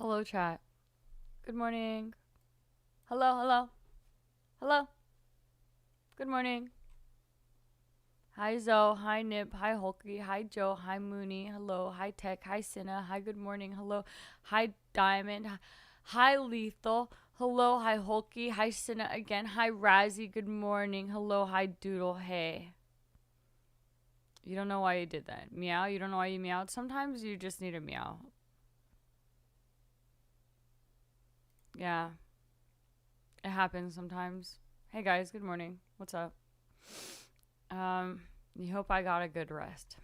Hello, chat. Good morning. Hello, hello. Hello. Good morning. Hi, Zoe. Hi, Nip. Hi, Hulky. Hi, Joe. Hi, Mooney. Hello. Hi, Tech. Hi, Cinna. Hi, good morning. Hello. Hi, Diamond. Hi, Lethal. Hello. Hi, Hulky. Hi, Cinna again. Hi, Razzie. Good morning. Hello. Hi, Doodle. Hey. You don't know why you did that. Meow? You don't know why you meowed? Sometimes you just need a meow. Yeah. It happens sometimes. Hey, guys. Good morning. What's up? You hope I got a good rest.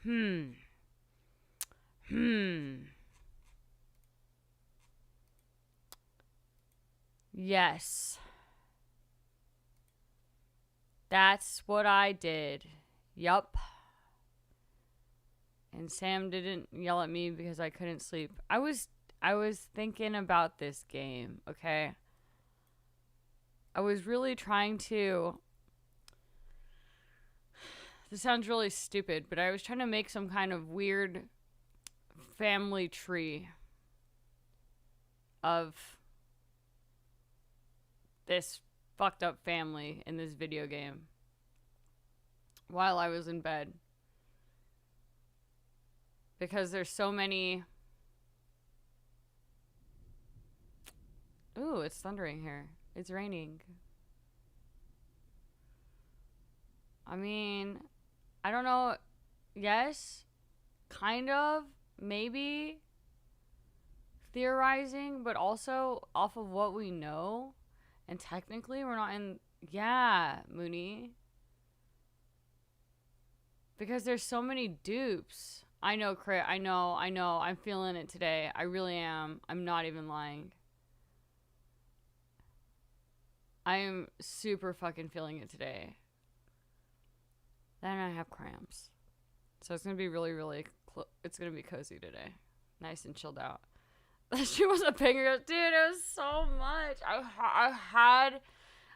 Yes. That's what I did. Yup. And Sam didn't yell at me because I couldn't sleep. I was thinking about this game, okay? I was really trying to. This sounds really stupid, but I was trying to make some kind of weird family tree of this fucked up family in this video game while I was in bed. Because there's so many. Ooh, it's thundering here. It's raining. I mean, I don't know. Yes, kind of, maybe theorizing, but also off of what we know. And technically, we're not in. Yeah, Mooney. Because there's so many dupes. I know, Crit. I know. I'm feeling it today. I really am. I'm not even lying. I am super fucking feeling it today. Then I have cramps. So it's going to be really, really, it's going to be cozy today. Nice and chilled out. She was a pinger. Dude, it was so much.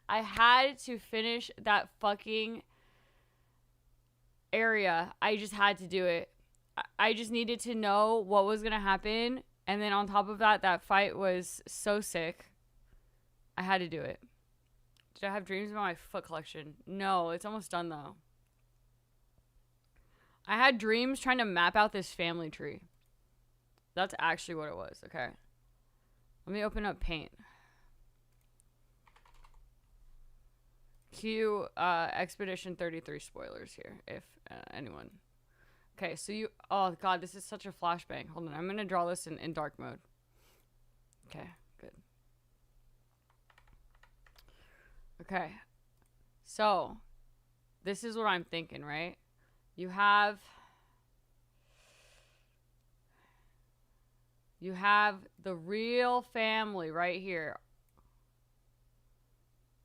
I had to finish that fucking area. I just had to do it. I just needed to know what was going to happen. And then on top of that, that fight was so sick. I had to do it. Did I have dreams about my foot collection? No, it's almost done though. I had dreams trying to map out this family tree. That's actually what it was. Okay. Let me open up Paint. Cue Expedition 33 spoilers here, if anyone. Okay, so you... Oh, God, this is such a flashbang. Hold on, I'm going to draw this in dark mode. Okay, good. Okay. So, this is what I'm thinking, right? You have the real family right here.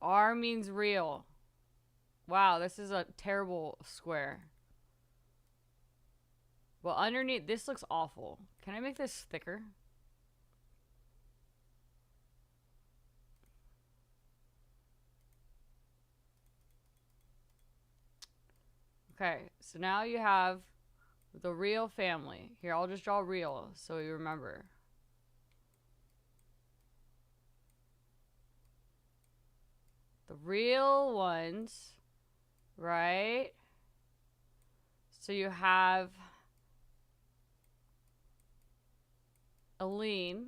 R means real. Wow, this is a terrible square. Well, underneath, this looks awful. Can I make this thicker? Okay, so now you have the real family. Here, I'll just draw real so you remember. The real ones, right? So you have Aline,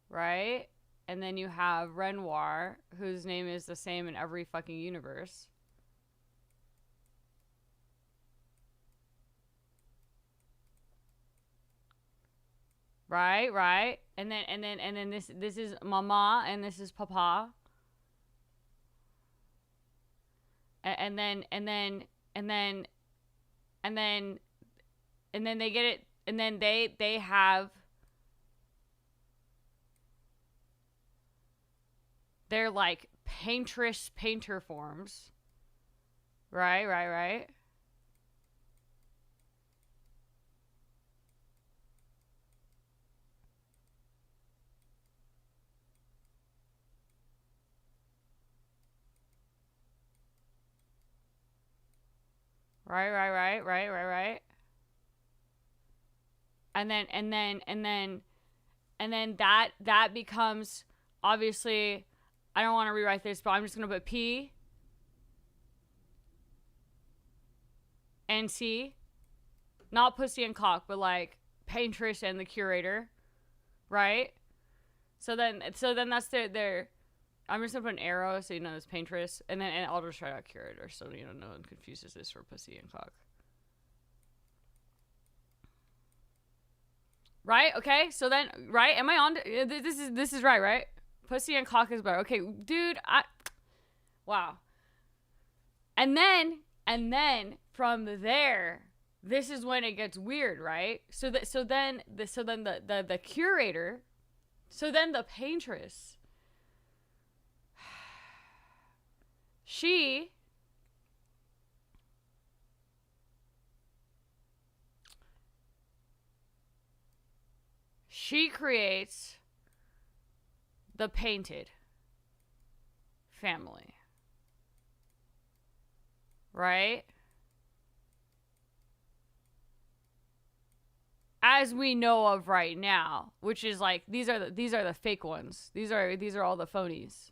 right? And then you have Renoir, whose name is the same in every fucking universe. Right. And then this is Mama and this is Papa. And then they get it, and then they have their like painter forms. Right. Right. and then that becomes, obviously, I don't want to rewrite this, but I'm just gonna put P and C, not pussy and cock, but like paintress and the curator, right? So then that's their I'm just gonna put an arrow so you know it's paintress, and I'll just write out curator so you know no one confuses this for pussy and cock. Right? Okay. So then, right? Am I on? This is right? Pussy and cock is better. Okay, dude. Wow. And then from there, this is when it gets weird, right? So then the curator, so then the paintress, she creates the painted family, right? As we know of right now, which is like these are the fake ones. These are all the phonies.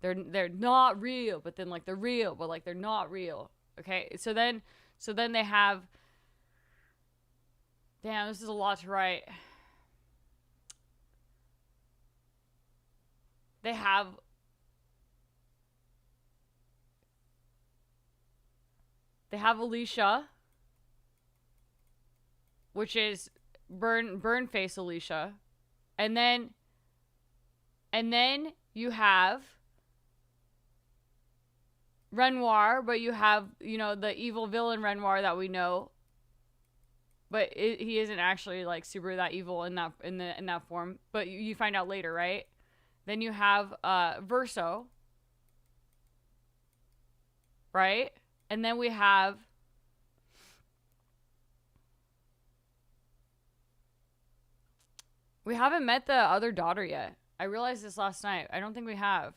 They're not real, but then like they're real, but like they're not real. Okay, so then they have. Damn, this is a lot to write. They have Alicia, which is burn face Alicia, and then you have Renoir, but you have, you know, the evil villain Renoir that we know, but he isn't actually like super that evil in that form. But you find out later, right? Then you have Verso, right? And then we haven't met the other daughter yet. I realized this last night. I don't think we have.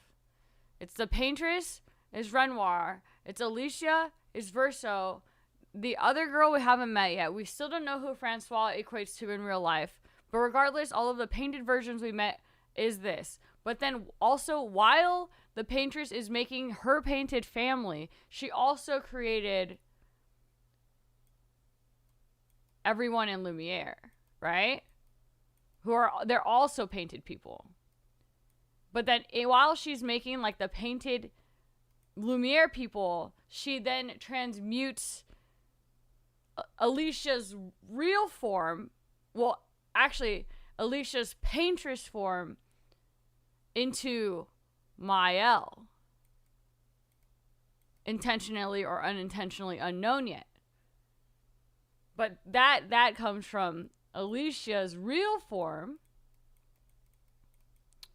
It's the paintress is Renoir. It's Alicia is Verso. The other girl we haven't met yet. We still don't know who Francois equates to in real life. But regardless, all of the painted versions we met is this. But then also, while the paintress is making her painted family, she also created everyone in Lumiere, right? They're also painted people. But then while she's making like the painted Lumiere people, she then transmutes Alicia's real form. Well, actually, Alicia's paintress form into Mael. Intentionally or unintentionally unknown yet. But that comes from Alicia's real form.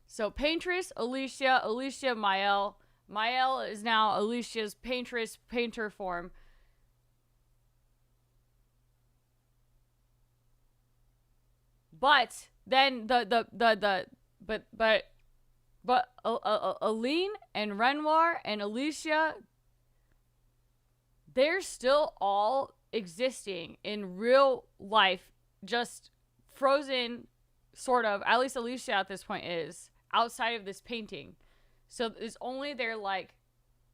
So paintress, Alicia, Mael. Mael is now Alicia's painter form. But then but Aline and Renoir and Alicia, they're still all existing in real life, just frozen, sort of. At least Alicia at this point is outside of this painting. So it's only their like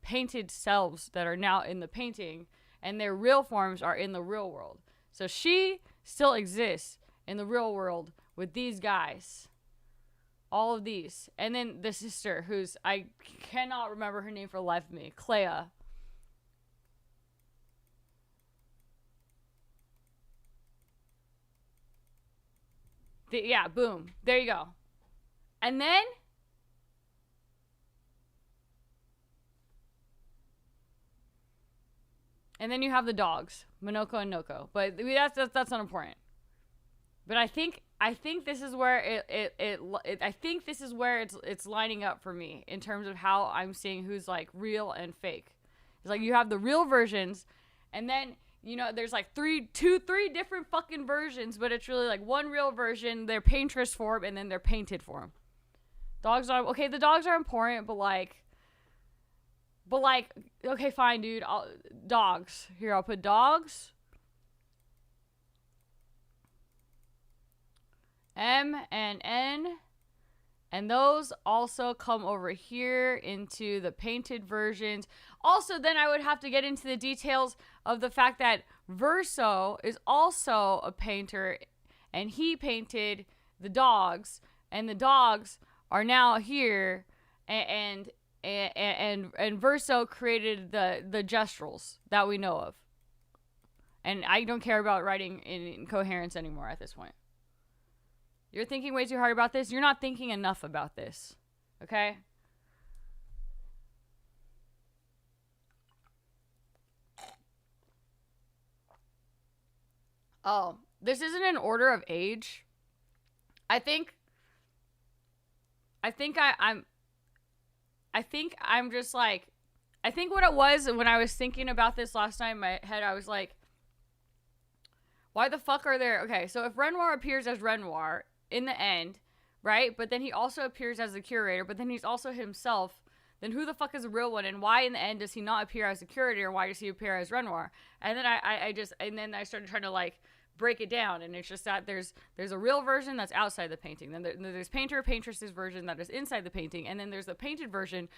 painted selves that are now in the painting, and their real forms are in the real world. So she still exists in the real world with these guys. All of these. And then the sister, who's, I cannot remember her name for the life of me. Clea. Yeah, boom. There you go. And then you have the dogs, Monoko and Noko. But that's not important. But I think this is where I think this is where it's lining up for me in terms of how I'm seeing who's like real and fake. It's like you have the real versions, and then, you know, there's like three different fucking versions, but it's really like one real version, their paintress form, and then their painted form. Dogs are okay. The dogs are important, but like, okay, fine, dude. Dogs. Here, I'll put dogs. M and N. And those also come over here into the painted versions. Also, then I would have to get into the details of the fact that Verso is also a painter, and he painted the dogs, and the dogs are now here, and Verso created the gestrels that we know of. And I don't care about writing in coherence anymore at this point. You're thinking way too hard about this. You're not thinking enough about this. Okay? Oh, this isn't an order of age. I think I'm just like, I think what it was when I was thinking about this last night in my head, I was like, why the fuck are there? Okay, so if Renoir appears as Renoir in the end, right? But then he also appears as the curator, but then he's also himself. Then who the fuck is the real one? And why in the end does he not appear as the curator? And why does he appear as Renoir? And then I started trying to like break it down, and it's just that there's a real version that's outside the painting. Then there's paintress's version that is inside the painting, and then there's the painted version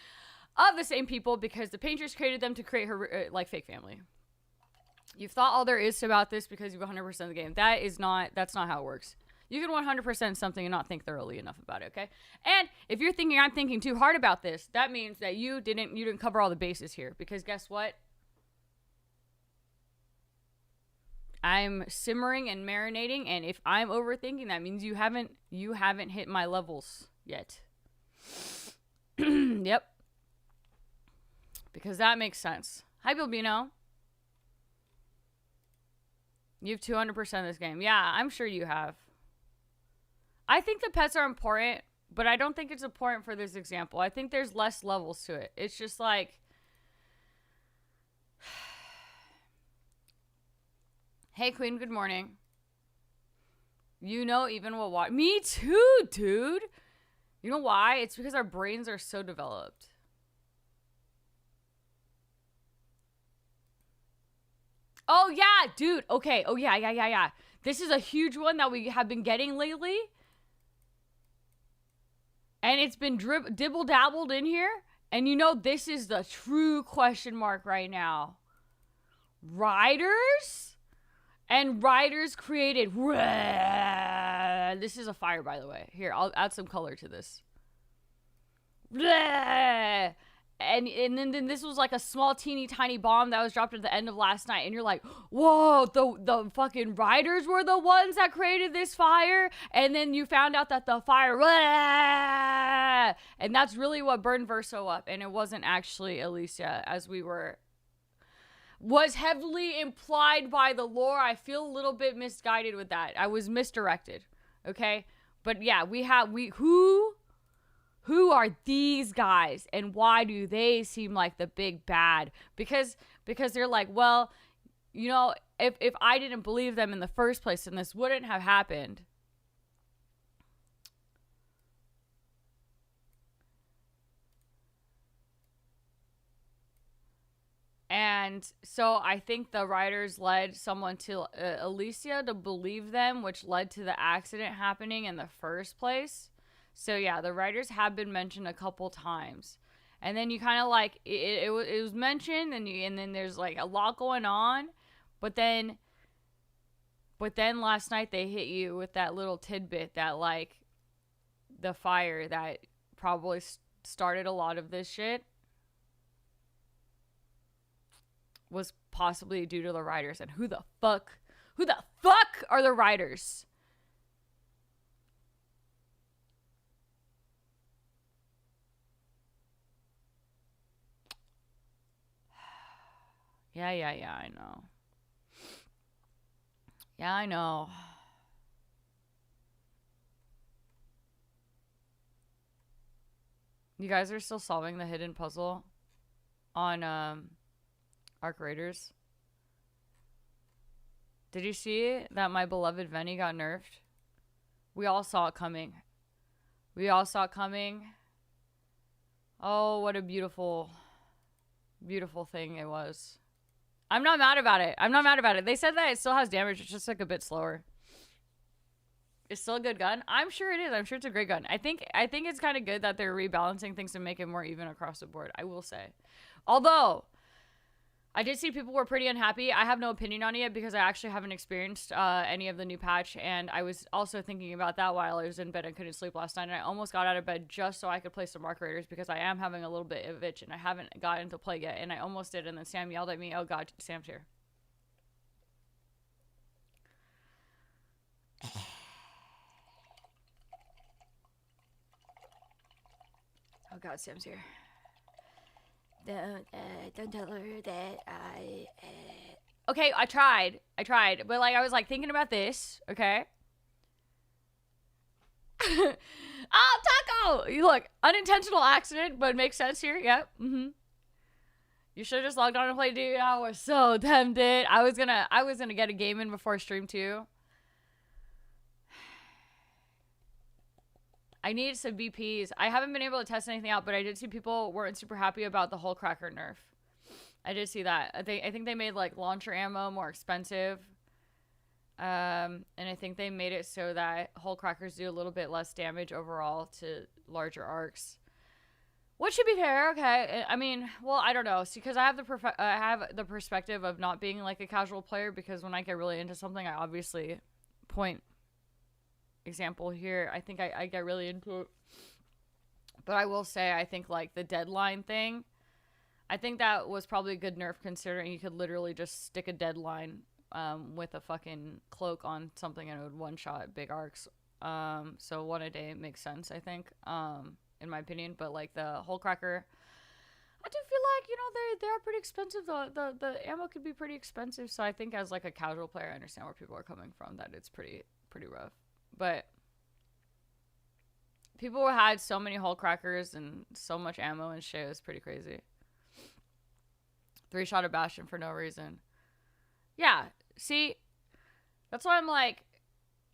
of the same people because the painters created them to create her like fake family. You've thought all there is about this because you've 100% the game. That's not how it works. You can 100% something and not think thoroughly enough about it, okay? And if you're thinking I'm thinking too hard about this, that means that you didn't cover all the bases here, because guess what? I'm simmering and marinating, and if I'm overthinking, that means you haven't hit my levels yet. Yep. Because that makes sense. Hi, Bilbino. You've 200% this game. Yeah, I'm sure you have. I think the pets are important, but I don't think it's important for this example. I think there's less levels to it. It's just like, hey, Queen, good morning. You know even what watch. Me too, dude. You know why? It's because our brains are so developed. Oh, yeah, dude. Okay. Oh, yeah. This is a huge one that we have been getting lately. And it's been dibble-dabbled in here. And you know, this is the true question mark right now. Riders? And Riders created... This is a fire, by the way. Here, I'll add some color to this. And then this was like a small teeny tiny bomb that was dropped at the end of last night, and you're like, whoa, the fucking Riders were the ones that created this fire. And then you found out that the fire, and that's really what burned Verso up, and it wasn't actually Alicia, as was heavily implied by the lore. I feel a little bit misguided with that. I was misdirected. Okay, but yeah, who are these guys, and why do they seem like the big bad? Because they're like, well, you know, if I didn't believe them in the first place, then this wouldn't have happened. And so I think the writers led someone to Alicia to believe them, which led to the accident happening in the first place. So yeah, the writers have been mentioned a couple times, and then you kind of like it was mentioned, and then there's like a lot going on, but then last night they hit you with that little tidbit that like the fire that probably started a lot of this shit was possibly due to the writers. And who the fuck are the writers? Yeah, I know. Yeah, I know. You guys are still solving the hidden puzzle on Arc Raiders. Did you see that my beloved Venny got nerfed? We all saw it coming. Oh, what a beautiful, beautiful thing it was. I'm not mad about it. They said that it still has damage. It's just like a bit slower. It's still a good gun. I'm sure it is. I'm sure it's a great gun. I think it's kind of good that they're rebalancing things to make it more even across the board. I will say. Although I did see people were pretty unhappy. I have no opinion on it yet because I actually haven't experienced any of the new patch, and I was also thinking about that while I was in bed and couldn't sleep last night, and I almost got out of bed just so I could play some Mark Raiders because I am having a little bit of itch and I haven't gotten to play yet, and I almost did, and then Sam yelled at me. Oh god, Sam's here. Oh god, Sam's here. Don't tell her that I. Okay, I tried, but like I was like thinking about this. Okay. Oh, Taco! You look, unintentional accident, but it makes sense here. Yep. You should have just logged on and played, dude. I was so tempted. I was gonna get a game in before stream too. I need some BPs. I haven't been able to test anything out, but I did see people weren't super happy about the whole cracker nerf. I did see that. I think they made like launcher ammo more expensive. And I think they made it so that whole crackers do a little bit less damage overall to larger arcs. Which should be fair, okay. I mean, well, I don't know. See, because I have the perspective of not being like a casual player, because when I get really into something, I obviously point example here, I think I get really into it. But I will say, I think like the deadline thing, I think that was probably a good nerf considering you could literally just stick a deadline with a fucking cloak on something and it would one shot big arcs. So one a day makes sense, I think, in my opinion. But like the whole cracker, I do feel like, you know, they are pretty expensive. The ammo could be pretty expensive. So I think as like a casual player, I understand where people are coming from, that it's pretty rough. But people had so many hull crackers and so much ammo and shit. It was pretty crazy. 3-shot of Bastion for no reason. Yeah, see, that's why I'm like,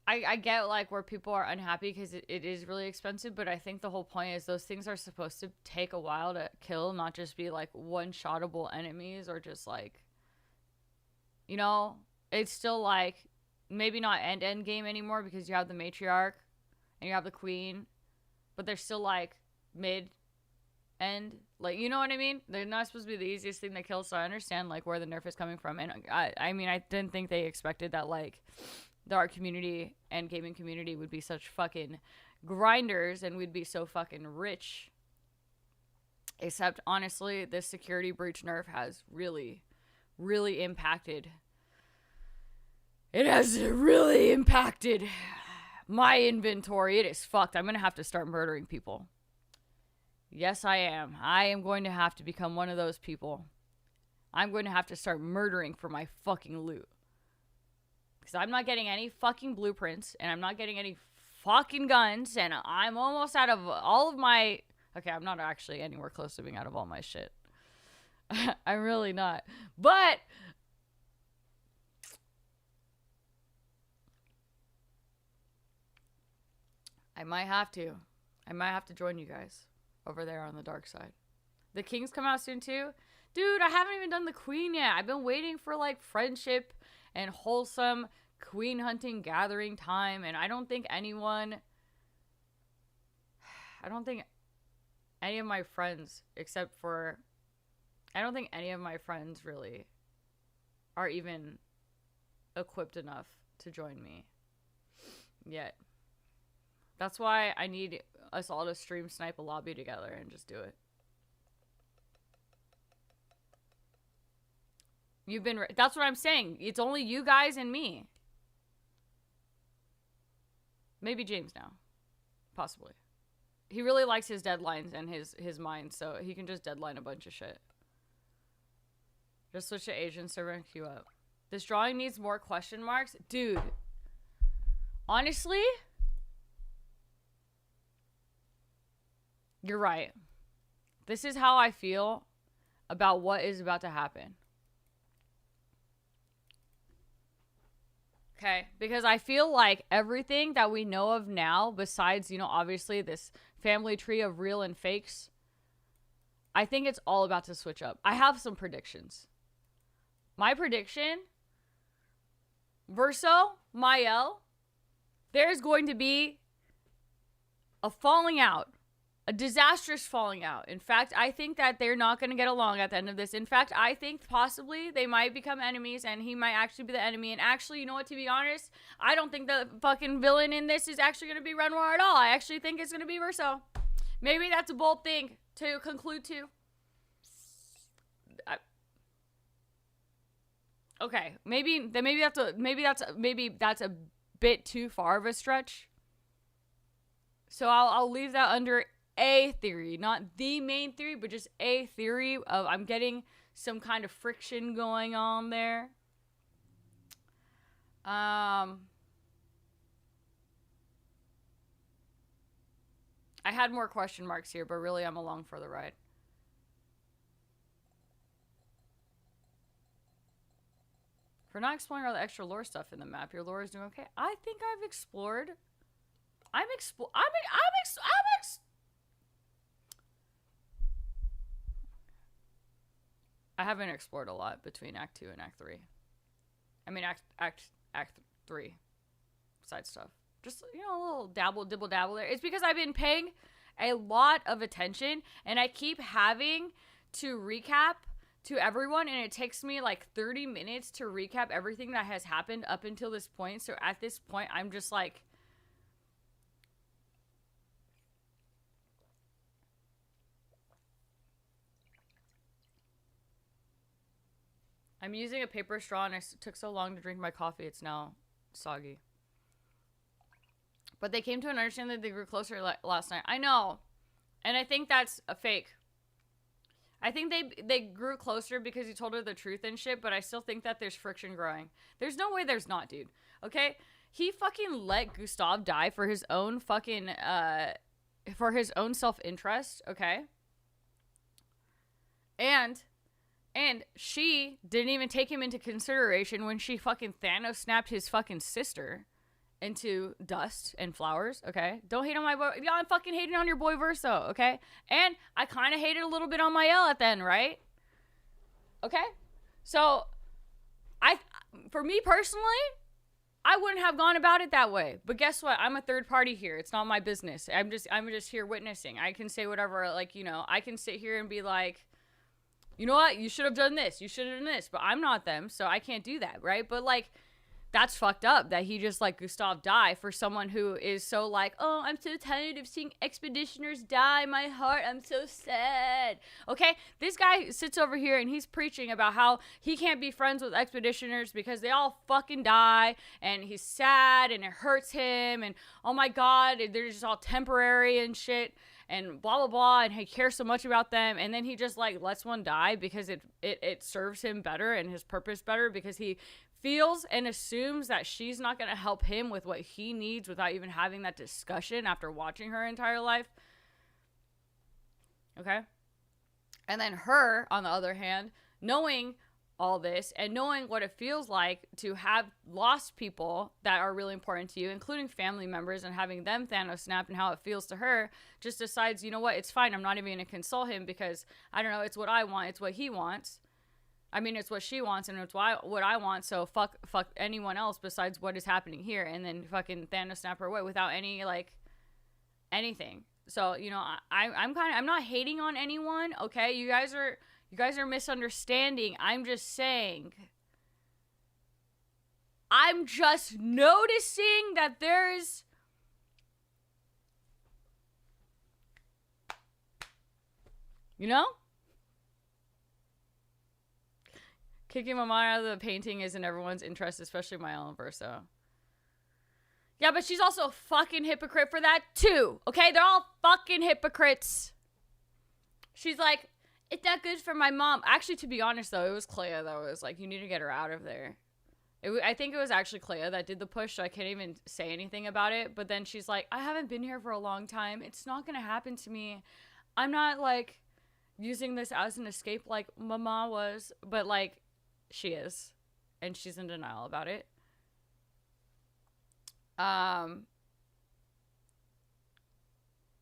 I get like where people are unhappy because it is really expensive, but I think the whole point is those things are supposed to take a while to kill, not just be like one-shottable enemies or just like, you know, it's still like, maybe not end game anymore because you have the matriarch and you have the queen, but they're still like mid-end. Like, you know what I mean? They're not supposed to be the easiest thing to kill, so I understand like where the nerf is coming from. And I mean, I didn't think they expected that like the art community and gaming community would be such fucking grinders and we'd be so fucking rich. Except honestly, this security breach nerf has really, really impacted. It has really impacted my inventory. It is fucked. I'm going to have to start murdering people. Yes, I am. I am going to have to become one of those people. I'm going to have to start murdering for my fucking loot. Because I'm not getting any fucking blueprints. And I'm not getting any fucking guns. And I'm almost out of all of my... Okay, I'm not actually anywhere close to being out of all my shit. I'm really not. But... I might have to join you guys over there on the dark side. The Kings come out soon too. Dude, I haven't even done the Queen yet. I've been waiting for like friendship and wholesome queen hunting gathering time. And I don't think any of my friends, except for, I don't think any of my friends really are even equipped enough to join me yet. That's why I need us all to stream snipe a lobby together and just do it. That's what I'm saying. It's only you guys and me. Maybe James now. Possibly. He really likes his deadlines and his mind, so he can just deadline a bunch of shit. Just switch to Asian server and queue up. This drawing needs more question marks? Dude. Honestly... You're right. This is how I feel about what is about to happen. Okay? Because I feel like everything that we know of now, besides, you know, obviously this family tree of real and fakes, I think it's all about to switch up. I have some predictions. My prediction, Verso, Mael, there's going to be a falling out, a disastrous falling out. In fact, I think that they're not going to get along at the end of this. In fact, I think possibly they might become enemies and he might actually be the enemy. And actually, you know what, to be honest, I don't think the fucking villain in this is actually going to be Renoir at all. I actually think it's going to be Verso. Maybe that's a bold thing to conclude to. Okay, maybe that's a bit too far of a stretch. So I'll leave that under a theory, not the main theory, but just a theory of I'm getting some kind of friction going on there. I had more question marks here, but really I'm along for the ride. For not exploring all the extra lore stuff in the map, your lore is doing okay. I think I've explored. I haven't explored a lot between Act 2 and Act 3. I mean, Act 3 side stuff. Just, you know, a little dibble dabble there. It's because I've been paying a lot of attention and I keep having to recap to everyone, and it takes me like 30 minutes to recap everything that has happened up until this point. So at this point, I'm just like, I'm using a paper straw and it took so long to drink my coffee, it's now soggy. But they came to an understanding that they grew closer last night. I know. And I think that's a fake. I think they grew closer because he told her the truth and shit, but I still think that there's friction growing. There's no way there's not, dude. Okay? He fucking let Gustave die for his own fucking, for his own self-interest, okay? And she didn't even take him into consideration when she fucking Thanos snapped his fucking sister into dust and flowers, okay? Don't hate on my boy. Yeah, I'm fucking hating on your boy Verso, okay? And I kind of hated a little bit on Mael at the end, right? Okay? So, for me personally, I wouldn't have gone about it that way. But guess what? I'm a third party here. It's not my business. I'm just here witnessing. I can say whatever, like, you know, I can sit here and be like, you know what? You should have done this. You should have done this. But I'm not them, so I can't do that, right? But, like, that's fucked up that he just let Gustave die for someone who is so like, oh, I'm so tired of seeing expeditioners die. My heart, I'm so sad. Okay? This guy sits over here and he's preaching about how he can't be friends with expeditioners because they all fucking die and he's sad and it hurts him and oh my God, they're just all temporary and shit and blah, blah, blah, and he cares so much about them, and then he just, like, lets one die because it serves him better and his purpose better because he feels and assumes that she's not going to help him with what he needs without even having that discussion after watching her entire life. Okay? And then her, on the other hand, knowing all this and knowing what it feels like to have lost people that are really important to you, including family members, and having them Thanos snap and how it feels to her, just decides, you know what, it's fine. I'm not even going to console him because, I don't know, it's what I want. It's what he wants. I mean, it's what she wants and it's what I want, so fuck anyone else besides what is happening here. And then fucking Thanos snap her away without any, like, anything. So, you know, I'm not hating on anyone, okay? You guys are misunderstanding. I'm just saying. I'm just noticing that there's... You know? Kicking my mom out of the painting is in everyone's interest, especially my own Verso. Yeah, but she's also a fucking hypocrite for that too, okay? They're all fucking hypocrites. She's like, it's not good for my mom. Actually, to be honest, though, it was Clea that was like, you need to get her out of there. I think it was actually Clea that did the push, so I can't even say anything about it. But then she's like, I haven't been here for a long time. It's not going to happen to me. I'm not, like, using this as an escape like Mama was. But, like, she is. And she's in denial about it.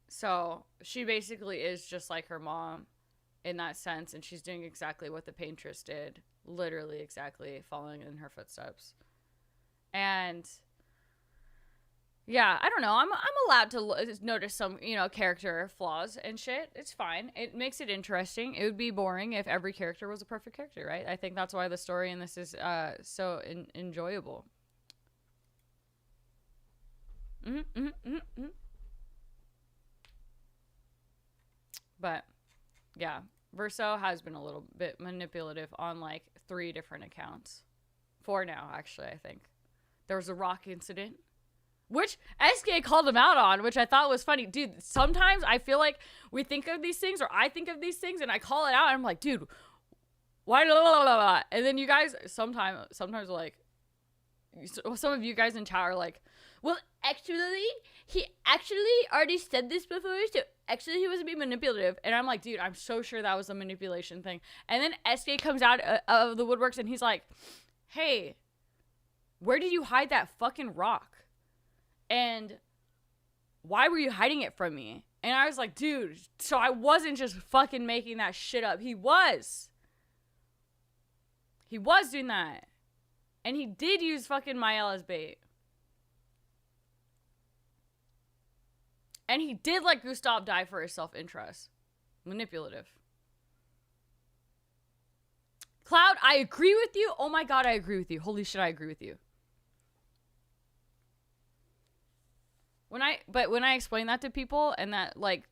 So, she basically is just like her mom in that sense, and she's doing exactly what the paintress did. Literally exactly following in her footsteps. And Yeah, I don't know. I'm allowed to notice some, you know, character flaws and shit. It's fine. It makes it interesting. It would be boring if every character was a perfect character, right? I think that's why the story in this is so enjoyable. But yeah, Verso has been a little bit manipulative on like 3 different accounts. 4 now, actually, I think. There was a rock incident, which SK called him out on, which I thought was funny. Dude, sometimes I feel like we think of these things, or I think of these things, and I call it out, and I'm like, dude, why blah, blah, blah, blah. And then you guys sometimes like, some of you guys in chat are like, well, actually, he actually already said this before, so actually he wasn't being manipulative. And I'm like, dude, I'm so sure that was a manipulation thing. And then SK comes out of the woodworks, and he's like, hey, where did you hide that fucking rock? And why were you hiding it from me? And I was like, dude, so I wasn't just fucking making that shit up. He was doing that. And he did use fucking Mael as bait. And he did let Gustav die for his self-interest. Manipulative. Cloud, I agree with you. Oh my god, I agree with you. Holy shit, I agree with you. When I explain that to people, and that, like,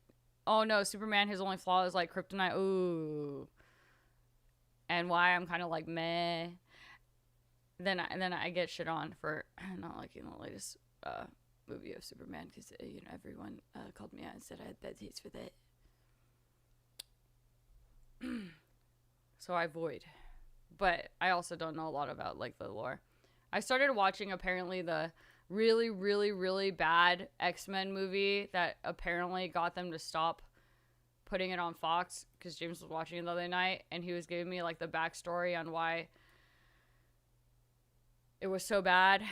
oh no, Superman, his only flaw is like kryptonite, ooh, and why I'm kind of like meh, then I get shit on for not liking the latest movie of Superman, because you know, everyone called me out and said I had bad taste for that. So I avoid, but I also don't know a lot about like the lore. I started watching apparently the really, really, really bad X-Men movie that apparently got them to stop putting it on Fox, because James was watching it the other night, and he was giving me like the backstory on why it was so bad.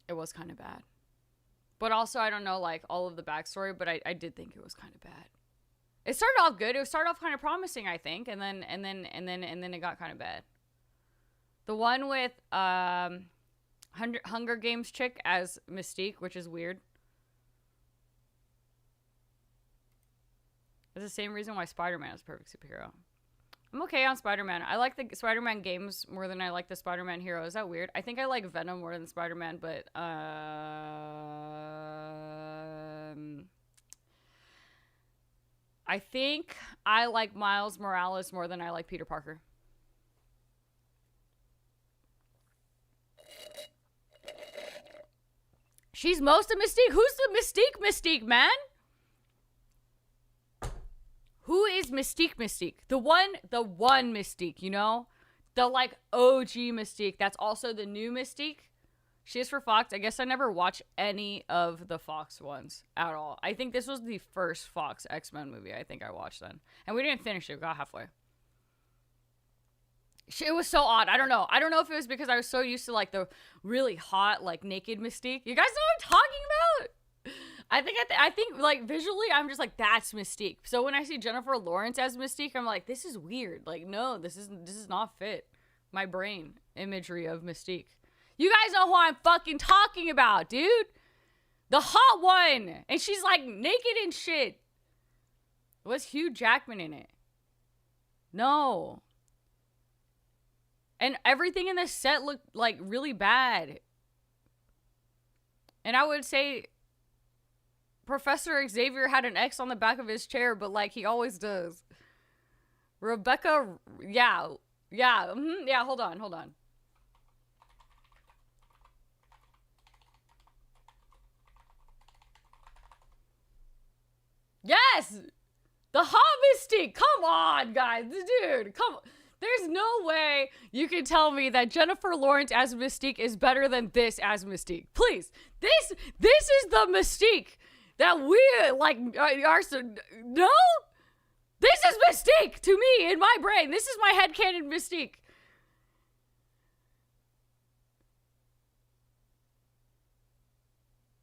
It was kind of bad. But also, I don't know like all of the backstory, but I did think it was kind of bad. It started off good. It started off kind of promising, I think, and then it got kind of bad. The one with Hunger Games chick as Mystique, which is weird. It's the same reason why Spider-Man is a perfect superhero. I'm okay on Spider-Man. I like the Spider-Man games more than I like the Spider-Man hero. Is that weird? I think I like Venom more than Spider-Man, but I think I like Miles Morales more than I like Peter Parker. She's most a Mystique. Who's the Mystique, man? Who is Mystique? The one Mystique, you know? The, like, OG Mystique. That's also the new Mystique. She is for Fox. I guess I never watched any of the Fox ones at all. I think this was the first Fox X-Men movie I think I watched then. And we didn't finish it. We got halfway. It was so odd. I don't know. I don't know if it was because I was so used to, like, the really hot, like, naked Mystique. You guys know what I'm talking about? I think like visually I'm just like, that's Mystique. So when I see Jennifer Lawrence as Mystique, I'm like, this is weird. Like, no, this is not fit my brain imagery of Mystique. You guys know who I'm fucking talking about, dude. The hot one. And she's like naked and shit. Was Hugh Jackman in it? No. And everything in the set looked like really bad. And I would say Professor Xavier had an X on the back of his chair, but like he always does. Rebecca, yeah, hold on. Yes! The hot Mystique! Come on, guys. Dude, come on. There's no way you can tell me that Jennifer Lawrence as Mystique is better than this as Mystique. Please. This is the Mystique that we, like, are so, no? This is Mystique to me in my brain. This is my headcanon Mystique.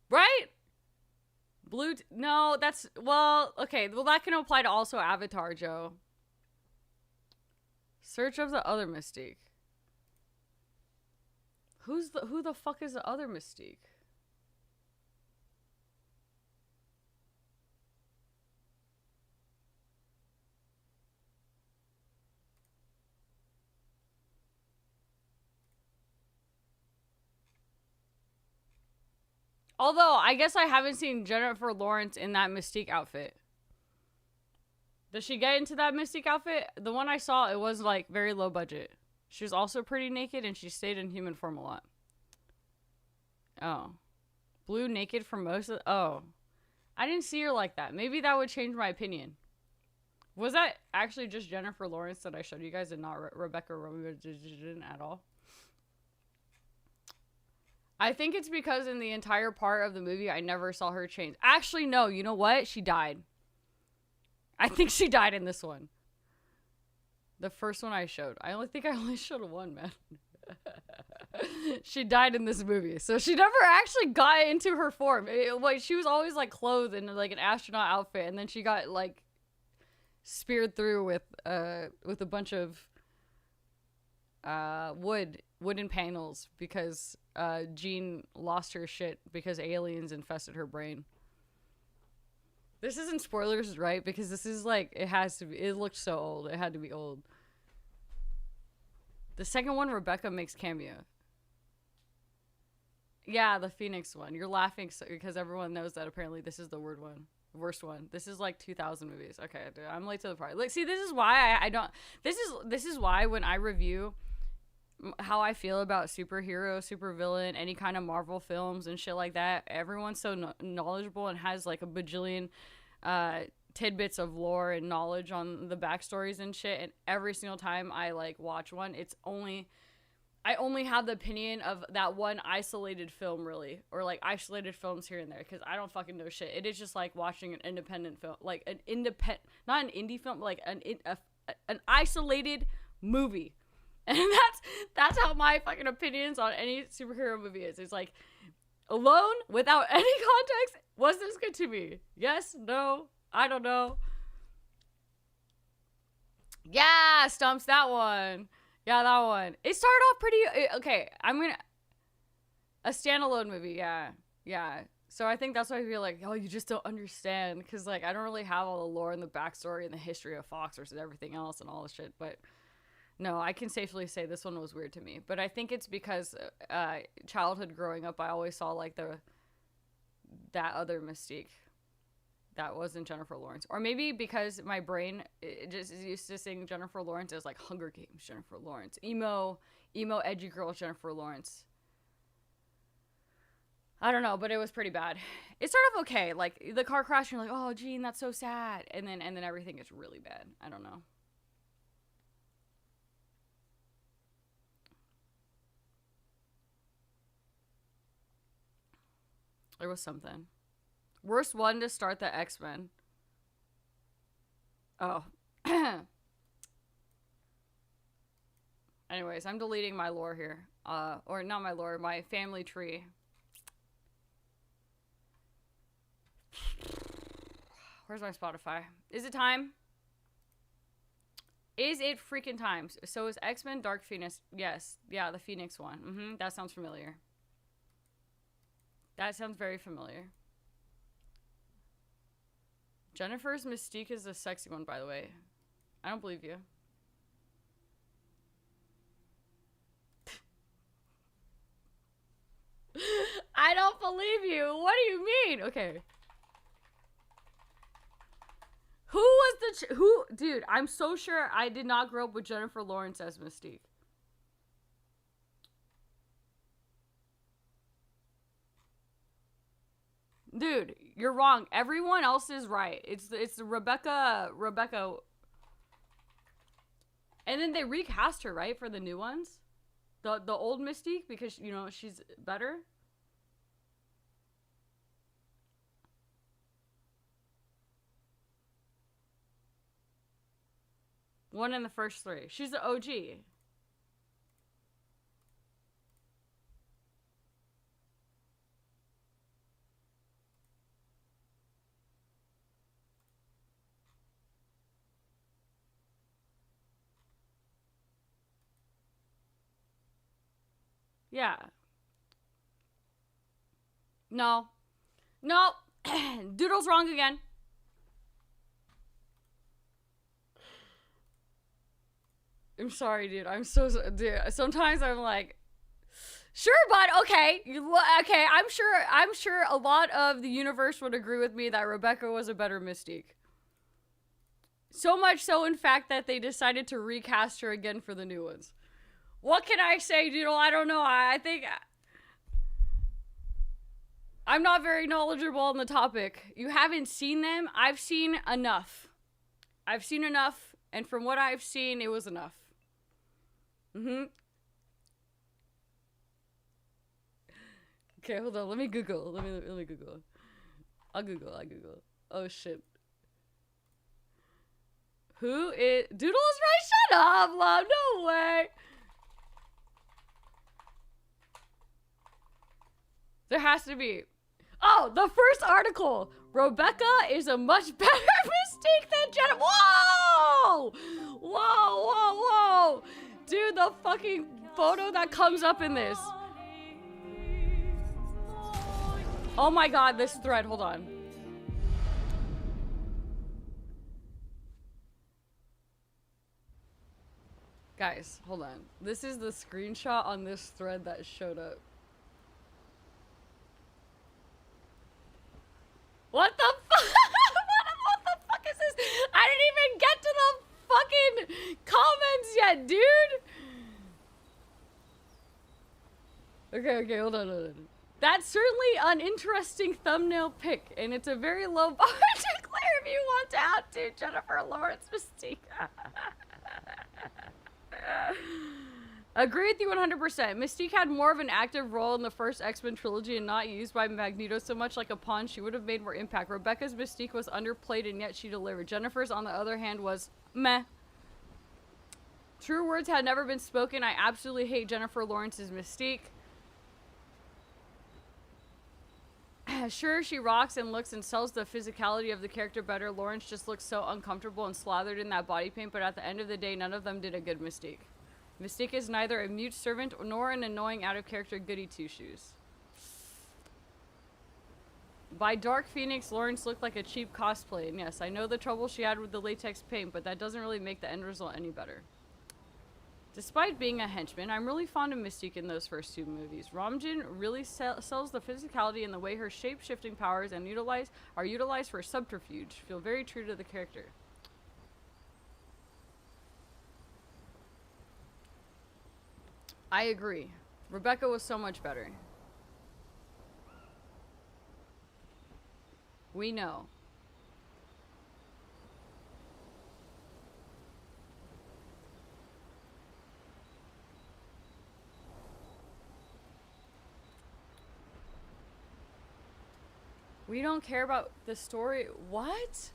Right? No, that's, well, okay. Well, that can apply to also Avatar, Joe. Search of the other Mystique. Who the fuck is the other Mystique? Although, I guess I haven't seen Jennifer Lawrence in that Mystique outfit. Does she get into that Mystique outfit? The one I saw, it was like very low budget. She was also pretty naked and she stayed in human form a lot. Oh. Blue naked for most of oh. I didn't see her like that. Maybe that would change my opinion. Was that actually just Jennifer Lawrence that I showed you guys and not Rebecca Romijn at all? I think it's because in the entire part of the movie, I never saw her change. Actually, no. You know what? She died. I think she died in this one. The first one I showed. I only showed one, man. She died in this movie. So she never actually got into her form. Like, she was always, like, clothed in, like, an astronaut outfit. And then she got, like, speared through with a bunch of wooden panels because Jean lost her shit because aliens infested her brain. This isn't spoilers, right? Because this is like, it has to be, it looked so old. It had to be old. The second one, Rebecca makes cameo. Yeah, the Phoenix one. You're laughing because everyone knows that apparently this is the worst one. This is like 2000 movies. Okay, dude, I'm late to the party. Like, see, this is why I don't, this is why when I review how I feel about superhero, supervillain, any kind of Marvel films and shit like that, everyone's so knowledgeable and has like a bajillion tidbits of lore and knowledge on the backstories and shit, and every single time I like watch one, I only have the opinion of that one isolated film, really, or like isolated films here and there, because I don't fucking know shit. It is just like watching an independent film, like an not an indie film, like an isolated movie. And that's how my fucking opinions on any superhero movie is. It's like, alone, without any context, was this good to me? Yes? No? I don't know. Yeah, Stumps, that one. Yeah, that one. It started off pretty, okay, a standalone movie, yeah. Yeah. So I think that's why I feel like, oh, you just don't understand. Because, like, I don't really have all the lore and the backstory and the history of Fox versus everything else and all this shit, but... No, I can safely say this one was weird to me. But I think it's because childhood growing up, I always saw like that other Mystique that wasn't Jennifer Lawrence. Or maybe because my brain just is used to seeing Jennifer Lawrence as like Hunger Games Jennifer Lawrence. Emo edgy girl Jennifer Lawrence. I don't know, but it was pretty bad. It's sort of okay. Like the car crash, you're like, oh, Jean, that's so sad. And then everything gets really bad. I don't know. There was something. Worst one to start the X-Men. Oh. Anyways, I'm deleting my lore here. Or not my lore, my family tree. Where's my Spotify? Is it time? Is it freaking time? So is X-Men Dark Phoenix? Yes. Yeah, the Phoenix one. That sounds familiar. That sounds very familiar. Jennifer's Mystique is the sexy one, by the way. I don't believe you. I don't believe you. What do you mean? Okay. Who was who? Dude, I'm so sure I did not grow up with Jennifer Lawrence as Mystique. Dude, you're wrong. Everyone else is right. It's Rebecca. And then they recast her, right, for the new ones? The old Mystique, because, you know, she's better? One in the first three. She's the OG. Yeah. No. No. Doodle's wrong again. I'm sorry, dude. I'm so dude. Sometimes I'm like, sure, bud. Okay, okay. I'm sure a lot of the universe would agree with me that Rebecca was a better Mystique. So much so, in fact, that they decided to recast her again for the new ones. What can I say, Doodle? I don't know. I think I'm not very knowledgeable on the topic. You haven't seen them. I've seen enough. I've seen enough, and from what I've seen, it was enough. Okay, hold on. Let me Google. Let me Google. I'll Google. Oh shit. Who is Doodle is right? Shut up, love. No way. There has to be. Oh, the first article. Rebecca is a much better Mystique than Jenna. Whoa! Whoa! Dude, the fucking photo that comes up in this. Oh my god, this thread. Hold on. Guys, hold on. This is the screenshot on this thread that showed up. What the fuck? what the fuck is this? I didn't even get to the fucking comments yet, dude. Okay, hold on. That's certainly an interesting thumbnail pic, and it's a very low bar to clear if you want to add to Jennifer Lawrence Mystique. Agree with you 100%. Mystique had more of an active role in the first X-Men trilogy and not used by Magneto so much like a pawn. She would have made more impact. Rebecca's Mystique was underplayed and yet she delivered. Jennifer's, on the other hand, was meh. True words had never been spoken. I absolutely hate Jennifer Lawrence's Mystique. Sure, she rocks and looks and sells the physicality of the character better. Lawrence just looks so uncomfortable and slathered in that body paint, but at the end of the day, none of them did a good Mystique. Mystique is neither a mute servant nor an annoying out-of-character goody two-shoes. By Dark Phoenix, Lawrence looked like a cheap cosplay, and yes, I know the trouble she had with the latex paint, but that doesn't really make the end result any better. Despite being a henchman, I'm really fond of Mystique in those first two movies. Ramjan really sells the physicality and the way her shape-shifting powers and are utilized for subterfuge. Feel very true to the character. I agree. Rebecca was so much better. We know. We don't care about the story. What?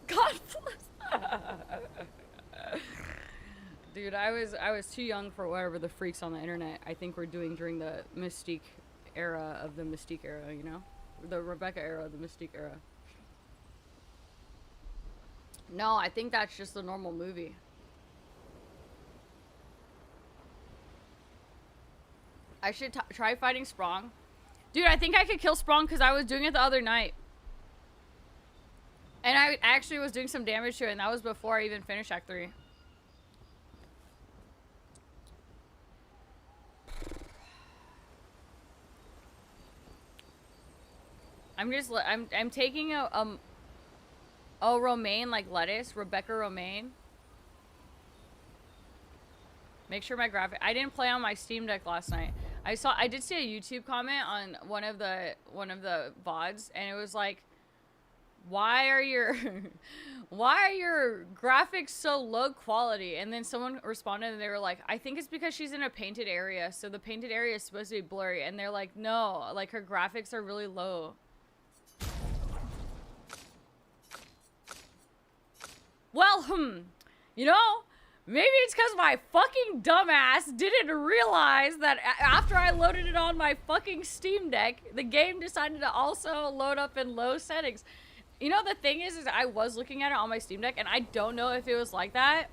God bless. Dude, I was too young for whatever the freaks on the internet I think were doing during the Mystique era of the Mystique era, you know? The Rebecca era, the Mystique era. No, I think that's just a normal movie. I should try fighting Sprong. Dude, I think I could kill Sprong because I was doing it the other night. And I actually was doing some damage to it, and that was before I even finished Act 3. I'm taking a romaine, like lettuce, Rebecca romaine. Make sure my graphic. I didn't play on my Steam Deck last night. I did see a YouTube comment on one of the VODs, and it was like, why are your graphics so low quality? And then someone responded and they were like, I think it's because she's in a painted area, so the painted area is supposed to be blurry. And they're like, no, like her graphics are really low. Well, you know, maybe it's because my fucking dumbass didn't realize that after I loaded it on my fucking Steam Deck, the game decided to also load up in low settings. You know, the thing is I was looking at it on my Steam Deck, and I don't know if it was like that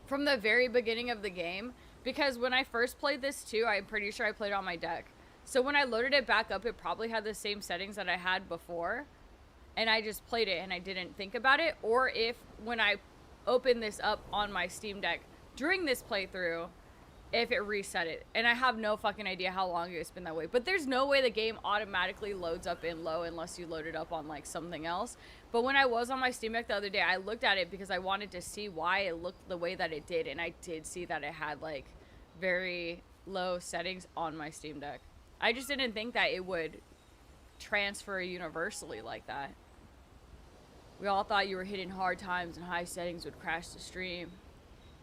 from the very beginning of the game, because when I first played this too, I'm pretty sure I played it on my deck. So when I loaded it back up, it probably had the same settings that I had before, and I just played it and I didn't think about it. Or if when I opened this up on my Steam Deck during this playthrough, if it reset it. And I have no fucking idea how long it's been that way. But there's no way the game automatically loads up in low unless you load it up on like something else. But when I was on my Steam Deck the other day, I looked at it because I wanted to see why it looked the way that it did. And I did see that it had like very low settings on my Steam Deck. I just didn't think that it would transfer universally like that. We all thought you were hitting hard times and high settings would crash the stream.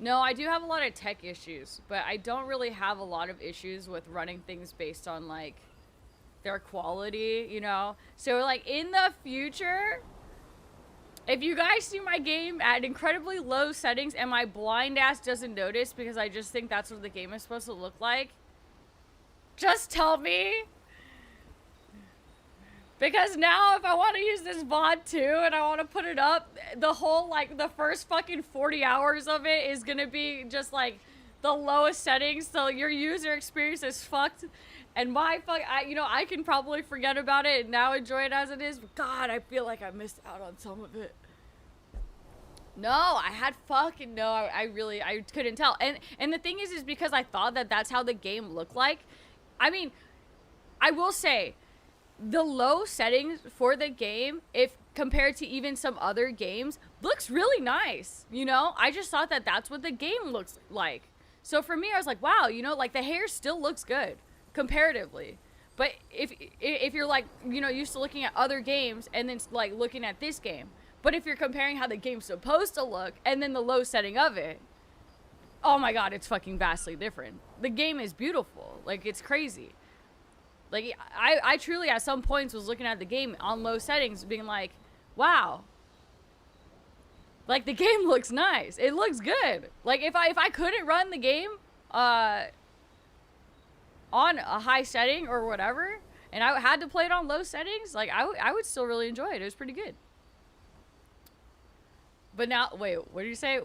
No, I do have a lot of tech issues, but I don't really have a lot of issues with running things based on, like, their quality, you know? So, like, in the future, if you guys see my game at incredibly low settings and my blind ass doesn't notice because I just think that's what the game is supposed to look like, just tell me. Because now if I want to use this VOD too and I want to put it up, the whole, like, the first fucking 40 hours of it is going to be just, like, the lowest settings. So your user experience is fucked. And I can probably forget about it and now enjoy it as it is. But God, I feel like I missed out on some of it. No, I had fucking no. I couldn't tell. And the thing is because I thought that that's how the game looked like. I mean, I will say, the low settings for the game, if compared to even some other games, looks really nice, you know? I just thought that that's what the game looks like. So for me, I was like, wow, you know, like, the hair still looks good, comparatively. But if you're, like, you know, used to looking at other games and then, like, looking at this game, but if you're comparing how the game's supposed to look and then the low setting of it, oh my God, it's fucking vastly different. The game is beautiful. Like, it's crazy. Like, I truly at some points was looking at the game on low settings being like, wow. Like, the game looks nice. It looks good. Like, if I couldn't run the game on a high setting or whatever, and I had to play it on low settings, like, I would still really enjoy it. It was pretty good. But now, wait, what did you say?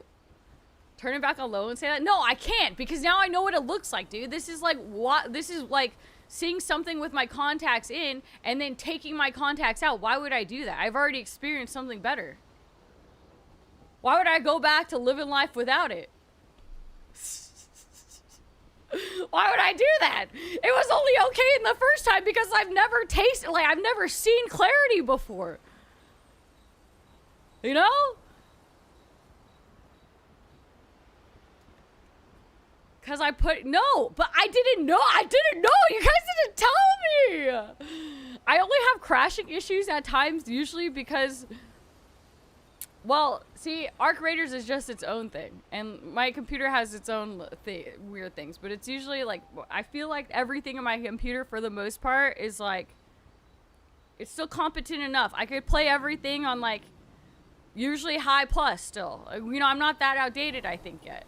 Turn it back on low and say that? No, I can't, because now I know what it looks like, dude. This is like, what? This is like seeing something with my contacts in and then taking my contacts out. Why would I do that? I've already experienced something better. Why would I go back to living life without it? Why would I do that? It was only okay in the first time because I've never tasted, like, I've never seen clarity before. You know? Because but I didn't know. You guys didn't tell me. I only have crashing issues at times, usually because, well, see, Arc Raiders is just its own thing. And my computer has its own weird things. But it's usually, like, I feel like everything in my computer, for the most part, is, like, it's still competent enough. I could play everything on, like, usually high plus still. You know, I'm not that outdated, I think, yet.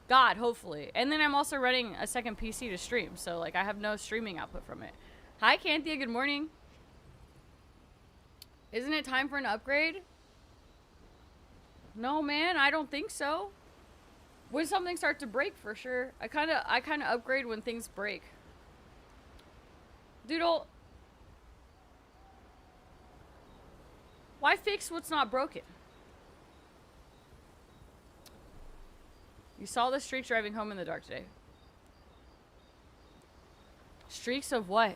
God, hopefully. And then I'm also running a second PC to stream, so, like, I have no streaming output from it. Hi, Canthia, good morning. Isn't it time for an upgrade? No, man, I don't think so. When something starts to break, for sure. I kind of upgrade when things break. Doodle. Why fix what's not broken? You saw the streaks driving home in the dark today. Streaks of what?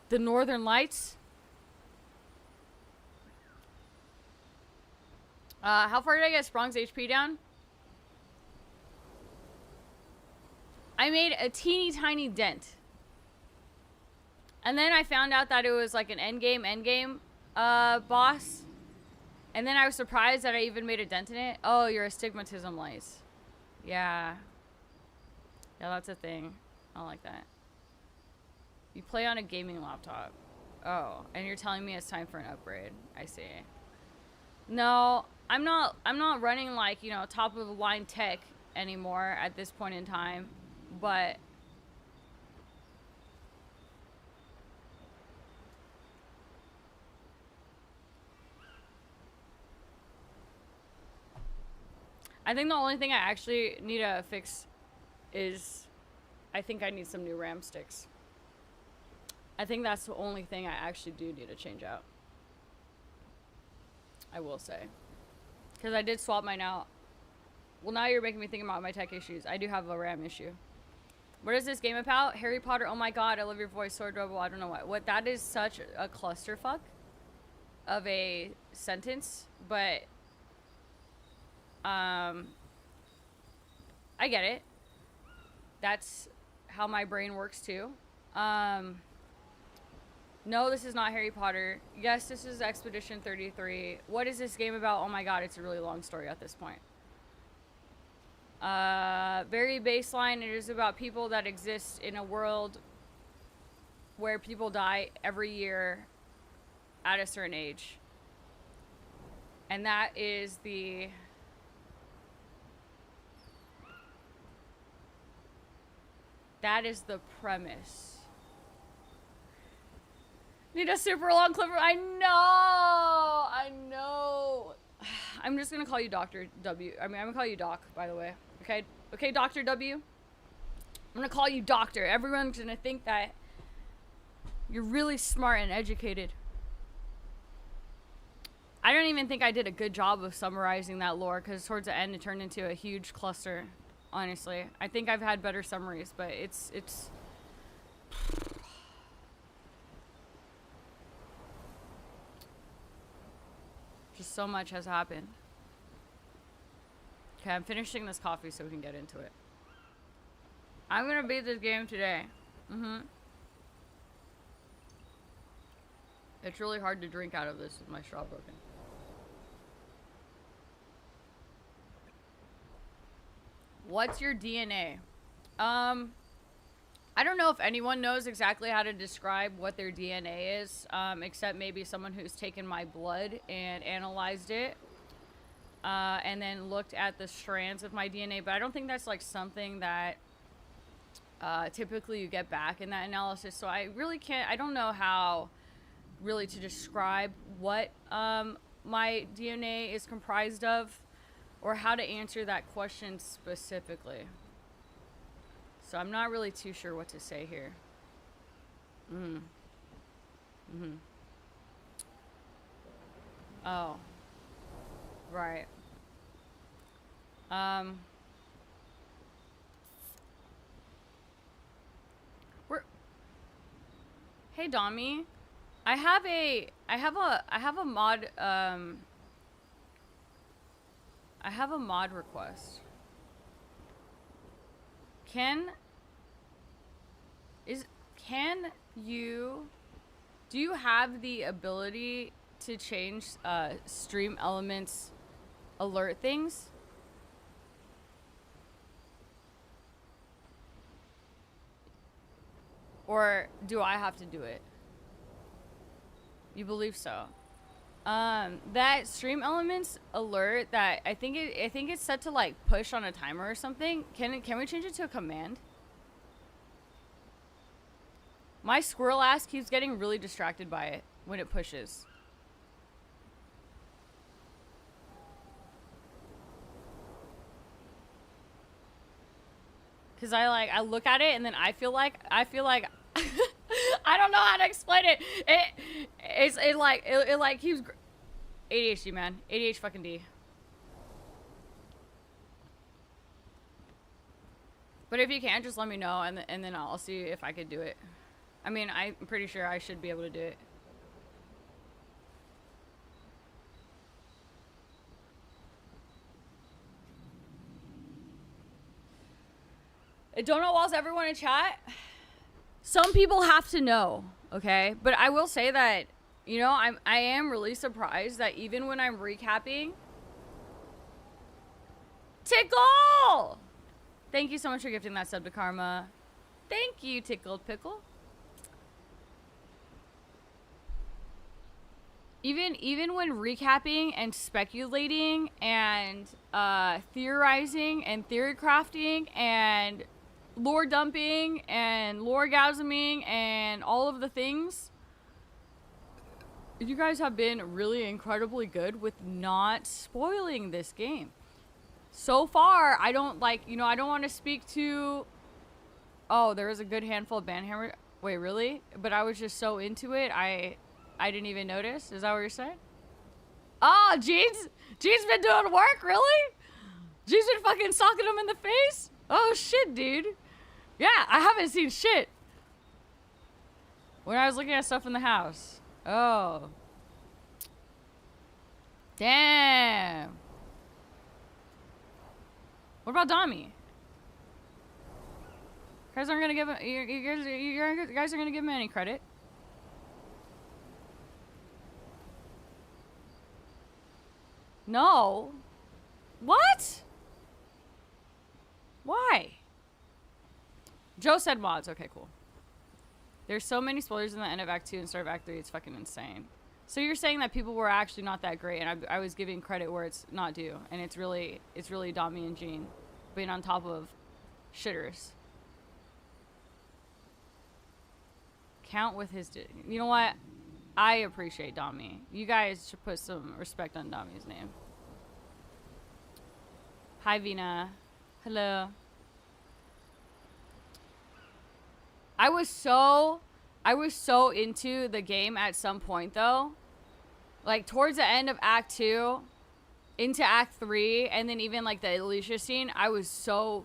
The Northern Lights? How far did I get Sprong's HP down? I made a teeny tiny dent. And then I found out that it was like an endgame boss. And then I was surprised that I even made a dent in it. Oh, your astigmatism lights. Yeah. Yeah, that's a thing. I don't like that. You play on a gaming laptop. Oh, and you're telling me it's time for an upgrade. I see. No, I'm not running, like, you know, top of the line tech anymore at this point in time, but I think the only thing I actually need to fix is I think I need some new RAM sticks. I think that's the only thing I actually do need to change out. I will say. Because I did swap mine out. Well, now you're making me think about my tech issues. I do have a RAM issue. What is this game about? Harry Potter. Oh my god, I love your voice. So adorable. I don't know what. That is such a clusterfuck of a sentence. But, I get it. That's how my brain works too. No, this is not Harry Potter. Yes, this is Expedition 33. What is this game about? Oh my god, it's a really long story at this point. Very baseline. It is about people that exist in a world where people die every year at a certain age. And that is the... That is the premise. Need a super long clip. I know. I'm just gonna call you Dr. W. I mean, I'm gonna call you Doc, by the way. Okay? Okay, Dr. W? I'm gonna call you Doctor. Everyone's gonna think that you're really smart and educated. I don't even think I did a good job of summarizing that lore, because towards the end it turned into a huge cluster, honestly. I think I've had better summaries, but it's... Just so much has happened. Okay, I'm finishing this coffee so we can get into it. I'm gonna beat this game today. It's really hard to drink out of this with my straw broken. What's your DNA? I don't know if anyone knows exactly how to describe what their DNA is, except maybe someone who's taken my blood and analyzed it, and then looked at the strands of my DNA. But I don't think that's like something that typically you get back in that analysis. So I really can't, I don't know how really to describe what my DNA is comprised of, or how to answer that question specifically. So I'm not really too sure what to say here. Oh. Right. Hey Dommy. I have a mod request. Do you have the ability to change stream elements alert things? Or do I have to do it? You believe so? That stream elements alert that I think it's set to like push on a timer or something. Can we change it to a command? My squirrel ass keeps getting really distracted by it when it pushes. Cause I look at it and then I feel like I don't know how to explain it. It like keeps ADHD, man. ADHD fucking D. But if you can, just let me know and then I'll see if I could do it. I mean, I'm pretty sure I should be able to do it. Don't know walls everyone in chat. Some people have to know, okay? But I will say that, you know, I am really surprised that even when I'm recapping, Tickle! Thank you so much for gifting that sub to Karma. Thank you, Tickled Pickle. Even when recapping and speculating and theorizing and theory crafting and lore dumping and lore-gasming and all of the things, you guys have been really incredibly good with not spoiling this game. so far, I don't like, you know, I don't want to speak to, oh, there was a good handful of banhammer. Wait, really? But I was just so into it, I didn't even notice. Is that what you're saying? Oh, Gene's been doing work, really? Gene's been fucking socking him in the face? Oh, shit, dude. Yeah, I haven't seen shit. When I was looking at stuff in the house. Oh. Damn. What about Dami? You guys aren't gonna give him, you guys are gonna give him any credit. No. What? Why? Joe said mods. Okay, cool. There's so many spoilers in the end of Act 2 and start of Act 3. It's fucking insane. So you're saying that people were actually not that great, and I was giving credit where it's not due, and it's really Dami and Gene being on top of shitters. Count with his. You know what? I appreciate Dami. You guys should put some respect on Dami's name. Hi, Vina. Hello. I was so into the game at some point, though. Like, towards the end of Act 2, into Act 3, and then even, like, the Alicia scene, I was so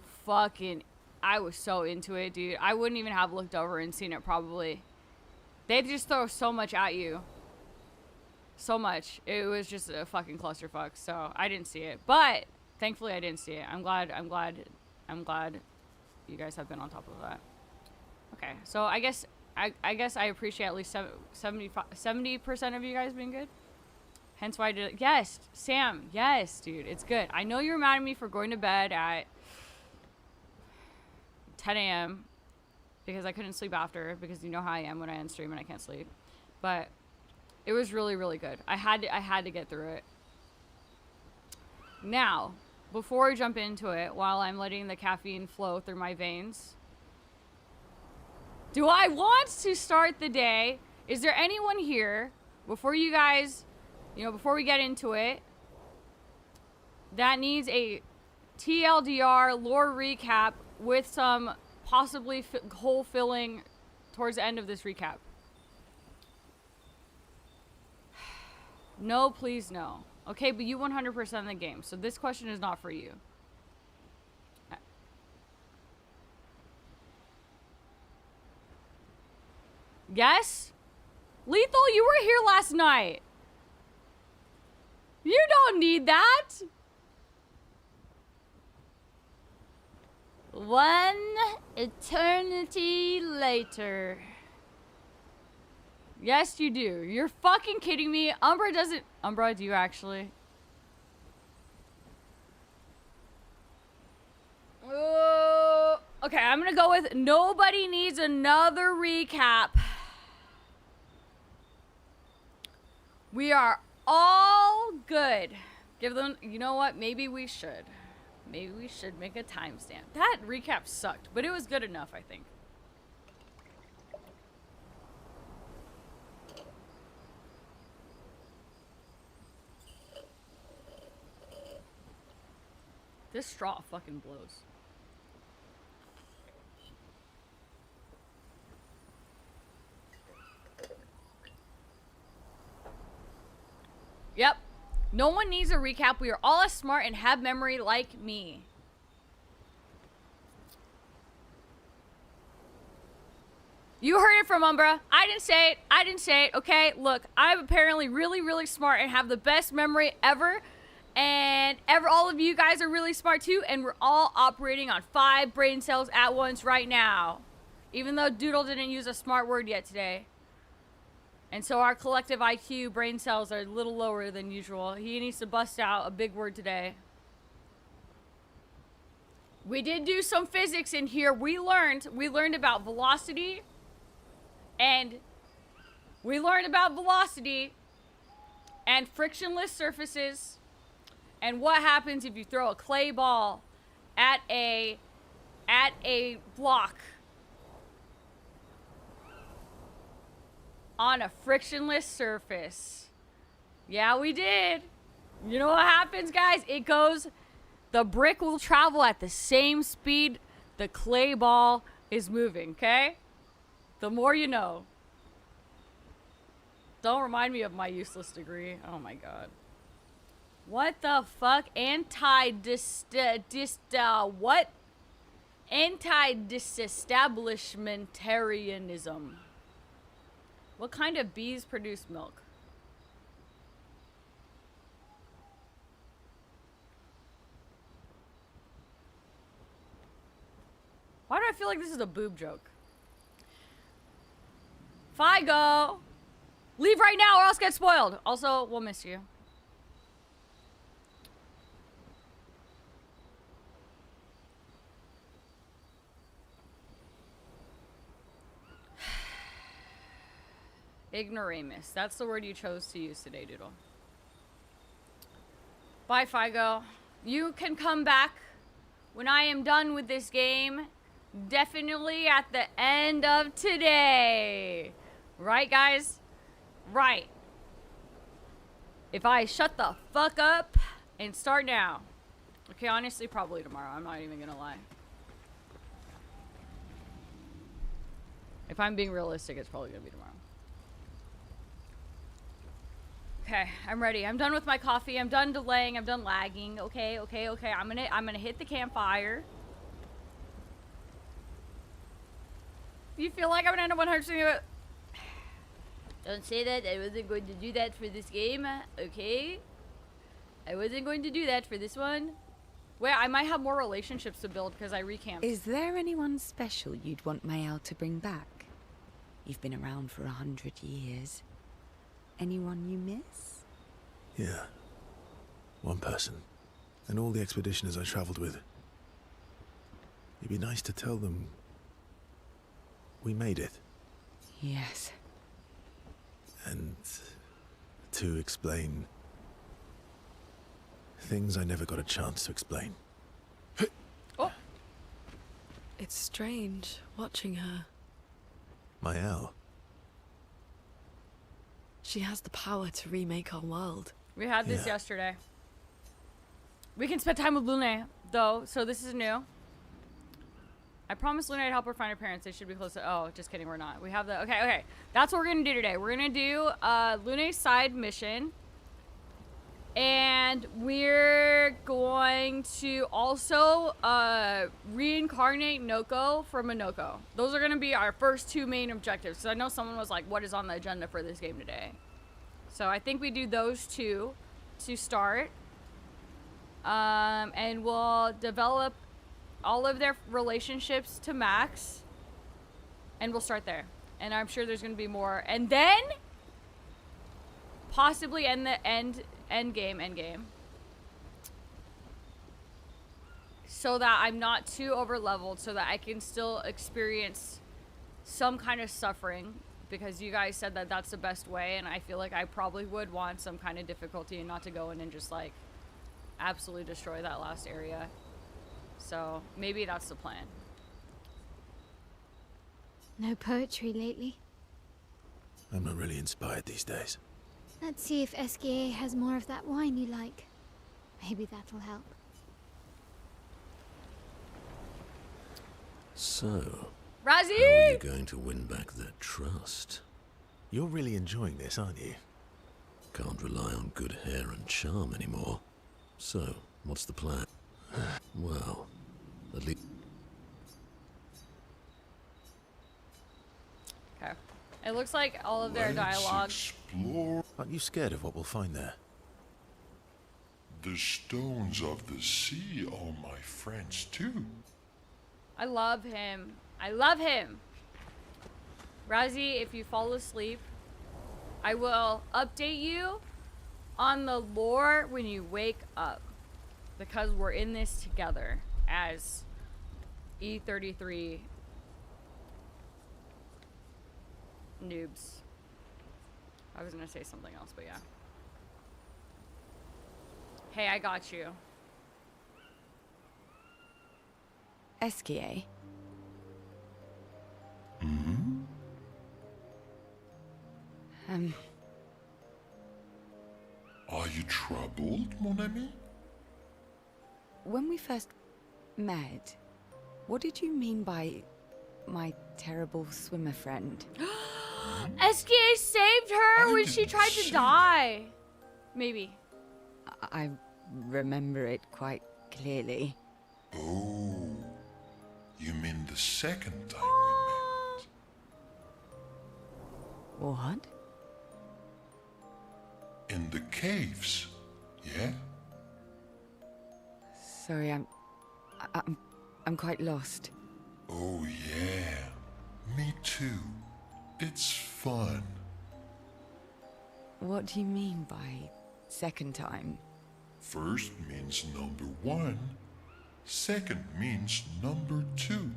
into it, dude. I wouldn't even have looked over and seen it, probably. They just throw so much at you. So much. It was just a fucking clusterfuck, so I didn't see it. But, thankfully, I didn't see it. I'm glad you guys have been on top of that. Okay, so I guess I appreciate at least 70% of you guys being good. Hence why I did it. Yes, Sam. Yes, dude. It's good. I know you were mad at me for going to bed at 10 a.m. because I couldn't sleep after, because you know how I am when I end stream and I can't sleep. But it was really, really good. I had to get through it. Now, before we jump into it, while I'm letting the caffeine flow through my veins, do I want to start the day? Is there anyone here, before you guys, you know, before we get into it, that needs a TLDR lore recap with some possibly hole filling towards the end of this recap? No, please no. Okay, but you 100% in the game, so this question is not for you. Yes? Lethal, you were here last night. You don't need that. One eternity later. Yes, you do. You're fucking kidding me. Umbra doesn't... Umbra, do you actually? Okay, I'm gonna go with nobody needs another recap. We are all good. Give them, you know what? Maybe we should. Maybe we should make a timestamp. That recap sucked, but it was good enough, I think. This straw fucking blows. Yep. No one needs a recap. We are all as smart and have memory like me. You heard it from Umbra. I didn't say it. I didn't say it. Okay, look. I'm apparently really, really smart and have the best memory ever. And all of you guys are really smart too. And we're all operating on 5 brain cells at once right now. Even though Doodle didn't use a smart word yet today. And so our collective IQ brain cells are a little lower than usual. He needs to bust out a big word today. We did do some physics in here. We learned about velocity. And we learned about velocity and frictionless surfaces. And what happens if you throw a clay ball at a block on a frictionless surface. Yeah, we did. You know what happens, guys? It goes The brick will travel at the same speed the clay ball is moving, okay? The more you know. Don't remind me of my useless degree. Oh my god. What the fuck? What? Anti-disestablishmentarianism. What kind of bees produce milk? Why do I feel like this is a boob joke? Figo! Leave right now or else get spoiled. Also, we'll miss you. Ignoramus. That's the word you chose to use today, Doodle. Bye, Figo. You can come back when I am done with this game. Definitely at the end of today. Right, guys? Right. If I shut the fuck up and start now. Okay, honestly, probably tomorrow. I'm not even gonna lie. If I'm being realistic, it's probably gonna be tomorrow. Okay, I'm ready. I'm done with my coffee. I'm done delaying. I'm done lagging. Okay. I'm gonna hit the campfire. You feel like I'm gonna end up 100%? Don't say that. I wasn't going to do that for this game. Okay. I wasn't going to do that for this one. Wait, I might have more relationships to build because I recamped. Is there anyone special you'd want Mayal to bring back? You've been around for 100 years. Anyone you miss? Yeah. One person. And all the expeditioners I traveled with. It'd be nice to tell them we made it. Yes. And to explain things I never got a chance to explain. Oh. It's strange watching her. Mayal. She has the power to remake our world. We had this yesterday. We can spend time with Lune, though, so this is new. I promised Lune I'd help her find her parents. They should be close to... Oh, just kidding, we're not. We have the... Okay. That's what we're going to do today. We're going to do Lune's side mission. And we're going to also reincarnate Noko from Minoko. Those are going to be our first two main objectives. So I know someone was like, what is on the agenda for this game today? So I think we do those two to start. And we'll develop all of their relationships to max. And we'll start there. And I'm sure there's going to be more. And then possibly end game. So that I'm not too over leveled, so that I can still experience some kind of suffering, because you guys said that that's the best way, and I feel like I probably would want some kind of difficulty and not to go in and just like absolutely destroy that last area. So maybe that's the plan. No poetry lately. I'm not really inspired these days. Let's see if SKA has more of that wine you like. Maybe that'll help. So, Razzie! how are you going to win back their trust? You're really enjoying this, aren't you? Can't rely on good hair and charm anymore. So, what's the plan? Well, at least... Okay. It looks like all of their dialogue. Explore Aren't you scared of what we'll find there? the stones of the sea are my friends too. I love him. I love him. Razzie, if you fall asleep, I will update you on the lore when you wake up. Because we're in this together as E33 noobs. I was gonna say something else, but yeah. Hey, I got you. SKA. Are you troubled, mon ami? when we first met, what did you mean by my terrible swimmer friend? SKA saved her when she tried to die. Maybe. I remember it quite clearly. Oh, you mean the second time we met? What? In the caves, yeah? Sorry, I'm quite lost. Oh yeah, me too. It's fun. What do you mean by second time? First means number 1. Second means number 2.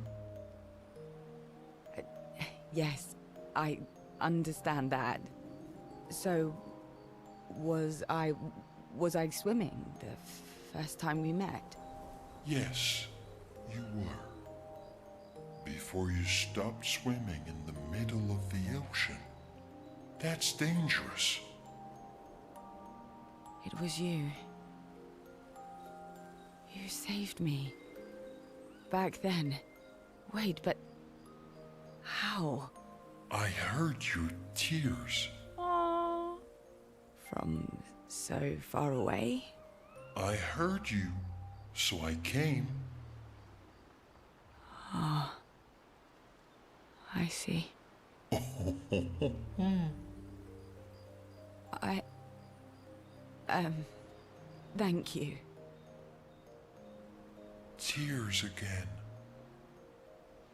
Yes, I understand that. So, was I swimming the first time we met? Yes, you were. Before you stopped swimming in the middle of the ocean. That's dangerous. It was you. You saved me. Back then. Wait, but how? I heard your tears. Aww. From so far away? I heard you, so I came. Oh. I see. Thank you. Tears again.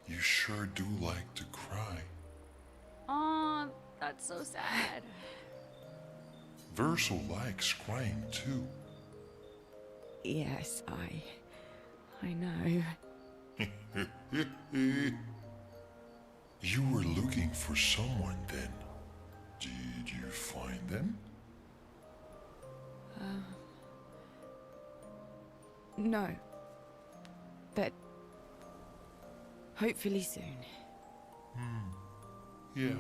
You sure do like to cry. Aw, that's so sad. Verso likes crying too. Yes, I know. You were looking for someone then. Did you find them? No. But hopefully soon. Yeah.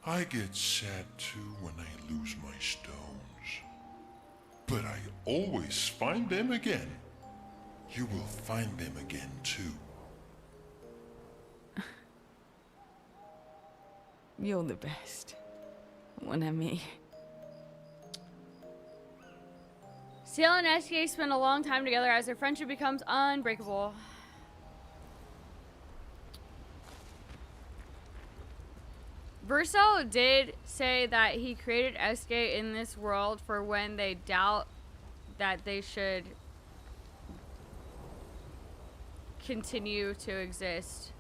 I get sad too when I lose my stones. But I always find them again. You will find them again too. You're the best. Mon ami. Ciel and SK spend a long time together as their friendship becomes unbreakable. Verso did say that he created SK in this world for when they doubt that they should continue to exist.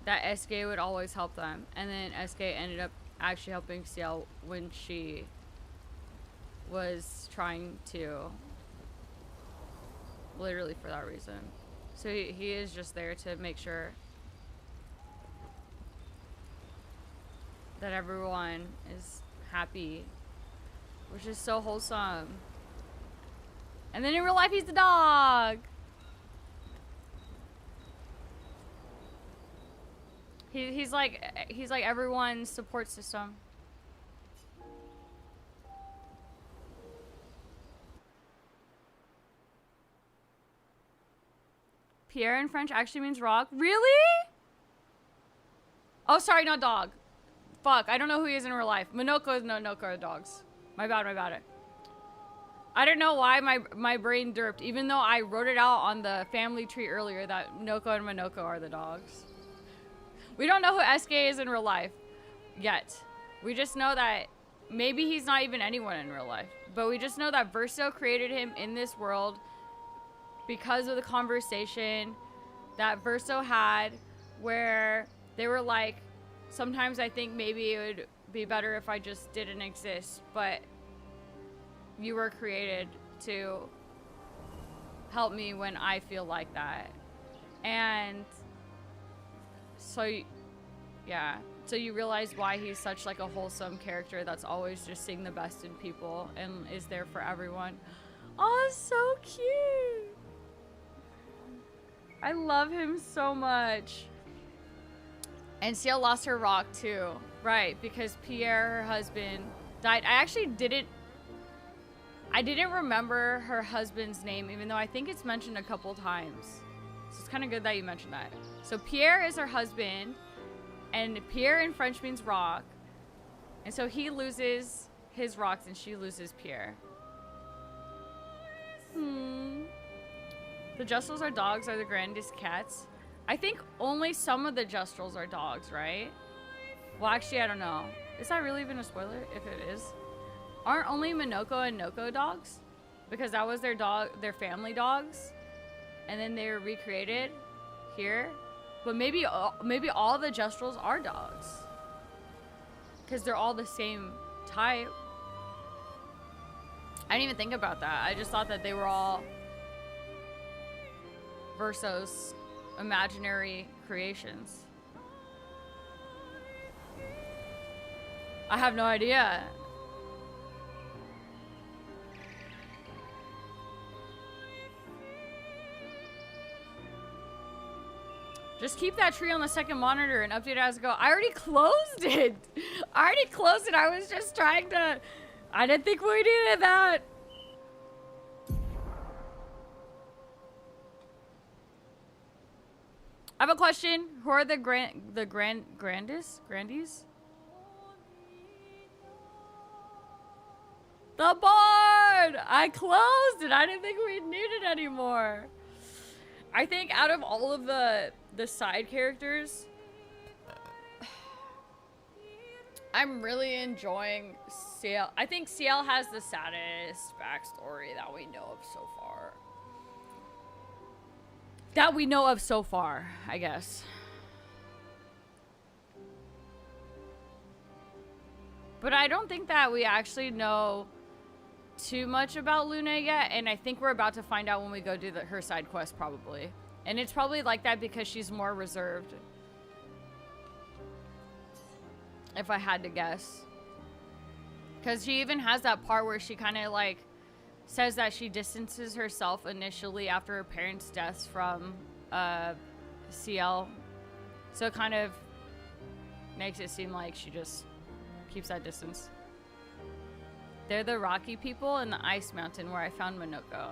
That SK would always help them. And then SK ended up actually helping Ciel when she was trying to, literally for that reason. So he is just there to make sure that everyone is happy, which is so wholesome. And then in real life, he's the dog. He's like everyone's support system. Pierre in French actually means rock. Really? Oh, sorry, not dog. Fuck, I don't know who he is in real life. Minoko and Nonoko are dogs. My bad, my bad. I don't know why my brain derped, even though I wrote it out on the family tree earlier that Noko and Minoko are the dogs. We don't know who SK is in real life yet. We just know that maybe he's not even anyone in real life. But we just know that Verso created him in this world because of the conversation that Verso had where they were like, sometimes I think maybe it would be better if I just didn't exist, but you were created to help me when I feel like that. And so, yeah. So you realize why he's such like a wholesome character that's always just seeing the best in people and is there for everyone. Oh, so cute. I love him so much. And Ciel lost her rock too. Right, because Pierre, her husband, died. I I didn't remember her husband's name, even though I think it's mentioned a couple times. So it's kind of good that you mentioned that. So Pierre is her husband, and Pierre in French means rock. And so he loses his rocks and she loses Pierre. The Justrals are dogs, are the grandest cats. I think only some of the Justrals are dogs, right? Well, actually, I don't know. Is that really even a spoiler? If it is. Aren't only Minoko and Noko dogs? Because that was their family dogs. And then they were recreated here. But maybe all the Justrals are dogs. Because they're all the same type. I didn't even think about that. I just thought that they were all Verso's imaginary creations. I have no idea. Just keep that tree on the second monitor and update it as I go. I already closed it. I was just trying to... I didn't think we needed that. I have a question. Who are the grandies? The board! I closed it. I didn't think we needed it anymore. I think out of all of the side characters, I'm really enjoying CL. I think CL has the saddest backstory that we know of so far. I guess. But I don't think that we actually know too much about Luna yet, and I think we're about to find out when we go do her side quest, probably. And it's probably like that because she's more reserved. If I had to guess. Because she even has that part where she kind of like says that she distances herself initially after her parents' deaths from CL. So it kind of makes it seem like she just keeps that distance. They're the rocky people in the ice mountain where I found Minoko.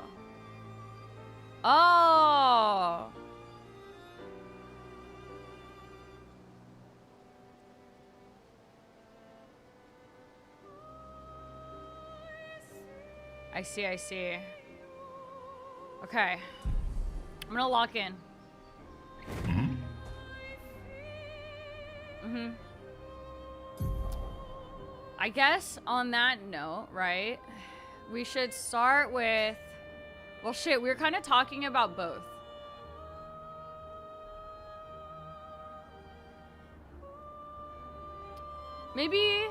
Oh! I see. Okay. I'm gonna lock in. I guess on that note, right, we should start with... Well, shit, we were kind of talking about both. Maybe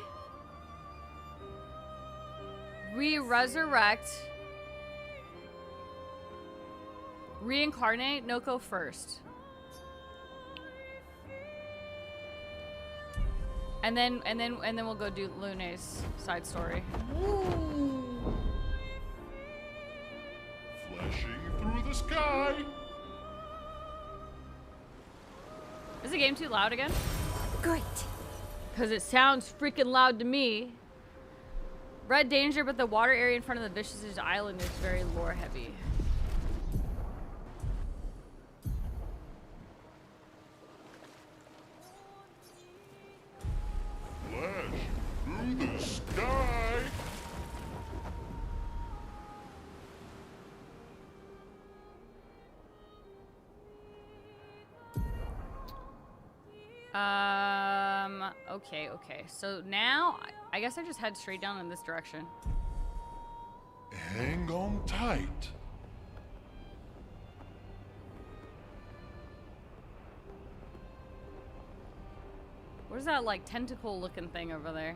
we reincarnate Noko first. And then we'll go do Lune's side story. Flashing through the sky. Is the game too loud again? Great. Because it sounds freaking loud to me. Red danger, but the water area in front of the Vicious Island is very lore heavy. Flash through the sky. Okay. So now, I guess I just head straight down in this direction. Hang on tight. What is that, like, tentacle looking thing over there?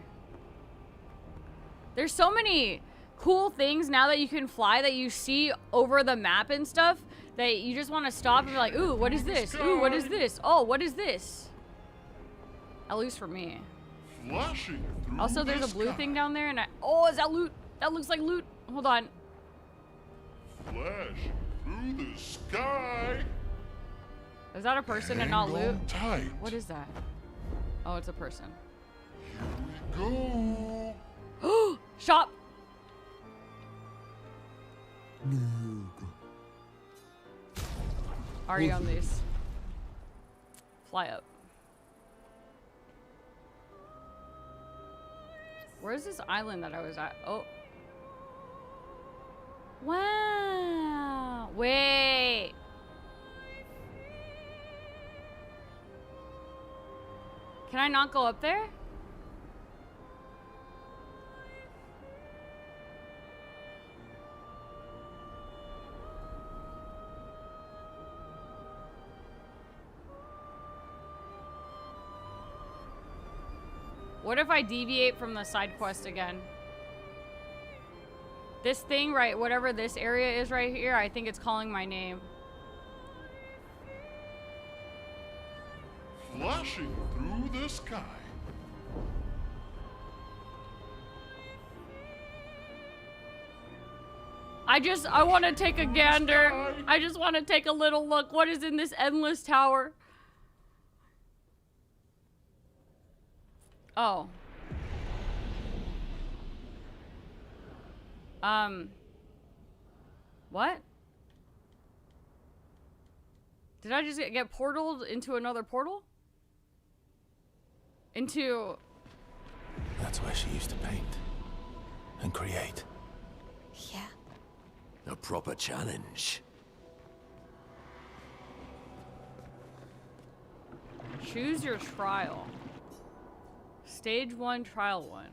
There's so many cool things now that you can fly that you see over the map and stuff that you just want to stop and be like, ooh, what is this? Ooh, what is this? Oh, what is this? At least for me. Flashing through Also, there's the a blue sky. thing down there, and oh, is that loot? That looks like loot. Hold on. Flash through the sky. Is that a person and not Hang loot? on tight. What is that? Oh, it's a person. Here we go. Shop. Already on these. Fly up. Where's this island that I was at? Oh. Wow. Wait. Can I not go up there? What if I deviate from the side quest again? This thing, right, whatever this area is right here, I think it's calling my name. Flashing through the sky. I want to take a gander. I just want to take a little look. What is in this endless tower? Oh. What? Did I just get portaled into another portal? Into... That's where she used to paint and create. Yeah. A proper challenge. Choose your trial. Stage 1, trial 1.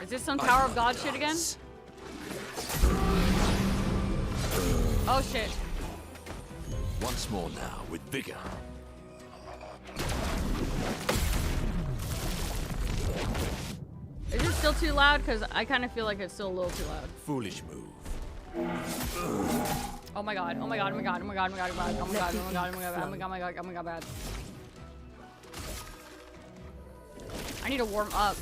Is this some Tower of God shit again? Oh shit. Once more now, with vigor. Is it still too loud? Because I kind of feel like it's still a little too loud. Foolish move. Oh my god, oh my god, oh my god, oh my god, oh my god, oh my god, oh my god, oh my god, oh my god, oh my god, oh my god, oh my god, bad. I need to warm up.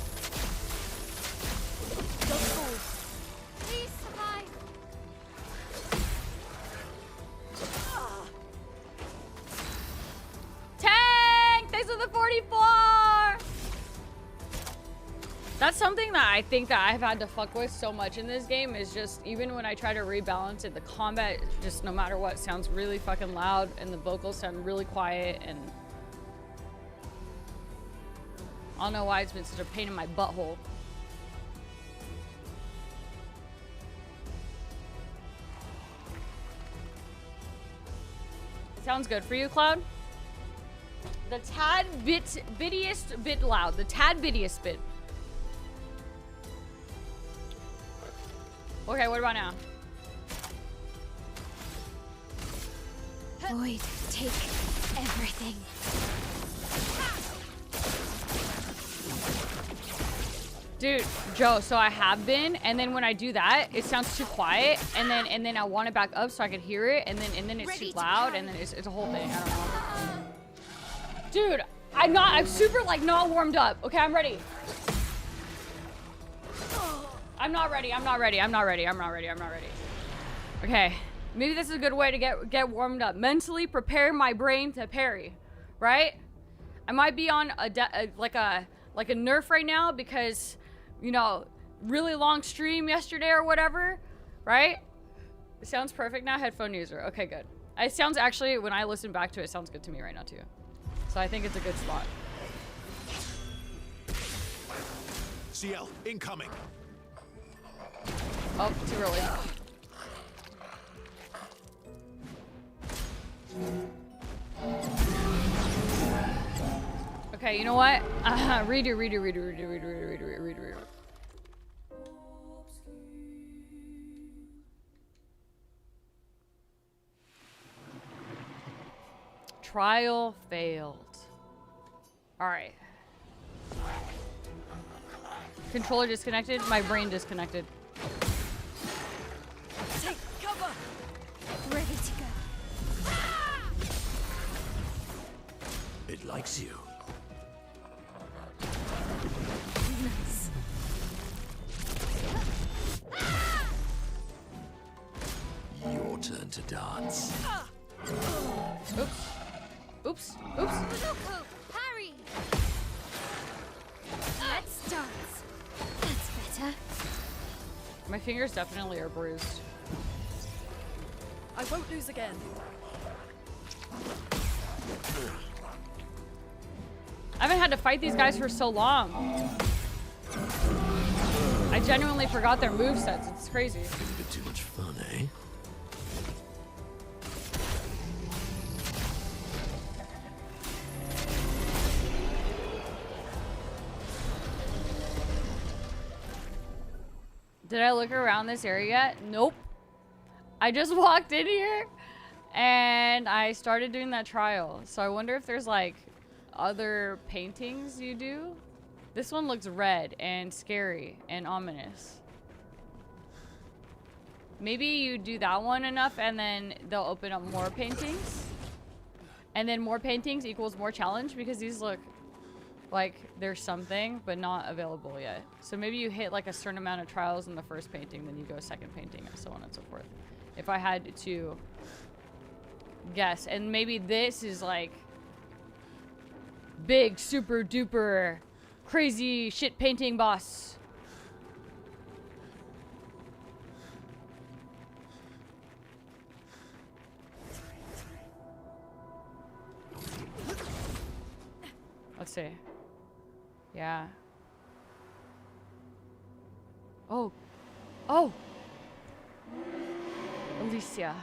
Please survive. Tank! Thanks for the 44! That's something that I think that I've had to fuck with so much in this game is just, even when I try to rebalance it, the combat, just no matter what, sounds really fucking loud and the vocals sound really quiet, and I don't know why it's been such a pain in my butthole. It sounds good for you, Cloud? The tad bittiest bit loud. The tad bittiest bit. Okay, what about now? Void, take everything. Dude, Joe, so I have been, and then when I do that, it sounds too quiet, and then I want it back up so I could hear it, and then it's too loud, and then it's a whole thing. I don't know. Dude, I'm super like not warmed up. Okay, I'm ready. I'm not ready. Okay, maybe this is a good way to get warmed up. Mentally prepare my brain to parry, right? I might be on like a nerf right now because, you know, really long stream yesterday or whatever, right? It sounds perfect now, headphone user. Okay, good. It sounds actually, when I listen back to it, it sounds good to me right now too. So I think it's a good spot. CL, incoming. Oh, too early. Okay, you know what? Redo. Trial failed. All right. Controller disconnected. My brain disconnected. Take cover. Ready to go. It likes you. Nice. Your turn to dance. Oops. Loco, parry. Let's dance. That's better. My fingers definitely are bruised. I won't lose again. I haven't had to fight these guys for so long. I genuinely forgot their movesets. It's crazy. A bit too much fun, eh? Did I look around this area yet? Nope. I just walked in here and I started doing that trial. So I wonder if there's like other paintings you do. This one looks red and scary and ominous. Maybe you do that one enough and then they'll open up more paintings. And then more paintings equals more challenge because these look like there's something but not available yet. So maybe you hit like a certain amount of trials in the first painting, then you go second painting and so on and so forth. If I had to guess. And maybe this is like big super duper crazy shit painting boss. Let's see. Yeah. Oh. Oh! Alicia,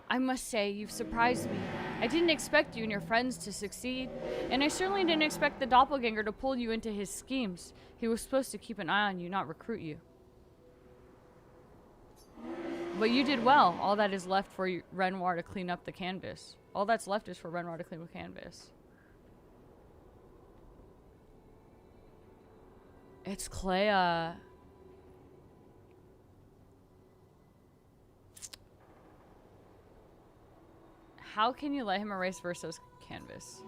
I must say you've surprised me. I didn't expect you and your friends to succeed, and I certainly didn't expect the doppelganger to pull you into his schemes. He was supposed to keep an eye on you, not recruit you. But you did well. All that is left for Renoir to clean up the canvas. All that's left is for Renoir to clean up the canvas. It's Clea. How can you let him erase Verso's canvas?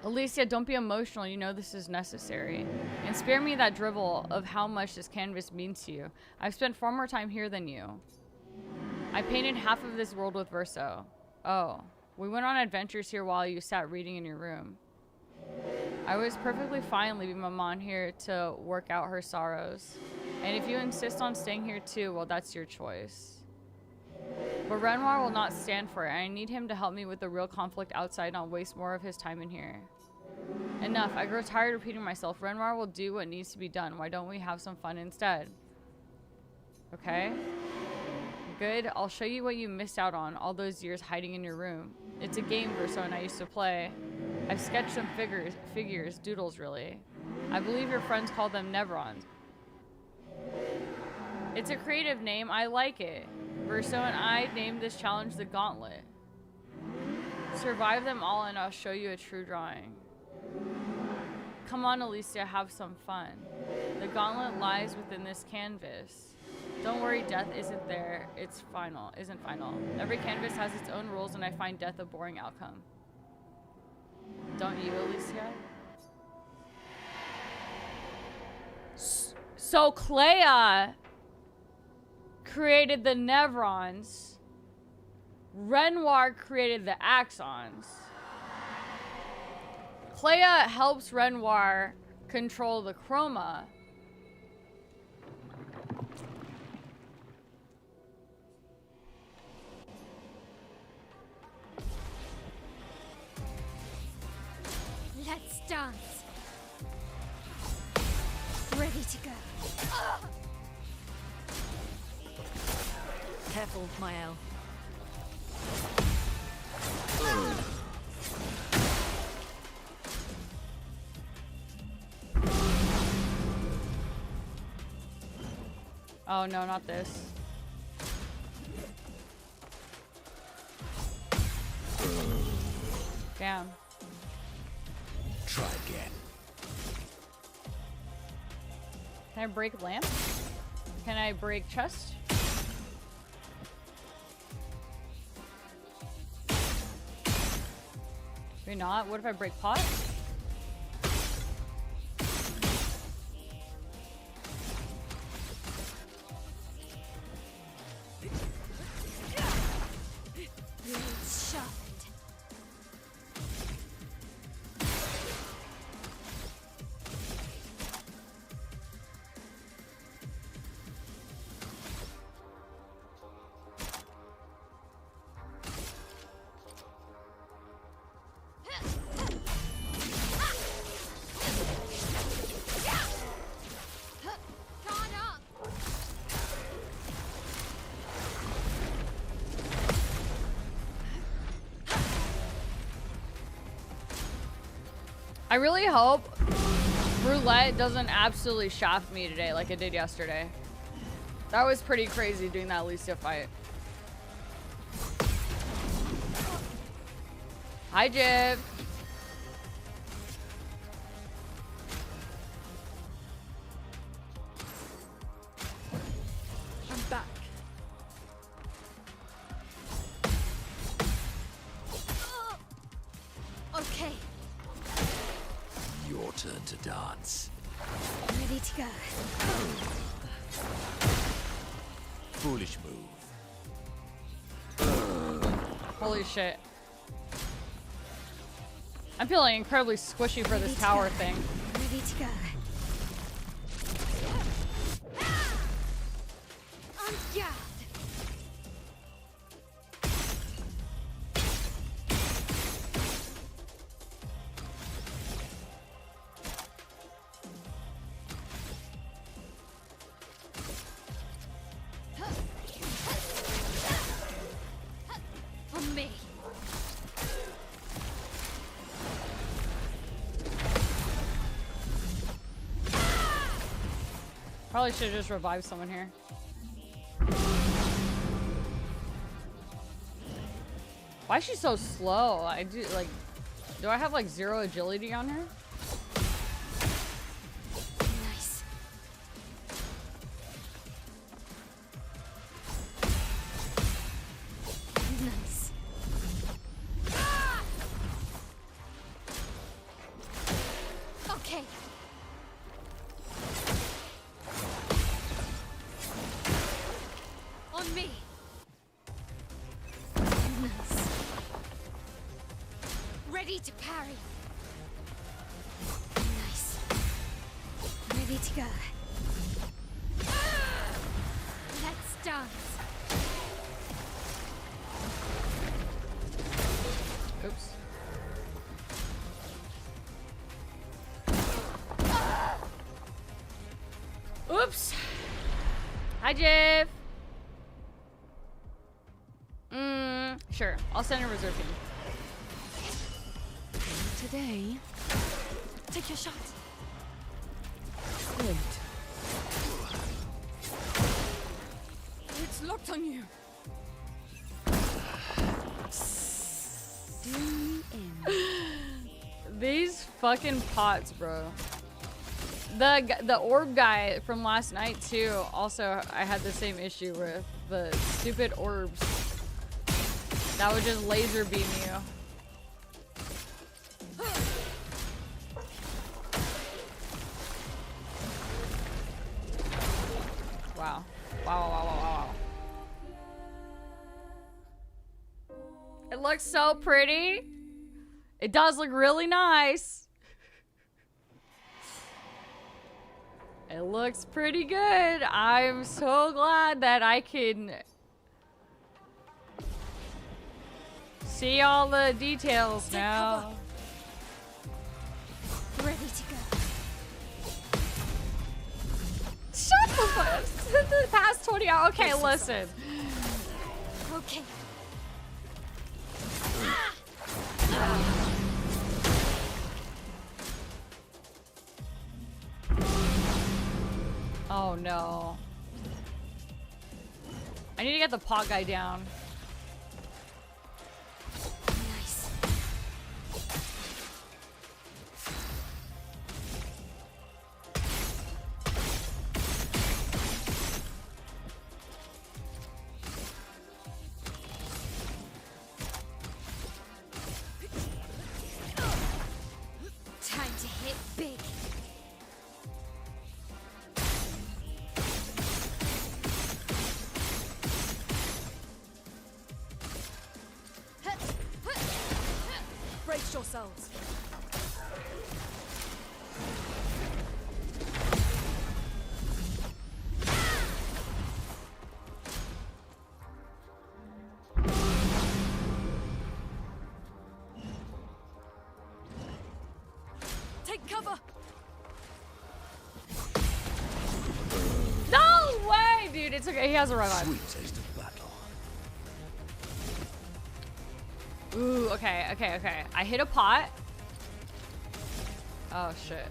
Alicia, don't be emotional. You know this is necessary. And spare me that drivel of how much this canvas means to you. I've spent far more time here than you. I painted half of this world with Verso. Oh, we went on adventures here while you sat reading in your room. I was perfectly fine leaving Maman here to work out her sorrows. And if you insist on staying here too, well, that's your choice. But Renoir will not stand for it, and I need him to help me with the real conflict outside, not waste more of his time in here. Enough. I grow tired repeating myself. Renoir will do what needs to be done. Why don't we have some fun instead? Okay. Good. I'll show you what you missed out on all those years hiding in your room. It's a game Verso and I used to play. I've sketched some figures, doodles really. I believe your friends call them Nevrons. It's a creative name. I like it. Verso and I named this challenge the Gauntlet. Survive them all and I'll show you a true drawing. Come on, Alicia, have some fun. The gauntlet lies within this canvas. Don't worry, death isn't there. Isn't final. Every canvas has its own rules and I find death a boring outcome. Don't you, Alicia? So Clea created the Nevrons. Renoir created the Axons. Clea helps Renoir control the chroma. Let's dance. Ready to go. Careful, Mael. Oh no, not this. Damn. Try again. Can I break lamp? Can I break chest? Maybe not. What if I break pot? Blades sharpened. really hope roulette doesn't absolutely shaft me today like it did yesterday. That was pretty crazy doing that Alicia fight. Hi, Jib. I'm back. Okay, Your turn to dance. ready to go. Foolish move. Holy shit. I'm feeling incredibly squishy for this tower thing. Ready to go. On guard. On me. Probably should have just revived someone here. Why is she so slow? Do I have like 0 agility on her? Nice. Nice. Okay. On me. Nice. Ready to parry. Nice. Ready to go. Let's dance. Oops. Oops. Hi, Jeff. Sure. I'll send a reserve team. Today, Take your shot. good. It's locked on you. Do me in. These fucking pots, bro. The orb guy from last night too. Also, I had the same issue with the stupid orbs that would just laser beam you. Wow. Wow. It looks so pretty. It does look really nice. It looks pretty good. I'm so glad that I can see all the details now. Ready to go. Shut the fuck. The past 20 hours. Okay, listen. Okay. Oh no. I need to get the pot guy down. Nice. Time to hit big. Brace yourselves. Take cover. No way, dude. It's okay. He has a revive. Sweet taste of battle. Ooh, okay. I hit a pot. Oh shit.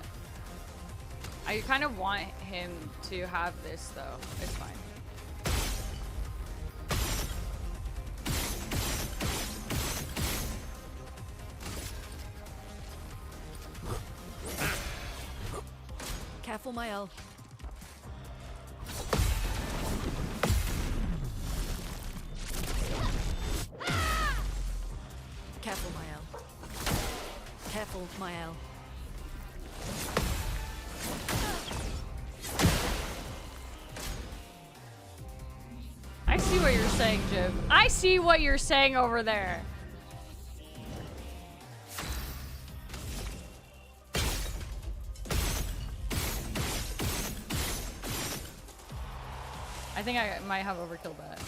I kind of want him to have this though. It's fine. Careful, Mael. Careful, Mael. Careful, Mael. I see what you're saying, Jib. I see what you're saying over there. I think I might have overkilled that.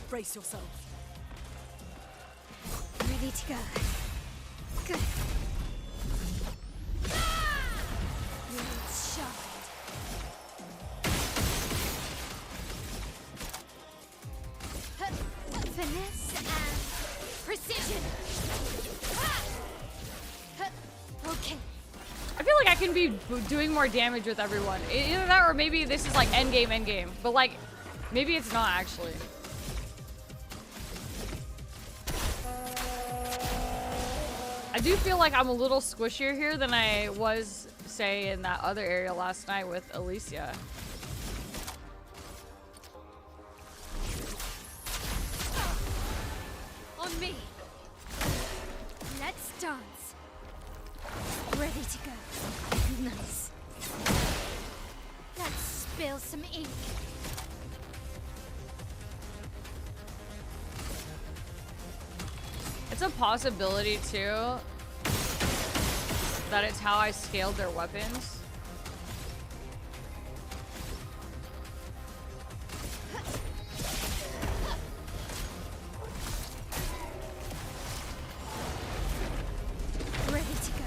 Brace yourself. Ready to go. Good. Blades sharpened. Finesse and precision. Okay. I feel like I can be doing more damage with everyone. Either that or maybe this is like endgame. But like, maybe it's not actually. I do feel like I'm a little squishier here than I was, say, in that other area last night with Alicia. On me. Let's dance. Ready to go. Nice. Let's spill some ink. It's a possibility too that it's how I scaled their weapons. Ready to go.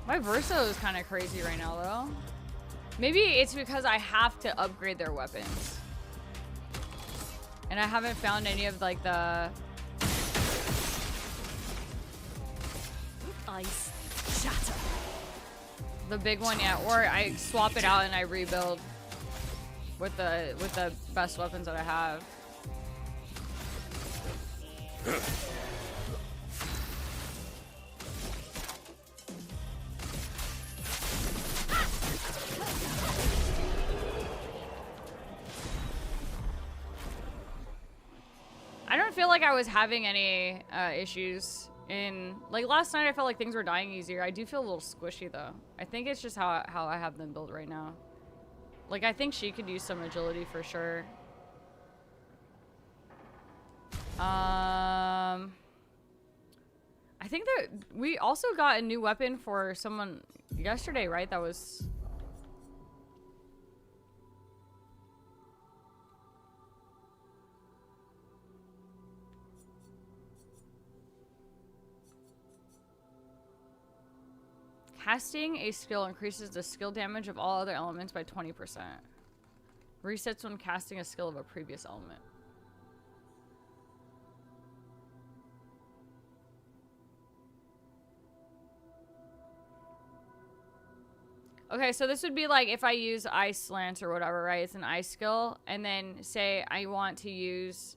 My Verso is kind of crazy right now though. Maybe it's because I have to upgrade their weapons. And I haven't found any of like the Ice shatter. the big one yet, or I swap it out and I rebuild with the best weapons that I have. I don't feel like I was having any issues in like last night. I felt like things were dying easier. I do feel a little squishy though. I think it's just how I have them built right now. Like I think she could use some agility for sure. I think that we also got a new weapon for someone yesterday, right? That was casting a skill increases the skill damage of all other elements by 20%. Resets when casting a skill of a previous element. Okay, so this would be like if I use Ice Lance or whatever, right? It's an ice skill. And then say I want to use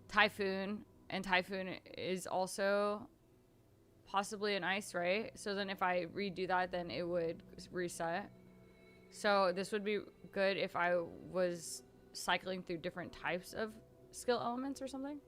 Typhoon, and Typhoon is also possibly an ice, right? So then if I redo that, then it would reset. So this would be good if I was cycling through different types of skill elements or something.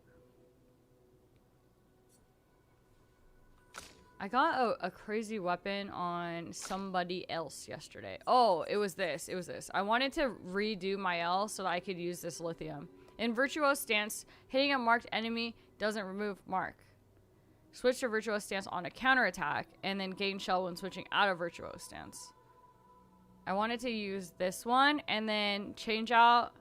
I got a crazy weapon on somebody else yesterday. Oh, it was this. It was this. I wanted to redo my L so that I could use this lithium. In Virtuose Stance, hitting a marked enemy doesn't remove mark. Switch to Virtuose Stance on a counterattack, and then gain shell when switching out of Virtuose Stance. I wanted to use this one, and then change out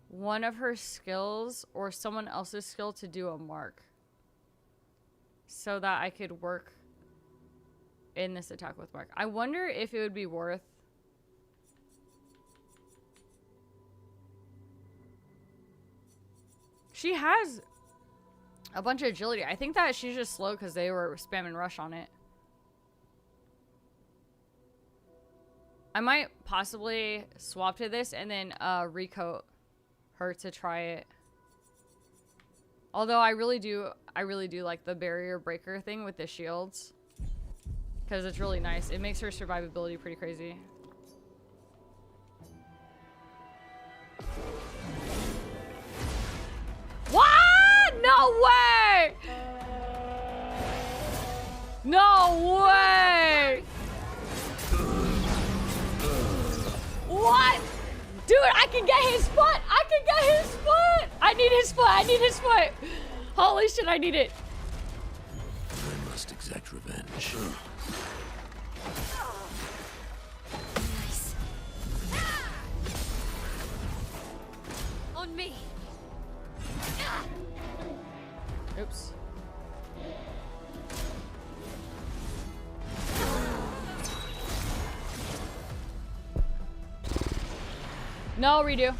one of her skills or someone else's skill to do a mark. So that I could work in this attack with mark. I wonder if it would be worth She has a bunch of agility. I think that she's just slow because they were spamming rush on it. I might possibly swap to this and then recoat her to try it. Although I really do like the barrier breaker thing with the shields. Because it's really nice. It makes her survivability pretty crazy. What? No way! No way! What? Dude, I can get his foot! I can get his foot! I need his foot! I need his foot! Holy shit, I need it! I must exact revenge. Nice. On me. Oops. No, redo.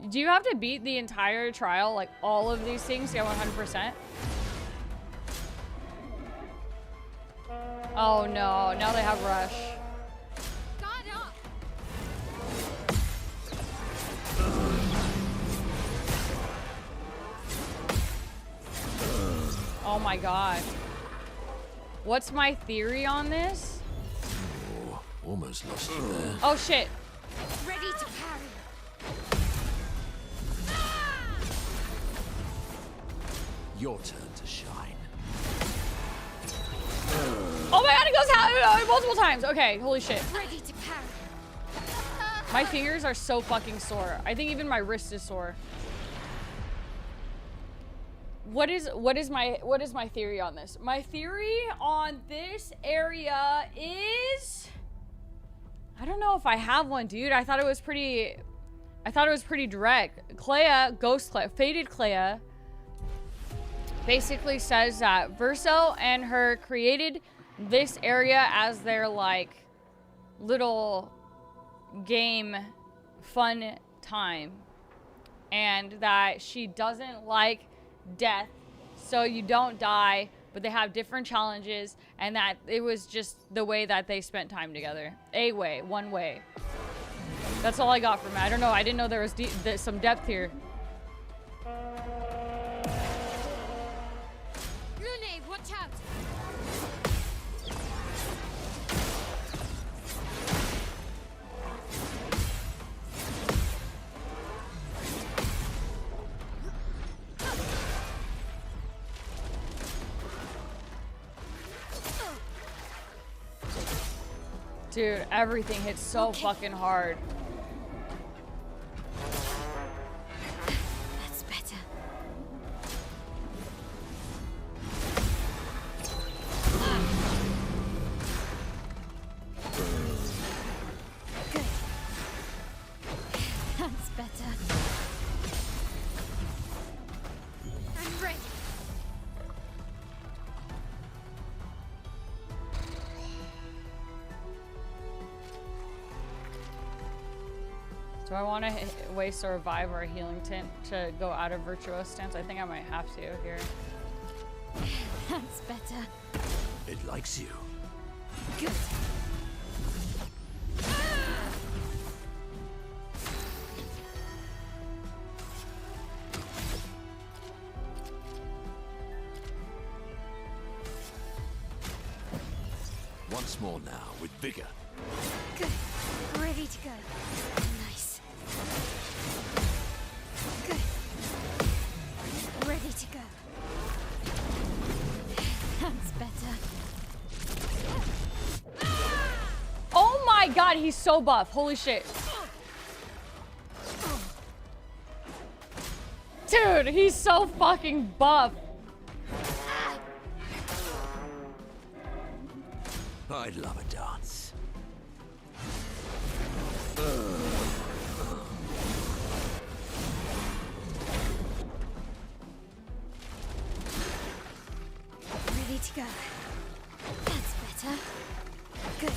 Do you have to beat the entire trial, like all of these things to get 100%? Oh no, now they have rush. Guard up. Oh my god. What's my theory on this? Oh, almost lost you there. Oh shit. Ready to carry. Your turn to shine. Oh my god, it goes multiple times. Okay, holy shit. Ready to carry. My fingers are so fucking sore. I think even my wrist is sore. What is my theory on this? My theory on this area is, I don't know if I have one, dude. I thought it was pretty direct. Clea, Ghost Clea, Faded Clea basically says that Verso and her created this area as their like little game fun time, and that she doesn't like death, so you don't die, but they have different challenges, and that it was just the way that they spent time together. One way. That's all I got from it. I don't know. I didn't know there was some depth here. Lune, watch out. Dude, everything hits so fucking hard. That's better. Good. That's better. I'm ready. Do I want to waste a revive or a healing tint to go out of virtuous stance? I think I might have to here. That's better. It likes you. Good. Once more now, with vigor. Good. Ready to go. Nice. Good. Ready to go. That's better. Oh my god, he's so buff. Holy shit. Dude, he's so fucking buff. I'd love a dance. Ready to go. That's better. Good.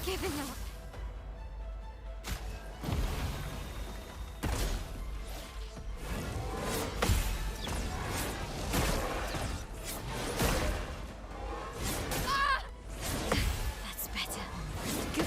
giving up. Ah! That's better. Good.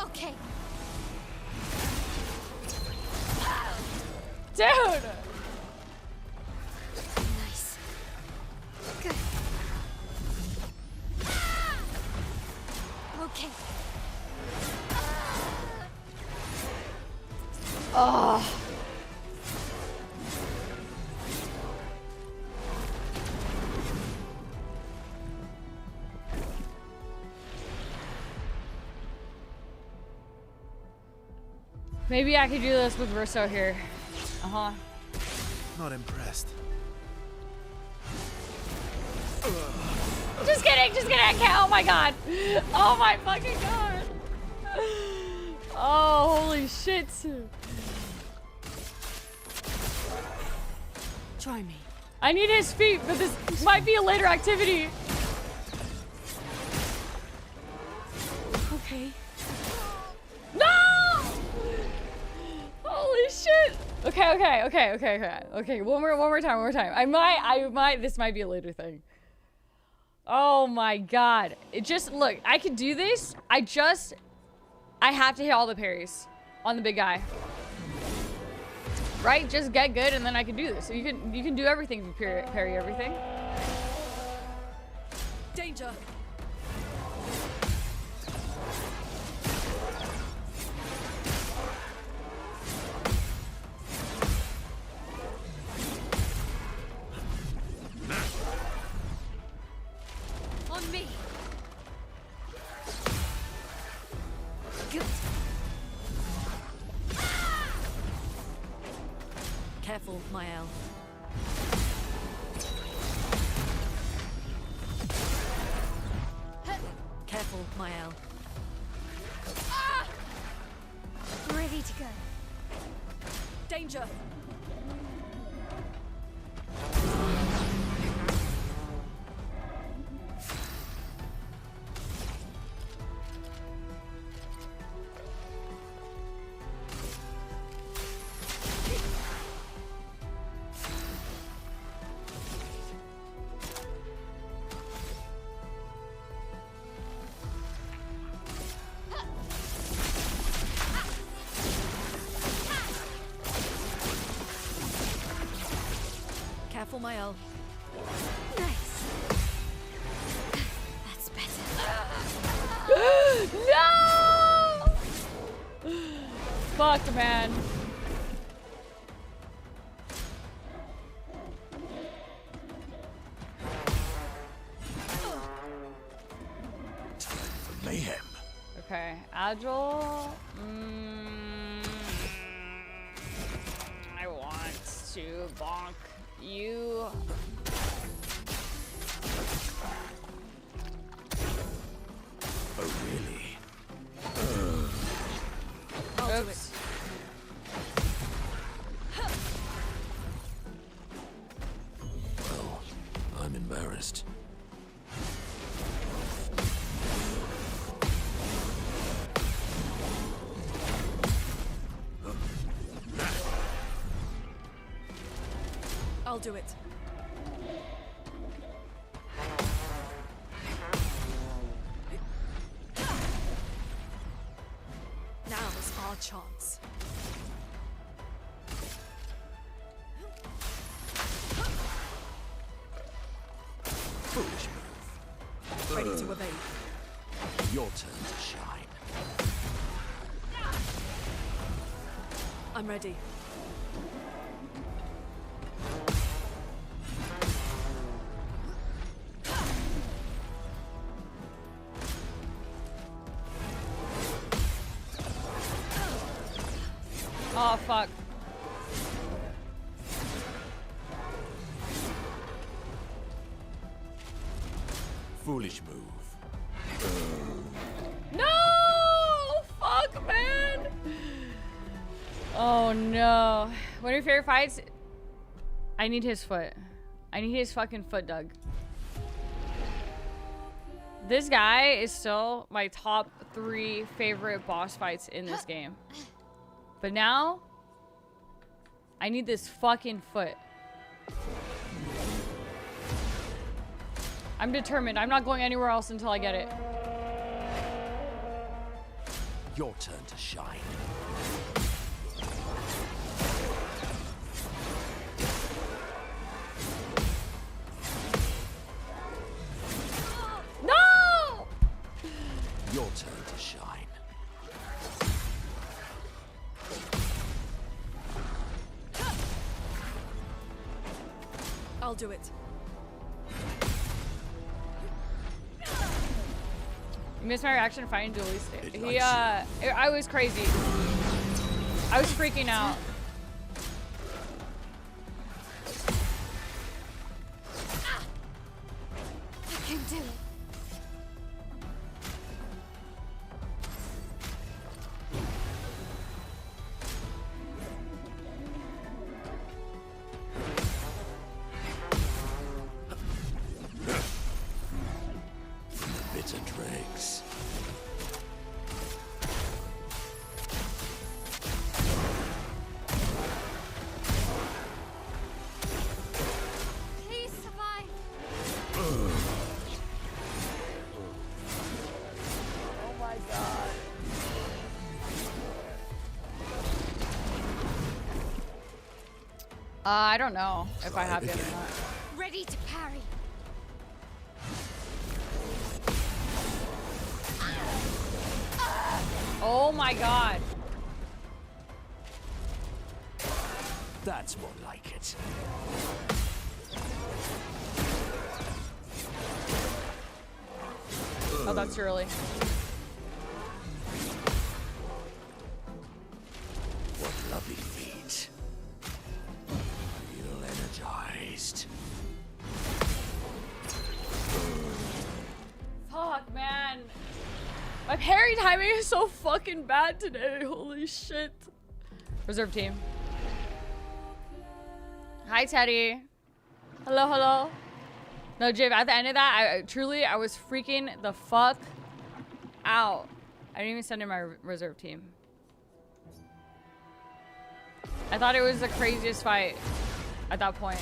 Okay. Dude! Nice. Good. Okay. Oh. Maybe I could do this with Russo here. Uh-huh. Not impressed. Just kidding, just kidding, I can't. Oh my god. Oh my fucking god. Oh, holy shit. Try me. I need his feet, but this might be a later activity. Okay. No! Holy shit. Okay. One more time. I might, this might be a later thing. Oh my god. It just, look, I can do this. I have to hit all the parries on the big guy. Right? Just get good and then I can do this. So you can do everything to parry everything. Danger. On me. Good. Careful, Mael. Careful, Mael. Ready to go. Danger. Careful, Mael. Nice. That's better. No! Fuck, man. Mayhem. Okay, agile. I want to bonk you. Oh, really? I'll do it. Oops. Well, I'm embarrassed. I'll do it. Now's our chance. Foolish move. Ready to evade. Your turn to shine. I'm ready. Oh, fuck. Foolish move. No! Fuck, man! Oh no. One of your favorite fights? I need his foot. I need his fucking foot, Doug. This guy is still my top 3 favorite boss fights in this game. But now, I need this fucking foot. I'm determined. I'm not going anywhere else until I get it. Your turn to shine. No! Your turn to shine. I'll do it. You missed my reaction to fighting Duelist. I was crazy. I was freaking out. I can do it. Bitter dregs. Please survive. Oh my god. I don't know if I have it or not. Ready to parry. Oh my god. That's more like it. Oh, that's early. What lovely feet. Feel energized. Fuck, man. My parry timing is so fucking bad today. Holy shit. Reserve team. Hi, Teddy. Hello, hello. No, Jib, at the end of that, I was freaking the fuck out. I didn't even send in my reserve team. I thought it was the craziest fight at that point.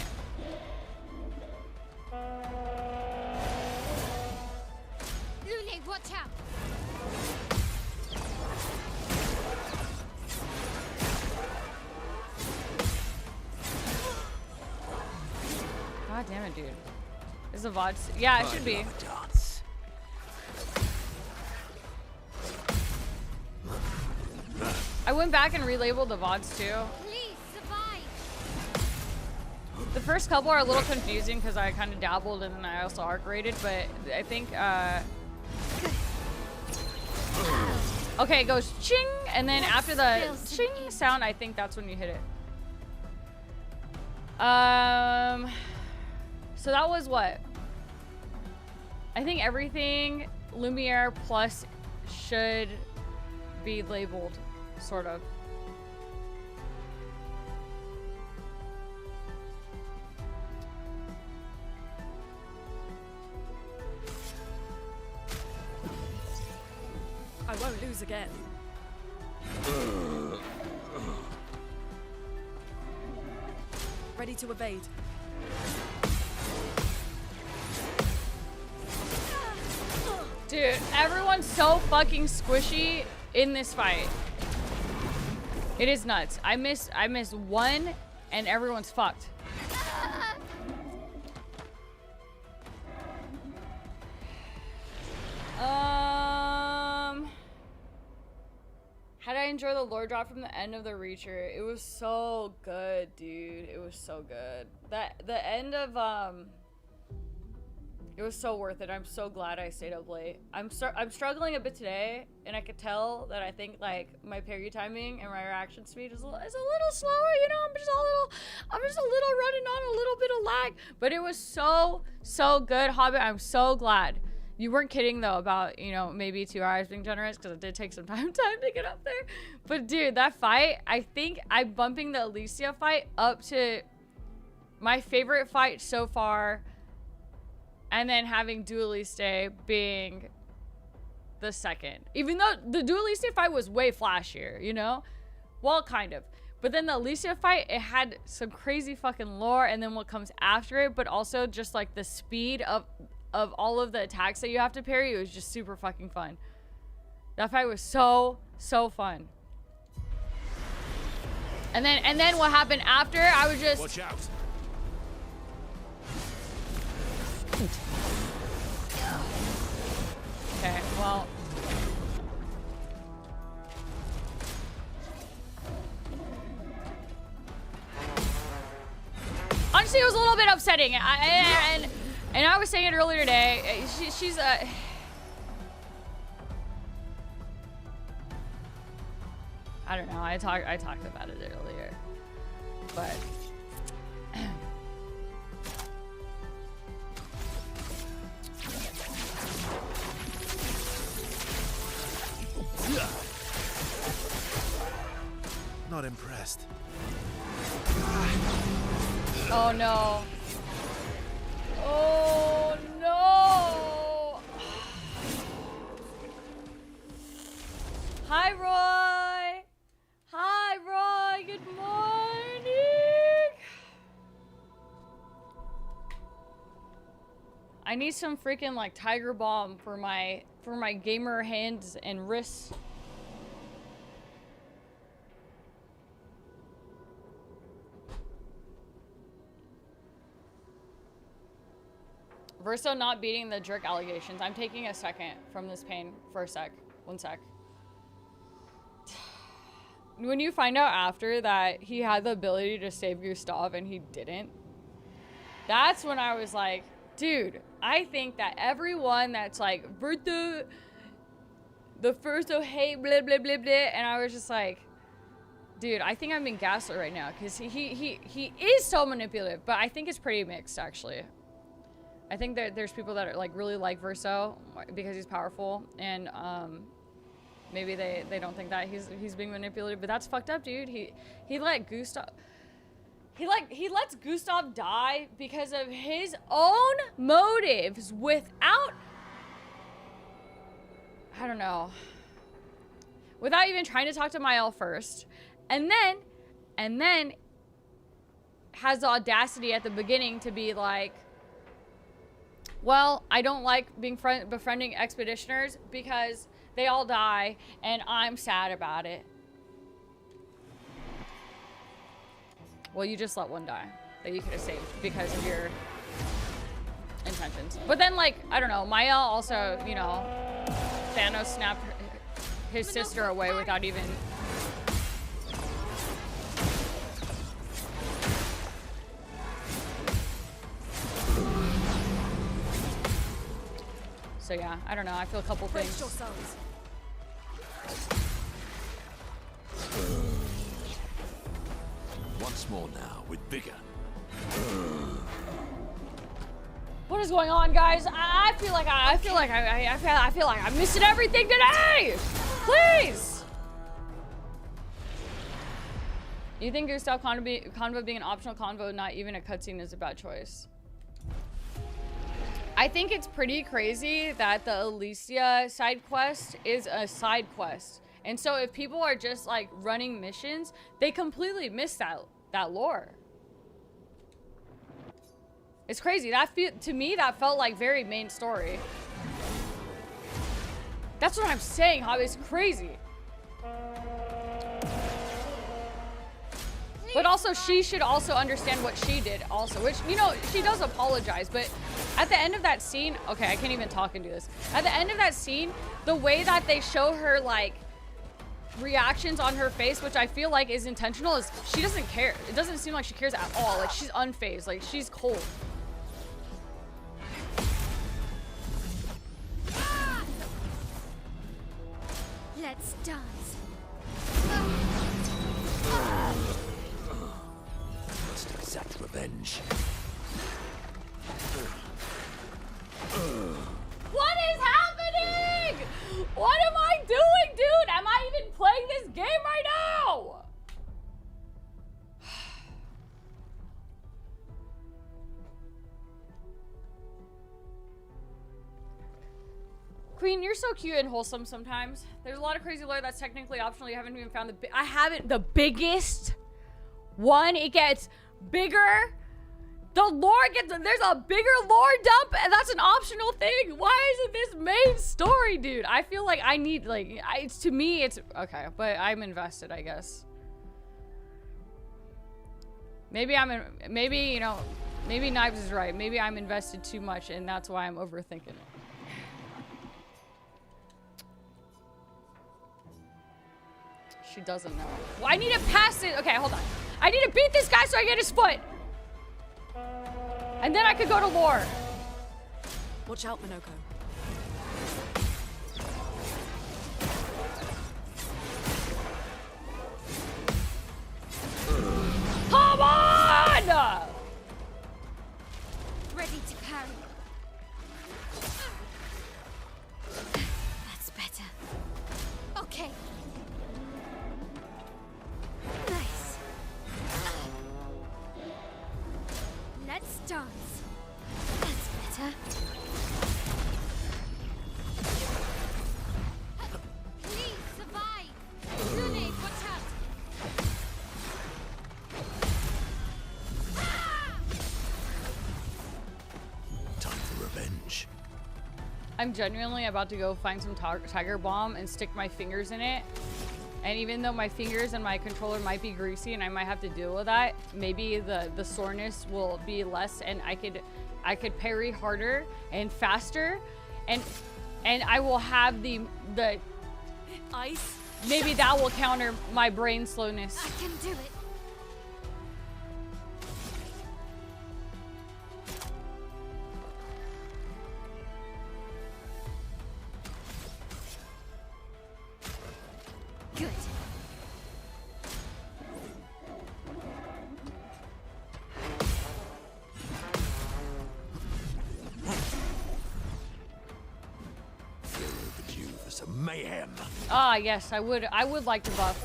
Lule, watch out. God damn it, dude. Is the VOD? Yeah, it should be. Dance. I went back and relabeled the VODs too. Please survive. The first couple are a little confusing because I kind of dabbled and then I also arc rated, but I think, okay, it goes ching, and then after the ching sound, I think that's when you hit it. So that was what? I think everything Lumiere plus should be labeled, sort of. I won't lose again. Ready to evade. Dude, everyone's so fucking squishy in this fight. It is nuts. I miss one and everyone's fucked. How did I enjoy the lore drop from the end of the Reacher? It was so good, dude. It was so good. The end of it was so worth it. I'm so glad I stayed up late. I'm struggling a bit today, and I could tell that I think like my parry timing and my reaction speed is a little slower. You know, I'm just a little running on a little bit of lag. But it was so good, Hobbit. I'm so glad. You weren't kidding though about, you know, maybe 2 hours being generous, because it did take some time to get up there. But dude, that fight, I think I'm bumping the Alicia fight up to my favorite fight so far, and then having Dueliste being the second. Even though the Dueliste fight was way flashier, you know? Well, kind of. But then the Alicia fight, it had some crazy fucking lore, and then what comes after it, but also just like the speed of all of the attacks that you have to parry. It was just super fucking fun. That fight was so fun. And then what happened after, I was just... Watch out. Okay, well... Honestly, it was a little bit upsetting. And I was saying it earlier today. She's I don't know. I talked about it earlier, but Not impressed. oh no. Oh no. Hi Roy. Hi Roy. Good morning. I need some freaking like tiger balm for my gamer hands and wrists. Verso not beating the jerk allegations. I'm taking a second from this pain for a sec. 1 sec. When you find out after that he had the ability to save Gustav and he didn't, that's when I was like, dude, I think that everyone that's like, Verso, the first oh hey, blah, blah, blah, blah, and I was just like, dude, I think I'm being gaslit right now, because he is so manipulative, but I think it's pretty mixed, actually. I think that there's people that are like really like Verso because he's powerful, and maybe they don't think that he's being manipulated, but that's fucked up, dude. He let Gustav he lets Gustav die because of his own motives without, I don't know, without even trying to talk to Mael first, and then has the audacity at the beginning to be like, well, I don't like being befriending expeditioners because they all die and I'm sad about it. Well, you just let one die that you could have saved because of your intentions. But then, like, I don't know, Mael also, you know, Thanos snapped his sister away without even... So yeah, I don't know. I feel a couple things. Once more now, with vigor. What is going on, guys? I feel like I'm missing everything today. Please. You think Gustav convo being an optional convo, not even a cutscene, is a bad choice? I think it's pretty crazy that the Alicia side quest is a side quest. And so if people are just like running missions, they completely miss that lore. It's crazy. To me, that felt like very main story. That's what I'm saying, how it's crazy. But also, she should also understand what she did also, which, you know, she does apologize, but at the end of that scene, okay, I can't even talk and do this. At the end of that scene, the way that they show her, like, reactions on her face, which I feel like is intentional, is she doesn't care. It doesn't seem like she cares at all. Like, she's unfazed. Like, she's cold. Let's dance. Must exact revenge. What Queen, you're so cute and wholesome sometimes. There's a lot of crazy lore that's technically optional. You haven't even found I haven't. The biggest one, it gets bigger. The lore gets, there's a bigger lore dump, and that's an optional thing. Why isn't this main story, dude? I feel like I need, like, it's, to me, it's, okay, but I'm invested, I guess. Maybe maybe, you know, maybe Knives is right. Maybe I'm invested too much, and that's why I'm overthinking it. She doesn't know. Well, I need to pass it. Okay, hold on. I need to beat this guy so I get his foot. And then I could go to lore. Watch out, Minoko. Come on! Ready to parry. That's better. Okay. Nice. Let's dance. That's better. Please survive. Grenade, watch out. Time for revenge. I'm genuinely about to go find some tiger balm and stick my fingers in it. And even though my fingers and my controller might be greasy and I might have to deal with that, maybe the soreness will be less and I could parry harder and faster, and I will have the Ice. maybe that will counter my brain slowness. I can do it. Good. You're overdue for some mayhem. Ah, yes, I would like to buff.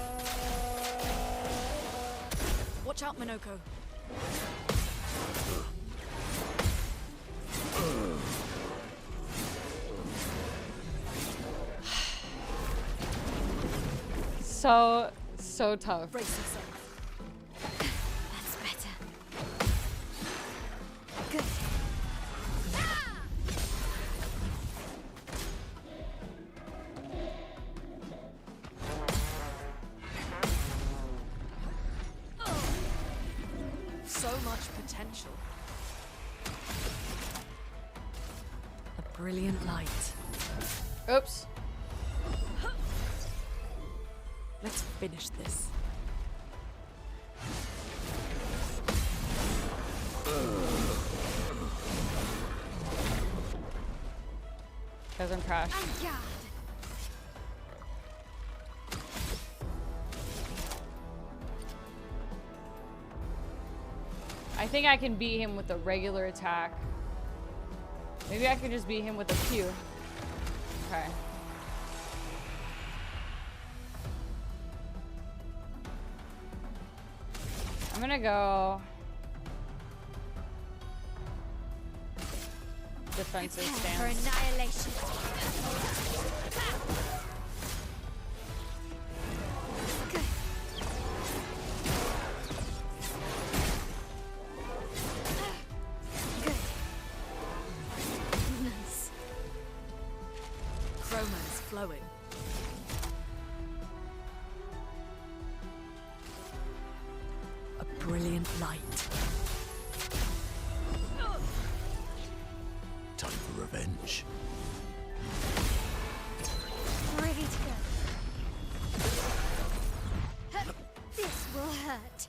Watch out, Minoko. So tough. Brace yourself. That's better. Good. So much potential. A brilliant light. Oops. Let's finish this. Guys, I'm trash. En garde. I think I can beat him with a regular attack. Maybe I could just beat him with a Q. Okay. I'm gonna go defensive For stance. annihilation. Good. Good. Nice. Chroma is flowing. A brilliant light. Time for revenge. Ready to go. This will hurt.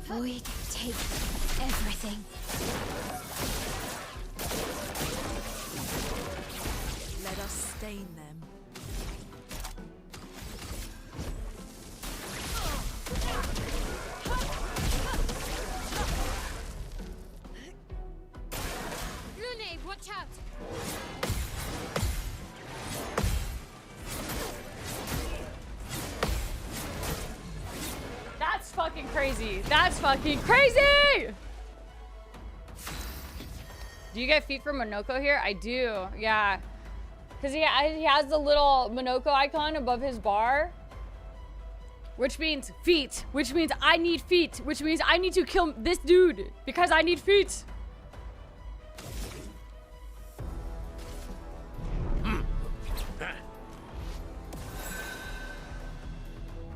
Void take everything. Let us stain them. fucking crazy. That's fucking crazy! Do you get feet from Monoko here? I do, yeah. Because he has the little Monoko icon above his bar. Which means feet. Which means I need feet. Which means I need to kill this dude. Because I need feet.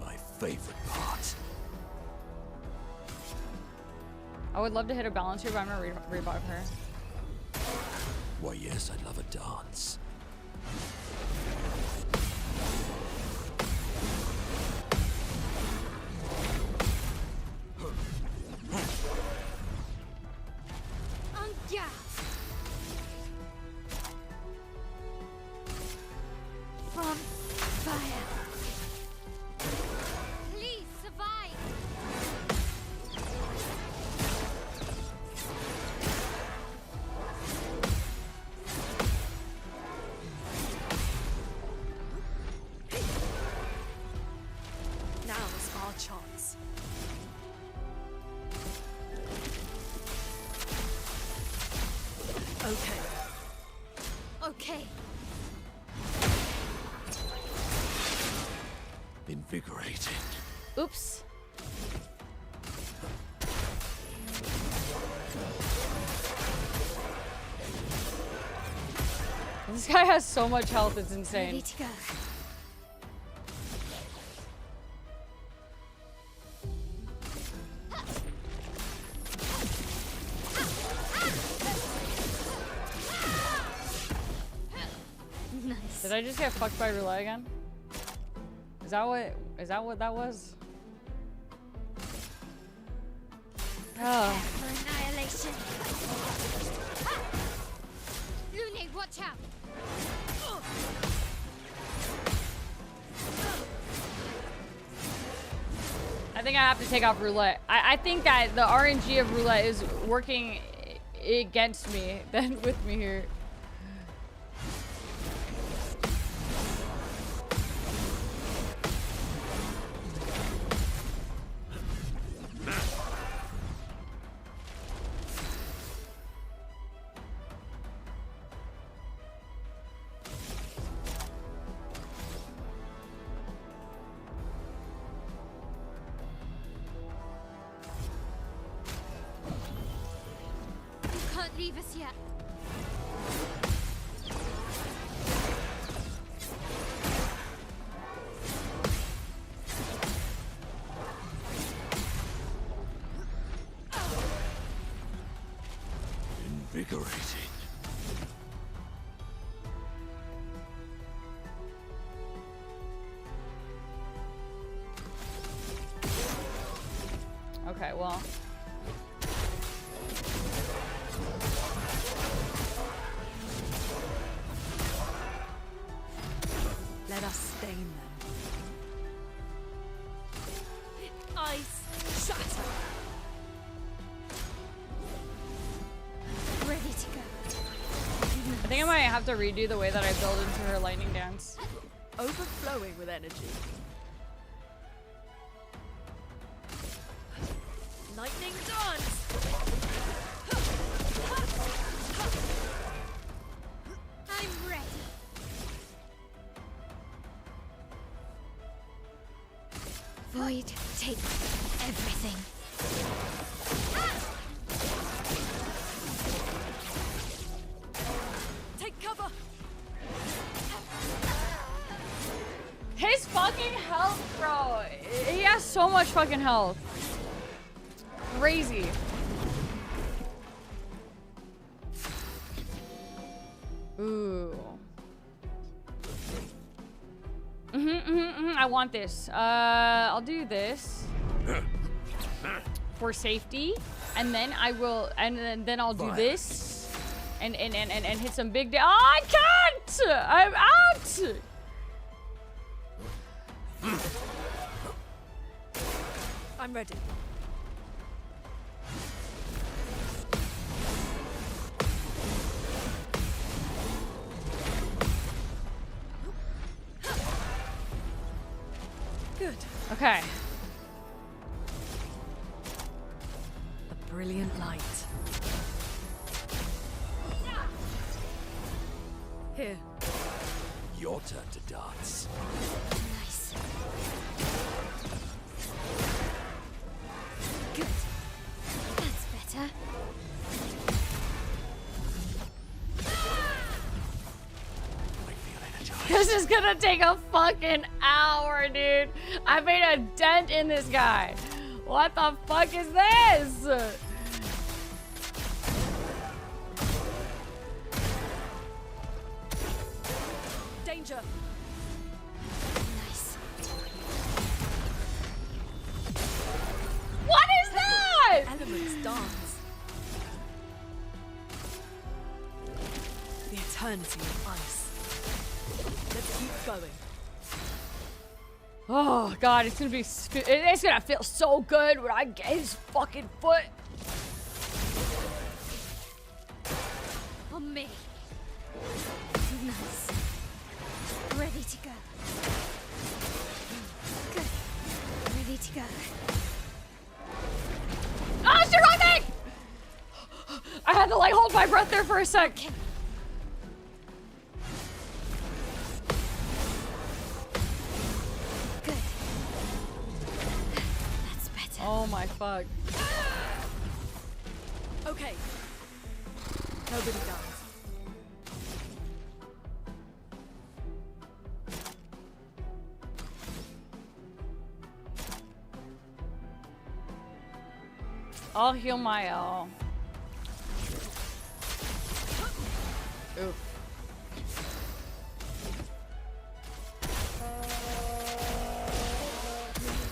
My favorite part. I would love to hit a balance here, but I'm gonna revive her. Why, yes, I'd love a dance. Anja! From fire. Please survive. Now is our chance. Okay. Okay. Invigorating. Oops. This guy has so much health, it's insane. Ready to go. Nice. Did I just get fucked by roulette again? Is that what that was? Oh. For annihilation. Lune, watch out. I think I have to take off roulette. I think that the RNG of roulette is working against me than with me here. You can't leave us yet. Invigorating. Okay, well. Let us stain them. Ice shatter. Ready to go. I think I might have to redo the way that I build into her lightning dance. Overflowing with energy. Lightning dance. I'm ready. Void, take everything. Take cover. His fucking health, bro. He has so much fucking health. Crazy. Ooh. I want this. I'll do this for safety, and then I will, and then I'll do this, and hit some big. Oh, I can't! I'm out. I'm ready. Good. Okay. brilliant light. Here. Your turn to dance. Nice. Good. That's better. I feel energized. This is gonna take a fucking hour, dude. I made a dent in this guy. What the fuck is this? Danger. Nice. What is that? Elements dance. The eternity of ice. Let's keep going. Oh god, it's gonna feel so good when I get his fucking foot. On me. Nice. Ready to go. Good. Ready to go. Oh shit, wrong thing! I had to like hold my breath there for a sec. Okay. Good. That's better. Oh my fuck. Okay. Nobody dies. I'll heal my L. Oof.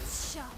Sharpened.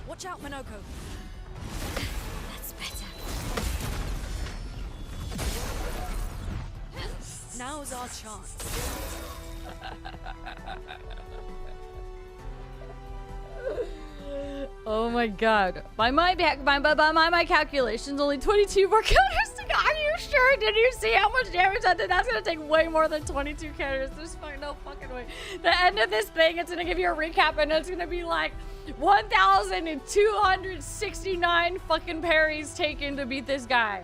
Watch out, Minoko. That's better. Now's our chance. Oh my god. By my calculations, only 22 more counters to go. Are you sure? Did you see how much damage that did? That's gonna take way more than 22 counters. There's fucking no fucking way. The end of this thing, it's gonna give you a recap, and it's gonna be like 1,269 fucking parries taken to beat this guy.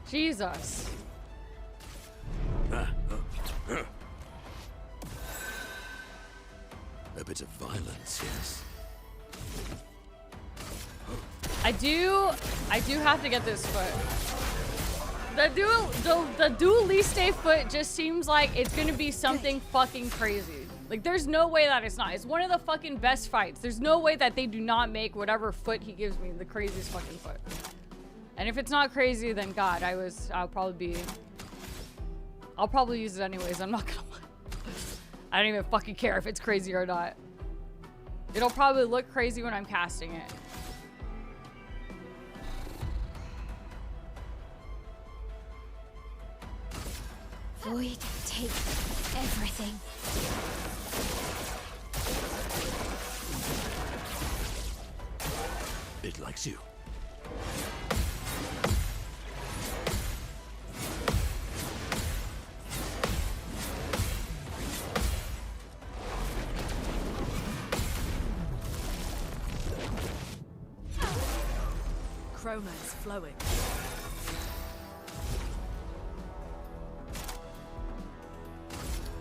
Jesus. A bit of violence, yes. I do have to get this foot. The dualiste foot just seems like it's gonna be something fucking crazy. Like, there's no way that it's not. It's one of the fucking best fights. There's no way that they do not make whatever foot he gives me the craziest fucking foot. And if it's not crazy, then God, I'll probably use it anyways. I'm not gonna lie. I don't even fucking care if it's crazy or not. It'll probably look crazy when I'm casting it. Void, take everything. It likes you. Chroma's flowing.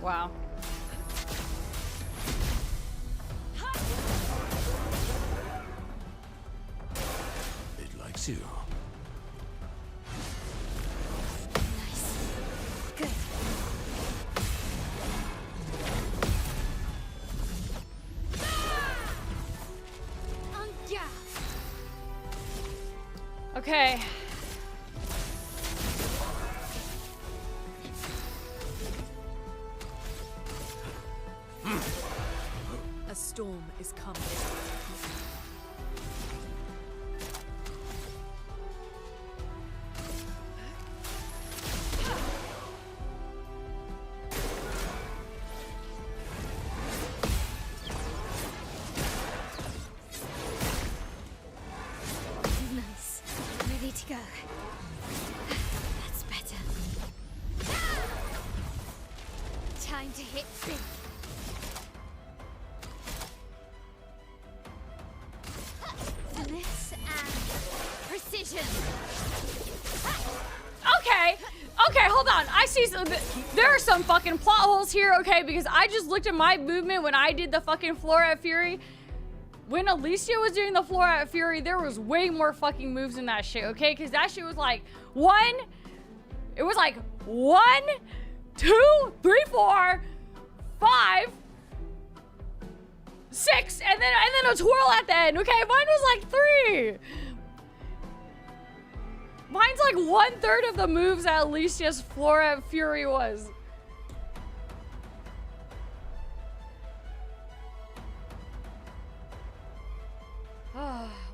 Wow. It likes you. Nice. Good. Okay. A storm is coming. Nice. Ready to go. That's better. Time to hit big. Finesse and precision. Okay. Okay, hold on. I see some. There are some fucking plot holes here, okay? Because I just looked at my movement when I did the fucking Florat Fury. When Alicia was doing the Florat Fury, there was way more fucking moves in that shit, okay? Because that shit was like one. It was like 1, 2, 3, 4, 5, 6, and then a twirl at the end. Okay, mine was like 3. Mine's like 1/3 of the moves that Alicia's Florat Fury was.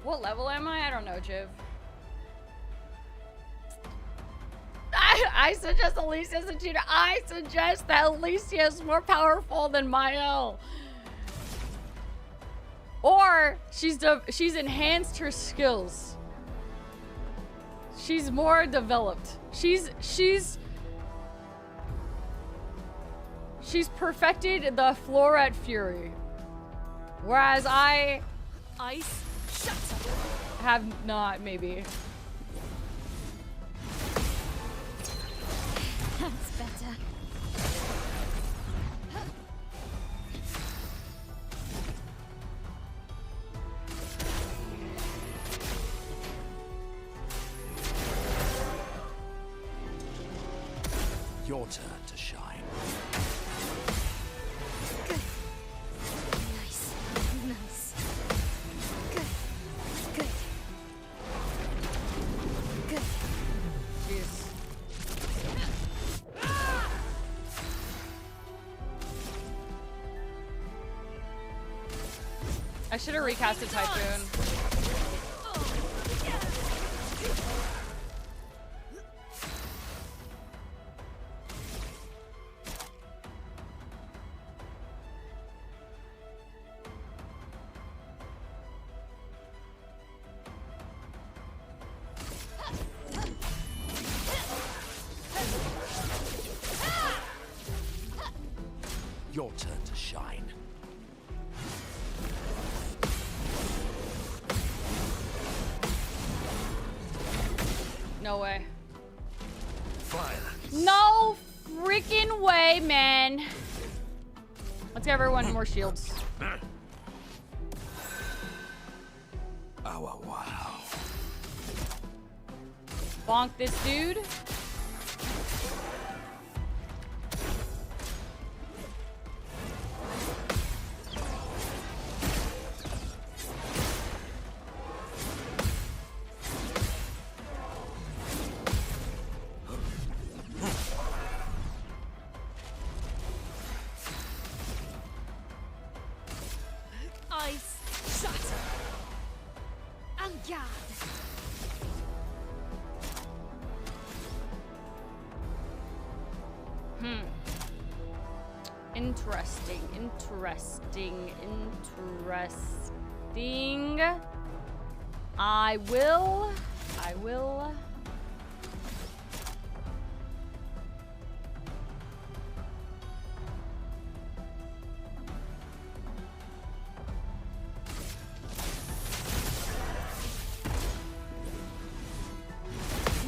What level am I? I don't know, Jiv. I suggest Alicia's a cheater. I suggest that Alicia is more powerful than Mael. Or she's enhanced her skills. She's more developed. She's perfected the Florat Fury. Whereas I Ice shatter. have not, maybe. That's better. Your turn to shine. Good. Nice. Nice. Good. Good. Good. Jeez. I should have recasted Typhoon. Your turn to shine. No way. Violence. No freaking way, man. Let's give everyone more shields. Oh, wow. Bonk this dude. Ice shatter. En garde. Interesting, interesting, interesting. I will.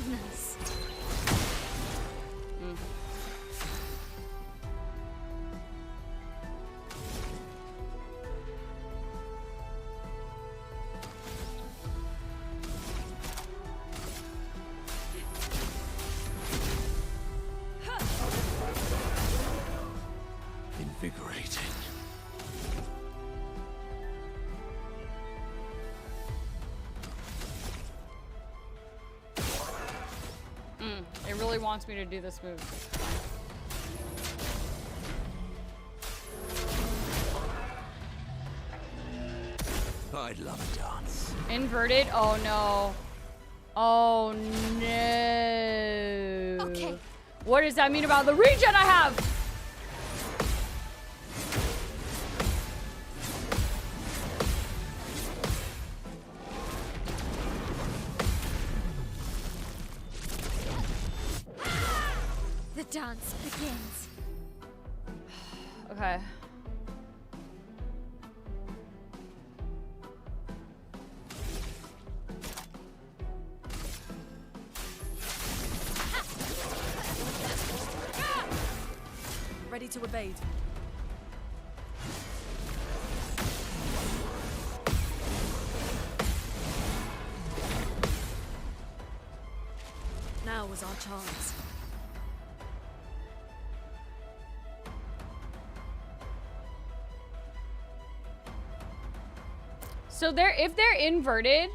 Nice. wants me to do this move. I'd love a dance. Inverted? Oh no. Oh no. Okay. What does that mean about the regen I have? The dance begins. Okay. Ready to evade. Now was our chance. So if they're inverted,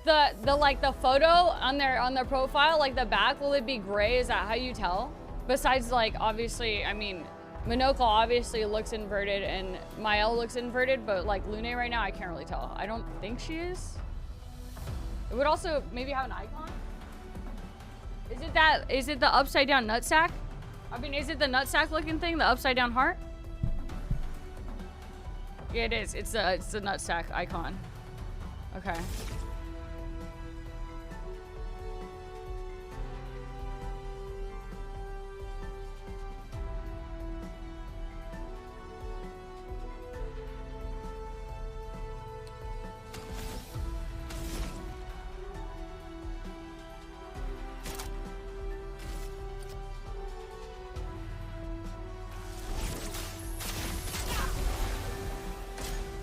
the like the photo on their profile, like the back, will it be gray? Is that how you tell? Besides, like, obviously, I mean, Minoko obviously looks inverted and Mael looks inverted, but like Lune right now, I can't really tell. I don't think she is. It would also maybe have an icon. Is it the upside down nutsack? I mean, is it the nutsack looking thing, the upside down heart? Yeah, it is. It's the nutsack icon. Okay.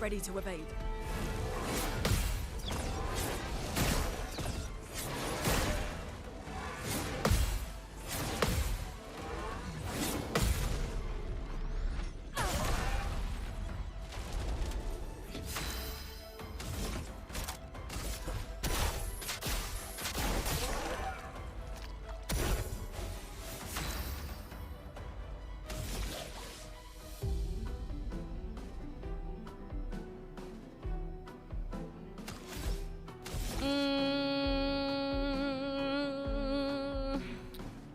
Ready to evade.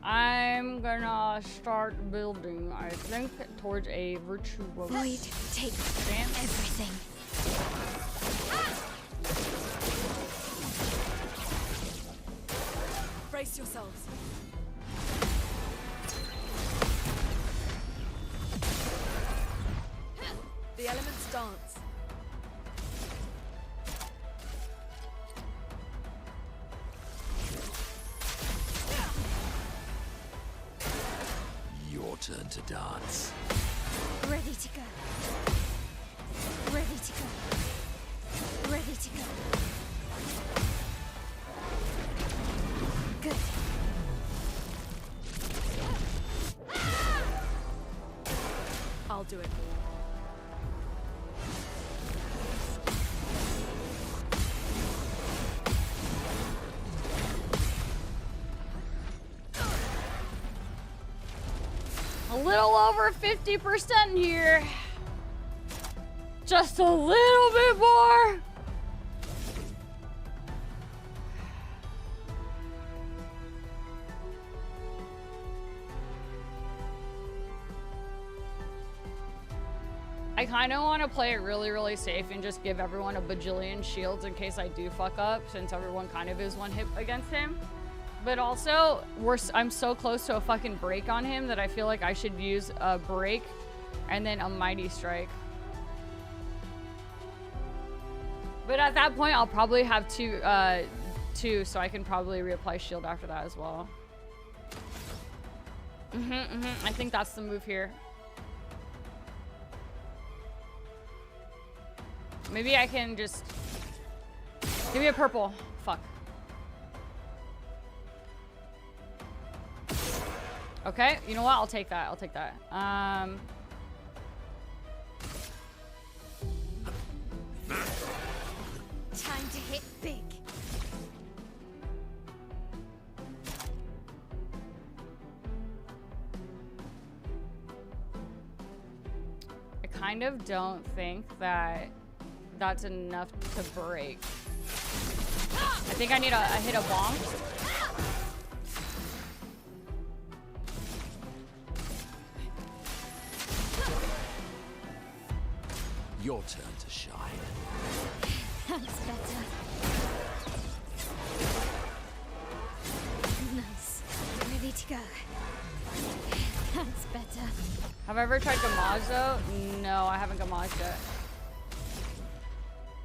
I'm gonna start building, I think, towards a virtuoso. Void, take everything. Brace yourselves. The elements dance. Your turn to dance. Ready to go. Ready to go. Ready to go. Good. I'll do it. A little over 50% here. Just a little bit more. I kind of want to play it really, really safe and just give everyone a bajillion shields in case I do fuck up, since everyone kind of is one hit against him. But also, I'm so close to a fucking break on him that I feel like I should use a break and then a mighty strike. But at that point, I'll probably have two, so I can probably reapply shield after that as well. I think that's the move here. Maybe I can just... Give me a purple. Fuck. Okay, you know what? I'll take that. I'll take that. Time to hit big. kind of don't think that that's enough to break. I think I need a hit a bonk. Your turn to shine. That's better. Nice. Ready to go. That's better. Have I ever tried Gamage though? No, I haven't Gamaged yet.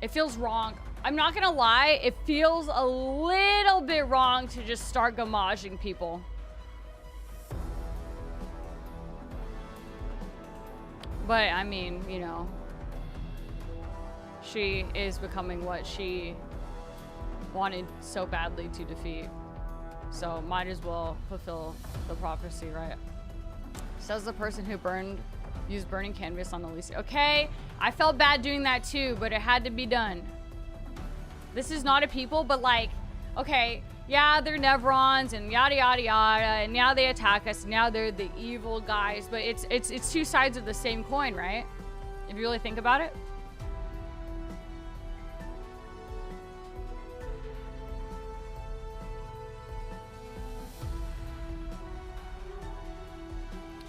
It feels wrong. I'm not gonna lie, it feels a little bit wrong to just start Gamaging people. But I mean, you know, she is becoming what she wanted so badly to defeat. So might as well fulfill the prophecy, right? Says the person who used burning canvas on Alicia. Okay, I felt bad doing that too, but it had to be done. This is not a people, but like, okay, yeah, they're Nevrons and yada yada yada, and now they attack us, and now they're the evil guys, but it's two sides of the same coin, right? If you really think about it.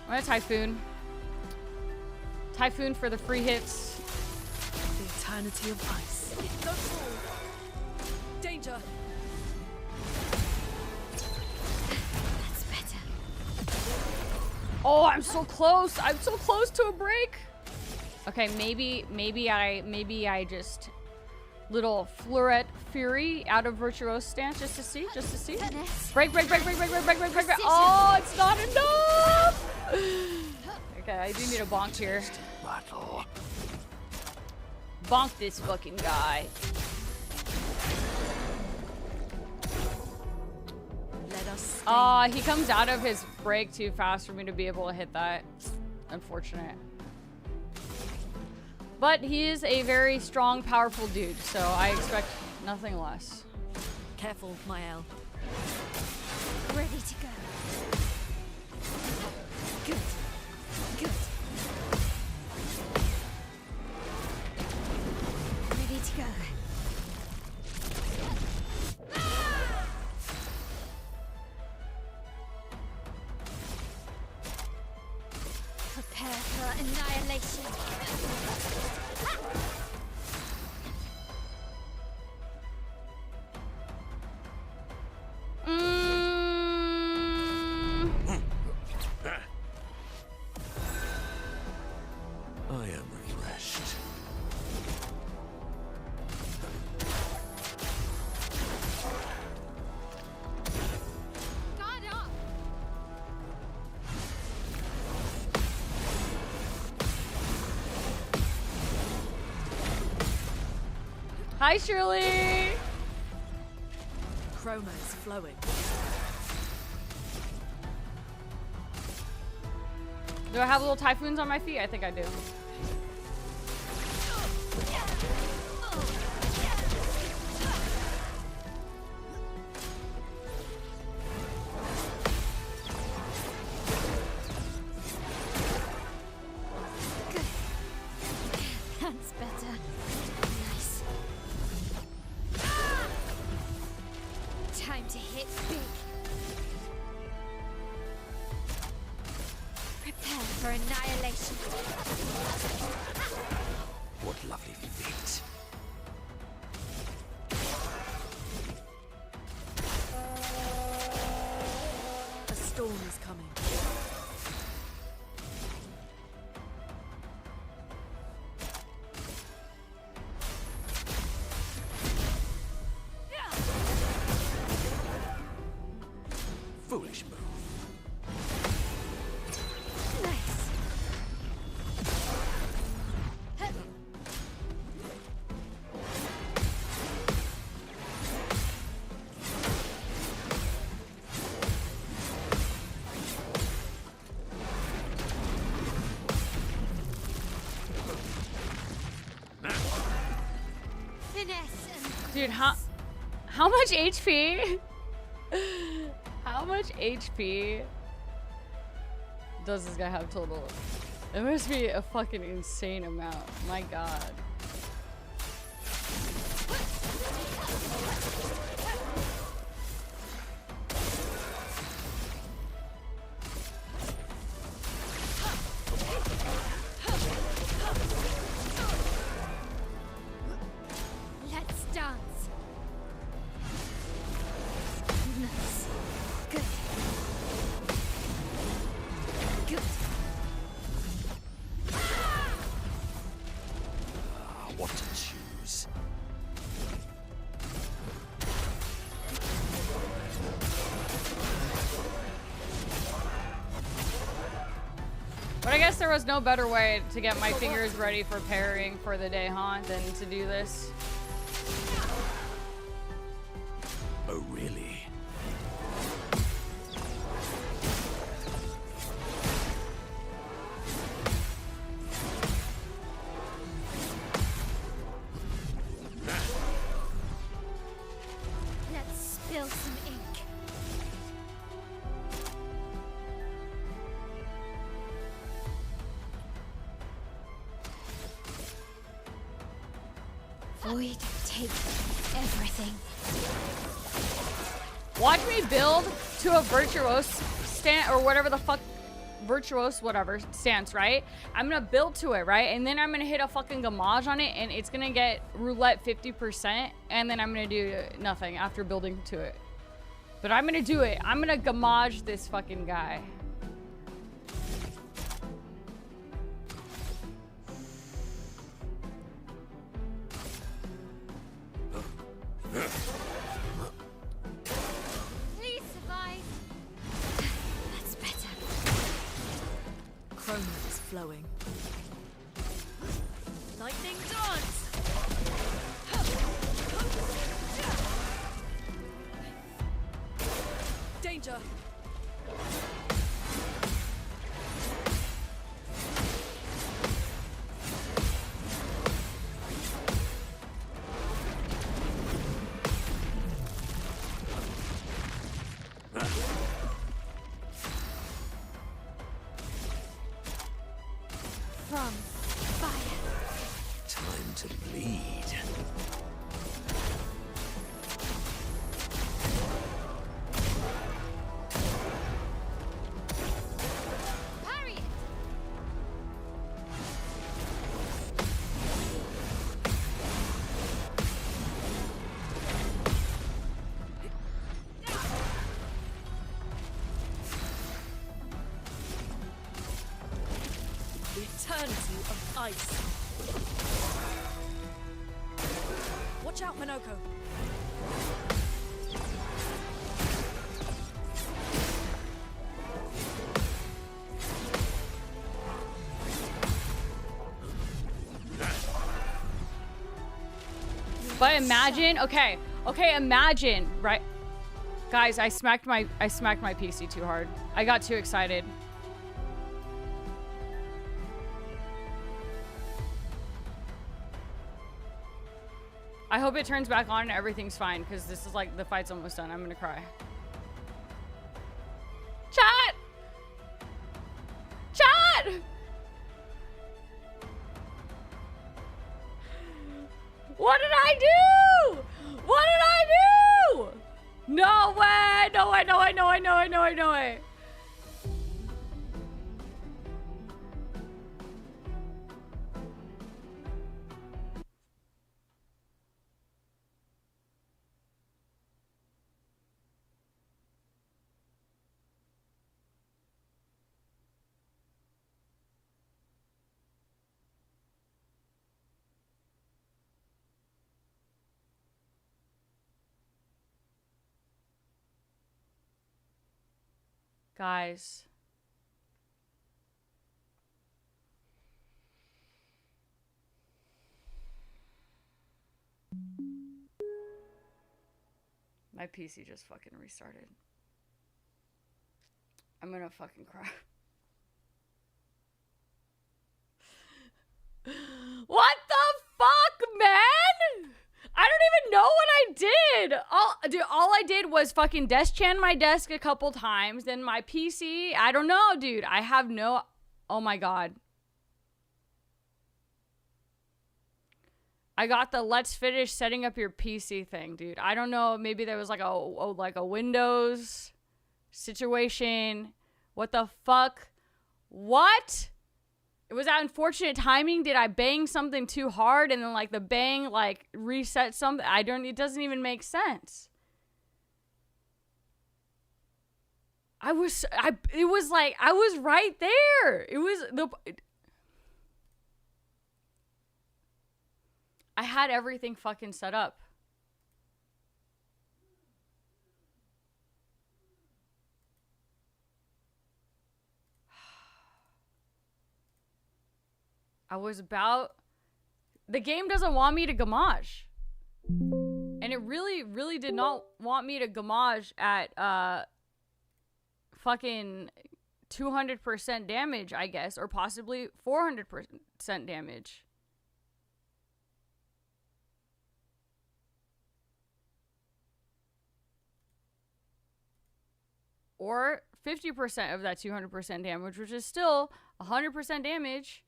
I'm gonna Typhoon. Typhoon for the free hits. The eternity of ice. Don't fall. Danger. That's better. Oh, I'm so close. I'm so close to a break. Okay, maybe I just little Fleuret Fury out of Virtuoso stance just to see. Break. Oh, it's not enough. Okay, I do need a bonk here. Battle. Bonk this fucking guy. Let us. He comes out of his break too fast for me to be able to hit that. Unfortunate. But he is a very strong, powerful dude, so I expect nothing less. Careful, Mael. Ready to go. Good. Ready to go. Prepare for annihilation. I am refreshed. Guard up. Hi, Shirley. Chroma is flowing. Do I have little typhoons on my feet? I think I do. That's better. Nice. Time to hit big. Prepare for annihilation. What lovely feet. A storm is coming. Foolish move. Nice. Finesse and Dude, how much HP? How much HP does this guy have total? It must be a fucking insane amount. My god. Let's dance. Nice. Good. Good. What to choose? But I guess there was no better way to get my fingers ready for parrying for the day, huh? Than to do this. Oh, really? Let's spill some ink. Void take everything. Watch me build to a virtuose stand or whatever the fuck virtuose whatever stance, right? I'm gonna build to it, right? And then I'm gonna hit a fucking gamage on it and it's gonna get roulette 50% and then I'm gonna do nothing after building to it. But I'm gonna do it. I'm gonna gamage this fucking guy. Please survive. That's better. Chroma is flowing. Lightning dance! Danger! From fire. Time to bleed. Parry it. The eternity of ice. Watch out, Minoko. But imagine, okay, imagine, right? Guys, I smacked my PC too hard. I got too excited. I hope it turns back on and everything's fine, because this is like, the fight's almost done. I'm gonna cry. Chat! Chat! What did I do? What did I do? No way! No way, no way, no way, no way, no way, no way. Guys. My PC just fucking restarted. I'm gonna fucking cry. What the fuck, man? I don't even know what I did. All I did was fucking desk-chan my desk a couple times. Then my PC, I don't know, dude. I have no... Oh my god. I got the let's finish setting up your PC thing, dude. I don't know. Maybe there was like a Windows situation. What the fuck? What? It was that unfortunate timing. Did I bang something too hard and then like the bang like reset something? It doesn't even make sense. I was right there. I had everything fucking set up. The game doesn't want me to gamage. And it really, really did not want me to gamage at, fucking 200% damage, I guess, or possibly 400% damage. Or 50% of that 200% damage, which is still 100% damage.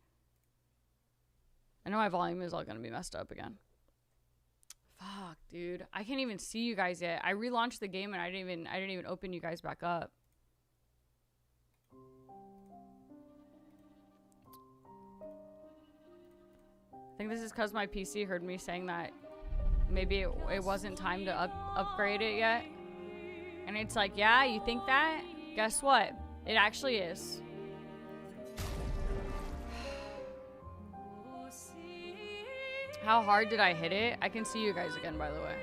I know my volume is all gonna be messed up again. Fuck, dude. I can't even see you guys yet. I relaunched the game and I didn't even open you guys back up. I think this is because my PC heard me saying that maybe it wasn't time to upgrade it yet. And it's like, yeah, you think that? Guess what? It actually is. How hard did I hit it? I can see you guys again, by the way.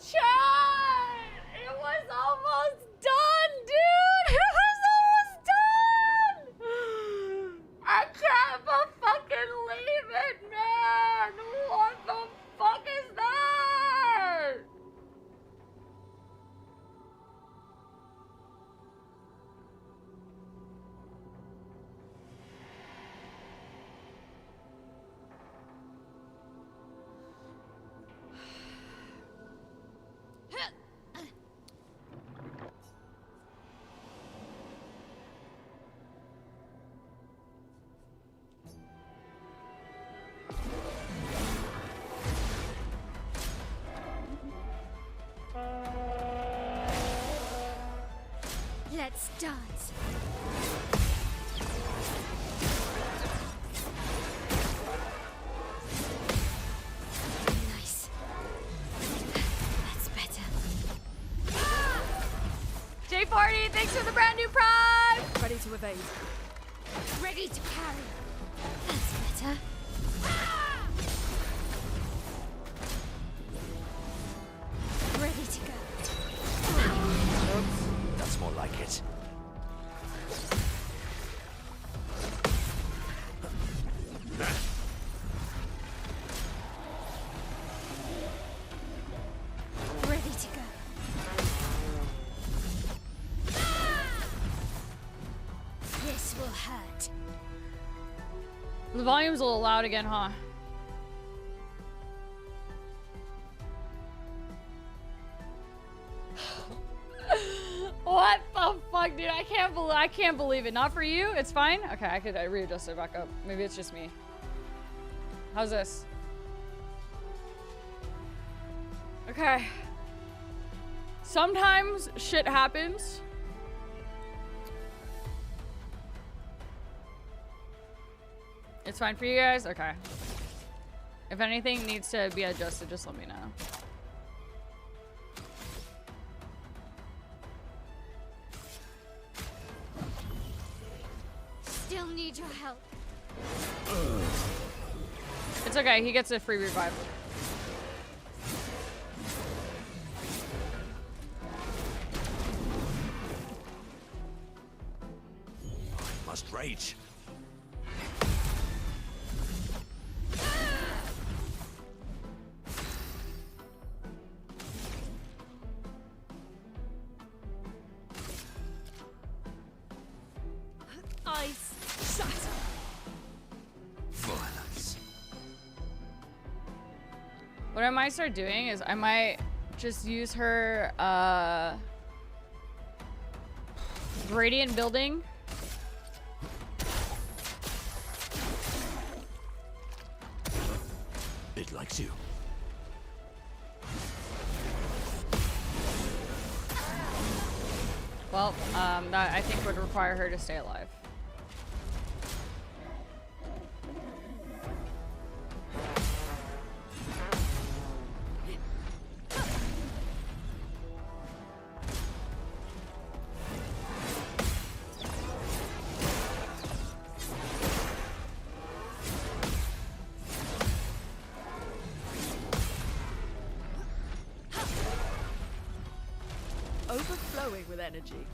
It was almost done, dude! It was almost done! I can't fucking leave it, man! What the fuck is that? Let's dance. Nice. That's better. J40, thanks for the brand new prime! Ready to evade. Ready to carry. That's better. Ready to go. That's more like it. Ready to go. This will hurt. The volume's a little loud again, huh? What the fuck, dude? I can't believe it. Not for you? It's fine? Okay, I readjust it back up. Maybe it's just me. How's this? Okay. Sometimes shit happens. It's fine for you guys? Okay. If anything needs to be adjusted, just let me know. Still need your help. It's okay, he gets a free revive. Must rage. What I might start doing is I might just use her gradient building. It likes you. Well, that I think would require her to stay alive. Overflowing with energy.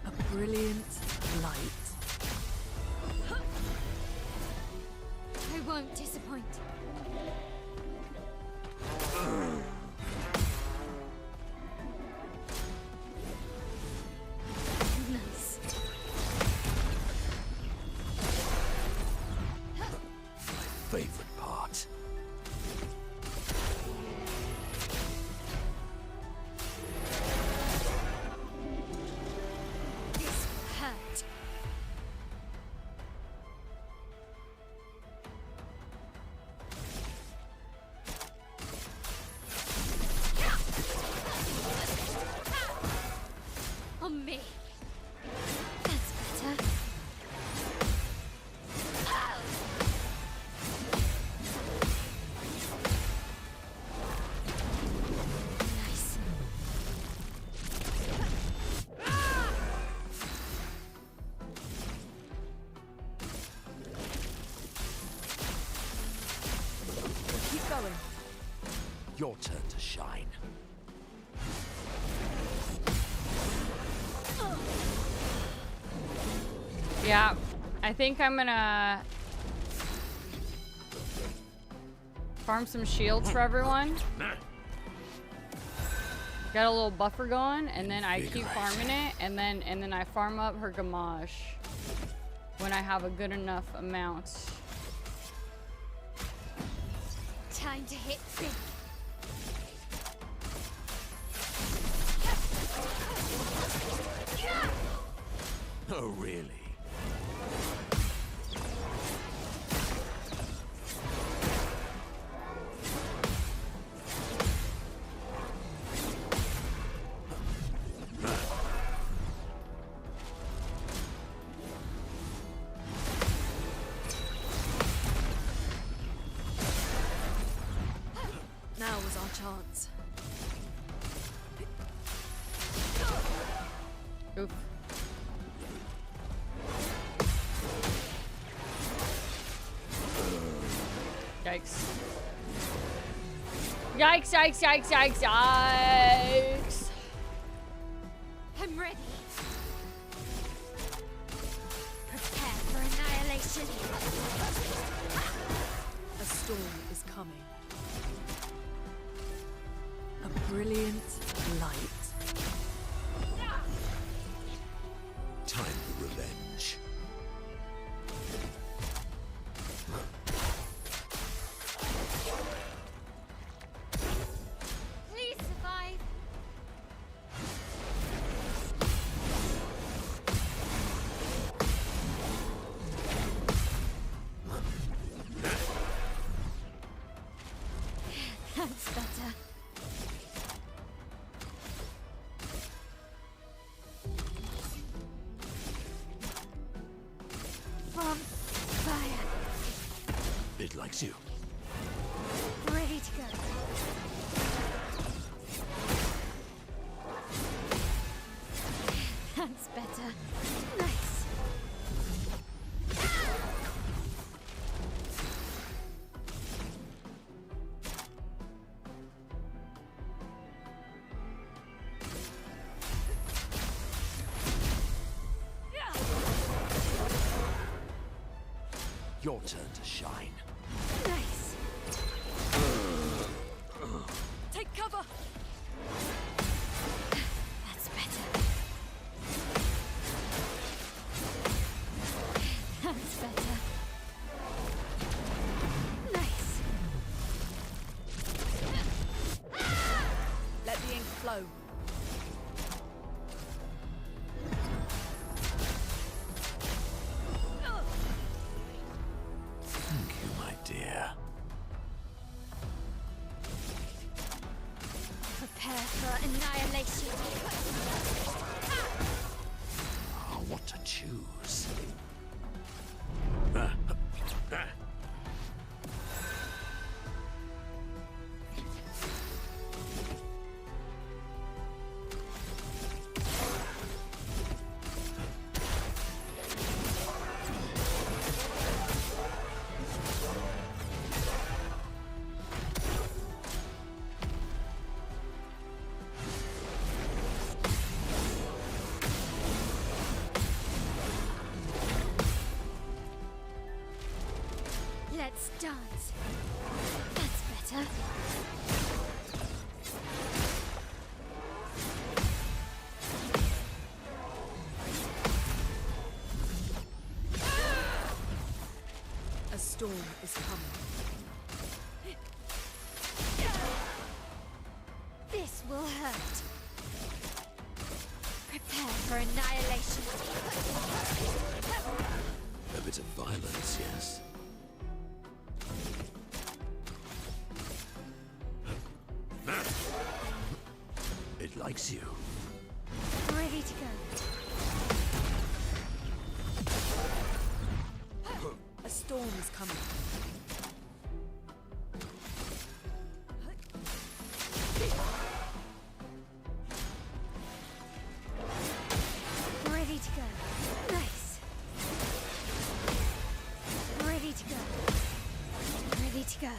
A brilliant light. I won't disappoint. Nice. Favorite part. This will hurt. On me. That's better. Nice. Keep going. Your turn to shine. Yeah, I think I'm gonna farm some shields for everyone. Got a little buffer going, and then I keep farming it, and then I farm up her Gamache when I have a good enough amount. Time to hit big. Oh, really? Now was our chance. Oof. Yikes. Yikes, yikes, yikes, yikes, yikes. I'm ready. Prepare for annihilation. A storm is coming. A brilliant light. Time for revenge. Please survive. That's better. From fire. It likes you. Ready to go. That's better. Nice. Your turn to shine. Nice. Take cover. That's better. That's better. Nice. Let's dance. That's better. A storm is coming. This will hurt. Prepare for annihilation. A bit of violence, yes. It likes you. Ready to go. A storm is coming. Ready to go. Nice. Ready to go. Ready to go.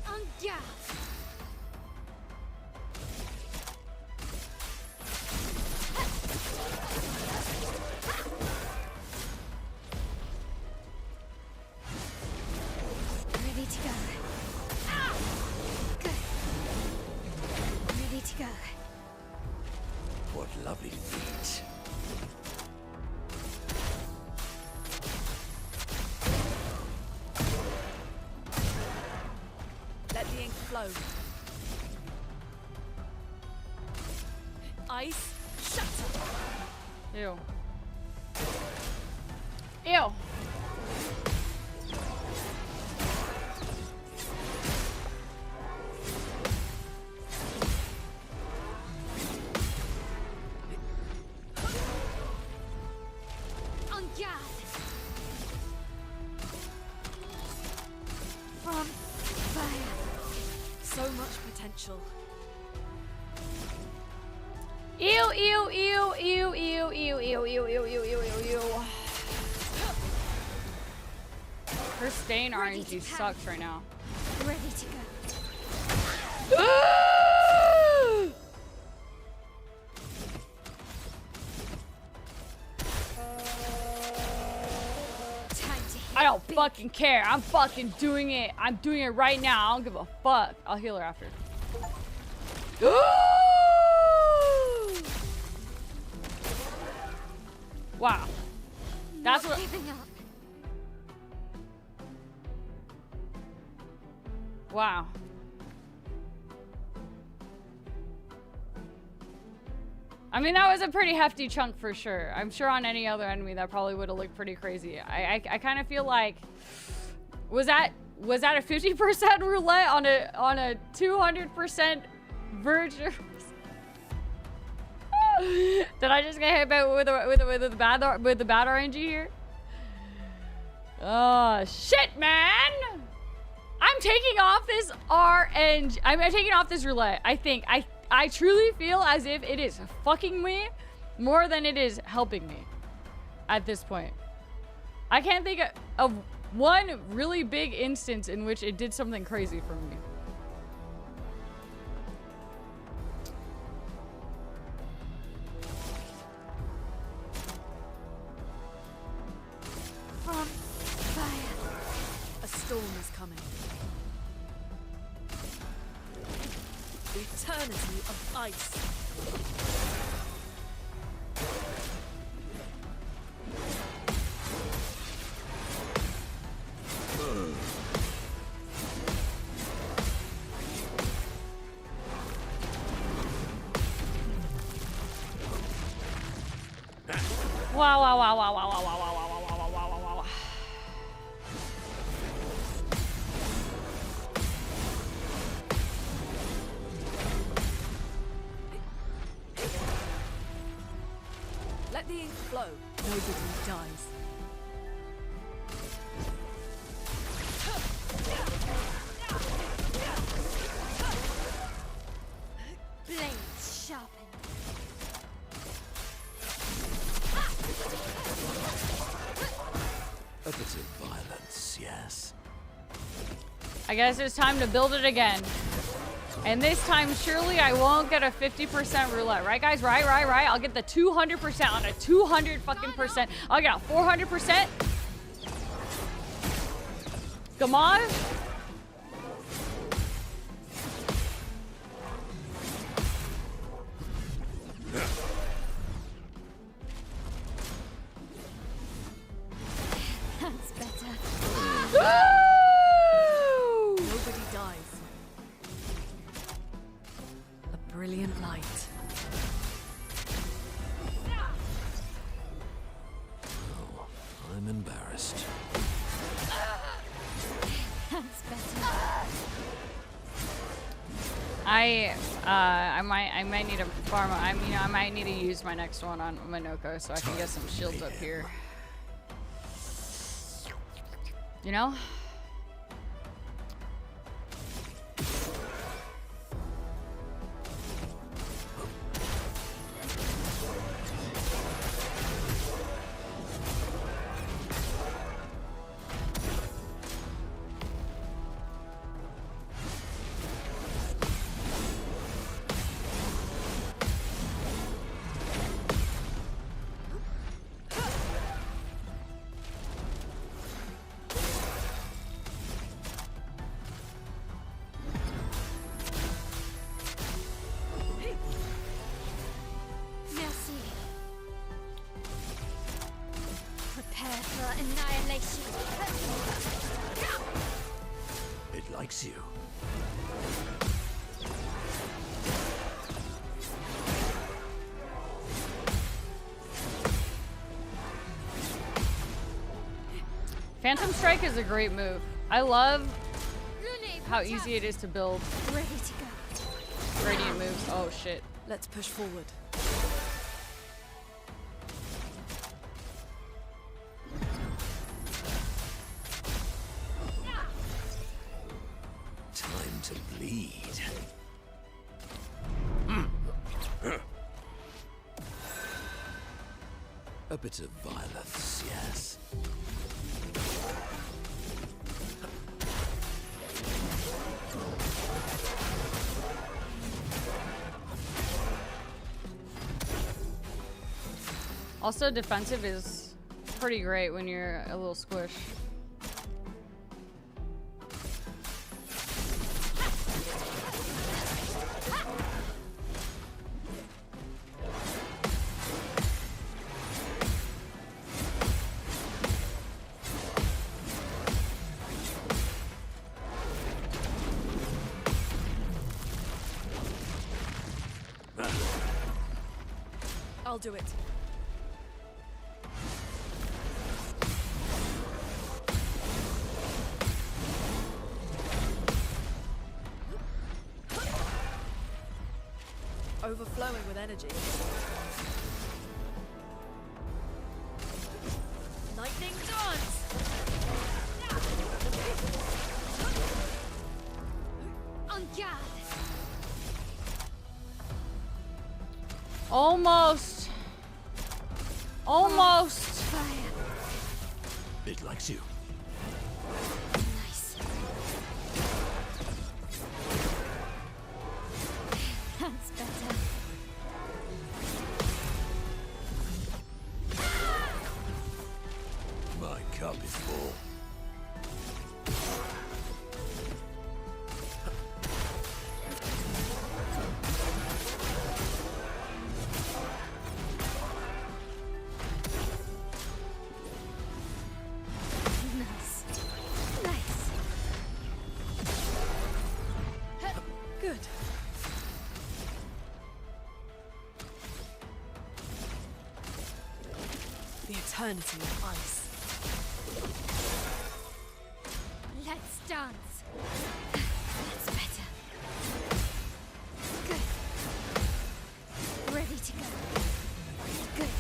On guard. Ready to go. Good. Ready to go. What lovely feet. Let the ink flow. Ice, shatter. Ew. Ew. On guard. From fire. So much potential. Ew, ew, ew, ew, ew, ew, ew, ew, ew, ew, ew, ew, ew. Her stain Ready to RNG pound. sucks right now. Ready to go. Time to hit I don't big. fucking care. I'm fucking doing it. I'm doing it right now. I don't give a fuck. I'll heal her after. Wow. That's Not what. giving up. Wow. I mean, that was a pretty hefty chunk for sure. I'm sure on any other enemy that probably would have looked pretty crazy. I kind of feel like, was that a 50% roulette on a 200% virgin? Did I just get hit by with the bad RNG here? Oh shit, man! I'm taking off this RNG. I'm taking off this roulette. I truly feel as if it is fucking me more than it is helping me at this point. I can't think of one really big instance in which it did something crazy for me. From fire. A storm is coming. The eternity of ice. Wow, wow, wow, wow, wow, wow, wow, wow, wow, wow, wow, wow, wow, wow. Let the ink flow. Nobody dies. Blades sharpened. A bit of violence, yes. I guess it's time to build it again. And this time, surely I won't get a 50% roulette. Right, guys? Right. I'll get the 200% on a 200 fucking percent. I'll get a 400%. Come on. That's better. Nobody dies. A brilliant light. Oh, I'm embarrassed. That's better. I might need a farm. I might need to use my next one on Minoko so I can get some shields up here. You know? Merci. Prepare for annihilation. It likes you. Phantom Strike is a great move. I love how easy it is to build Ready to go. radiant moves. Oh shit. Let's push forward. Time to bleed. A bit of violence, yes. Also, defensive is pretty great when you're a little squish. I'll do it. Overflowing with energy. Lightning dance! En garde. Almost. Almost. Fire. It likes you. Nice. That's better. My cup is full. Nice. Nice. Good. The eternity of ice. Let's dance. That's better. Good. Ready to go. Good.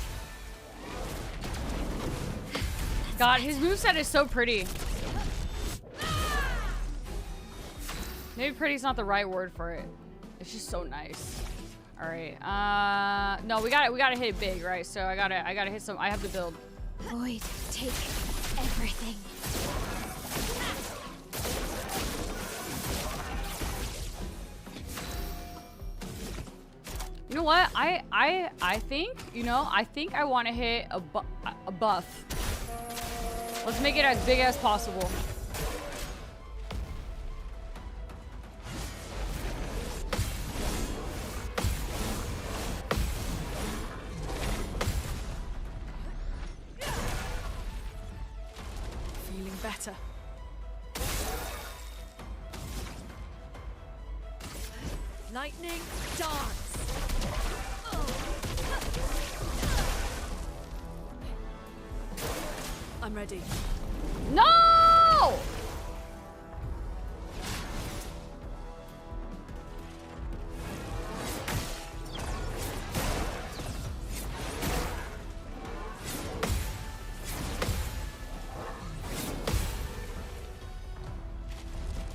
God, his moveset is so pretty. Maybe pretty's not the right word for it. It's just so nice. All right. No, we gotta hit it big, right? So I gotta hit some. I have to build. Void, take everything. You know what? I think, you know, I think I want to hit a buff. Let's make it as big as possible. Feeling better. Lightning dance. I'm ready. No!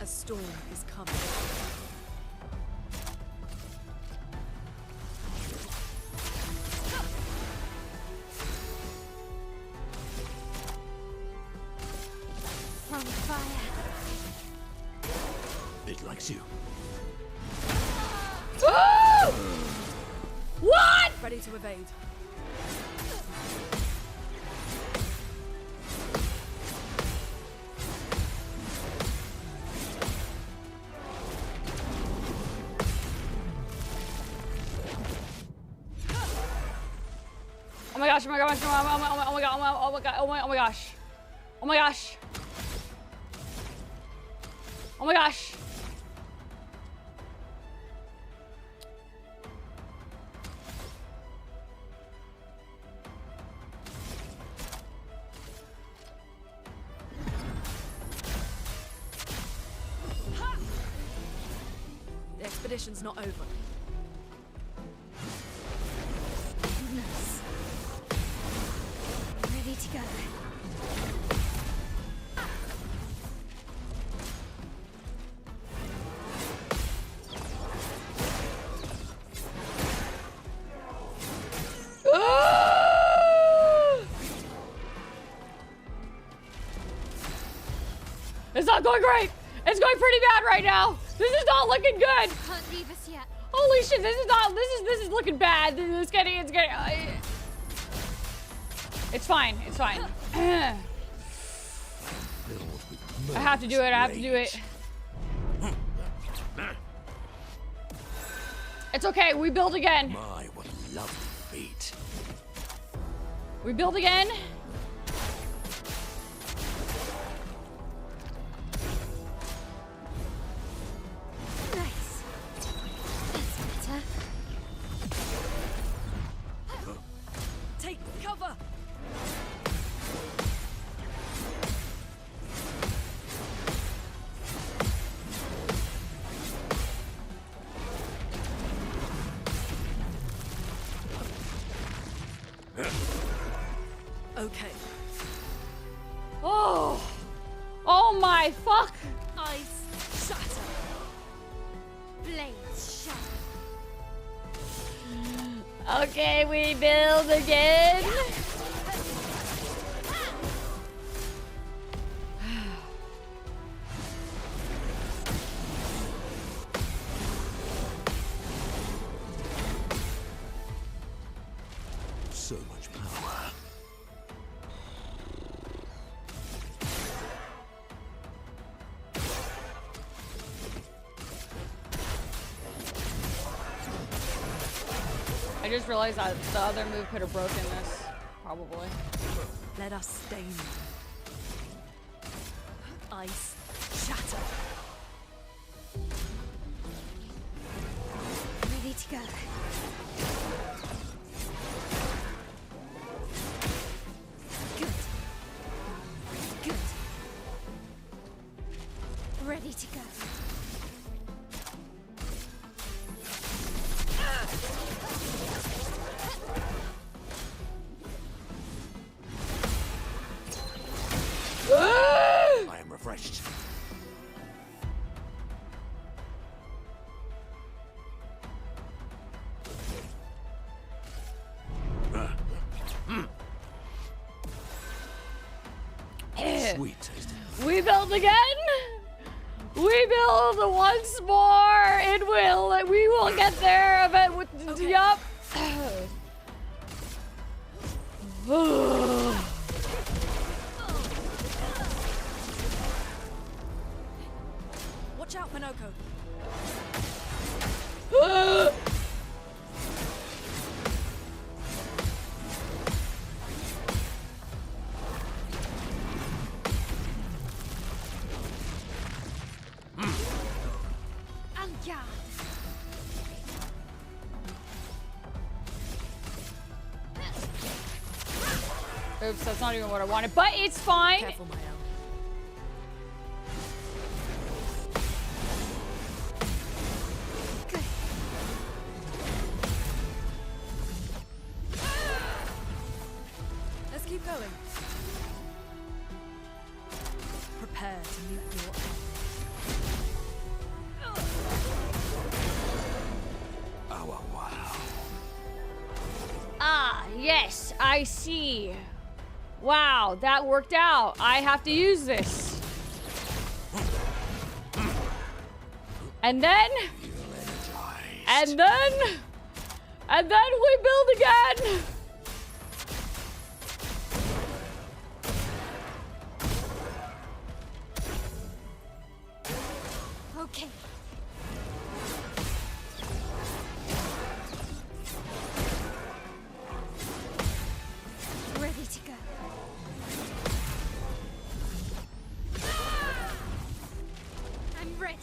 A storm is coming. On fire. It likes you. What? Ready to evade. Oh my gosh, oh my gosh, oh my god, oh my god, oh my god, oh my gosh. Oh my gosh. Oh my gosh. The expedition's not over. Nice. Ready to go. It's not going great. It's going pretty bad right now. This is not looking good. Can't leave us yet. Holy shit, this is looking bad. It's getting, it's fine, it's fine. I have to do it, I have to do it. It's okay, we build again. My, what a lovely feat. We build again. Nice. That's better. Take cover. Okay. Oh. Oh my fuck. Ice shatter. Blades shatter. Okay, we build again. So much power. I just realized that the other move could have broken this, probably. Let us stain them. Ice shatter. Ready to go. Good. Good. Ready to go. I am refreshed. Sweet tasting. We build again. We build once more. It will. We will get there. But Okay. Yup. Watch out, Minoko. Anja. Oops, that's not even what I wanted, but it's fine. Careful, Mael. Good. Let's keep going. Prepare to meet your end. Oh, wow. Ah, yes, I see. Wow, that worked out. I have to use this. And then... And then we build again. Okay. Ready to go. I'm ready.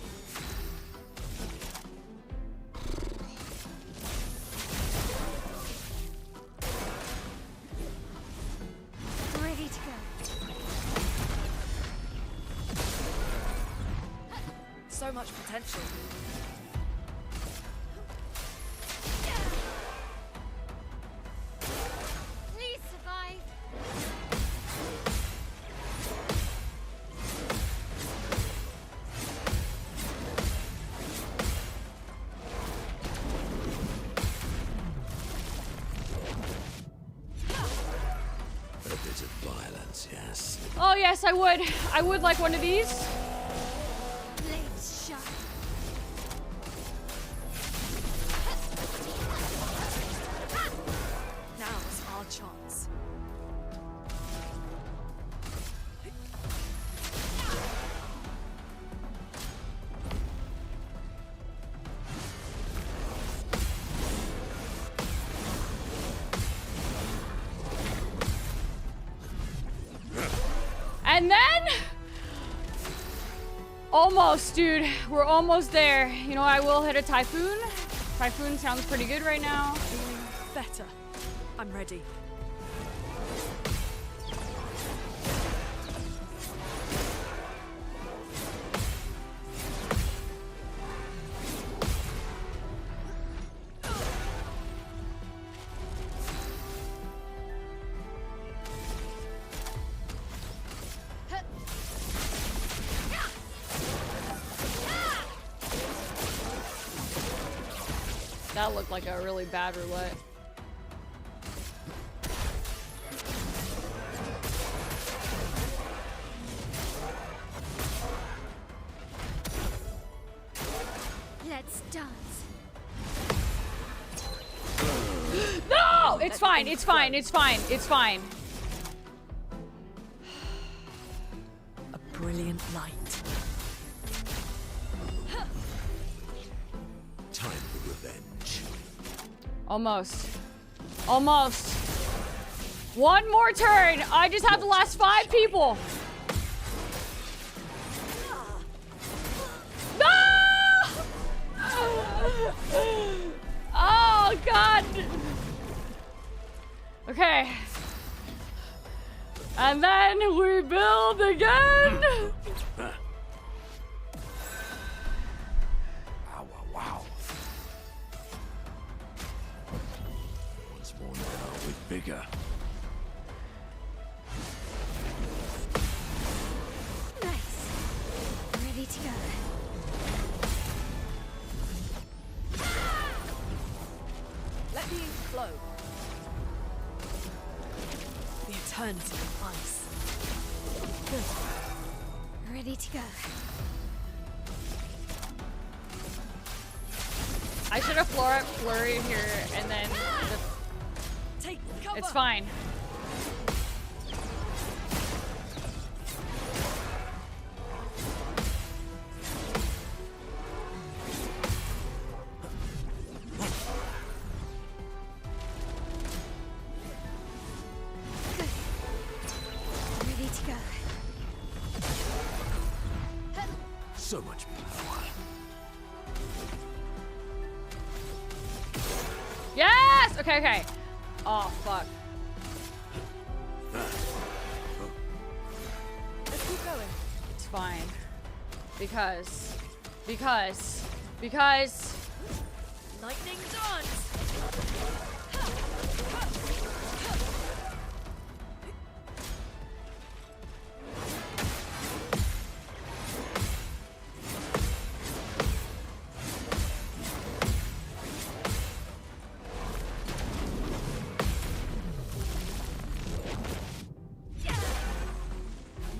Ready to go. So much potential. Please survive. A bit of violence, yes. Oh yes, I would. I would like one of these. Blades sharp. Now's our chance. And then... Almost, dude. We're almost there. You know, I will hit a Typhoon. Typhoon sounds pretty good right now. Better. I'm ready. That looked like a really bad roulette. Let's dance. No! It's fine, it's fine, it's fine, it's fine. A brilliant light. Time for revenge. Almost. Almost. One more turn. I just have the last 5 people. No! Oh, God. Okay. And then we build again. Wow. Once more now with vigor. Nice. Ready to go. Let the ink flow. The eternity of ice. Good. Ready to go. I should have flurry here and then Take cover. it's fine. Ready to go. So much power. Yes! Okay, okay. Oh, fuck. Let's keep going. It's fine. Because. Lightning dance.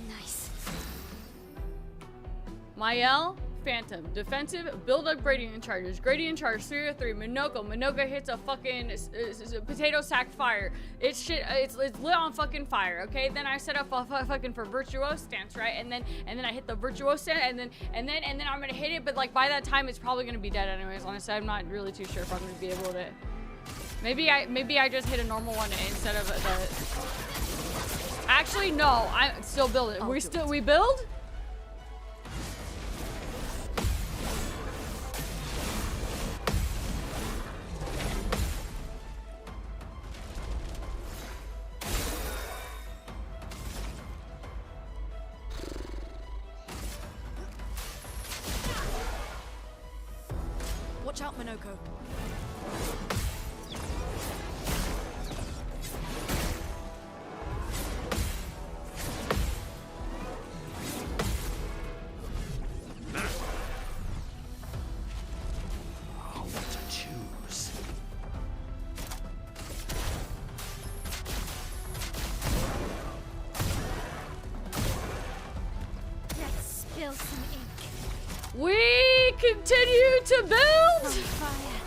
Nice. Mael, Phantom, defensive, build up gradient charges. Gradient charge 3 or 3. Minoka hits a fucking potato sack fire. It's lit on fucking fire. Okay, then I set up a fucking for virtuoso stance, right? And then I hit the virtuoso stance, and then I'm gonna hit it. But like by that time, it's probably gonna be dead anyways. Honestly, I'm not really too sure if I'm gonna be able to. Maybe I just hit a normal one instead of the. Actually, no, I'm still building. We build. Watch out, Minoko. Oh, what to choose? Let's spill some ink. We continue to On build. fire.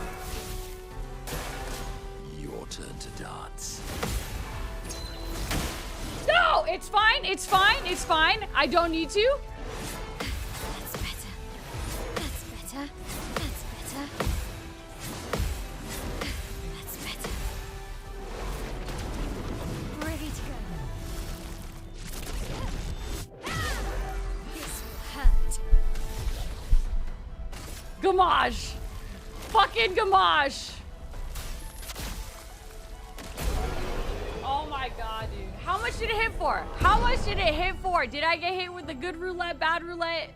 Your turn to dance. No, it's fine. It's fine. It's fine. I don't need to. That's better. That's better. That's better. That's better. Ready to go. This will hurt. Gamage. Fucking gamage. Oh my god, dude. How much did it hit for? How much did it hit for? Did I get hit with the good roulette, bad roulette?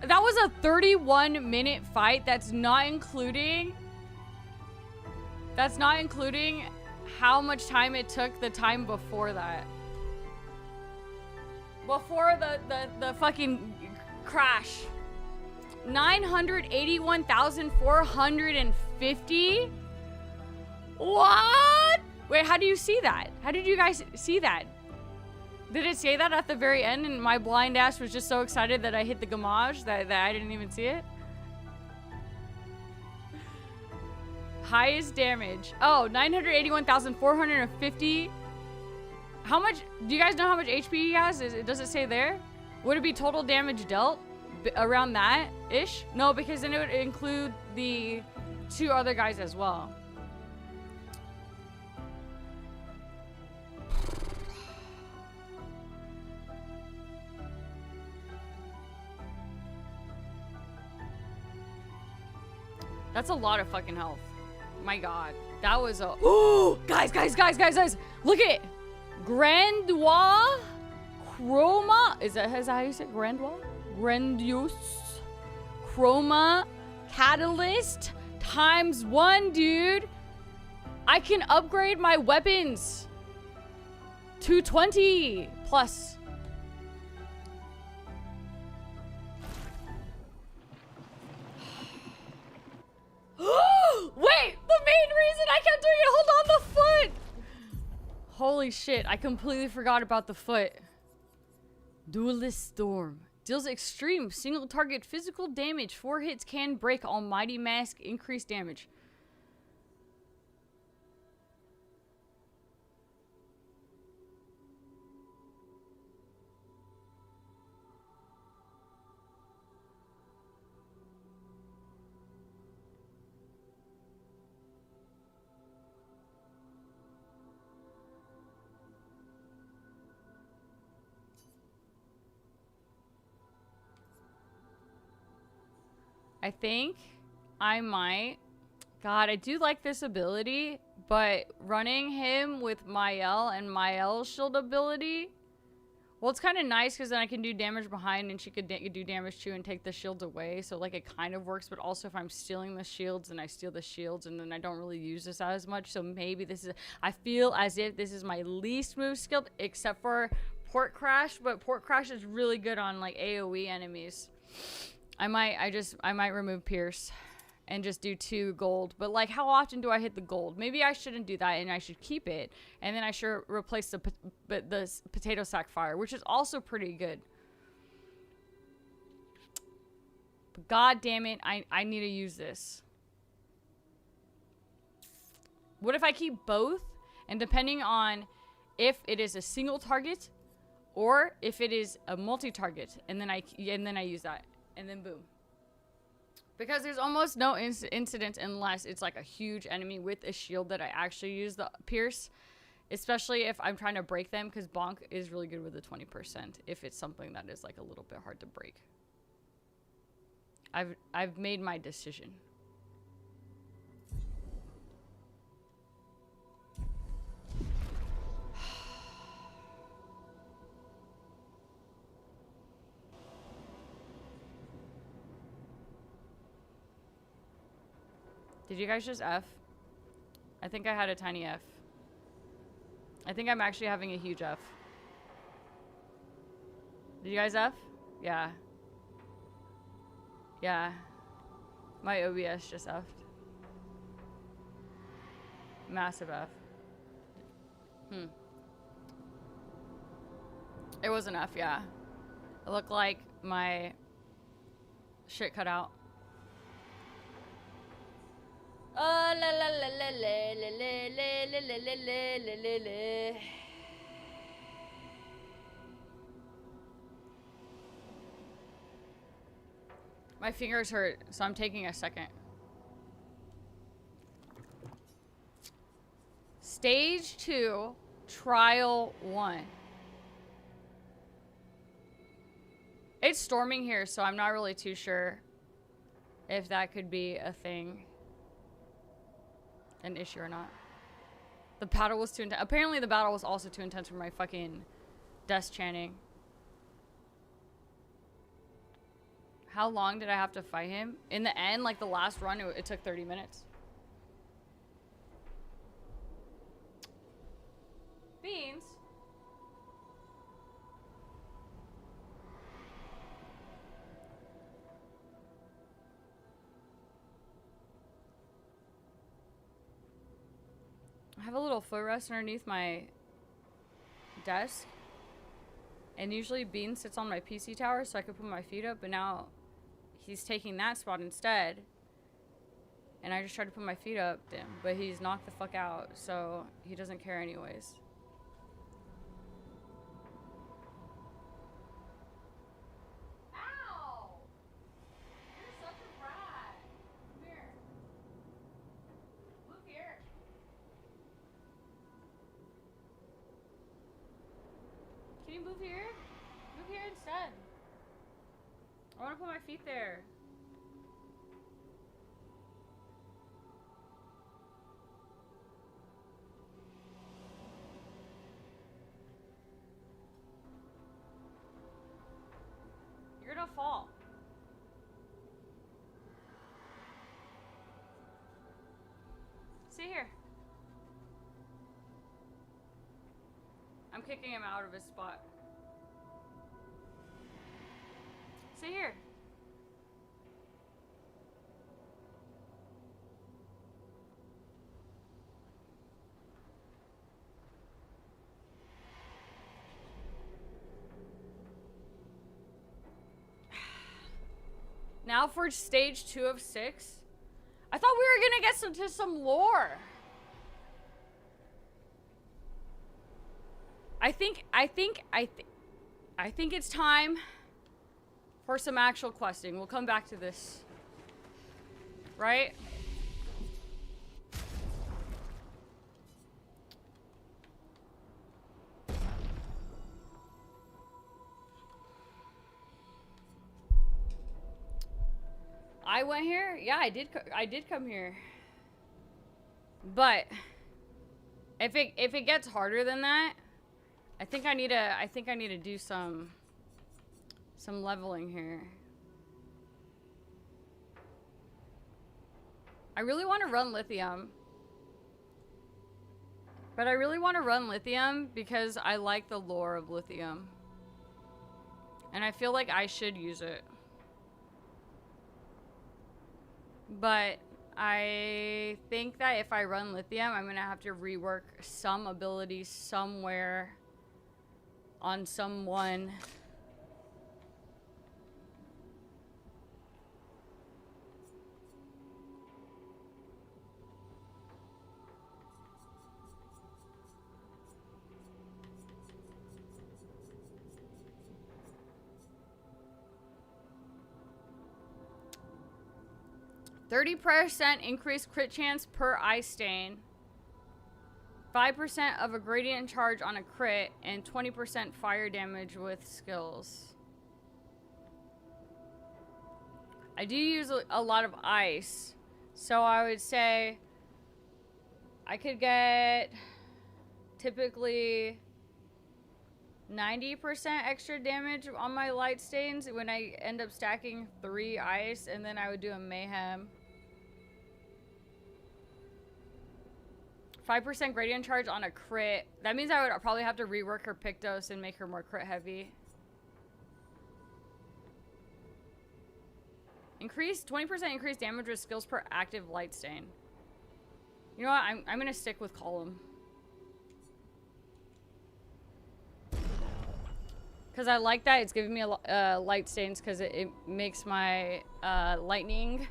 That was a 31-minute fight. That's not including how much time it took the time before that. Before the fucking crash. 981,450? What? Wait, how do you see that? How did you guys see that? Did it say that at the very end and my blind ass was just so excited that I hit the gamage that I didn't even see it? Highest damage. Oh, 981,450. How much? Do you guys know how much HP he has? Does it say there? Would it be total damage dealt? Around that ish? No, because then it would include the 2 other guys as well. That's a lot of fucking health. My god. That was a... Oh! Guys! Look at it! Grandois Chroma... Is that how you say it? Grandois? Grandiose Chroma Catalyst ×1, dude. I can upgrade my weapons to 20 plus. Wait, the main reason I kept doing it, hold on, the foot. Holy shit, I completely forgot about the foot. Duelist Storm. Deals extreme single target physical damage. 4 hits can break Almighty Mask. Increased damage. I think I might. God, I do like this ability, but running him with Mael and Mael's shield ability, well, it's kind of nice because then I can do damage behind and she could do damage too and take the shields away. So, like, it kind of works, but also if I'm stealing the shields, then I steal the shields and then I don't really use this as much. So maybe this is, I feel as if this is my least move skilled except for Port Crash, but Port Crash is really good on, like, AoE enemies. I might remove Pierce and just do 2 gold. But, like, how often do I hit the gold? Maybe I shouldn't do that and I should keep it. And then I should replace the potato sack fire, which is also pretty good. But god damn it, I need to use this. What if I keep both? And depending on if it is a single target or if it is a multi-target, and then I use that. And then boom. Because there's almost no incident unless it's like a huge enemy with a shield that I actually use the Pierce. Especially if I'm trying to break them, because Bonk is really good with the 20% if it's something that is like a little bit hard to break. I've made my decision. Did you guys just F? I think I had a tiny F. I think I'm actually having a huge F. Did you guys F? Yeah. Yeah. My OBS just F'd. Massive F. It was an F, yeah. It looked like my shit cut out. Oh, la la la la la la la la la la la la. My fingers hurt, so I'm taking a second. Stage 2, Trial 1. It's storming here, so I'm not really too sure if that could be a thing. An issue or not. The battle was too intense. Apparently the battle was also too intense for my fucking desk chanting. How long did I have to fight him? In the end, like the last run, it took 30 minutes. Beans. I have a little footrest underneath my desk. And usually Bean sits on my PC tower so I could put my feet up, but now he's taking that spot instead. And I just tried to put my feet up, but he's knocked the fuck out, so he doesn't care anyways. Ow! You're such a brat. Come here. Look here. Can you move here? Move here instead. I want to put my feet there. You're gonna fall. See here. I'm kicking him out of his spot. Sit here. Now for stage 2 of 6. I thought we were gonna get to some lore. I think it's time for some actual questing. We'll come back to this. Right? I went here? Yeah, I did come here. But if it gets harder than that, I think I need to do some leveling here. I really want to run lithium. But I really want to run lithium because I like the lore of lithium. And I feel like I should use it. But I think that if I run lithium, I'm going to have to rework some abilities somewhere on someone. %30 increased crit chance per eye stain. 5% of a gradient charge on a crit, and 20% fire damage with skills. I do use a lot of ice, so I would say I could get typically 90% extra damage on my light stains when I end up stacking 3 ice, and then I would do a mayhem. 5% gradient charge on a crit. That means I would probably have to rework her Pictos and make her more crit heavy. 20% increased damage with skills per active light stain. You know what? I'm gonna stick with column. Because I like that. It's giving me light stains because it makes my lightning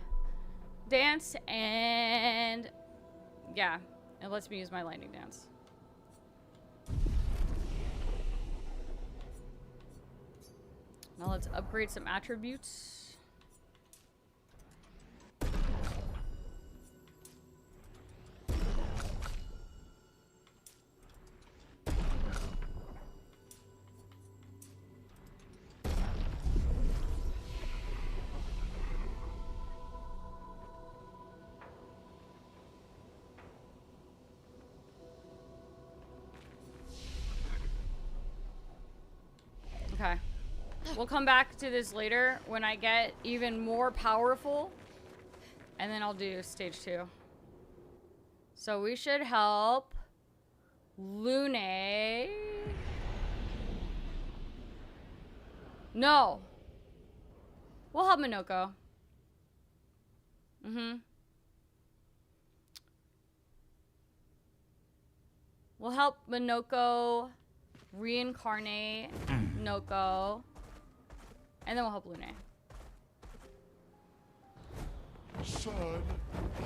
dance. And yeah, it lets me use my lightning dance. Now let's upgrade some attributes. Okay. We'll come back to this later when I get even more powerful. And then I'll do stage 2. So we should help Lune. No. We'll help Minoko. We'll help Minoko reincarnate Noko. And then we'll help Lune. Son,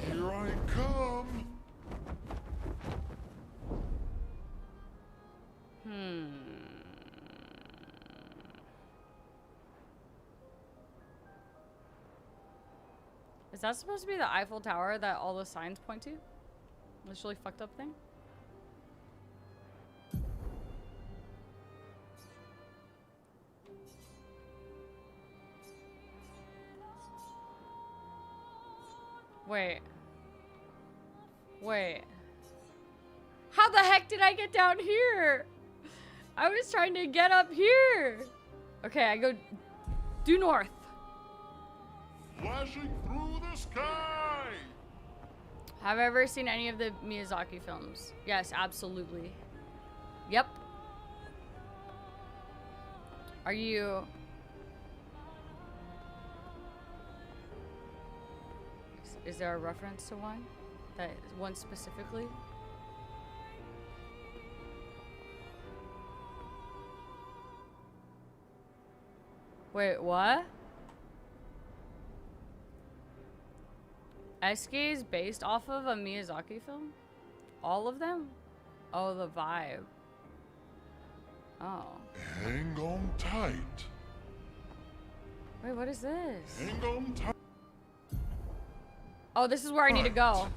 here I come. Is that supposed to be the Eiffel Tower that all the signs point to? This really fucked up thing? Wait. Wait. How the heck did I get down here? I was trying to get up here. Okay, I go due north. Flashing through the sky. Have I ever seen any of the Miyazaki films? Yes, absolutely. Yep. Are you... Is there a reference to one? That one specifically? Wait, what? SK is based off of a Miyazaki film? All of them? Oh, the vibe. Oh. Hang on tight. Wait, what is this? Hang on tight. Oh, this is where I need to go.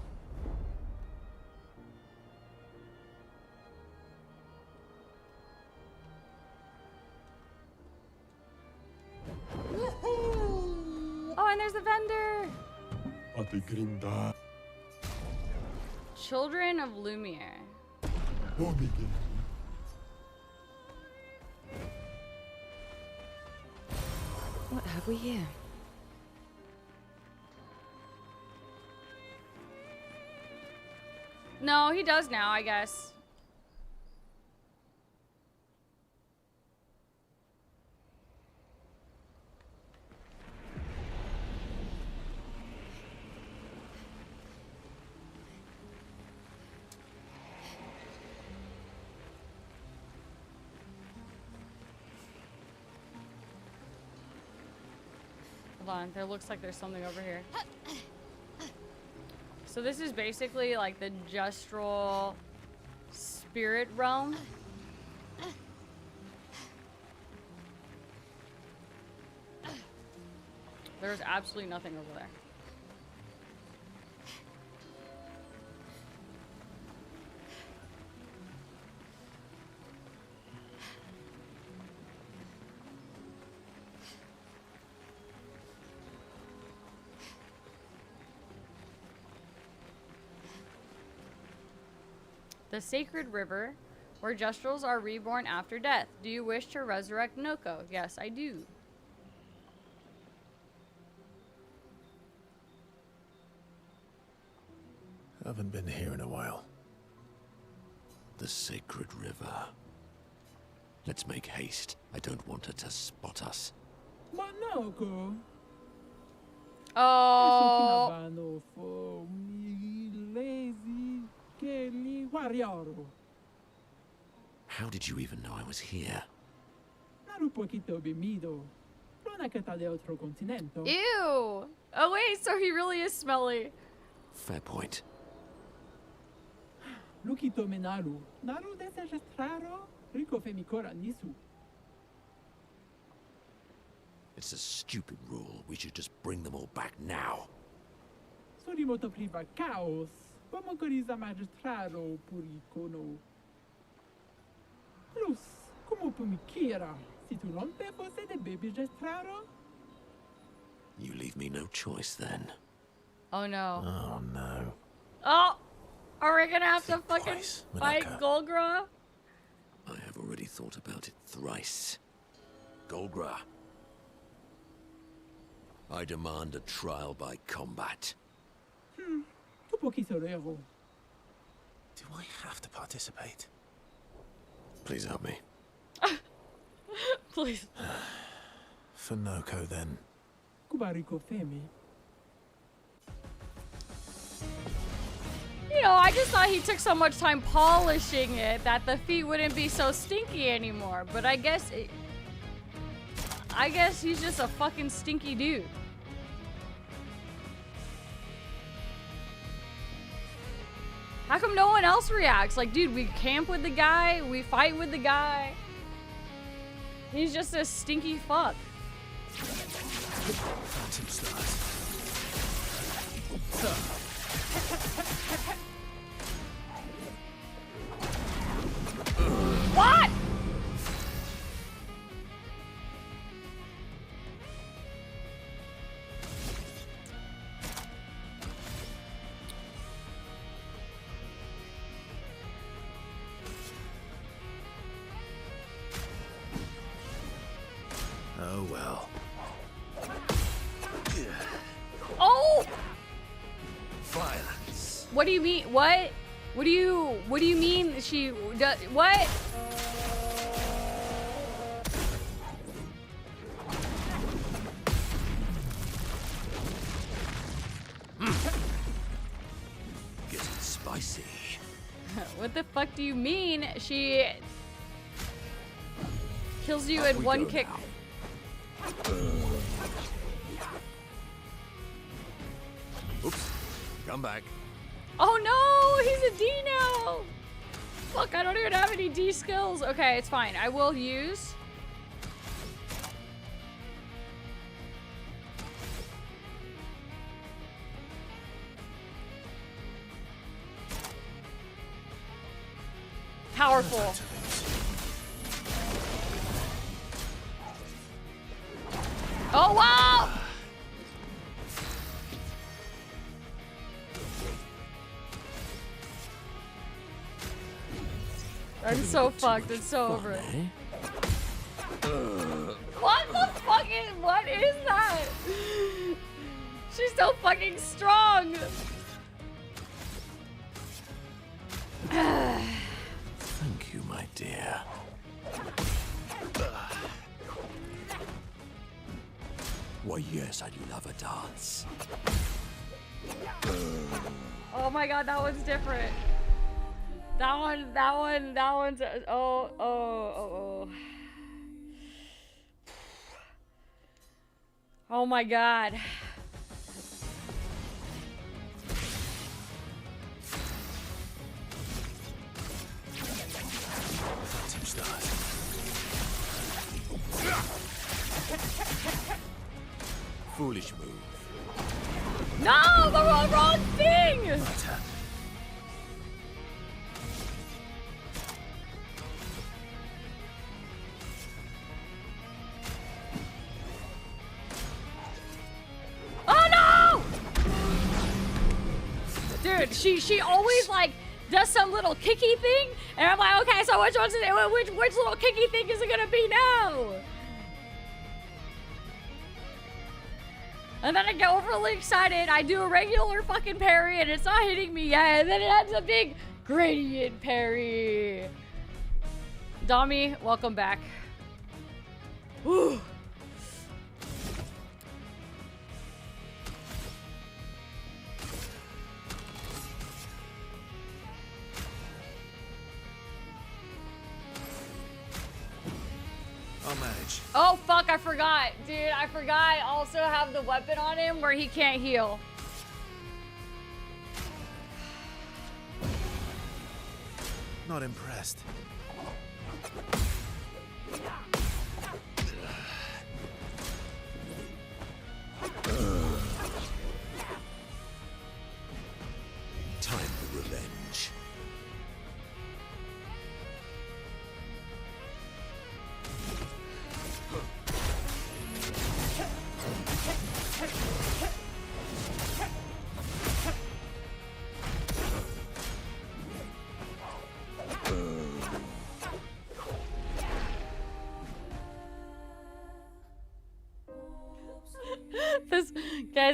Oh, and there's the vendor. Children of Lumiere. What have we here? No, he does now, I guess. Hold on, there looks like there's something over here. So this is basically like the Justral spirit realm. There's absolutely nothing over there. The sacred river, where Justrals are reborn after death. Do you wish to resurrect Noko? Yes, I do. Haven't been here in a while. The sacred river. Let's make haste. I don't want her to spot us. Manoko. Oh. How did you even know I was here? Ew. Oh wait, so he really is smelly. Fair point. It's a stupid rule. We should just bring them all back now. You leave me no choice then. Oh no. Oh no. Oh! Are we gonna have to Think fucking twice, fight Manaka. Golgra? I have already thought about it thrice. Golgra. I demand a trial by combat. Do I have to participate? Please help me. Please. For Noko, then. You know, I just thought he took so much time polishing it that the feet wouldn't be so stinky anymore. But I guess he's just a fucking stinky dude. How come no one else reacts? Like, dude, we camp with the guy, we fight with the guy. He's just a stinky fuck. Phantom stars. What? Oh well. Oh! Violence. What do you mean? What? What do you mean she does? What? Getting spicy. What the fuck do you mean she kills you in We one go kick? now. Oops. Come back. Oh no, he's a D now. Fuck, I don't even have any D skills. Okay, it's fine. I will use. Powerful. Oh wow! I'm so fucked. It's so over. What the fuck is? What is that? She's so fucking strong. Thank you, my dear. Why, yes, I'd love a dance. Oh my god, that one's different. That one's, oh. Oh my god. Foolish move. No, the wrong thing! Oh no! Dude, she always like does some little kicky thing, and I'm like, okay, so which little kicky thing is it gonna be now? And then I get overly excited, I do a regular fucking parry, and it's not hitting me yet, and then it adds a big gradient parry. Dami, welcome back. Whew. I'll manage. Oh fuck, I forgot. Dude, I forgot I also have the weapon on him where he can't heal. Not impressed. Time for revenge.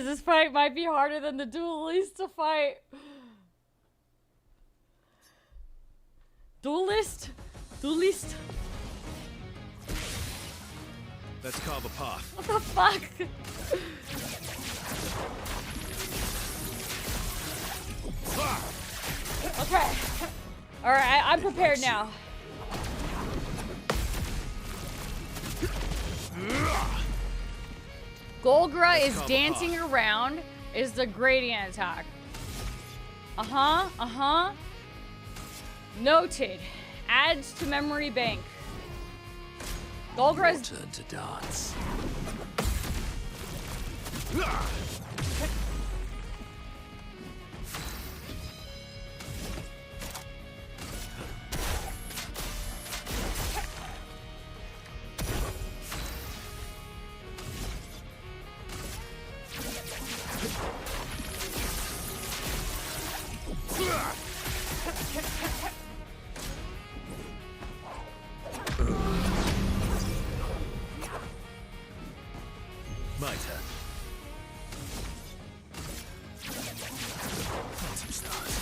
This fight might be harder than the duelist to fight. Duelist? Let's carve a path. What the fuck? Okay. Alright, I'm prepared now. Golgra is dancing around, is the gradient attack. Noted. Adds to memory bank. Golgra's Turn to dance. My turn. Some stars.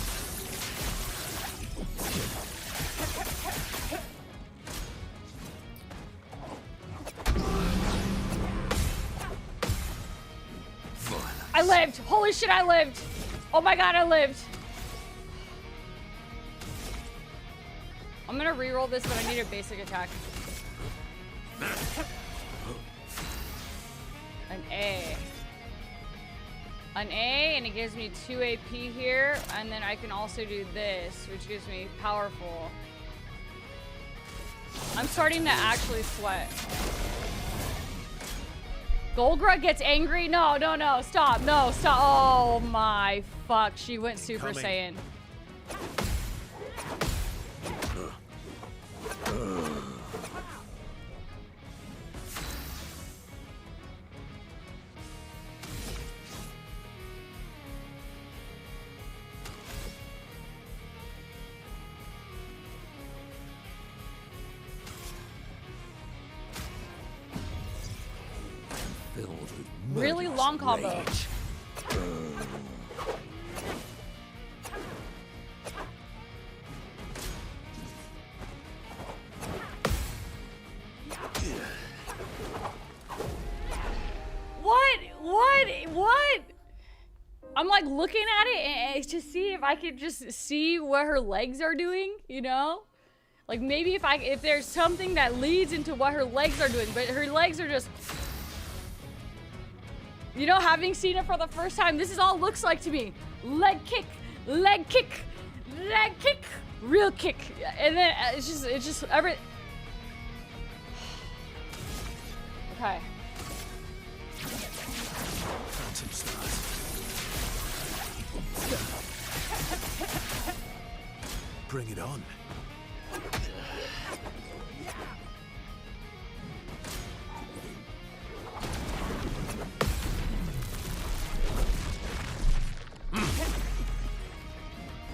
I lived! Holy shit, I lived! Oh my god, I lived! I'm gonna reroll this, but I need a basic attack. An A. an A, and it gives me 2 AP here, and then I can also do this, which gives me powerful. I'm starting to actually sweat. Golgra gets angry? No, no, no, stop, no, stop. Oh my fuck, she went Super Saiyan. Really long combo. What? I'm like looking at it and to see if I could just see what her legs are doing, you know? Like maybe if there's something that leads into what her legs are doing, but her legs are just, you know, having seen it for the first time, this is all looks like to me. Leg kick, leg kick, leg kick, real kick. And then it's just every... Okay. Bring it on.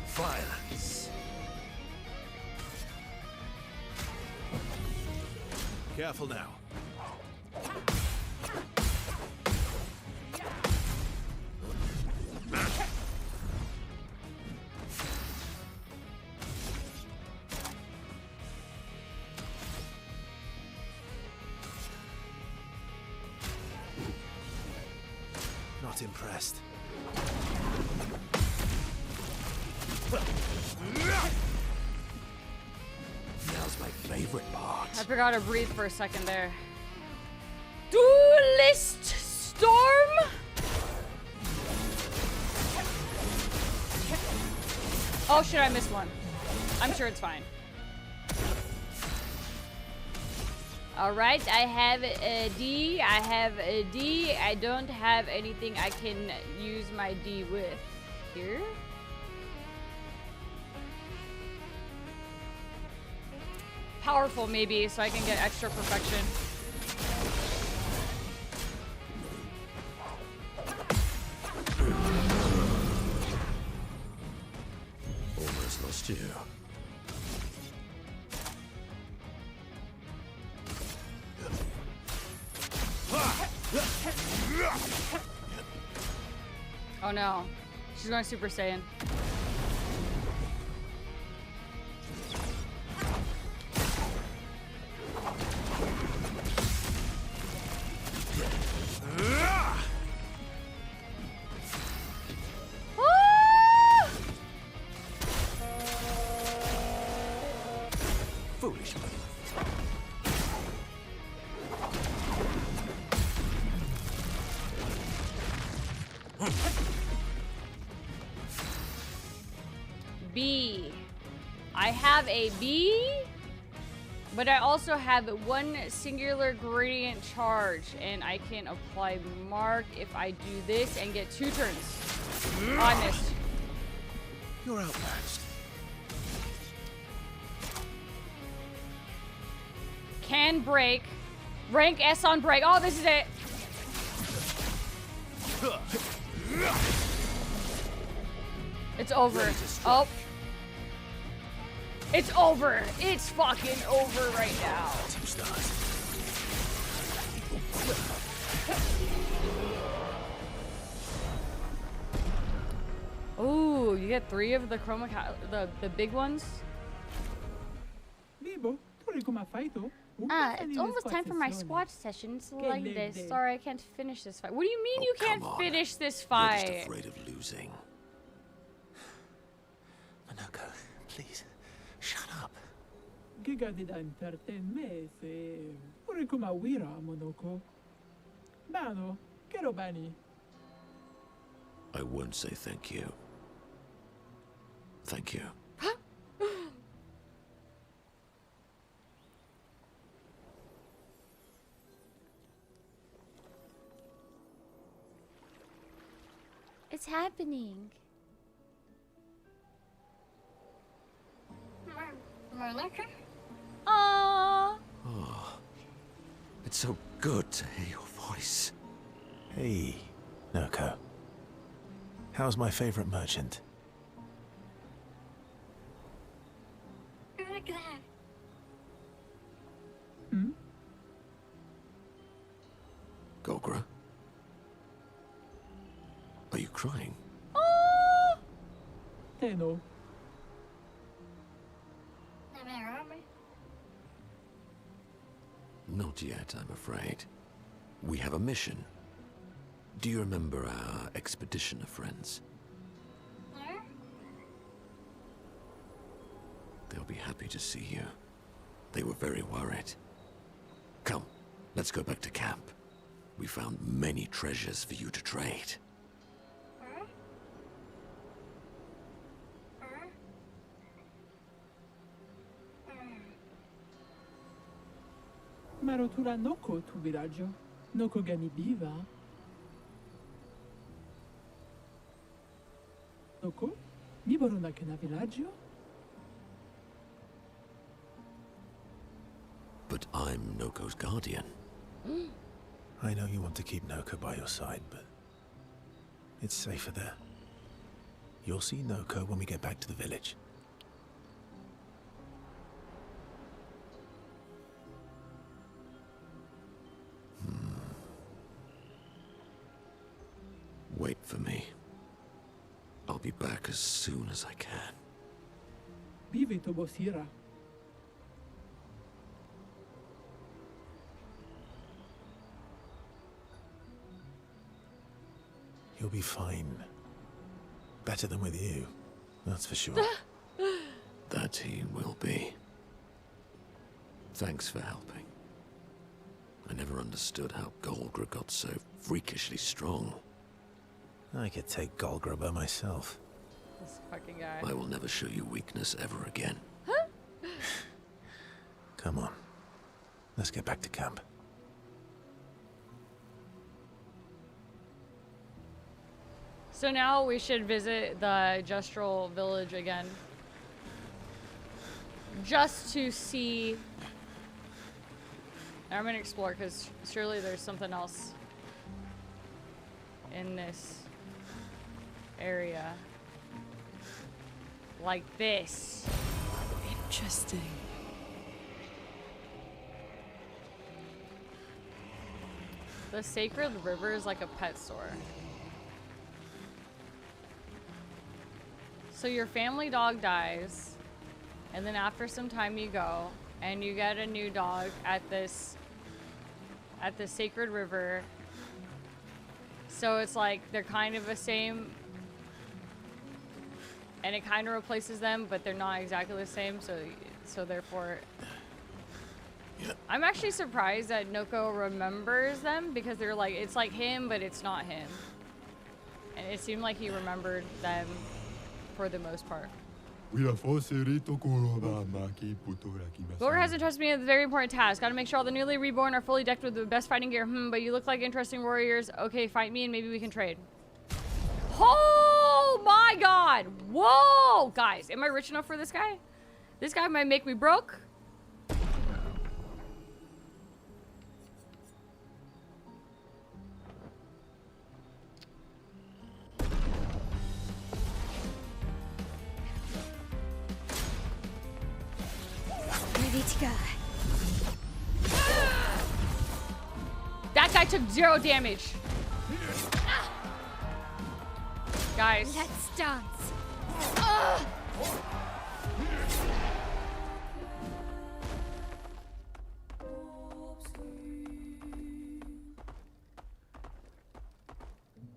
Violence. Careful now. Not impressed. Now's my favorite part. I forgot to breathe for a second there. Duelist Storm? Oh shit, I missed one. I'm sure it's fine. Alright, I have a D. I have a D. I don't have anything I can use my D with. Here? Powerful maybe, so I can get extra perfection. Almost lost you. Oh no. She's going Super Saiyan. Foolish move. B. I have a B, but I also have one singular gradient charge, and I can apply mark if I do this and get 2 turns. Oh, I missed. You're outmatched. Can break. Rank S on break. Oh, this is it. It's over. Oh. It's over. It's fucking over right now. Ooh, you get 3 of the chroma, the big ones. It's almost time for my squat session. It's like this. Sorry, I can't finish this fight. What do you mean you can't finish this fight? You're just afraid of losing. Manako, please, shut up. I won't say thank you. Thank you. It's happening. Aww. Oh, it's so good to hear your voice. Hey, Noko. How's my favorite merchant? Golgra? Are you crying? Tenno. Not yet, I'm afraid. We have a mission. Do you remember our expeditioner friends? They'll be happy to see you. They were very worried. Come, let's go back to camp. We found many treasures for you to trade. Marotura Noko tu villaggio. Noko gani biva. Noko? Mi borona che na villaggio? But I'm Noko's guardian. I know you want to keep Noko by your side, but it's safer there. You'll see Noko when we get back to the village. Wait for me. I'll be back as soon as I can. Bivi to bosira. You'll be fine. Better than with you, that's for sure. That he will be. Thanks for helping. I never understood how Golgra got so freakishly strong. I could take Golgra by myself. This fucking guy. I will never show you weakness ever again. Come on. Let's get back to camp. So now we should visit the Justral village again. Just to see. I'm gonna explore because surely there's something else in this area. Like this. Interesting. The Sacred River is like a pet store. So your family dog dies, and then after some time you go, and you get a new dog at the Sacred River. So it's like they're kind of the same, and it kind of replaces them, but they're not exactly the same. So therefore, I'm actually surprised that Noko remembers them because they're like, it's like him, but it's not him. And it seemed like he remembered them for the most part. Golgra has entrusted me with a very important task. Gotta make sure all the newly reborn are fully decked with the best fighting gear. But you look like interesting warriors. Okay, fight me and maybe we can trade. Oh my god! Whoa! Guys, am I rich enough for this guy? This guy might make me broke. Ready to go. That guy took 0 damage. Guys. Let's dance.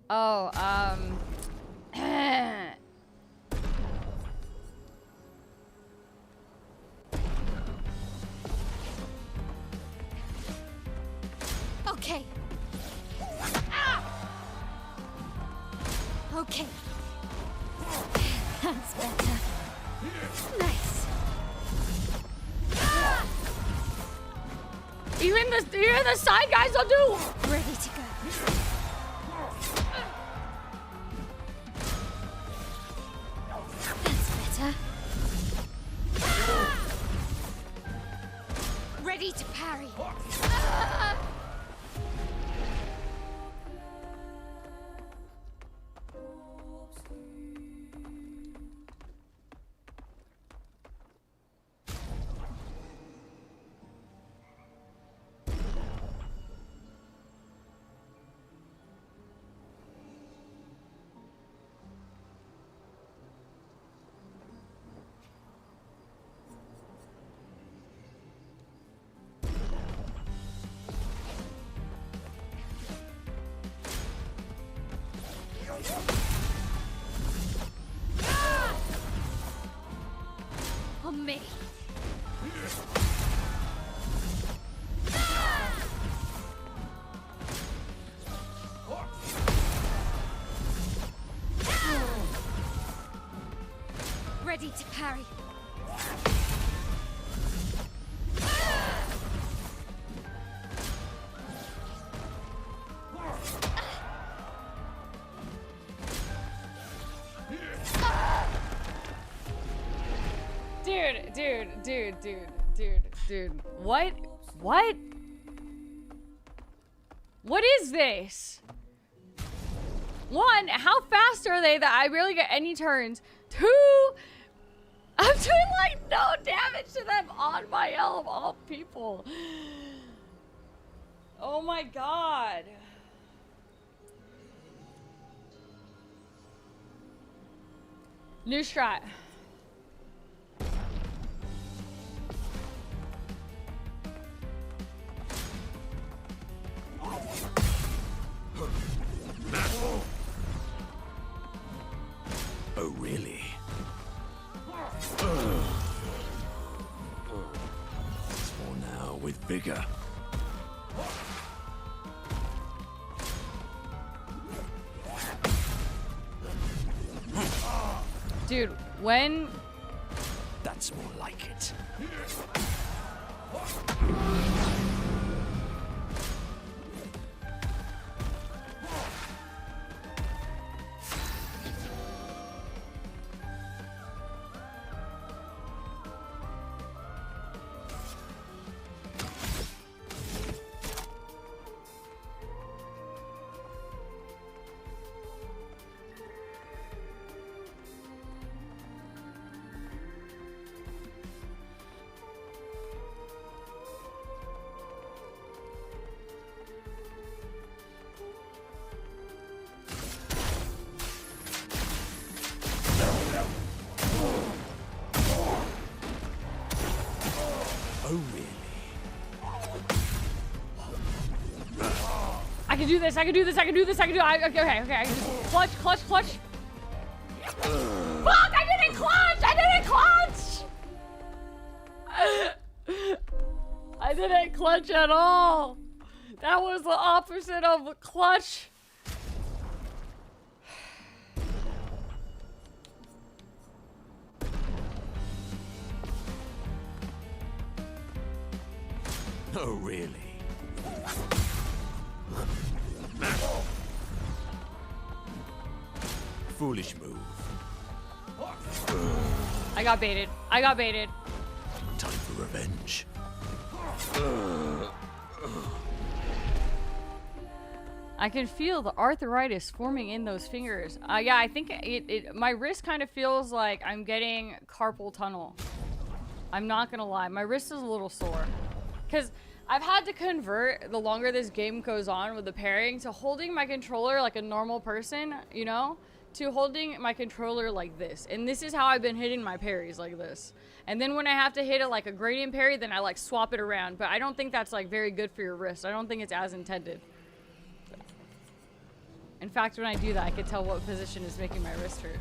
Oh, Okay. Okay. That's better. Nice. Even the side guys will do. Ready to go. That's better. Ready to parry. On me. Ready to parry. Dude. What? What is this? One, how fast are they that I barely get any turns? Two, I'm doing like no damage to them on my L of all people. Oh my god. New strat. Oh, really? For now, with vigor. Dude, when... That's more like it. Oh, really? I can do this, I can do this, I can do this, I can do it. Okay, I can just clutch. Fuck, I didn't clutch! I didn't clutch at all. That was the opposite of clutch. Oh, really? Foolish move. I got baited. Time for revenge. I can feel the arthritis forming in those fingers. Yeah, I think my wrist kind of feels like I'm getting carpal tunnel. I'm not gonna lie, my wrist is a little sore. Because I've had to convert, the longer this game goes on with the pairing, to holding my controller like a normal person, you know? To holding my controller like this. And this is how I've been hitting my parries, like this. And then when I have to hit it like a gradient parry, then I like swap it around. But I don't think that's like very good for your wrist. I don't think it's as intended. In fact, when I do that, I can tell what position is making my wrist hurt.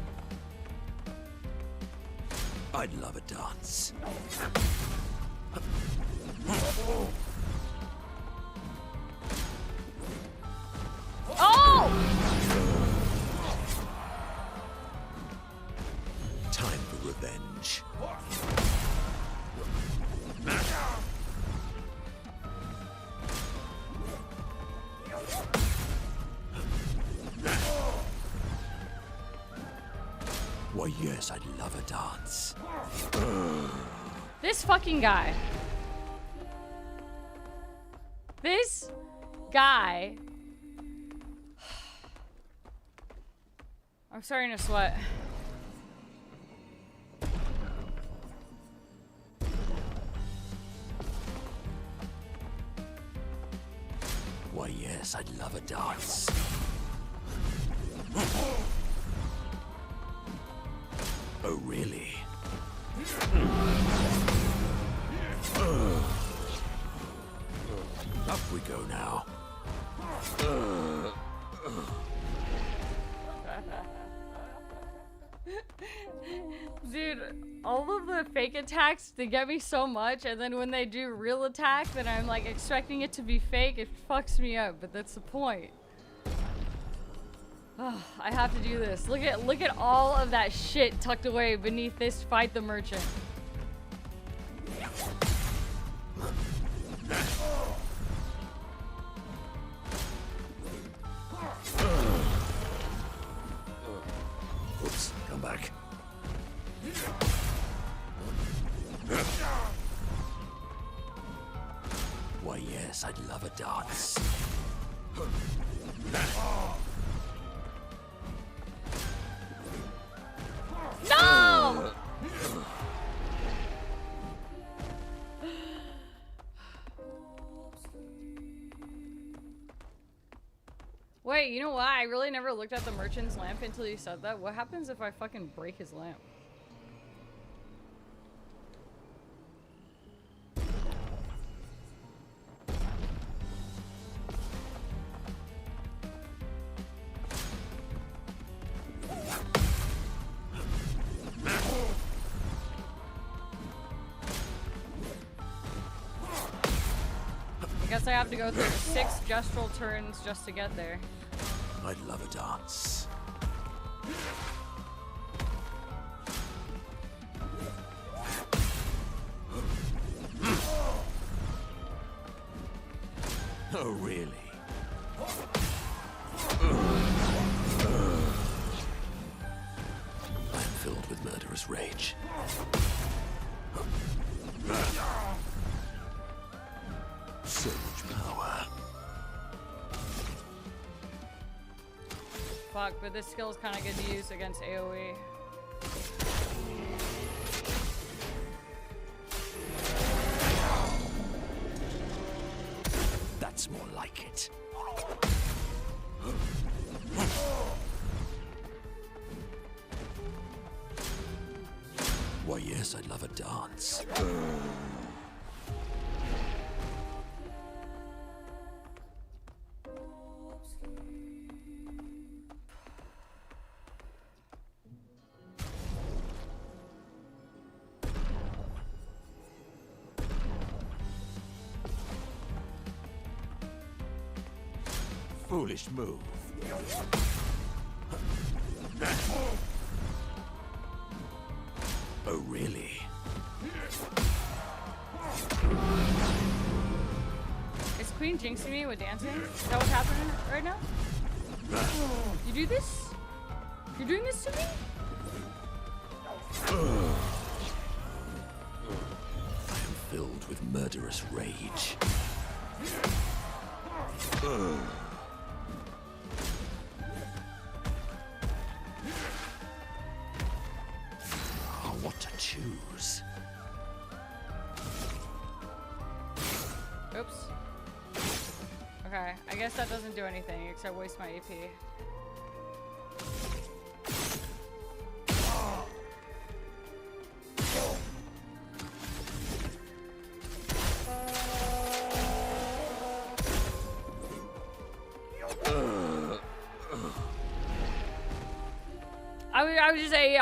I'd love a dance. Oh! Time for revenge. Why, yes, I'd love a dance. This fucking guy. This guy. I'm starting to sweat. Why, yes, I'd love a dance. Oh, really? Up we go now. Dude, all of the fake attacks, they get me so much, and then when they do real attack, then I'm like expecting it to be fake, it fucks me up, but that's the point. Oh, I have to do this. Look at all of that shit tucked away beneath this fight the merchant. Oops, come back. Why, yes, I'd love a dance. No! Wait, you know what? I really never looked at the merchant's lamp until you said that. What happens if I fucking break his lamp? I guess I have to go through 6 gestural turns just to get there. I'd love a dance. Oh, really? I'm filled with murderous rage. So much power. Fuck, but this skill is kind of good to use against AoE. That's more like it. Why, yes, I'd love a dance. Foolish move. Oh, really? Is Queen jinxing me with dancing? Is that what's happening right now? You do this? You're doing this to me? I am filled with murderous rage. What to choose? Oops. Okay, I guess that doesn't do anything except waste my AP. I was just saying,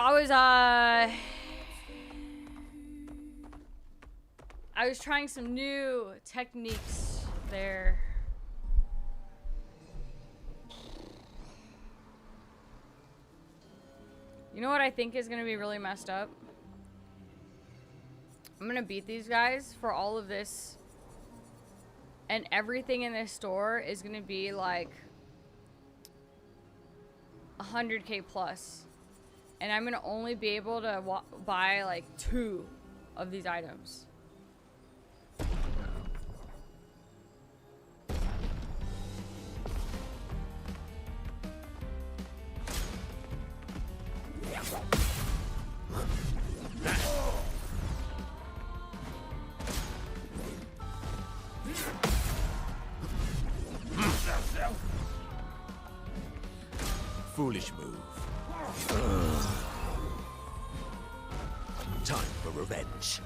I was trying some new techniques there. You know what I think is gonna be really messed up? I'm gonna beat these guys for all of this, and everything in this store is gonna be like 100k plus, and I'm gonna only be able to buy like 2 of these items. Foolish move. Time for revenge.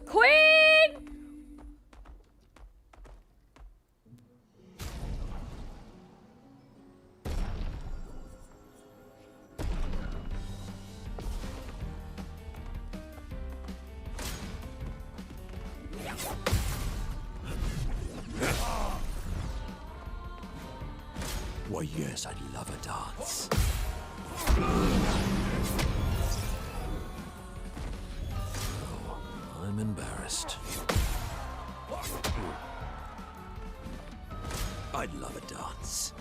Queen! Why, yes, I'd love a dance. Oh, I'm embarrassed. I'd love a dance.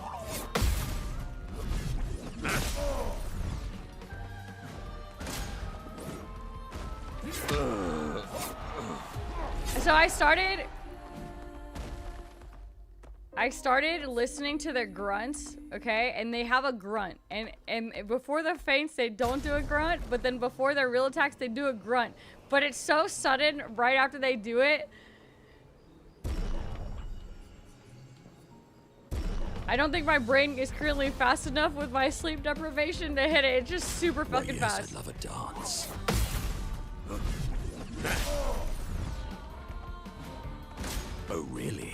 So I started listening to their grunts, okay? And they have a grunt. And before their feints, they don't do a grunt. But then before their real attacks, they do a grunt. But it's so sudden right after they do it. I don't think my brain is currently fast enough with my sleep deprivation to hit it. It's just super fucking yes, fast. I'd love a dance. Oh, really?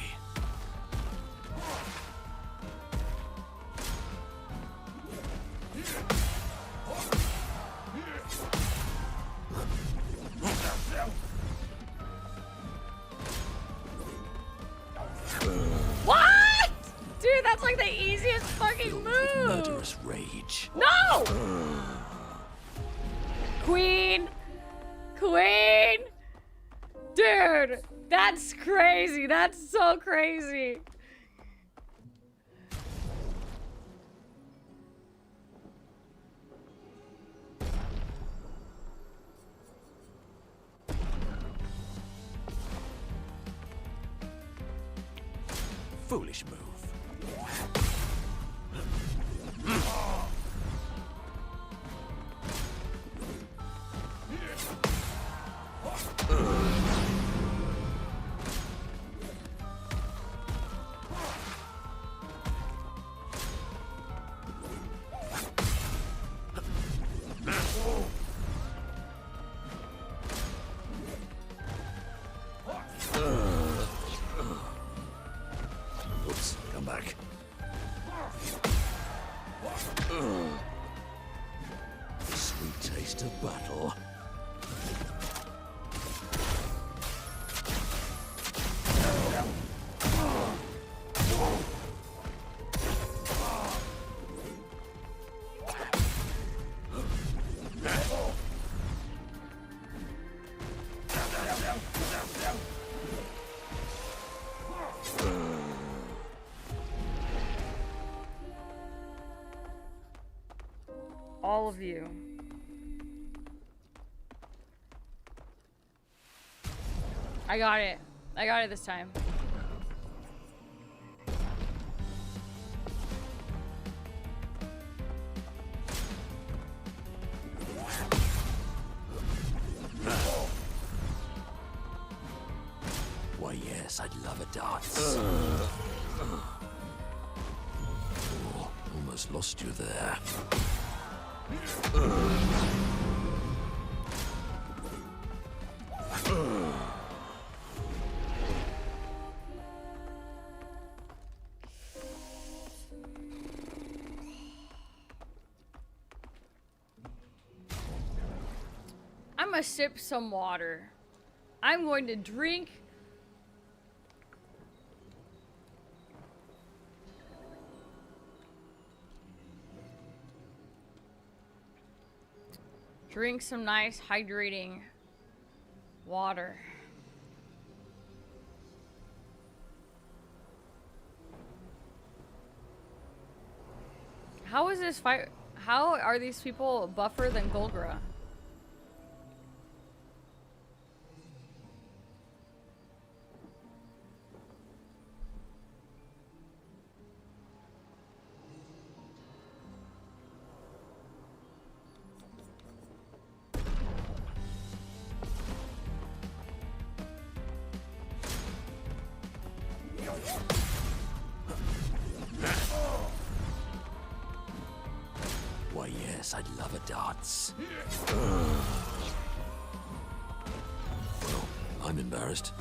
What? Dude, that's like the easiest fucking move. Murderous rage. No! Queen! Queen! Dude, that's crazy. That's so crazy. Foolish move. Oops, come back. Sweet taste of battle. All of you. I got it. I got it this time. Why, yes, I'd love a dance. Oh, almost lost you there. I'm gonna sip some water. I'm going to drink. Drink some nice hydrating water. How is this fight? How are these people buffer than Golgra? Why, yes, I'd love a dance. Well, I'm embarrassed.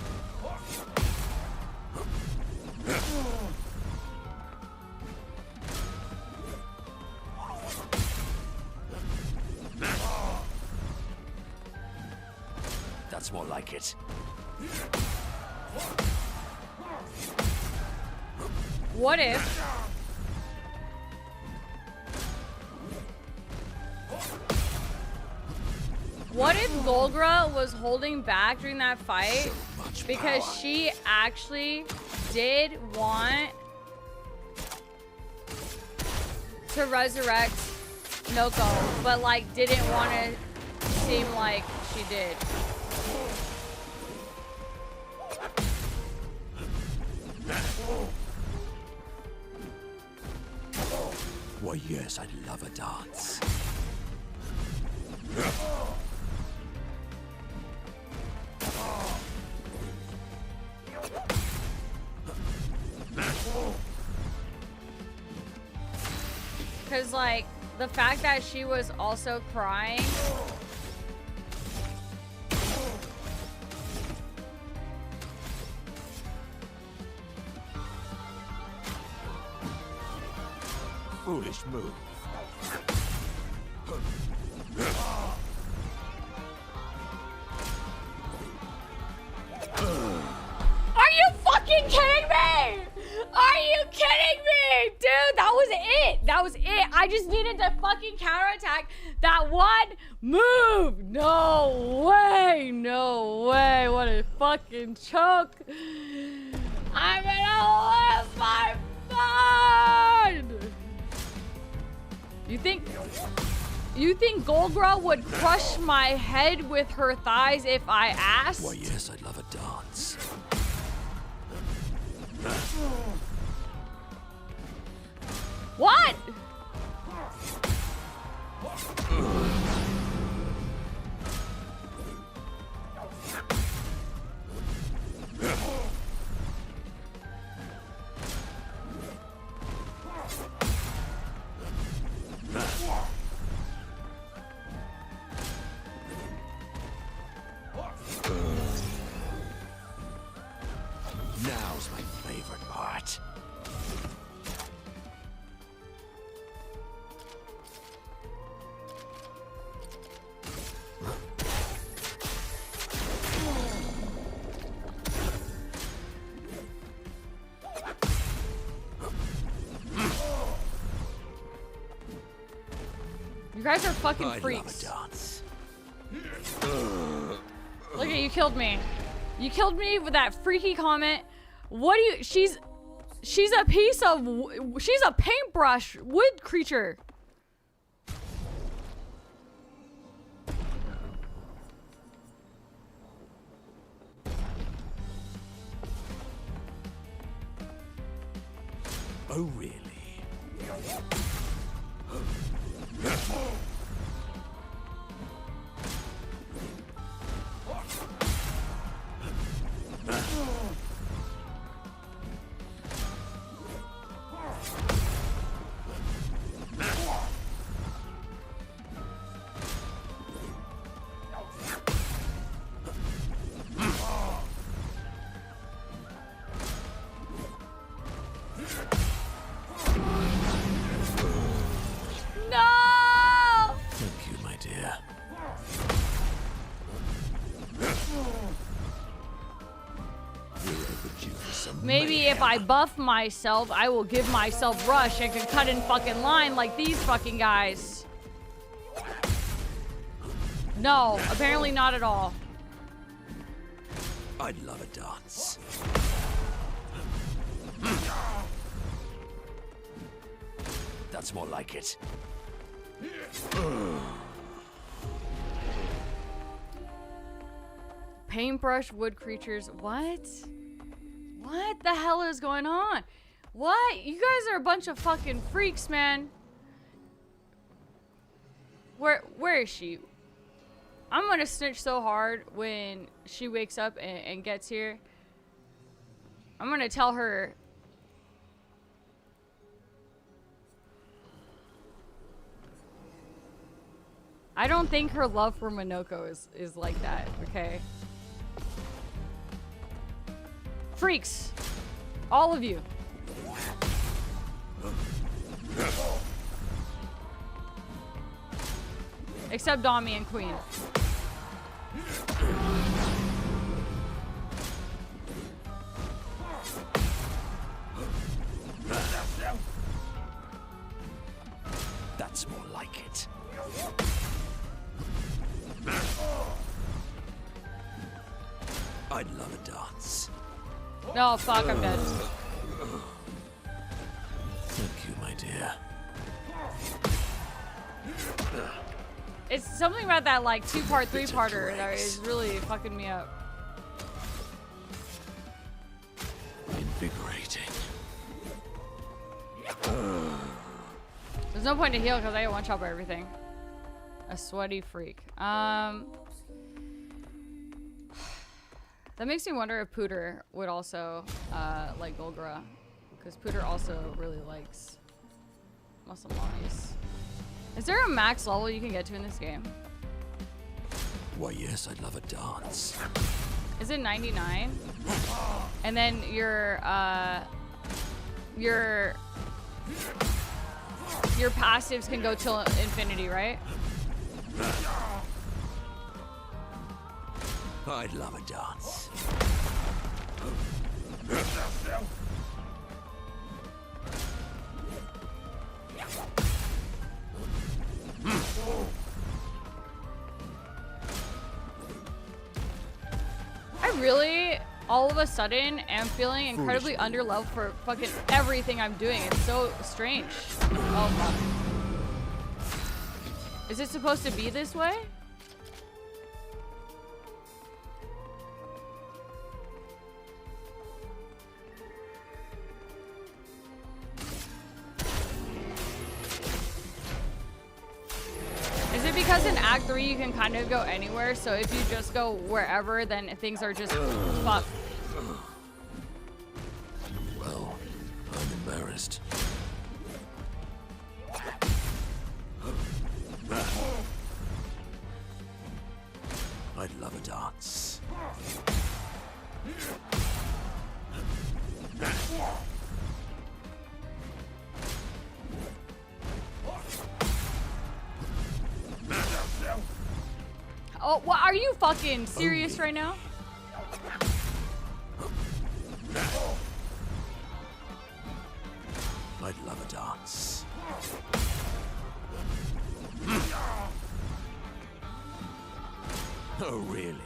That's more like it. What if? What if Golgra was holding back during that fight because she actually did want to resurrect Noko, but like didn't want to seem like she did? Why, yes, I'd love a dance. Because, like, the fact that she was also crying. Foolish move. Are you fucking kidding me? Are you kidding me? Dude, that was it. That was it. I just needed to fucking counterattack that one move. No way. No way. What a fucking choke. I'm gonna lose my mind. You think Golgra would crush my head with her thighs if I asked? Why, yes, I'd love a dance. What? Now's my favorite part. You guys are fucking I'd freaks. love a dance. Look at you, killed me. You killed me with that freaky comment. What do you? She's a piece of. She's a paintbrush wood creature. Oh, really? Maybe if I buff myself, I will give myself rush and can cut in fucking line like these fucking guys. No, apparently not at all. I'd love a dance. That's more like it. Paintbrush wood creatures. What? What the hell is going on? What? You guys are a bunch of fucking freaks, man. Where is she? I'm gonna snitch so hard when she wakes up and gets here. I'm gonna tell her. I don't think her love for Minoko is like that, okay? Freaks! All of you. Except Dami and Queen. That's more like it. I'd love a dance. No, fuck, I'm dead. Thank you, my dear. It's something about that, like, two-part, three-parter that is really fucking me up. Invigorating. There's no point to heal because I get one-shot by everything. A sweaty freak. That makes me wonder if Pooter would also like Golgra, because Pooter also really likes muscle mollies. Is there a max level you can get to in this game? Why, yes, I'd love a dance. Is it 99? And then your passives can go till infinity, right? I'd love a dance. I really, all of a sudden, am feeling incredibly underleveled for fucking everything I'm doing. It's so strange. Oh, fuck. Is it supposed to be this way? Is it because in Act 3 you can kind of go anywhere, so if you just go wherever, then things are just fucked? Well, I'm embarrassed. I'd love a dance. Oh, what? Are you fucking serious right now? I'd love a dance. Oh, really?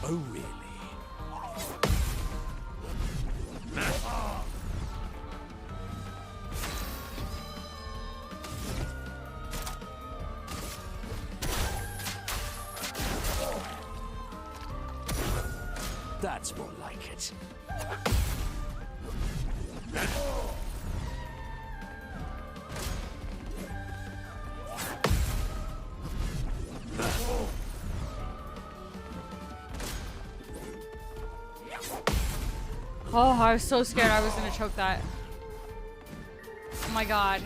Oh, really? That's more like it. Oh, I was so scared I was gonna choke that. my god.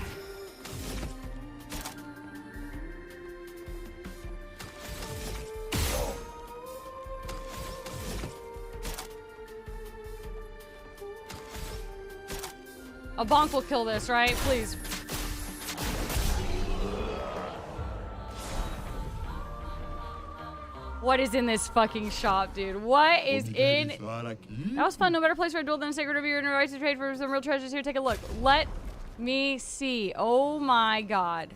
A bonk will kill this, right? Please. What is in this fucking shop, dude? What is in... That was fun. No better place for a duel than a sacred review and a right to trade for some real treasures here. Take a look. Let me see. Oh my god.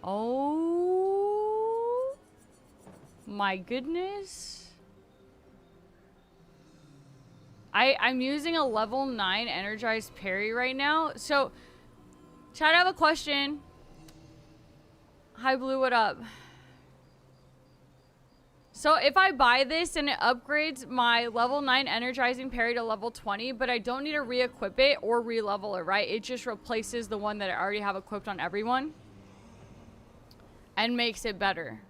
Oh my goodness. I'm using a level 9 energized parry right now. So, chat, I have a question. Hi, Blue, what up? So, if I buy this and it upgrades my level 9 energizing parry to level 20, but I don't need to re-equip it or re-level it, right? It just replaces the one that I already have equipped on everyone and makes it better.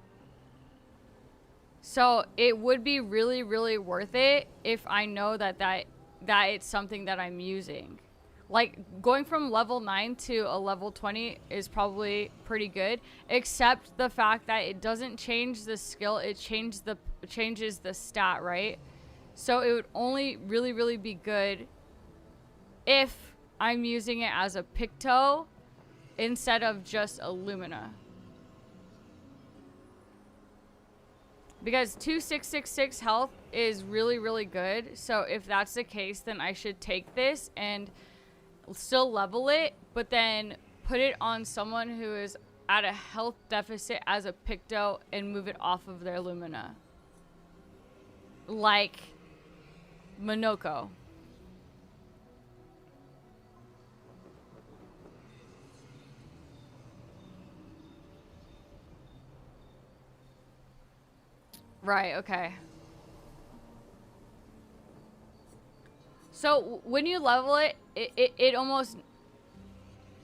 So it would be really, really worth it if I know that it's something that I'm using. Like, going from level 9 to a level 20 is probably pretty good, except the fact that it doesn't change the skill, it changes the stat, right? So it would only really, really be good if I'm using it as a Picto instead of just a Lumina. Because 2666 health is really, really good. So if that's the case, then I should take this and still level it, but then put it on someone who is at a health deficit as a Picto and move it off of their Lumina. Like Monoko. Right, okay. So when you level it, it almost...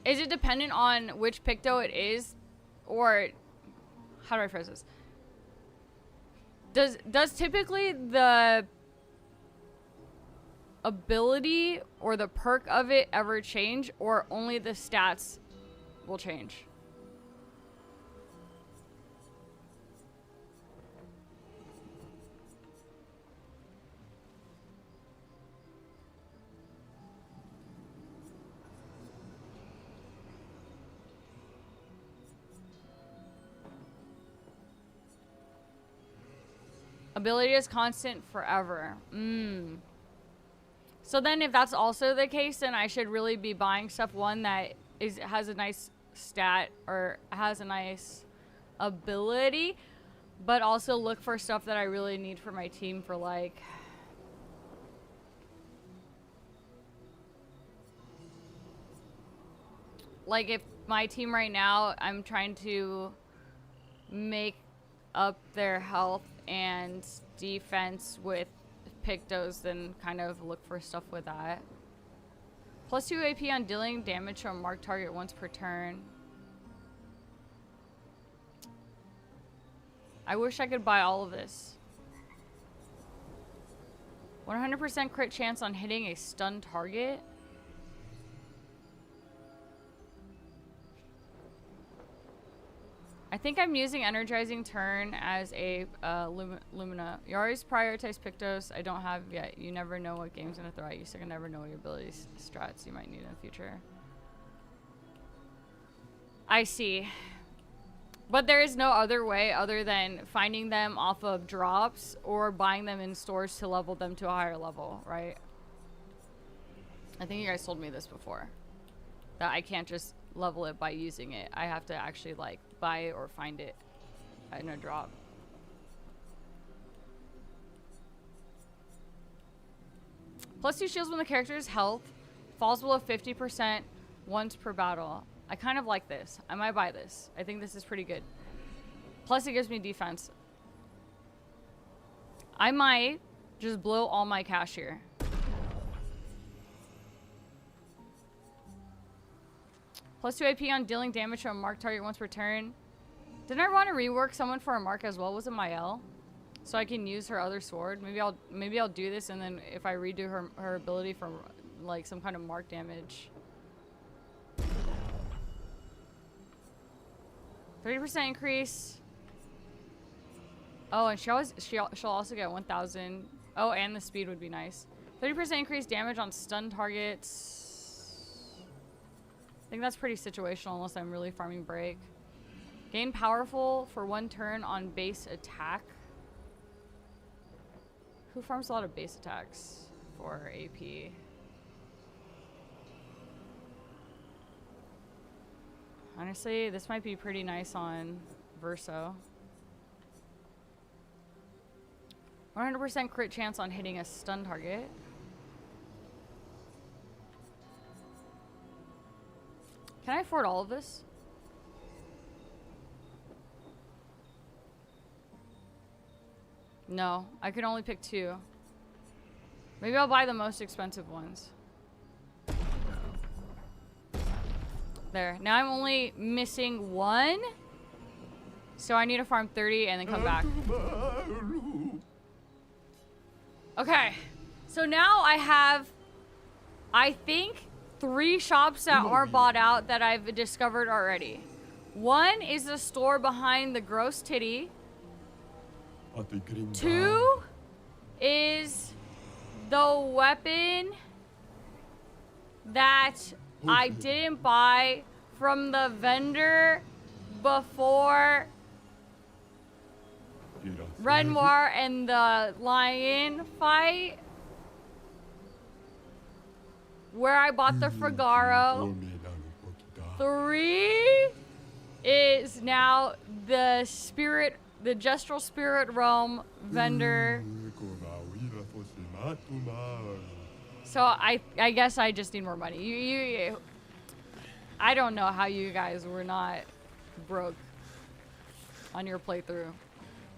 Is it dependent on which Picto it is? Or... How do I phrase this? Does typically the ability or the perk of it ever change? Or only the stats will change? Ability is constant forever. So then if that's also the case, then I should really be buying stuff, one that has a nice stat or has a nice ability, but also look for stuff that I really need for my team for, like... Like, if my team right now, I'm trying to make up their health and defense with Pictos, then kind of look for stuff with that. Plus 2 AP on dealing damage to a marked target once per turn. I wish I could buy all of this. 100% crit chance on hitting a stunned target. I think I'm using Energizing Turn as a Lumina. You always prioritize Pictos. I don't have yet. You never know what game's gonna throw at you, so you can never know what your abilities strats you might need in the future. I see. But there is no other way other than finding them off of drops or buying them in stores to level them to a higher level, right? I think you guys told me this before. That I can't just level it by using it. I have to actually, like, buy it or find it in a drop. Plus 2 shields when the character's health falls below 50% once per battle. I kind of like this. I might buy this. I think this is pretty good. Plus it gives me defense. I might just blow all my cash here. Plus 2 AP on dealing damage to a marked target once per turn. Didn't I want to rework someone for a mark as well? Was it Mael? so I can use her other sword. Maybe I'll do this, and then if I redo her ability for like some kind of mark damage. 30% increase. Oh, and she'll also get 1,000. Oh, and the speed would be nice. 30% increased damage on stun targets. I think that's pretty situational unless I'm really farming break. Gain powerful for 1 turn on base attack. Who farms a lot of base attacks for AP? Honestly, this might be pretty nice on Verso. 100% crit chance on hitting a stun target. Can I afford all of this? No, I could only pick 2. Maybe I'll buy the most expensive ones. There. Now I'm only missing 1. So I need to farm 30 and then come back. Okay. So now I have, I think, 3 shops that aren't bought out that I've discovered already. 1 is the store behind the gross titty. 2 is the weapon that I didn't buy from the vendor before Renoir and the lion fight, where I bought the Fragaro. 3 is now the Gestural Spirit Realm vendor. So I guess I just need more money. I don't know how you guys were not broke on your playthrough.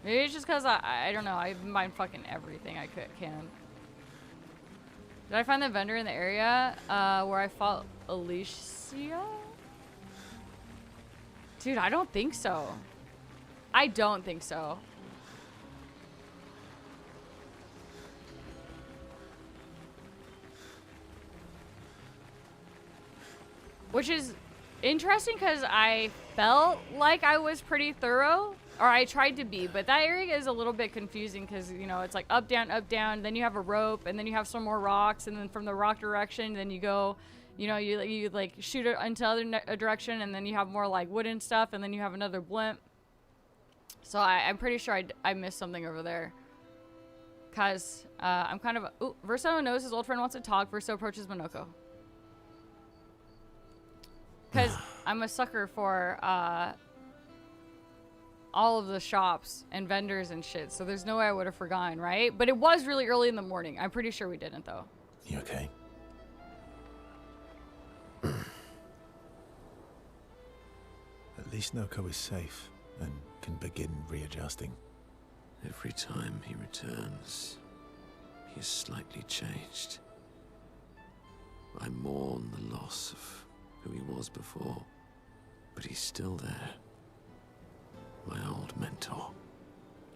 Maybe it's just because I don't know. I've been buying fucking everything I can. Did I find the vendor in the area where I fought Alicia? Dude, I don't think so. I don't think so. Which is interesting because I felt like I was pretty thorough, or I tried to be, but that area is a little bit confusing because, you know, it's like up, down, then you have a rope, and then you have some more rocks, and then from the rock direction, then you go, you know, you like shoot it into other direction, and then you have more like wooden stuff, and then you have another blimp. So I'm pretty sure I missed something over there. Because I'm kind of... Ooh, Verso knows his old friend wants to talk. Verso approaches Monoko. Because I'm a sucker for all of the shops and vendors and shit. So there's no way I would have forgotten, right? But it was really early in the morning. I'm pretty sure we didn't, though. You okay? At least Noko is safe and can begin readjusting. Every time he returns, he is slightly changed. I mourn the loss of who he was before, but he's still there. My old mentor.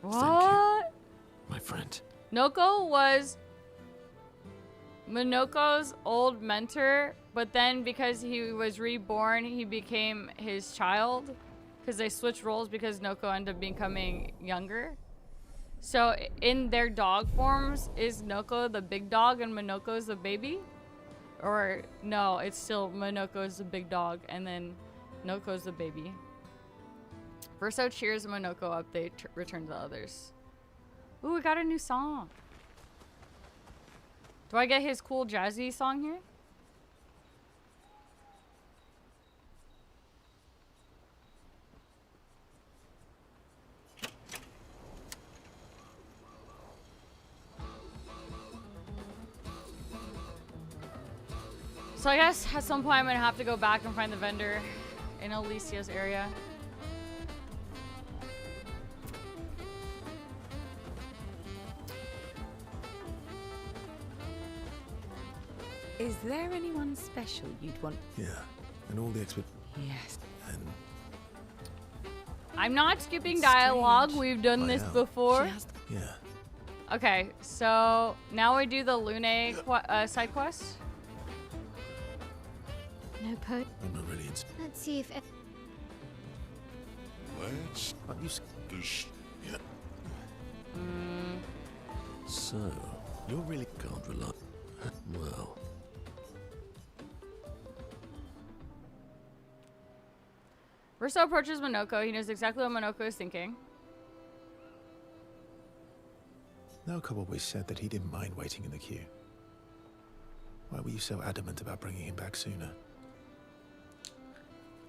What? Thank you, my friend. Noko was Monoko's old mentor, but then because he was reborn, he became his child. Because they switched roles because Noko ended up becoming younger. So in their dog forms, is Noko the big dog and Monoko's the baby? Or no, it's still Monoko's the big dog and then Noko's the baby. Verso cheers Monoko up, they return to the others. Ooh, we got a new song. Do I get his cool jazzy song here? So I guess at some point I'm gonna have to go back and find the vendor in Alicia's area. Is there anyone special you'd want? Yeah, and all the Yes. and I'm not skipping dialogue. We've done I this am. before. She has the Yeah. Okay, so now we do the Lune side quest. No code. I'm not really Let's see if. Let's Aren't you just. yeah. So, You're really can't rely. Well, Verso approaches Monoko. He knows exactly what Monoko is thinking. Naoko always said that he didn't mind waiting in the queue. Why were you so adamant about bringing him back sooner?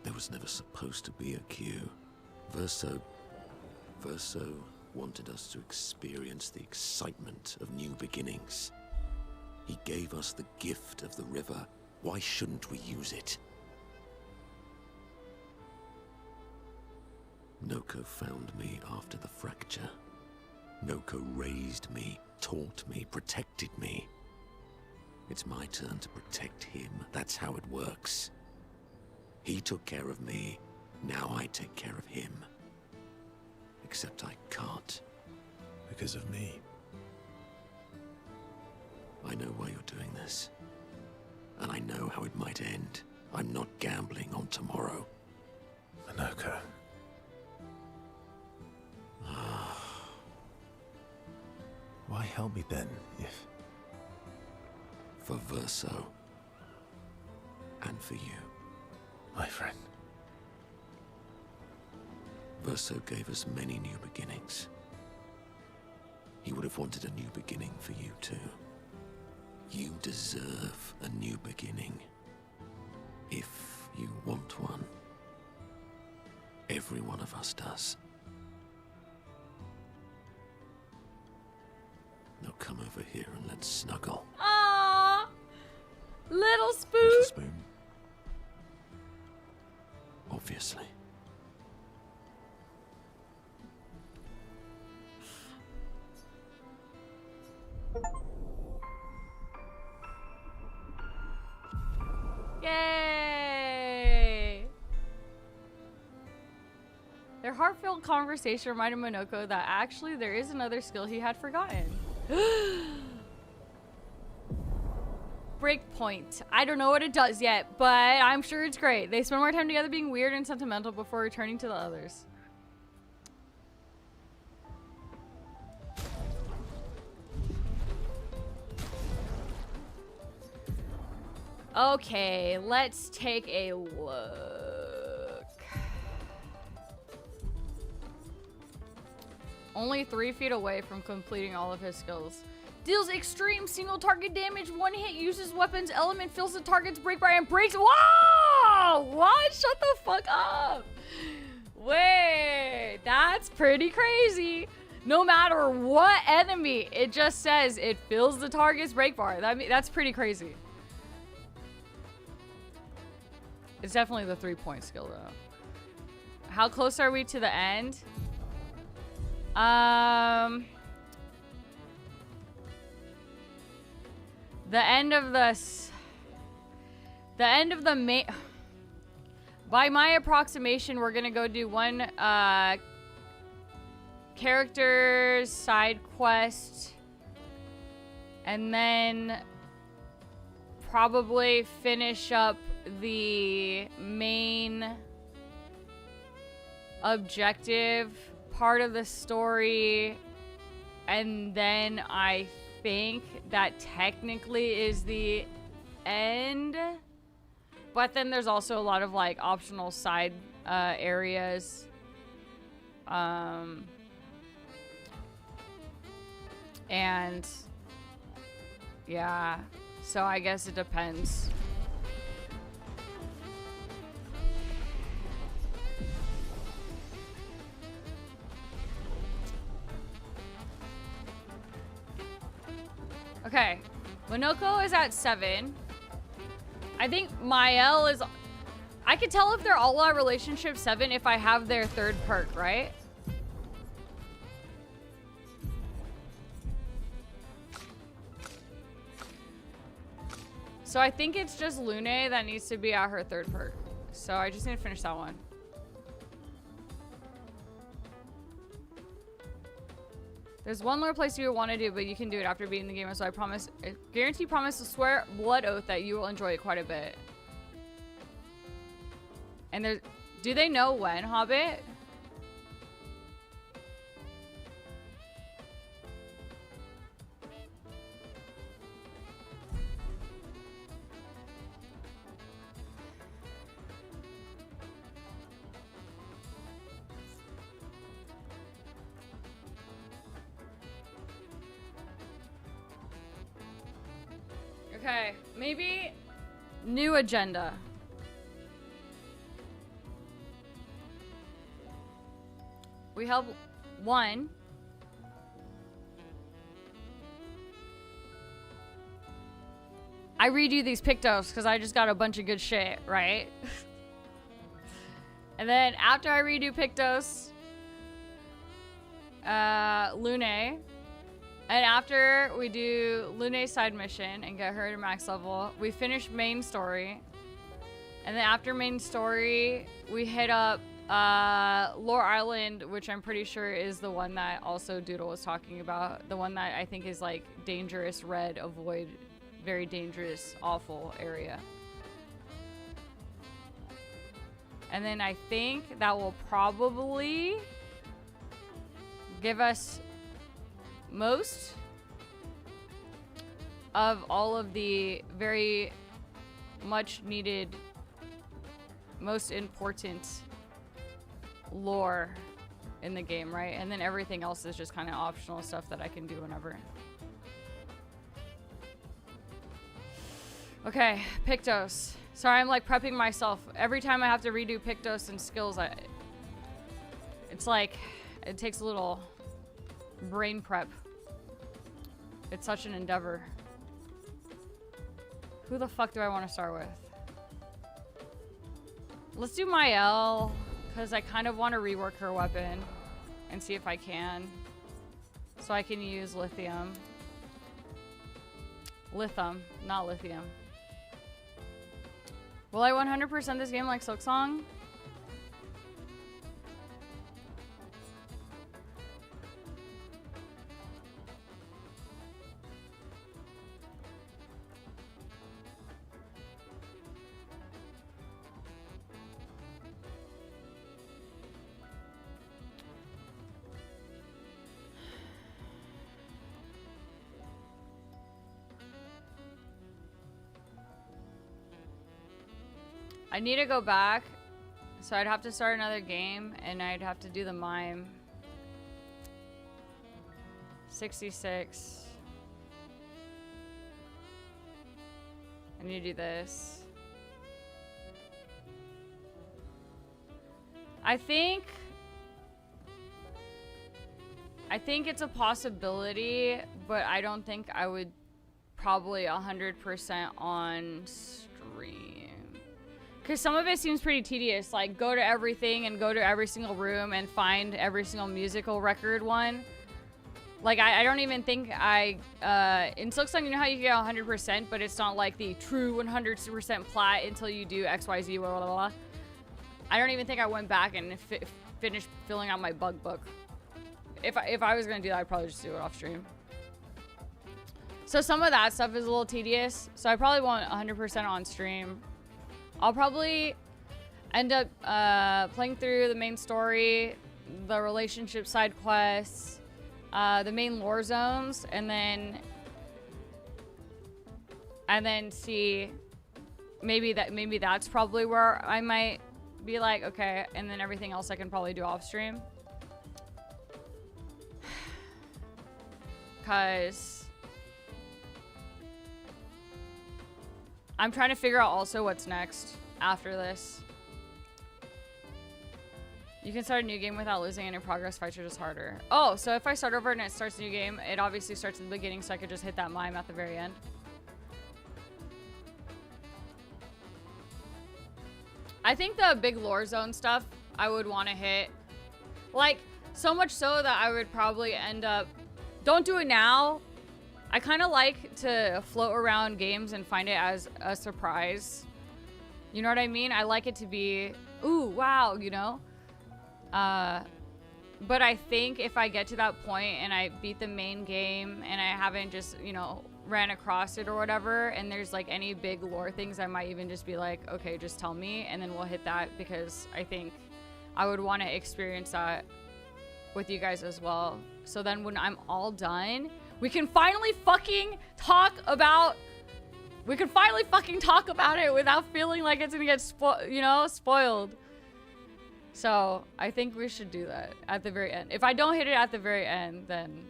there was never supposed to be a queue. Verso wanted us to experience the excitement of new beginnings. He gave us the gift of the river. Why shouldn't we use it? Noko found me after the fracture. Noko raised me, taught me, protected me. It's my turn to protect him. That's how it works. He took care of me. Now I take care of him. Except I can't. Because of me. I know why you're doing this. And I know how it might end. I'm not gambling on tomorrow. Monoko. Why help me then, if... For Verso. And for you. My friend. Verso gave us many new beginnings. He would have wanted a new beginning for you too. You deserve a new beginning. If you want one. Every one of us does. Now come over here and let's snuggle. Aww! Little spoon! Little spoon. Obviously. Yay! Their heartfelt conversation reminded Monoko that actually there is another skill he had forgotten. Breakpoint. I don't know what it does yet, but I'm sure it's great. They spend more time together being weird and sentimental before returning to the others. Okay, let's take a look. Only 3 feet away from completing all of his skills. Deals extreme single target damage, one hit, uses weapons, element, fills the target's break bar, and breaks. Whoa! What? Shut the fuck up. Wait, that's pretty crazy. No matter what enemy, it just says it fills the target's break bar. That's pretty crazy. It's definitely the 3-point skill though. How close are we to the end? The end of the main. By my approximation, we're gonna go do one character's side quest, and then probably finish up the main objective part of the story, and then I think that technically is the end, but then there's also a lot of like optional side areas, and yeah, so I guess it depends. Okay, Monoko is at 7. I think Mael is... I can tell if they're all at relationship 7 if I have their 3rd perk, right? So I think it's just Lune that needs to be at her 3rd perk. So I just need to finish that one. There's one lore place you want to do, but you can do it after beating the game. So I promise, guarantee, promise to swear, blood oath that you will enjoy it quite a bit. And there's, do they know when, Hobbit? Okay, maybe new agenda. We have one. I redo these Pictos because I just got a bunch of good shit, right? And then after I redo Pictos, Lune. And after we do Lune's side mission and get her to max level, we finish main story. And then after main story, we hit up Lore Island, which I'm pretty sure is the one that also Doodle was talking about. The one that I think is like dangerous, red, avoid, very dangerous, awful area. And then I think that will probably give us most of all of the very much needed, most important lore in the game, right? And then everything else is just kind of optional stuff that I can do whenever. Okay, Pictos. Sorry, I'm like prepping myself. Every time I have to redo Pictos and skills, it's like, it takes a little brain prep. It's such an endeavor. Who the fuck do I want to start with? Let's do Mael, because I kind of want to rework her weapon and see if I can. So I can use lithium. Lithium, not lithium. Will I 100% this game like Silksong? I need to go back, so I'd have to start another game, and I'd have to do the mime. 66. I need to do this. I think it's a possibility, but I don't think I would probably 100% on stream. Because some of it seems pretty tedious, like go to everything and go to every single room and find every single musical record one. Like, I don't even think in Silksong, you know how you get 100%, but it's not like the true 100% plat until you do XYZ, blah, blah, blah. I don't even think I went back and finished filling out my bug book. If I was going to do that, I'd probably just do it off stream. So some of that stuff is a little tedious, so I probably want 100% on stream. I'll probably end up playing through the main story, the relationship side quests, the main lore zones, and then see maybe that's probably where I might be like, okay, and then everything else I can probably do off stream. Cause I'm trying to figure out also what's next after this. You can start a new game without losing any progress. Fights are just harder. Oh, so if I start over and it starts a new game, it obviously starts at the beginning, so I could just hit that mime at the very end. I think the big lore zone stuff I would want to hit. Like, so much so that I would probably end up... Don't do it now. I kind of like to float around games and find it as a surprise. You know what I mean? I like it to be, ooh, wow, you know? But I think if I get to that point and I beat the main game and I haven't just, you know, ran across it or whatever, and there's like any big lore things, I might even just be like, okay, just tell me, and then we'll hit that, because I think I would want to experience that with you guys as well. So then when I'm all done, we can finally fucking talk about it without feeling like it's gonna get spoiled. So I think we should do that at the very end. If I don't hit it at the very end, then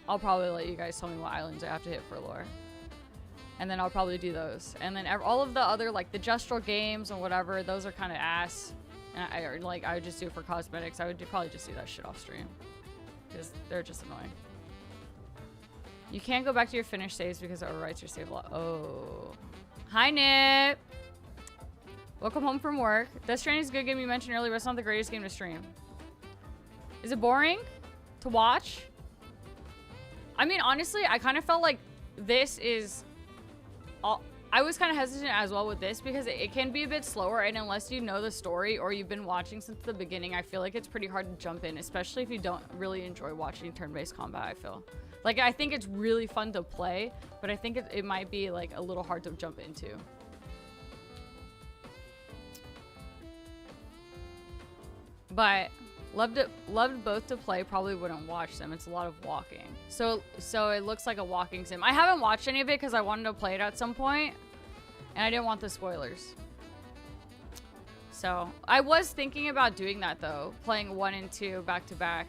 I'll probably let you guys tell me what islands I have to hit for lore. And then I'll probably do those. And then all of the other, like the gestural games and whatever, those are kind of ass. And I would just do it for cosmetics. I would probably just do that shit off stream, because they're just annoying. You can't go back to your finished saves because it overwrites your save log. Oh. Hi, Nip. Welcome home from work. Death Stranding is a good game you mentioned earlier, but it's not the greatest game to stream. Is it boring to watch? I mean, honestly, I kind of felt like this is... I was kind of hesitant as well with this, because it can be a bit slower, and unless you know the story or you've been watching since the beginning, I feel like it's pretty hard to jump in, especially if you don't really enjoy watching turn-based combat, I feel. Like, I think it's really fun to play, but I think it might be, like, a little hard to jump into. But loved both to play, probably wouldn't watch them. It's a lot of walking. So it looks like a walking sim. I haven't watched any of it because I wanted to play it at some point, and I didn't want the spoilers. So I was thinking about doing that though, playing 1 and 2 back to back,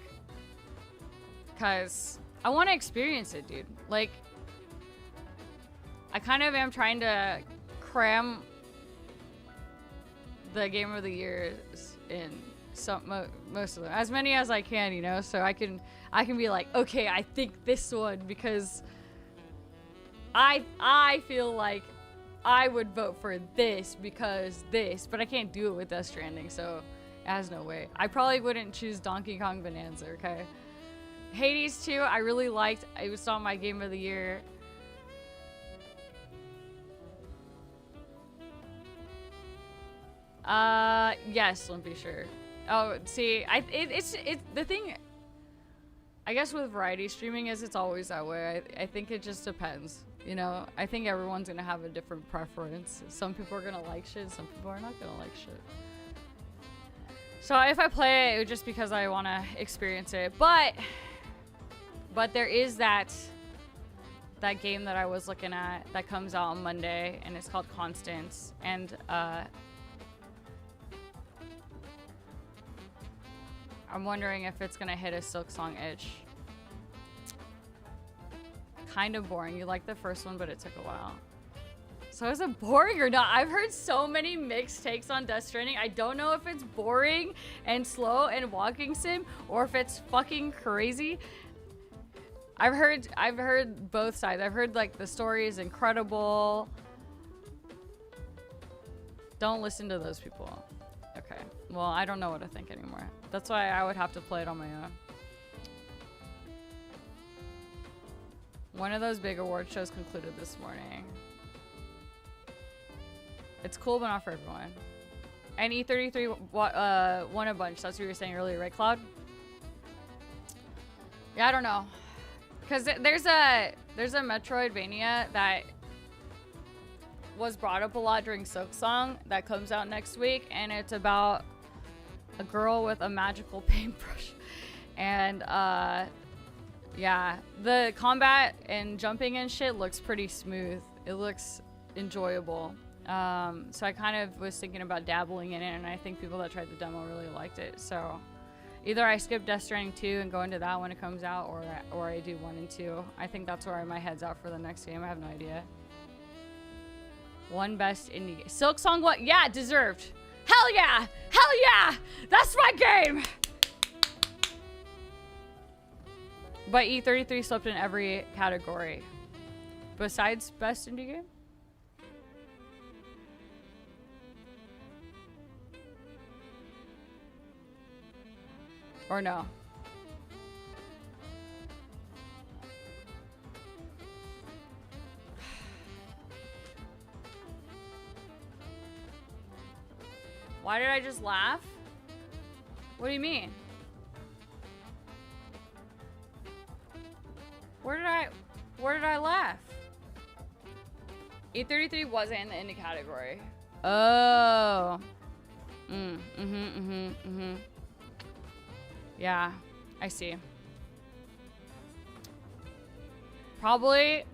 because I want to experience it, dude. Like, I kind of am trying to cram the Game of the Years in most of them, as many as I can, you know, so I can be like, okay, I think this one, because I feel like I would vote for this because this, but I can't do it with Death Stranding, so it has no way. I probably wouldn't choose Donkey Kong Bonanza, okay? Hades 2, I really liked. It was on my Game of the Year. Yes, Limpy, sure. Oh, see, it's the thing, I guess, with variety streaming is it's always that way. I think it just depends, you know? I think everyone's gonna have a different preference. Some people are gonna like shit, some people are not gonna like shit. So if I play it, it would just because I want to experience it. But there is that game that I was looking at that comes out on Monday, and it's called Constance, and I'm wondering if it's gonna hit a Silksong itch. Kind of boring. You liked the first one, but it took a while. So is it boring or not? I've heard so many mixed takes on Death Stranding. I don't know if it's boring and slow and walking sim, or if it's fucking crazy. I've heard both sides. I've heard like the story is incredible. Don't listen to those people. Okay. Well, I don't know what to think anymore. That's why I would have to play it on my own. One of those big award shows concluded this morning. It's cool, but not for everyone. And E33 won a bunch. That's what you were saying earlier, right, Cloud? Yeah, I don't know. Because there's a Metroidvania that was brought up a lot during Silksong that comes out next week, and it's about a girl with a magical paintbrush. And yeah, the combat and jumping and shit looks pretty smooth. It looks enjoyable. So I kind of was thinking about dabbling in it, and I think people that tried the demo really liked it. So either I skip Death Stranding 2 and go into that when it comes out, or I do 1 and 2. I think that's where my head's out for the next game. I have no idea. One best indie game. Silksong, what? Yeah, deserved. Hell yeah! Hell yeah! That's my game! But E33 slipped in every category. Besides best indie game? Or no? Why did I just laugh? What do you mean? Where did I laugh? E33 wasn't in the indie category. Oh. Yeah, I see. Probably,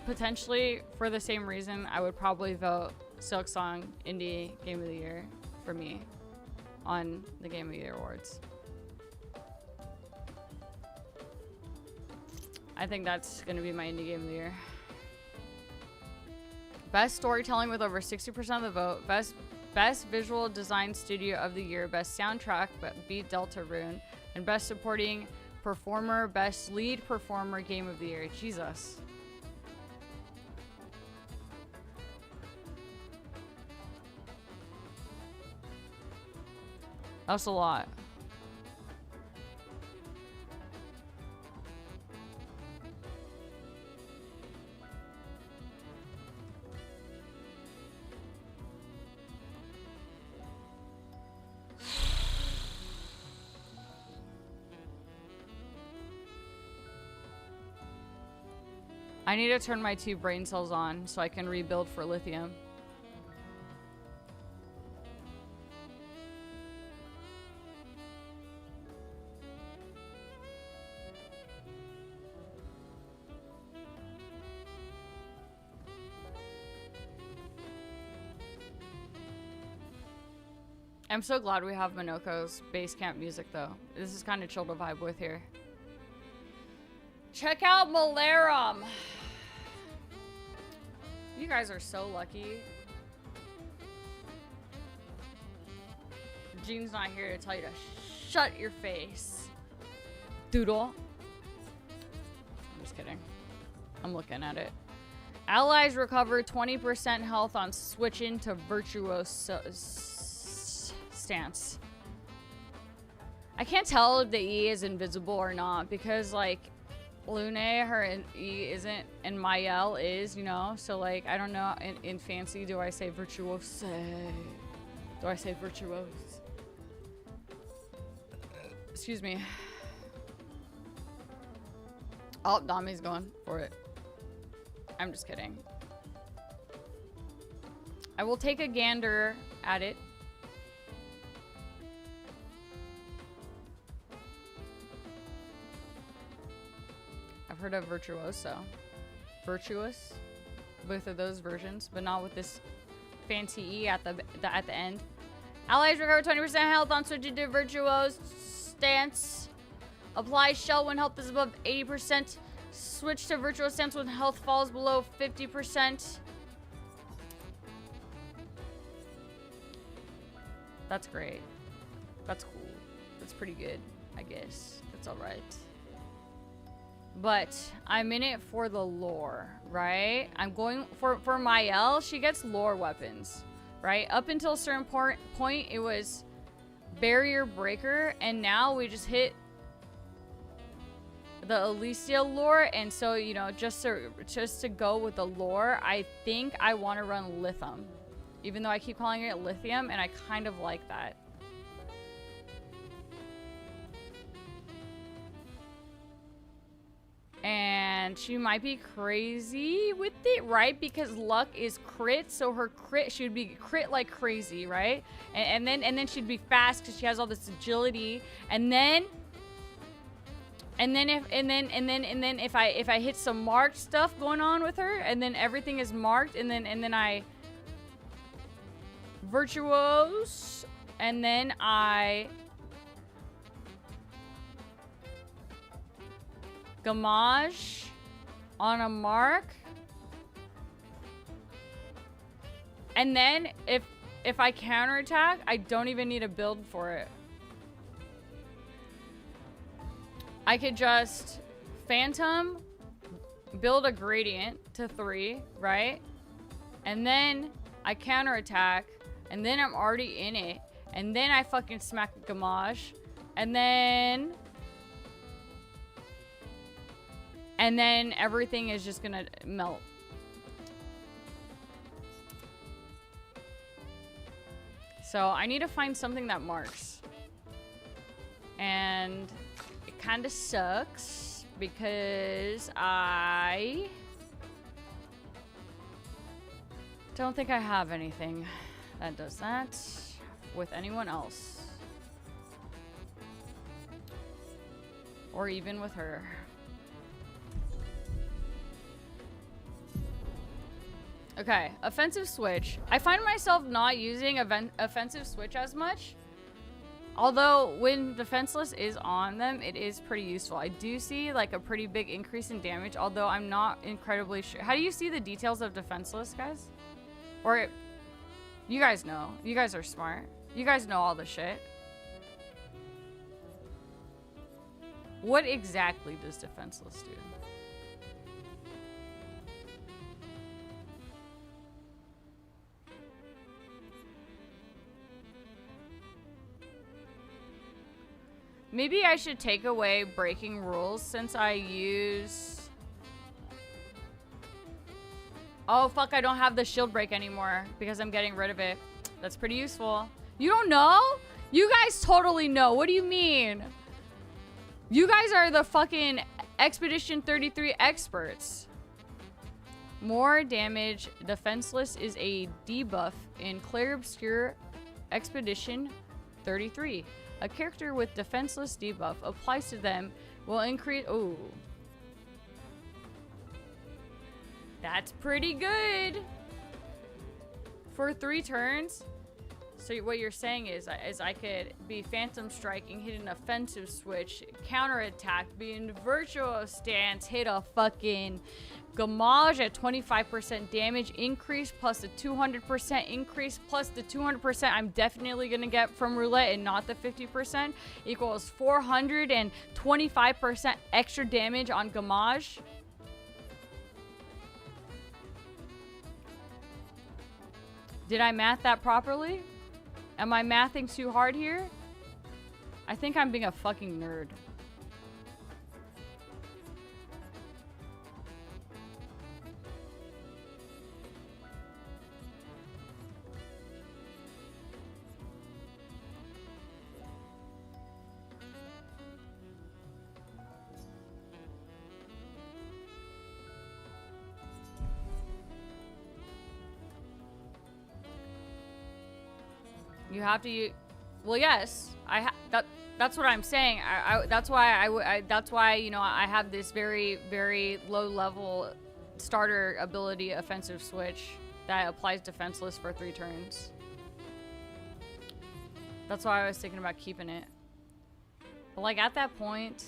potentially for the same reason, I would probably vote Silk Song Indie Game of the Year for me on the Game of the Year awards. I think that's gonna be my Indie Game of the Year. Best storytelling with over 60% of the vote. Best visual design studio of the year. Best soundtrack, beat Deltarune. And best supporting performer, best lead performer game of the year. Jesus. That's a lot. I need to turn my 2 brain cells on so I can rebuild for lithium. I'm so glad we have Minoko's base camp music though. This is kind of chill to vibe with here. Check out Malarum. You guys are so lucky. Jean's not here to tell you to shut your face. Doodle. I'm just kidding. I'm looking at it. Allies recover 20% health on switching to Virtuoso stance. I can't tell if the E is invisible or not because like Lune, her E isn't, and Mayel is, you know? So, like, I don't know. In fancy, do I say virtuose? Do I say virtuose? Excuse me. Oh, Dami's going for it. I'm just kidding. I will take a gander at it. Heard of Virtuoso. Virtuous. Both of those versions, but not with this fancy E at the end. Allies recover 20% health on switching to Virtuose stance. Apply shell when health is above 80%. Switch to Virtuose stance when health falls below 50%. That's great. That's cool. That's pretty good, I guess. That's alright. But I'm in it for the lore, right? I'm going for Mayel. She gets lore weapons, right? Up until a certain point, it was barrier breaker, and now we just hit the Alicia lore. And so, you know, just to go with the lore, I think I want to run Lithium, even though I keep calling it Lithium, and I kind of like that. And she might be crazy with it, right? Because luck is crit, so her crit should be crit like crazy, right? And then she'd be fast because she has all this agility. And then if I hit some marked stuff going on with her, and then everything is marked, and then I virtuose, and then I Gamage on a mark, and then if I counterattack, I don't even need a build for it. I could just Phantom, build a gradient to 3, right? And then I counterattack, and then I'm already in it, and then I fucking smack Gamage, and then everything is just gonna melt. So I need to find something that marks. And it kind of sucks because I don't think I have anything that does that with anyone else. Or even with her. Okay, offensive switch. I find myself not using offensive switch as much. Although when defenseless is on them, it is pretty useful. I do see like a pretty big increase in damage, although I'm not incredibly sure. How do you see the details of defenseless, guys? Or you guys know. You guys are smart. You guys know all the shit. What exactly does defenseless do? Maybe I should take away breaking rules since I use... Oh, fuck, I don't have the shield break anymore because I'm getting rid of it. That's pretty useful. You don't know? You guys totally know. What do you mean? You guys are the fucking Expedition 33 experts. More damage. Defenseless is a debuff in Clair Obscure Expedition 33. A character with defenseless debuff applies to them will increase... Oh. That's pretty good. For 3 turns. So what you're saying is I could be Phantom Striking, hit an offensive switch, counterattack, be in virtual stance, hit a fucking Gamage at 25% damage increase plus the 200% increase plus the 200% I'm definitely gonna get from roulette and not the 50% equals 425% extra damage on Gamage. Did I math that properly? Am I mathing too hard here? I think I'm being a fucking nerd. You have to use... Well, yes. That's what I'm saying. That's why that's why, you know, I have this very, very low level starter ability offensive switch that applies defenseless for 3 turns. That's why I was thinking about keeping it. But like at that point,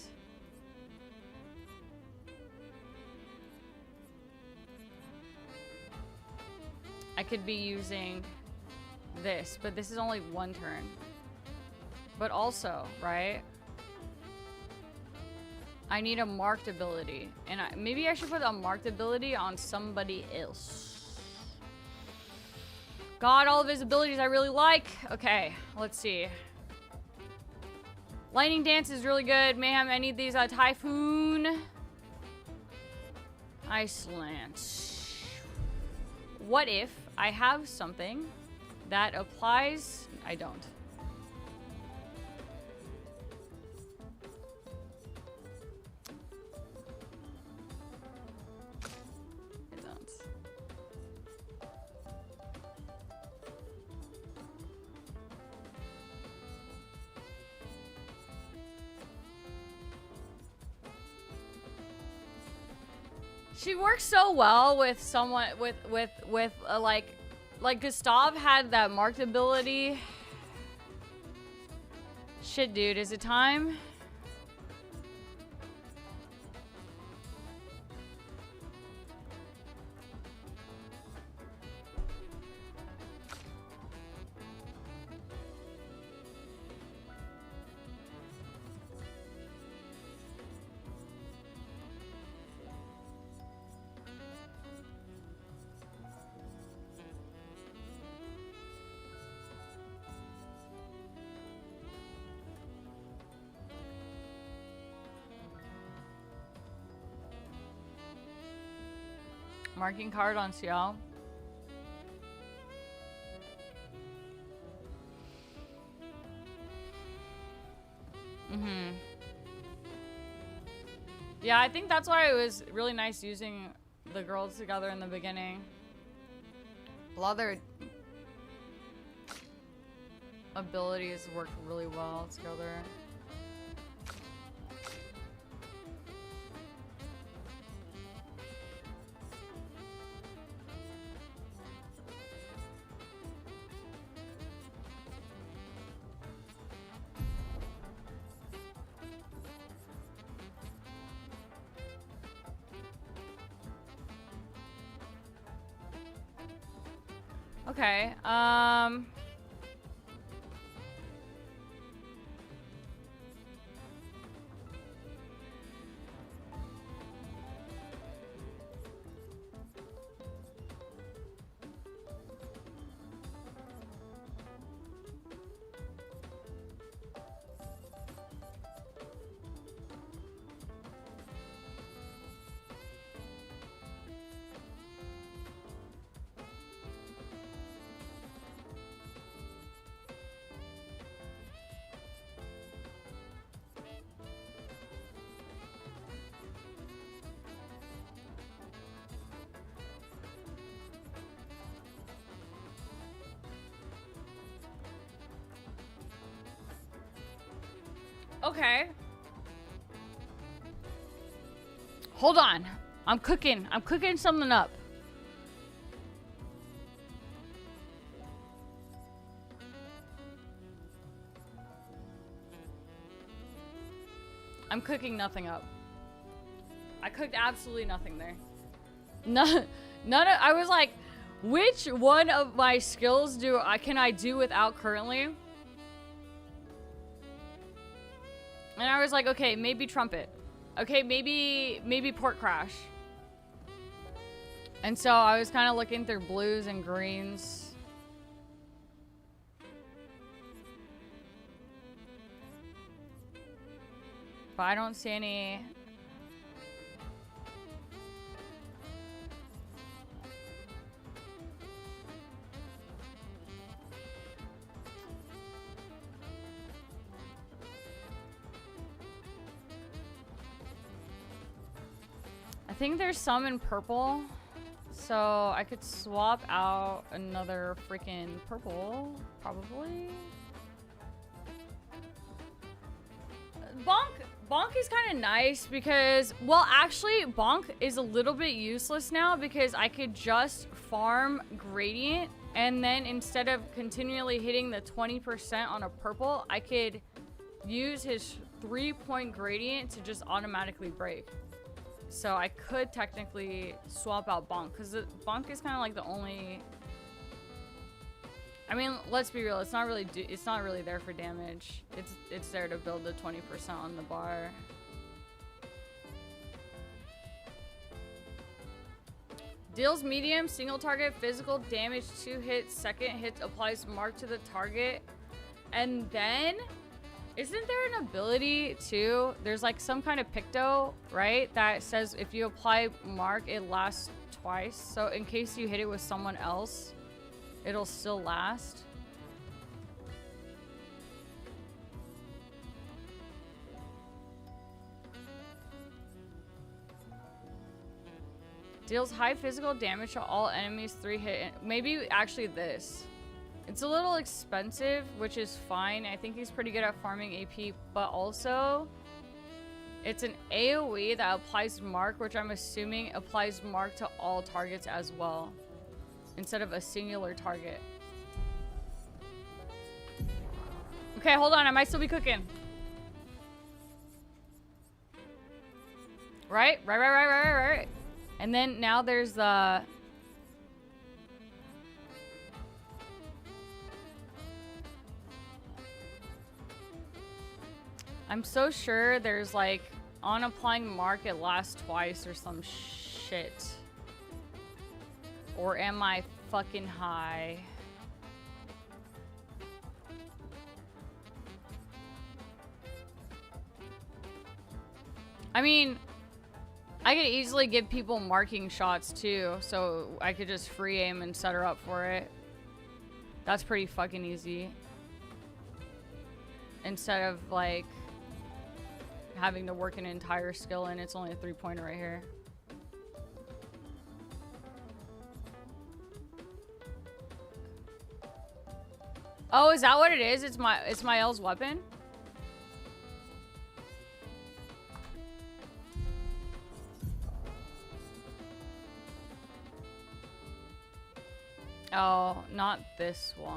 I could be using this, but this is only 1 turn. But also, right? I need a marked ability. And maybe I should put a marked ability on somebody else. God, all of his abilities I really like. Okay, let's see. Lightning Dance is really good. Mayhem, I need these. Typhoon. Ice Lance. What if I have something that applies... I don't. I don't. She works so well with someone with like Gustav had that marked ability. Shit, dude, is it time? Marking card on Ciel. Yeah, I think that's why it was really nice using the girls together in the beginning. A lot of their abilities work really well together. Okay, okay. Hold on. I'm cooking something up. I'm cooking nothing up. I cooked absolutely nothing there. None of, I was like, which one of my skills can I do without currently? And I was like, okay, maybe trumpet. Okay, maybe port crash. And so I was kind of looking through blues and greens. But I don't see any. I think there's some in purple, so I could swap out another freaking purple, probably. Bonk is kind of nice because, well, actually, Bonk is a little bit useless now because I could just farm Gradient, and then instead of continually hitting the 20% on a purple, I could use his 3-point Gradient to just automatically break. So I could technically swap out Bonk, because Bonk is kind of like the only. I mean, let's be real. It's not really there for damage. It's there to build the 20% on the bar. Deals medium single target physical damage 2 hits. Second hit applies mark to the target, and then. Isn't there an ability too? There's like some kind of picto, right? That says if you apply mark, it lasts twice. So in case you hit it with someone else, it'll still last. Deals high physical damage to all enemies 3 hit. Maybe actually this. It's a little expensive, which is fine. I think he's pretty good at farming AP, but also it's an AoE that applies mark, which I'm assuming applies mark to all targets as well, instead of a singular target. Okay, hold on. I might still be cooking. Right. And then now there's the... I'm so sure there's like, on applying mark, it lasts twice or some shit. Or am I fucking high? I mean, I could easily give people marking shots too, so I could just free aim and set her up for it. That's pretty fucking easy. Instead of like having to work an entire skill in. It's only a 3-pointer right here. Oh, is that what it is? It's Mael's weapon? Oh, not this one.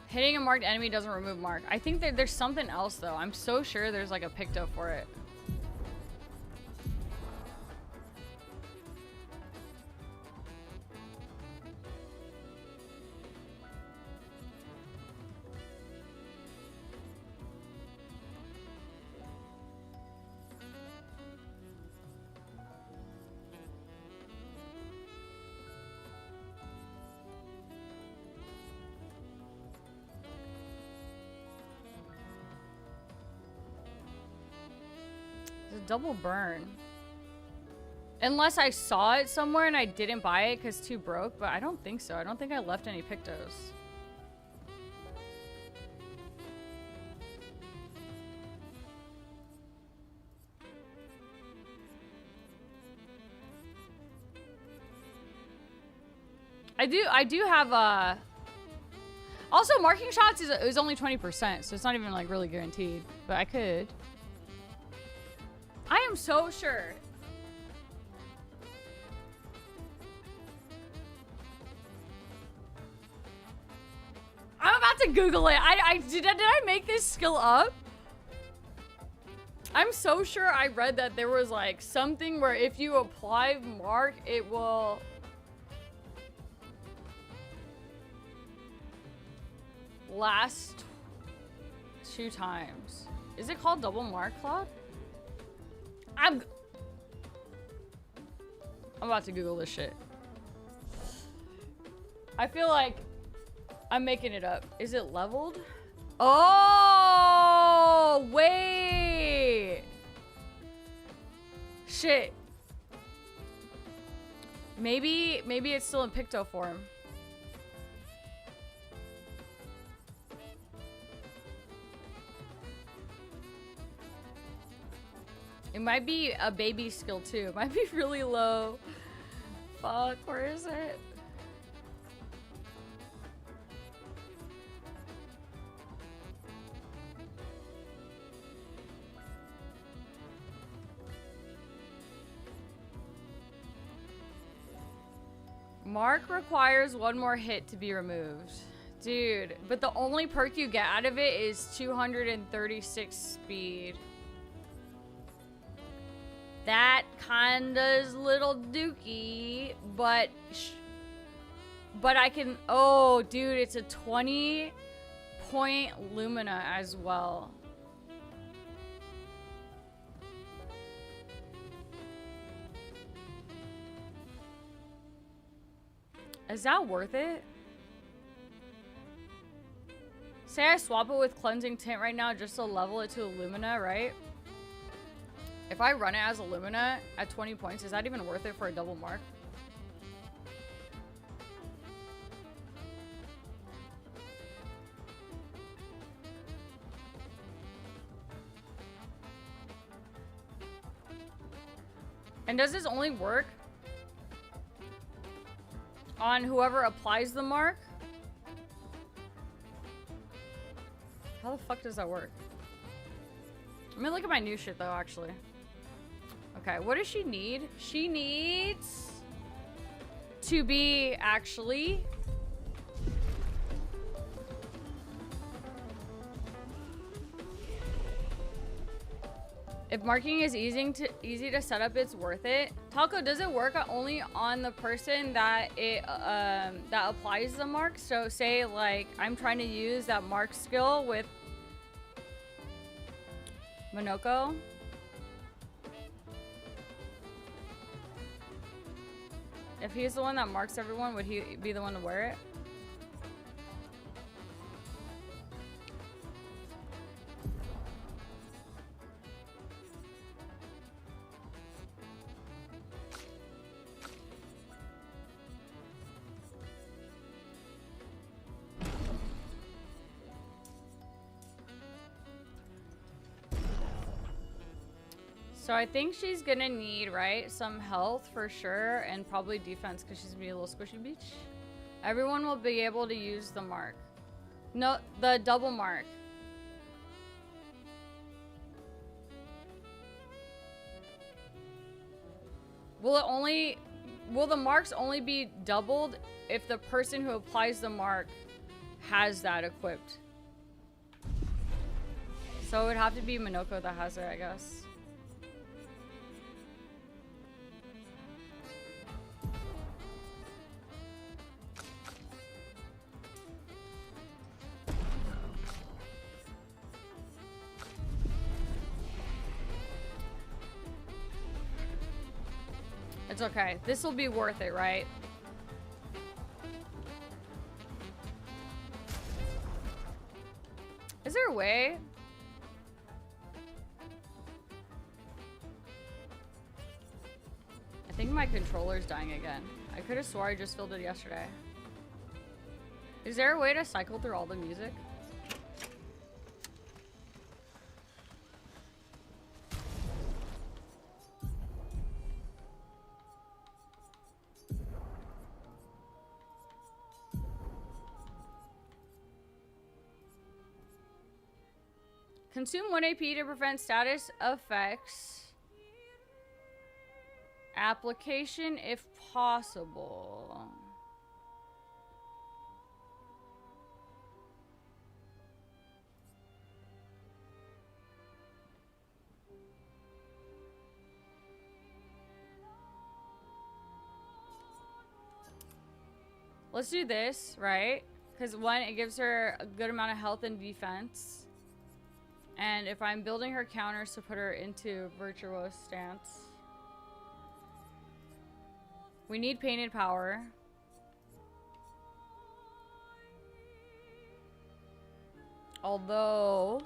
Hitting a marked enemy doesn't remove mark. I think that there's something else though. I'm so sure there's like a picto for it. Double burn. Unless I saw it somewhere and I didn't buy it because 2 broke, but I don't think so. I don't think I left any pictos. I do have also marking shots is only 20%, so it's not even like really guaranteed, but I could. I am so sure. I'm about to Google it. Did I make this skill up? I'm so sure I read that there was like something where if you apply mark, it will last 2 times. Is it called double mark, Claude? I'm about to Google this shit. I feel like I'm making it up. Is it leveled? Oh, wait. Shit. Maybe it's still in picto form. It might be a baby skill too. It might be really low. Fuck, where is it? Mark requires 1 more hit to be removed. Dude, but the only perk you get out of it is 236 speed. That kinda's little dookie, but I can, oh dude, it's a 20-point Lumina as well. Is that worth it? Say I swap it with Cleansing Tint right now just to level it to Illumina, right? If I run it as Illumina at 20 points, is that even worth it for a double mark? And does this only work on whoever applies the mark? How the fuck does that work? Let me look at my new shit though, actually. Okay, what does she need? She needs to be actually if marking is easy to set up, it's worth it. Taco, does it work only on the person that that applies the mark? So say like I'm trying to use that mark skill with Monoko. If he's the one that marks everyone, would he be the one to wear it? So I think she's gonna need, right, some health for sure, and probably defense because she's gonna be a little squishy beach. Everyone will be able to use the mark. No, the double mark. Will the marks only be doubled if the person who applies the mark has that equipped? So it would have to be Minoko that has it, I guess. It's okay. This will be worth it, right? Is there a way? I think my controller's dying again. I could have swore I just filled it yesterday. Is there a way to cycle through all the music? Consume 1 AP to prevent status effects. Application if possible. Let's do this, right? Because one, it gives her a good amount of health and defense. And if I'm building her counters to put her into virtuous stance. We need painted power. Although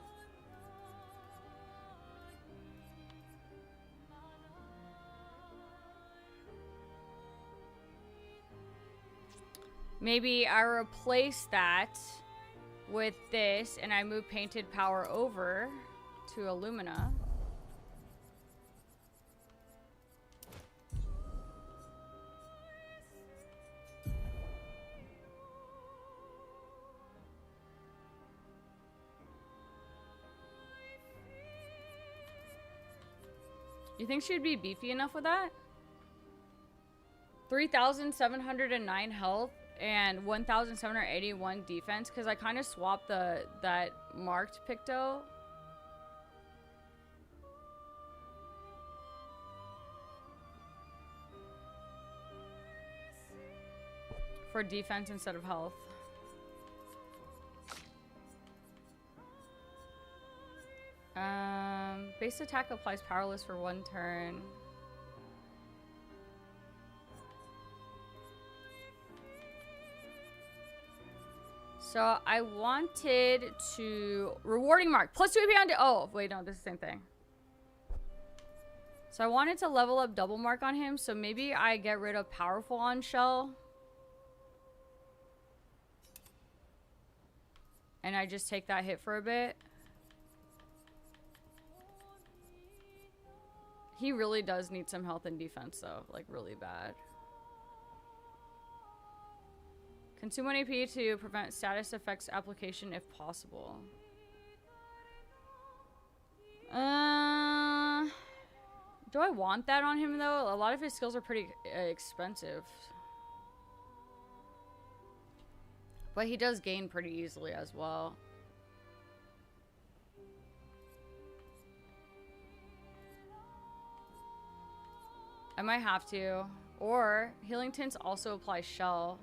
maybe I replace that with this and I move painted power over to Illumina. You think she'd be beefy enough with that? 3,709 health and 1,781 defense, because I kind of swapped that marked Picto. For defense instead of health. Base attack applies powerless for 1 turn. So I wanted to rewarding mark plus 2 AP on. Oh wait, no, this is the same thing. So I wanted to level up double mark on him. So maybe I get rid of powerful on Shell, and I just take that hit for a bit. He really does need some health and defense though, like really bad. Consume 1 AP to prevent status effects application if possible. Do I want that on him though? A lot of his skills are pretty expensive. But he does gain pretty easily as well. I might have to. Or healing tints also apply shell.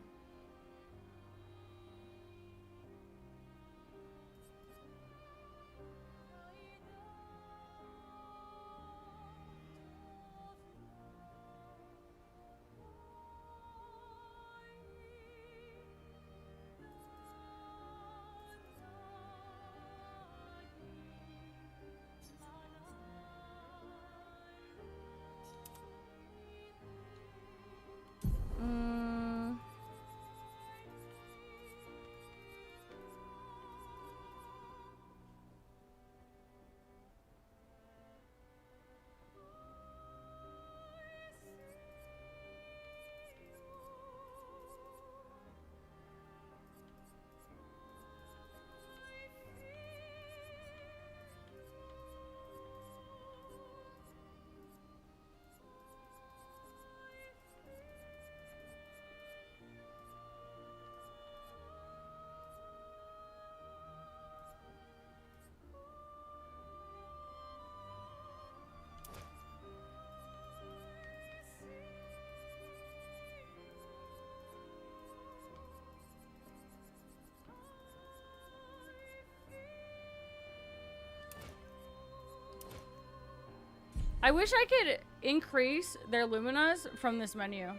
I wish I could increase their luminas from this menu.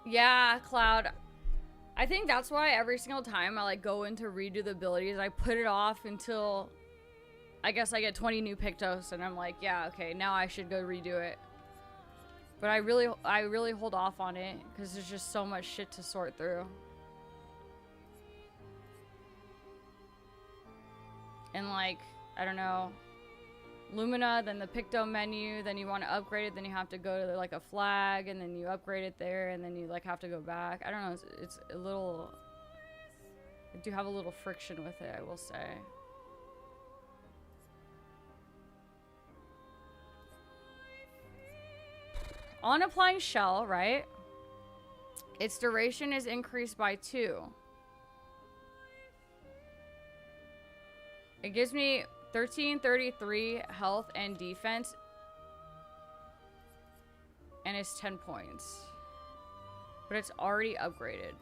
Yeah, Cloud. I think that's why every single time I like go in to redo the abilities, I put it off until I guess I get 20 new Pictos and I'm like, yeah, okay, now I should go redo it. But I really hold off on it because there's just so much shit to sort through. And like, I don't know, Lumina, then the Picto menu, then you want to upgrade it, then you have to go to like a flag, and then you upgrade it there, and then you like have to go back. I don't know, it's a little, I do have a little friction with it, I will say. On applying shell, right, its duration is increased by 2. It gives me 1333 health and defense, and it's 10 points, but it's already upgraded.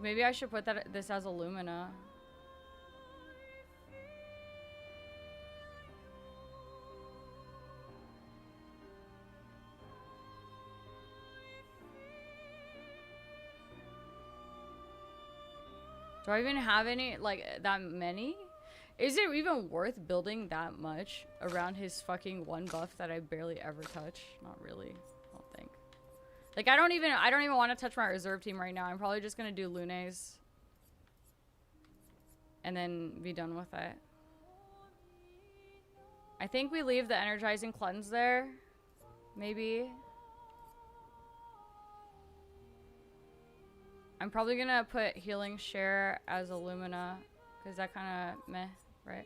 Maybe I should put this as a Lumina. Do I even have any, like, that many? Is it even worth building that much around his fucking one buff that I barely ever touch? Not really, I don't think. Like, I don't even want to touch my reserve team right now. I'm probably just gonna do Lunes. And then be done with it. I think we leave the energizing cleanse there. Maybe. I'm probably gonna put healing share as a Lumina, because that kind of meh, right?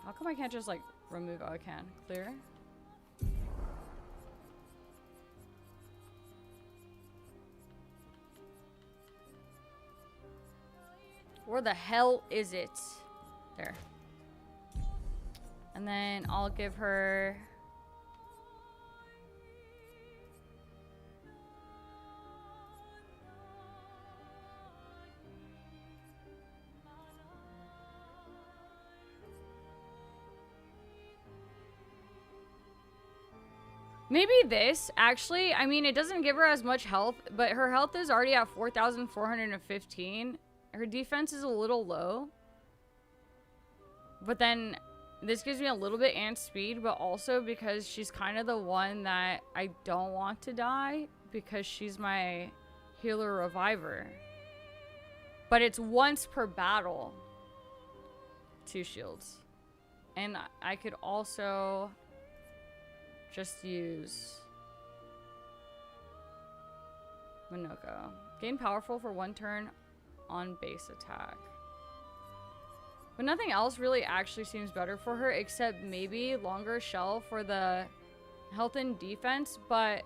How come I can't just like remove? Oh, I can. Clear. Where the hell is it? There. And then I'll give her... Maybe this, actually. I mean, it doesn't give her as much health, but her health is already at 4,415. Her defense is a little low. But then this gives me a little bit and speed, but also because she's kind of the one that I don't want to die because she's my healer reviver. But it's once per battle. 2 shields. And I could also just use Minoko. Gain powerful for 1 turn on base attack. But nothing else really actually seems better for her except maybe longer shell for the health and defense, but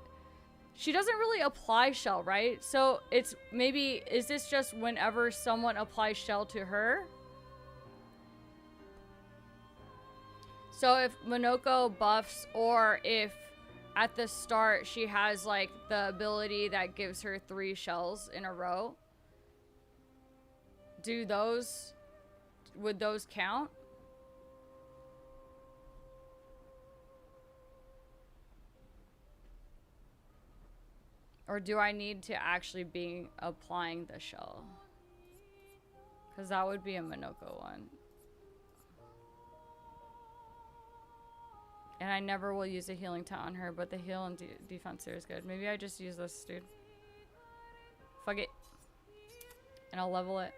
she doesn't really apply shell, right? So it's maybe, is this just whenever someone applies shell to her? So if Minoko buffs, or if at the start she has like the ability that gives her 3 shells in a row, would those count? Or do I need to actually be applying the shell? Because that would be a Minoko one. And I never will use a healing taunt on her, but the heal and defense here is good. Maybe I just use this, dude. Fuck it. And I'll level it.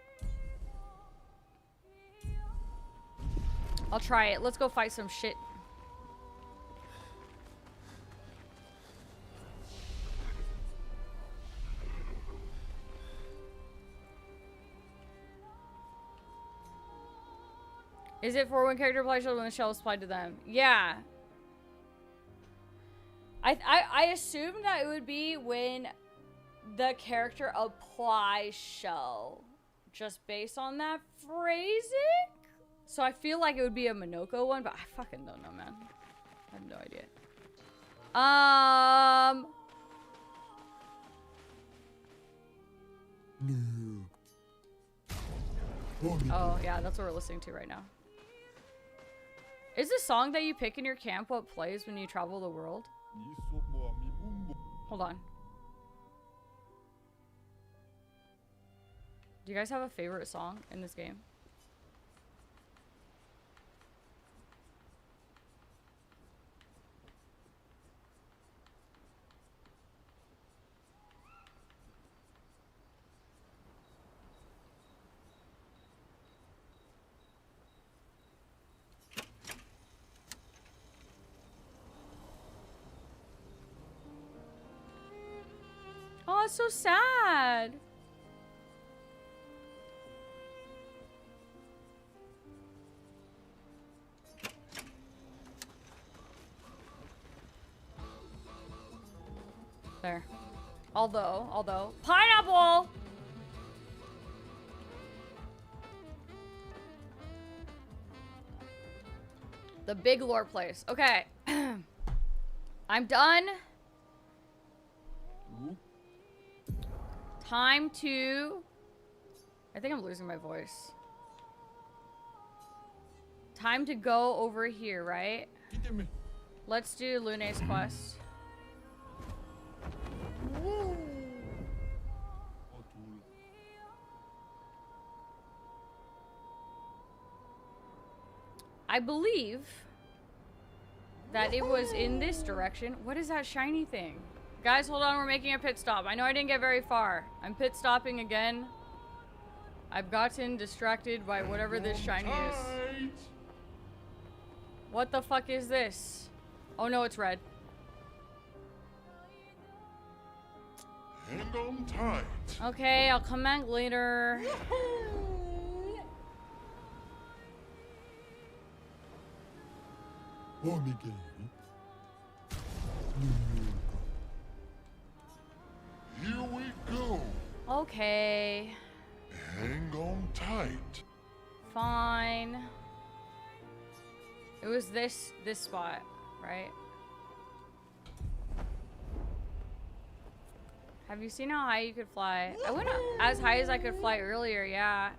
I'll try it. Let's go fight some shit. Is it for when character applies shell when the shell is applied to them? Yeah. I assumed that it would be when the character applies shell. Just based on that phrasing? So I feel like it would be a Minoko one, but I fucking don't know, man. I have no idea. Oh, yeah, that's what we're listening to right now. Is the song that you pick in your camp what plays when you travel the world? Hold on. Do you guys have a favorite song in this game? Oh, it's so sad. There. Although, pineapple! The big lore place. Okay. I'm done. Time to... I think I'm losing my voice. Time to go over here, right? Let's do Lune's quest. I believe that it was in this direction. What is that shiny thing? Guys, hold on, we're making a pit stop. I know I didn't get very far. I'm pit stopping again. I've gotten distracted by whatever this shiny is. What the fuck is this? Oh no, it's red. Hang on tight. Okay, I'll come back later. Here we go. Okay. Hang on tight. Fine. It was this spot, right? Have you seen how high you could fly? I went as high as I could fly earlier, yeah.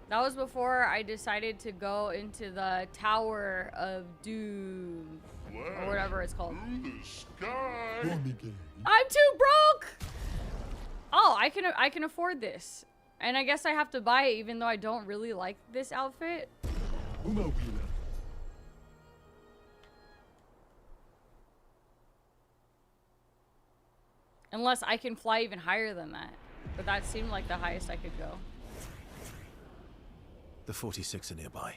That was before I decided to go into the Tower of Doom. Or whatever it's called. I'm too broke! Oh, I can afford this. And I guess I have to buy it even though I don't really like this outfit. Unless I can fly even higher than that. But that seemed like the highest I could go. The 46 are nearby.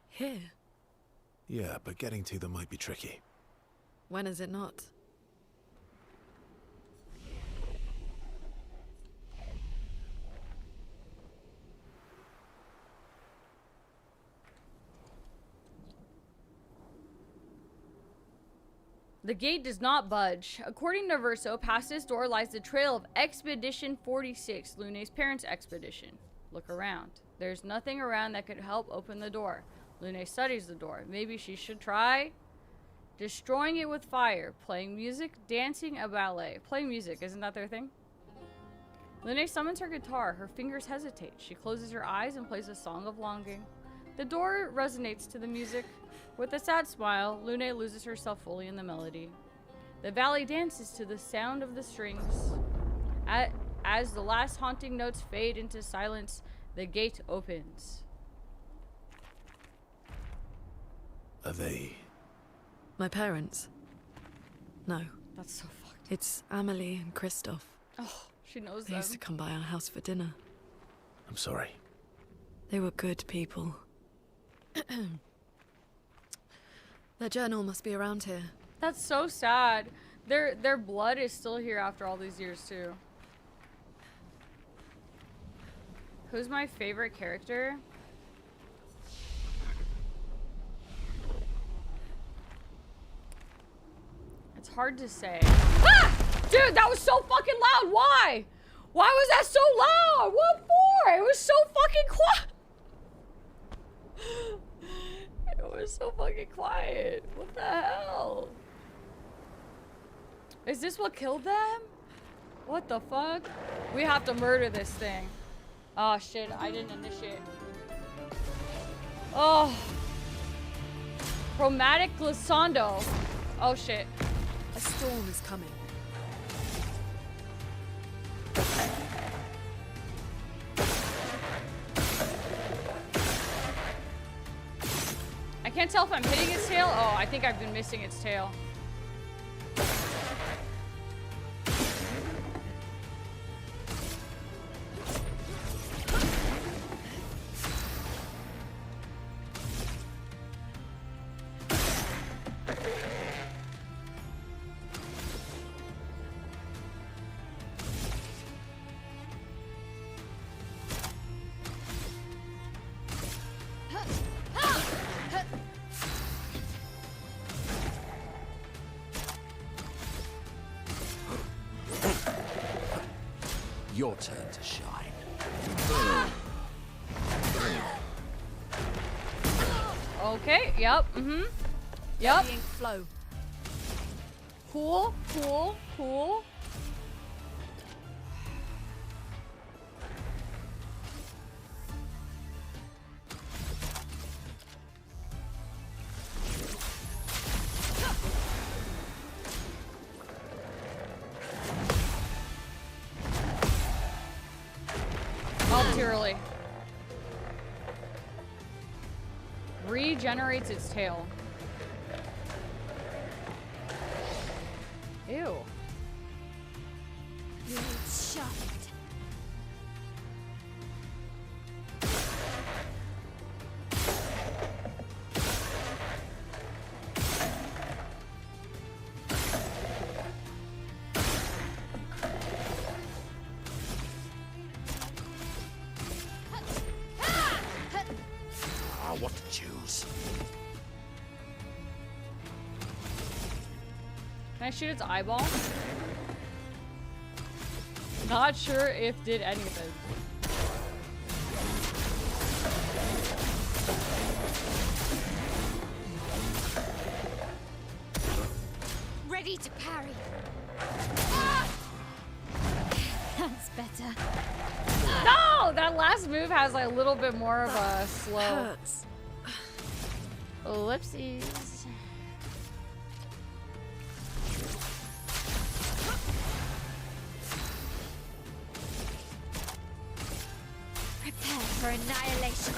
Here? Yeah, but getting to them might be tricky. When is it not? The gate does not budge. According to Verso, past this door lies the trail of Expedition 46, Lune's parents' expedition. Look around. There's nothing around that could help open the door. Lune studies the door. Maybe she should try destroying it with fire, playing music, dancing a ballet. Playing music, isn't that their thing? Lune summons her guitar. Her fingers hesitate. She closes her eyes and plays a song of longing. The door resonates to the music. With a sad smile, Lune loses herself fully in the melody. The valley dances to the sound of the strings. As the last haunting notes fade into silence, the gate opens. Are they... My parents? No. That's so fucked. It's Amelie and Christoph. Oh, she knows They them. used to come by our house for dinner. I'm sorry. They were good people. Their journal must be around here. That's so sad. Their blood is still here after all these years too. Who's my favorite character? It's hard to say. Ah! Dude, that was so fucking loud. Why? Why was that so loud? What for? It was so fucking quiet. It was so fucking quiet. What the hell? Is this what killed them? What the fuck? We have to murder this thing. Oh shit, I didn't initiate. Oh. Chromatic glissando. Oh shit. A storm is coming. I can't tell if I'm hitting its tail. Oh, I think I've been missing its tail. Your turn to shine. Okay, yep, Yep. Being flow. Cool, cool, cool. Oh, too early. Regenerates its tail. Ew. Blade sharpened. Ah, what to choose? Can I shoot its eyeball? Not sure if did anything. Ready to parry. Ah! That's better. No! That last move has like a little bit more of a slow. Hurts. Ellipses. Prepare for annihilation.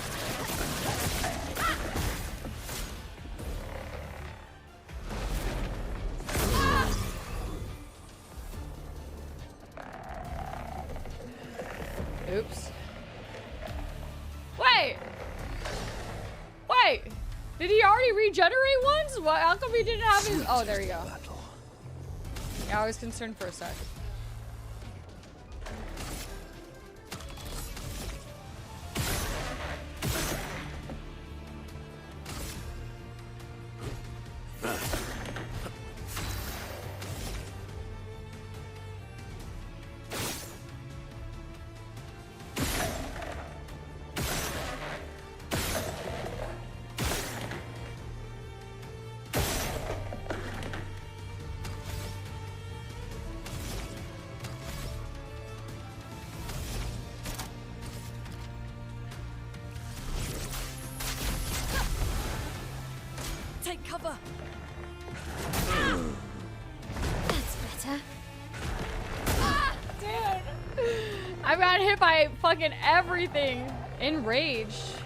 Oops. Wait! Wait! Did he already regenerate once? What? How come he didn't have his... Oh, there you go. Yeah, I was concerned for a sec. Take cover. That's better. Dude, I got hit by fucking everything. Enraged.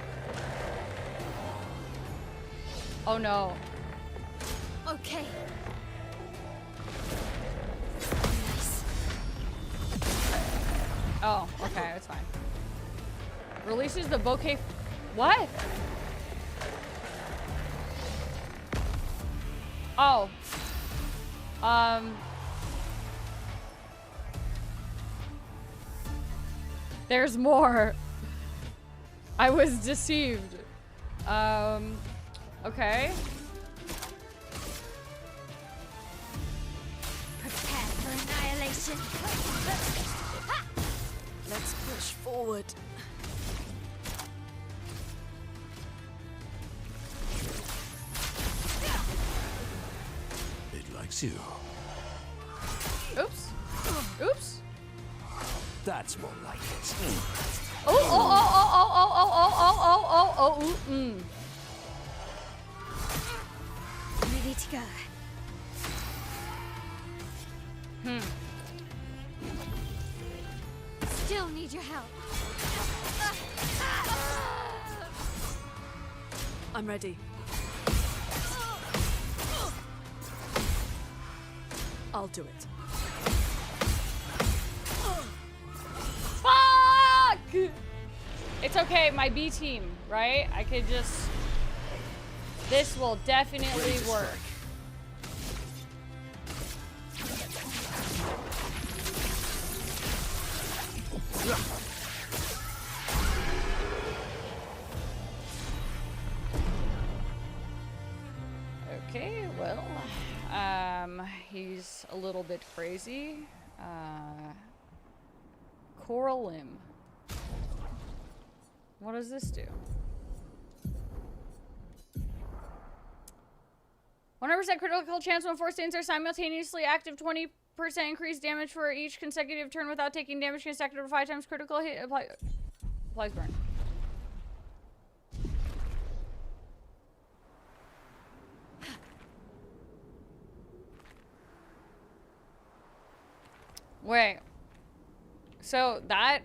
Oh no. Okay. Nice. Oh, okay, it's fine. Releases the bouquet. What? Oh. There's more. I was deceived. Okay. Prepare for annihilation. Let's push forward. It likes you. Oops. Oops. That's more like it. Oh, oh, oh, oh, oh, oh, oh, oh, oh, oh, oh, oh, mm. Ready to go. Still need your help. I'm ready. I'll do it. Fuck! It's okay, my B team, right? I could just... This will definitely work. Okay, well, he's a little bit crazy. Coral limb. What does this do? 100% critical chance when 4 stains are simultaneously active. 20% increased damage for each consecutive turn without taking damage consecutive to 5 times critical hit. Applies burn. Wait. So that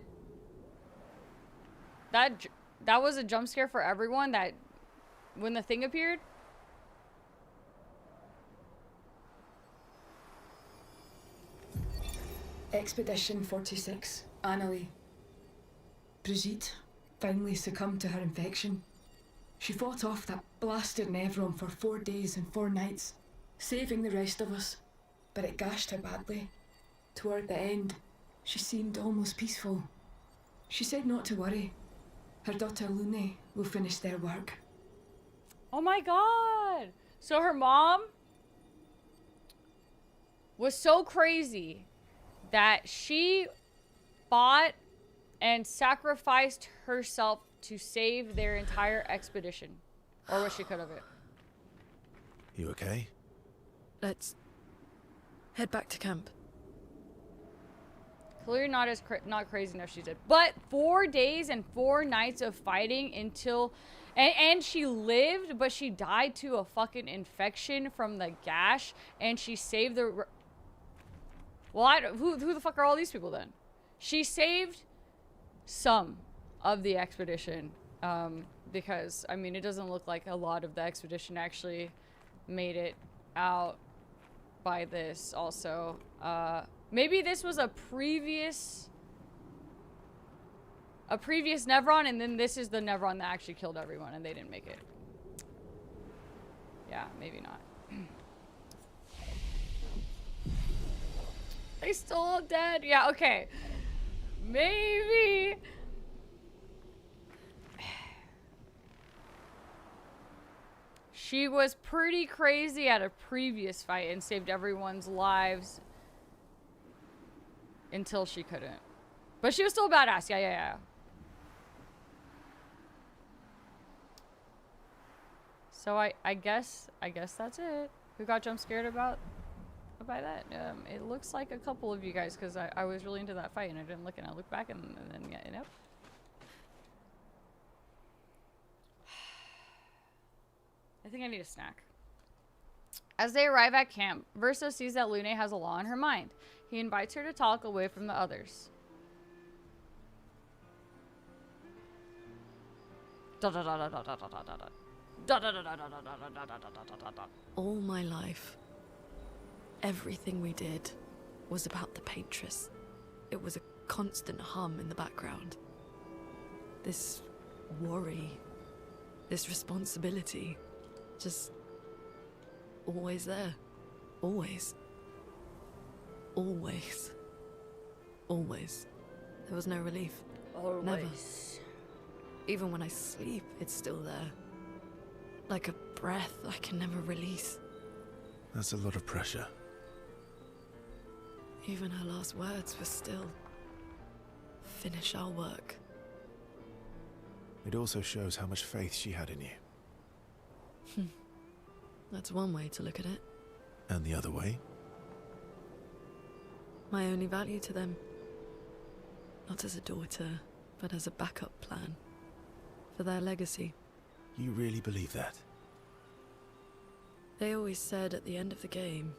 was a jump scare for everyone that when the thing appeared? Expedition 46, Annalie. Brigitte finally succumbed to her infection. She fought off that blasted Nevron for 4 days and 4 nights, saving the rest of us, but it gashed her badly. Toward the end, she seemed almost peaceful. She said not to worry. Her daughter Lune will finish their work. Oh my god! So her mom was so crazy that she fought and sacrificed herself to save their entire expedition. Or what she could have it. You okay? Let's head back to camp. Clearly not as not crazy enough, she said. But 4 days and 4 nights of fighting until... And she lived, but she died to a fucking infection from the gash. And she saved the... Well, who the fuck are all these people then? She saved some of the expedition. Because, I mean, it doesn't look like a lot of the expedition actually made it out by this also. Maybe this was a previous Nevron, and then this is the Nevron that actually killed everyone, and they didn't make it. Yeah, maybe not. They still all dead? Yeah, okay. Maybe. She was pretty crazy at a previous fight and saved everyone's lives until she couldn't. But she was still badass. Yeah. So I guess that's it. Who got jump scared by that? It looks like a couple of you guys, because I was really into that fight and I didn't look, and I looked back and then yeah, you know. I think I need a snack. As they arrive at camp, Verso sees that Lune has a law on her mind. He invites her to talk away from the others. All my life, everything we did was about the Paintress. It was a constant hum in the background. This worry, this responsibility, just always there. Always. Always. Always. There was no relief. Always. Never. Even when I sleep, it's still there. Like a breath I can never release. That's a lot of pressure. Even her last words were still, finish our work. It also shows how much faith she had in you. That's one way to look at it. And the other way? My only value to them. Not as a daughter, but as a backup plan. For their legacy. You really believe that? They always said at the end of the game,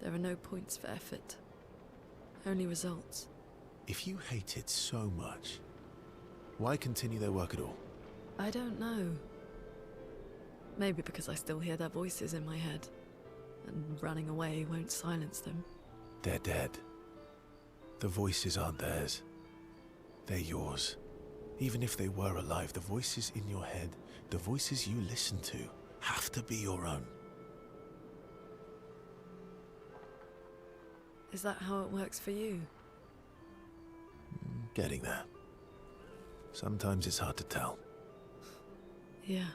there are no points for effort. Only results. If you hate it so much, why continue their work at all? I don't know. Maybe because I still hear their voices in my head. And running away won't silence them. They're dead. The voices aren't theirs. They're yours. Even if they were alive, the voices in your head, the voices you listen to, have to be your own. Is that how it works for you? Getting there. Sometimes it's hard to tell. Yeah.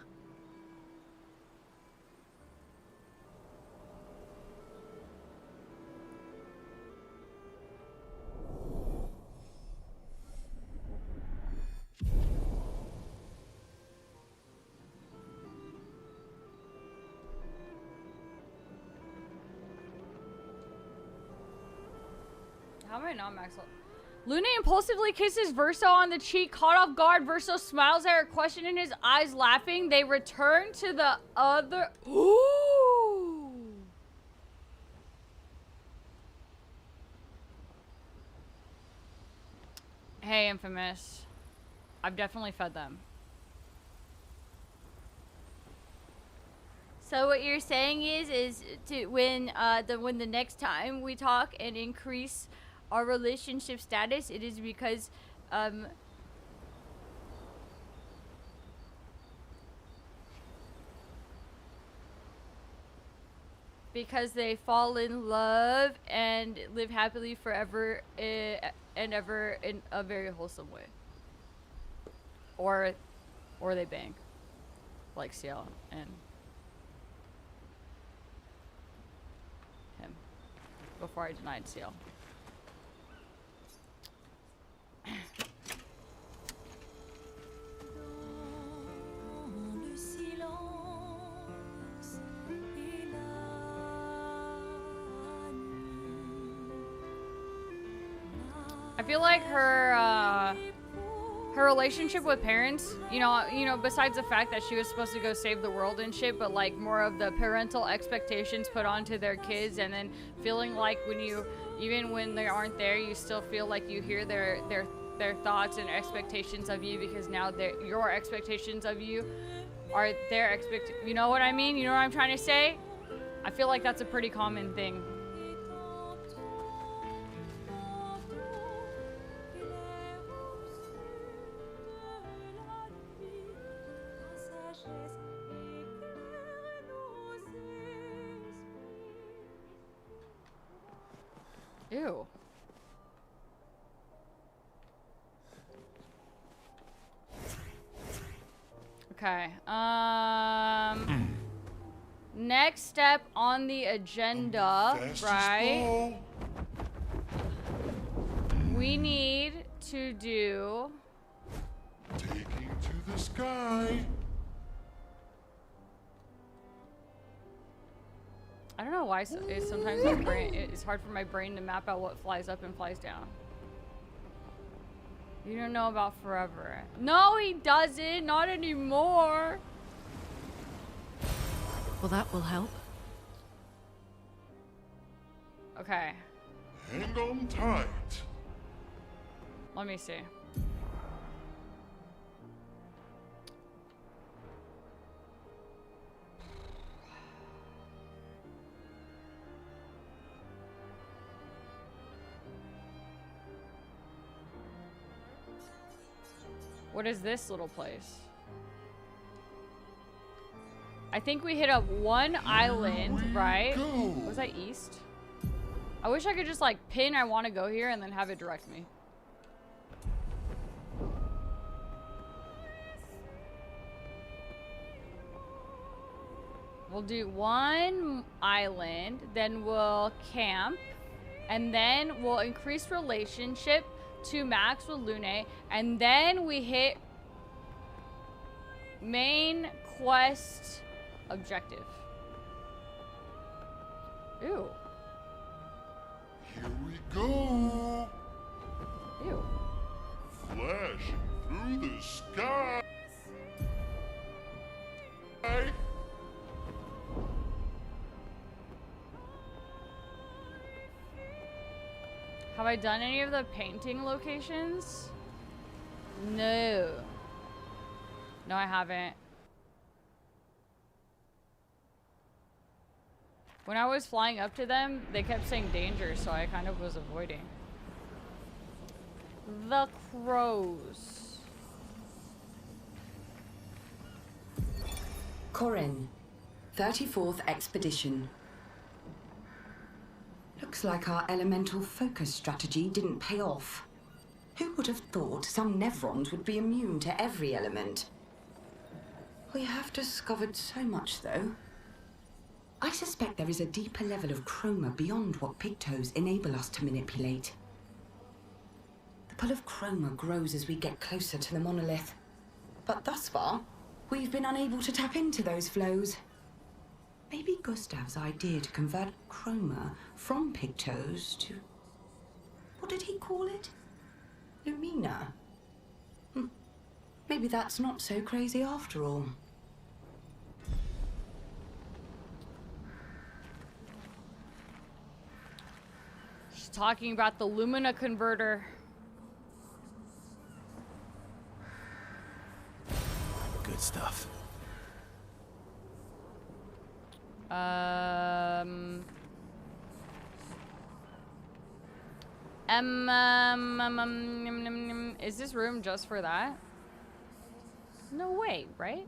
How am I not maxed out? Lune impulsively kisses Verso on the cheek. Caught off guard, Verso smiles at her, question in his eyes, laughing. They return to the other... Ooh! Hey, Infamous. I've definitely fed them. So what you're saying is to when the next time we talk and increase our relationship status, it is because they fall in love and live happily forever and ever in a very wholesome way, or they bang like Ciel and him before I denied Ciel. I feel like her relationship with parents, you know, besides the fact that she was supposed to go save the world and shit, but like more of the parental expectations put onto their kids, and then feeling like even when they aren't there, you still feel like you hear their thoughts and expectations of you, because now your expectations of you are their you know what I mean? You know what I'm trying to say? I feel like that's a pretty common thing. Ew. Okay. Next step on the agenda, right? We need to do Taking to the sky. I don't know why sometimes it's hard for my brain to map out what flies up and flies down. You don't know about forever. No, he doesn't. Not anymore. Well, that will help. Okay. Hang on tight. Let me see. What is this little place? I think we hit up one island, right? Was that east? I wish I could just like pin I want to go here and then have it direct me. We'll do one island, then we'll camp, and then we'll increase relationship to max with Lune, and then we hit main quest objective. Ew. Here we go. Ew. Flashing through the sky. Have I done any of the painting locations? No. No, I haven't. When I was flying up to them, they kept saying danger, so I kind of was avoiding. The crows. Corin, 34th Expedition. Looks like our elemental focus strategy didn't pay off. Who would have thought some Nevrons would be immune to every element? We have discovered so much, though. I suspect there is a deeper level of chroma beyond what pigtoes enable us to manipulate. The pull of chroma grows as we get closer to the monolith. But thus far, we've been unable to tap into those flows. Maybe Gustav's idea to convert chroma from pigtoes to... what did he call it? Lumina. Maybe that's not so crazy after all. She's talking about the Lumina converter. Good stuff. Is this room just for that? No way, right?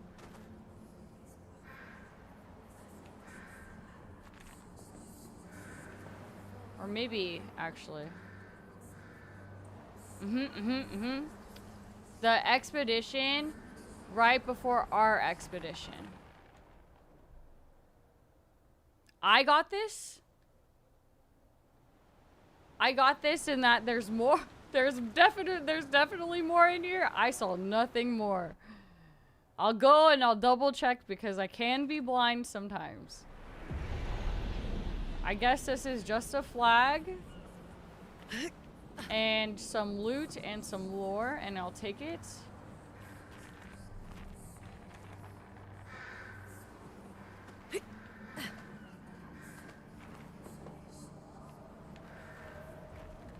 Or maybe, actually. The expedition right before our expedition. I got this. I got this in that there's more. There's definitely more in here. I saw nothing more. I'll go and I'll double check because I can be blind sometimes. I guess this is just a flag and some loot and some lore, and I'll take it.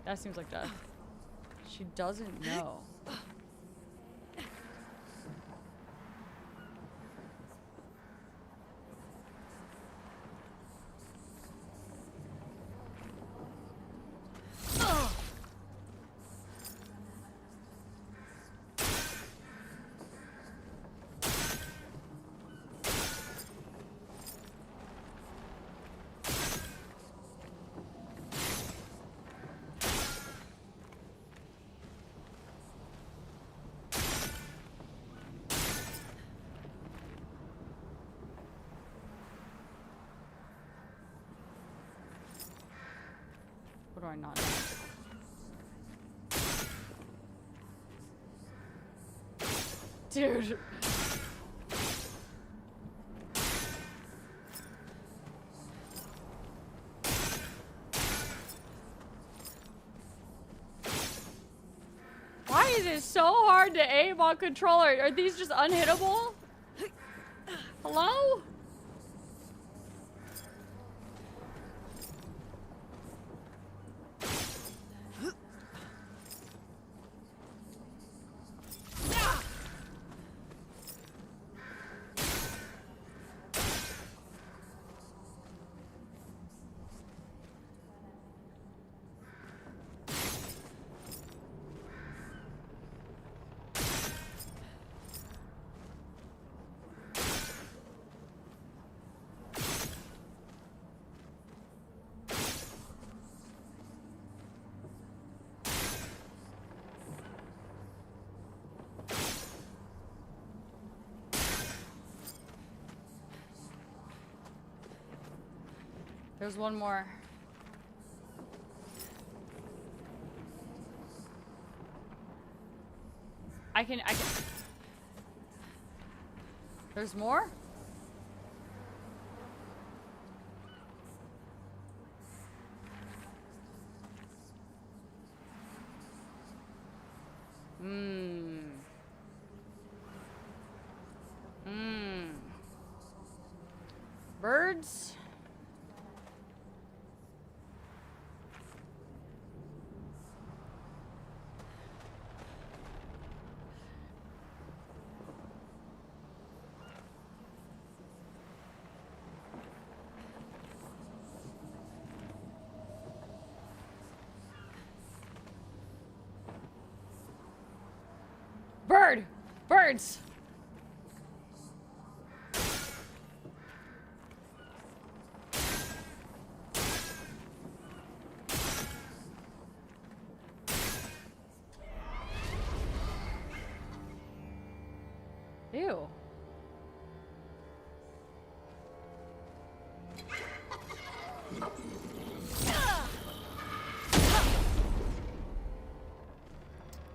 That seems like death. She doesn't know. What do I not know? Dude. Why is it so hard to aim on controller? Are these just unhittable? Hello? There's one more. I can. There's more? Birds? Bird! Birds! Ew.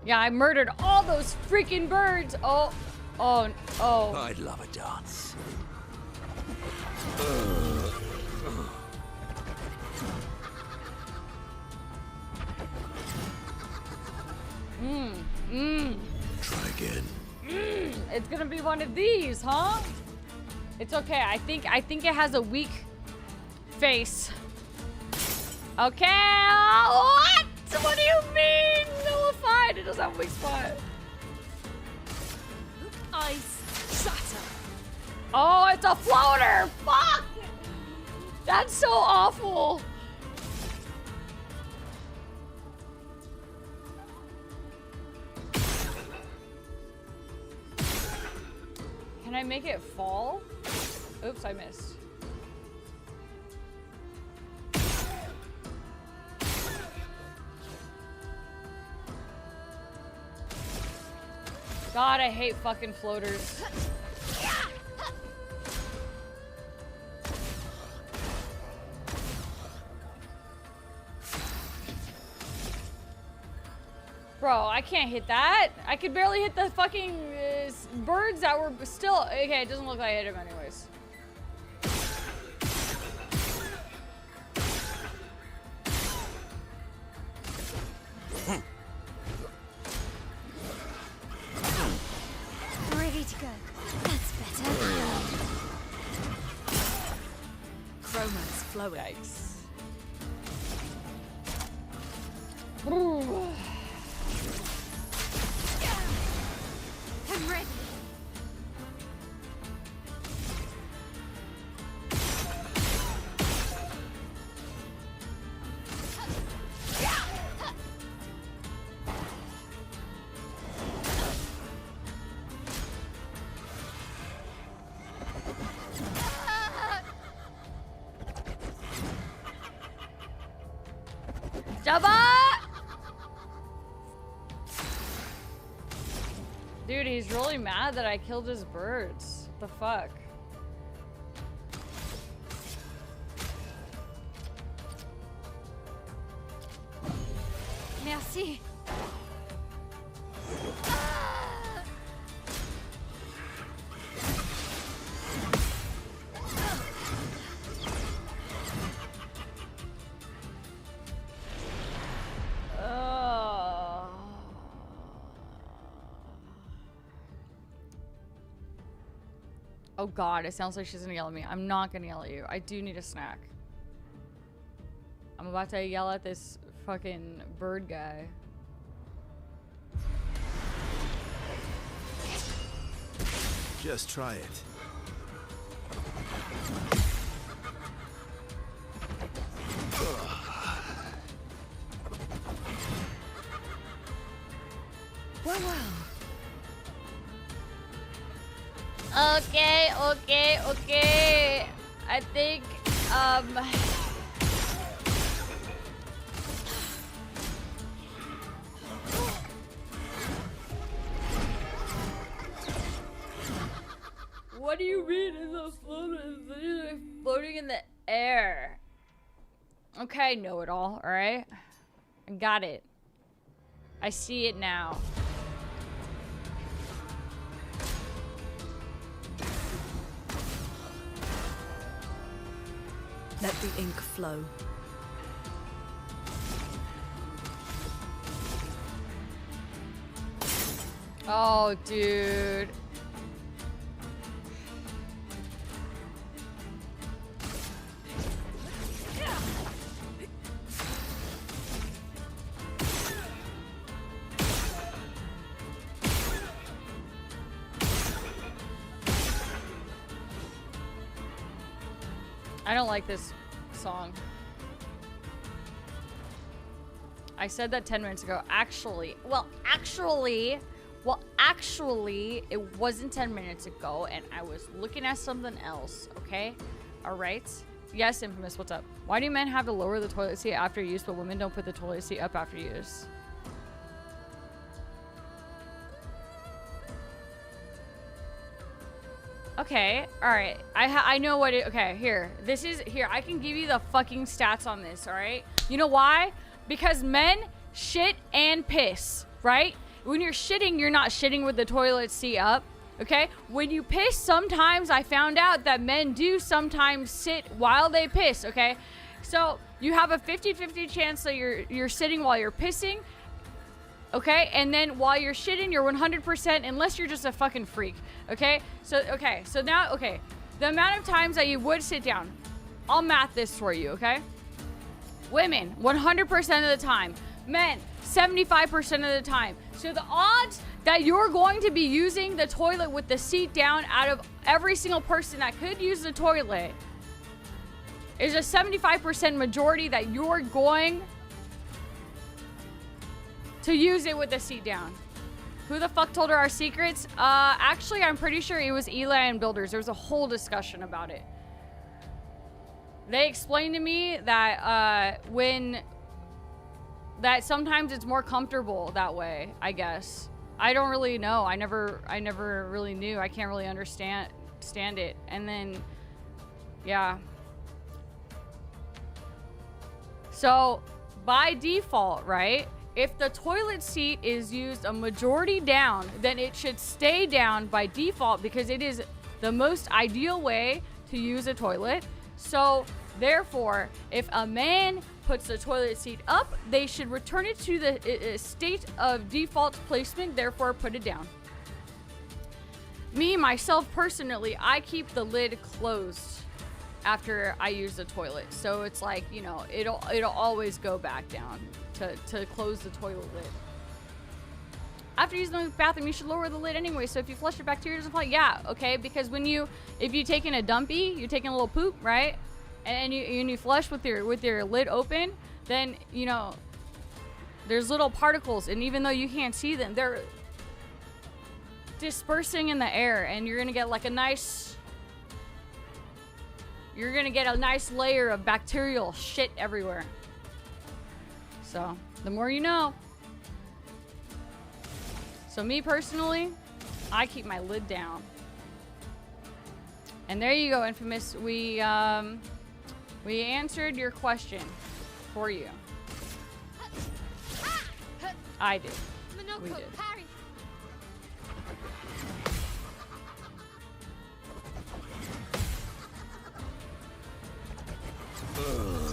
Yeah, I murdered all those freaking birds. Oh, oh, oh. I'd love a dance. Try again. It's gonna be one of these, huh? It's okay. I think it has a weak face. Okay. What? What do you mean? Nullified. It doesn't have a weak spot. Ice shatter. Oh, it's a floater. Fuck. That's so awful. Can I make it fall? Oops, I missed. God, I hate fucking floaters. Bro, I can't hit that. I could barely hit the fucking birds that were still... Okay, it doesn't look like I hit him anyways. Ready to go. That's better. Chroma's flowing. Yikes. I'm ready. Dude, he's really mad that I killed his birds. What the fuck? Merci. Oh god, it sounds like she's gonna yell at me. I'm not gonna yell at you. I do need a snack. I'm about to yell at this fucking bird guy. Just try it. Well. Okay. I think, What do you mean it's floating in the air? Okay, know-it-all, alright? I got it. I see it now. Let the ink flow. Oh, dude. I don't like this song. I said that 10 minutes ago. Actually, it wasn't 10 minutes ago, and I was looking at something else, okay? All right? Yes, Infamous, what's up? Why do men have to lower the toilet seat after use, but women don't put the toilet seat up after use? Okay, all right. I know what it. Okay, here. This is here. I can give you the fucking stats on this. All right. You know why? Because men shit and piss. Right? When you're shitting, you're not shitting with the toilet seat up. Okay. When you piss, sometimes I found out that men do sometimes sit while they piss. Okay. So you have a 50-50 chance that you're sitting while you're pissing. Okay, and then while you're shitting, you're 100% unless you're just a fucking freak. Okay, so now, okay, the amount of times that you would sit down, I'll math this for you. Okay, women 100% of the time, men 75% of the time. So the odds that you're going to be using the toilet with the seat down out of every single person that could use the toilet is a 75% majority that you're going to use it with the seat down. Who the fuck told her our secrets? Actually, I'm pretty sure it was Eli and Builders. There was a whole discussion about it. They explained to me that that sometimes it's more comfortable that way, I guess. I don't really know. I never really knew. I can't really understand it. And then, yeah. So, by default, right? If the toilet seat is used a majority down, then it should stay down by default because it is the most ideal way to use a toilet. So, therefore, if a man puts the toilet seat up, they should return it to the state of default placement, therefore put it down. Me, myself, personally, I keep the lid closed after I use the toilet. So it's like, you know, it'll always go back down to close the toilet lid. After using the bathroom, you should lower the lid anyway. So if you flush your bacteria, doesn't fly. Yeah, okay. Because if you taking a dumpy, you're taking a little poop, right? And you flush with your lid open, then you know there's little particles, and even though you can't see them, they're dispersing in the air, and you're gonna get like a nice. You're gonna get a nice layer of bacterial shit everywhere. So, the more you know. So me personally, I keep my lid down. And there you go, Infamous. We answered your question for you. I did. We did.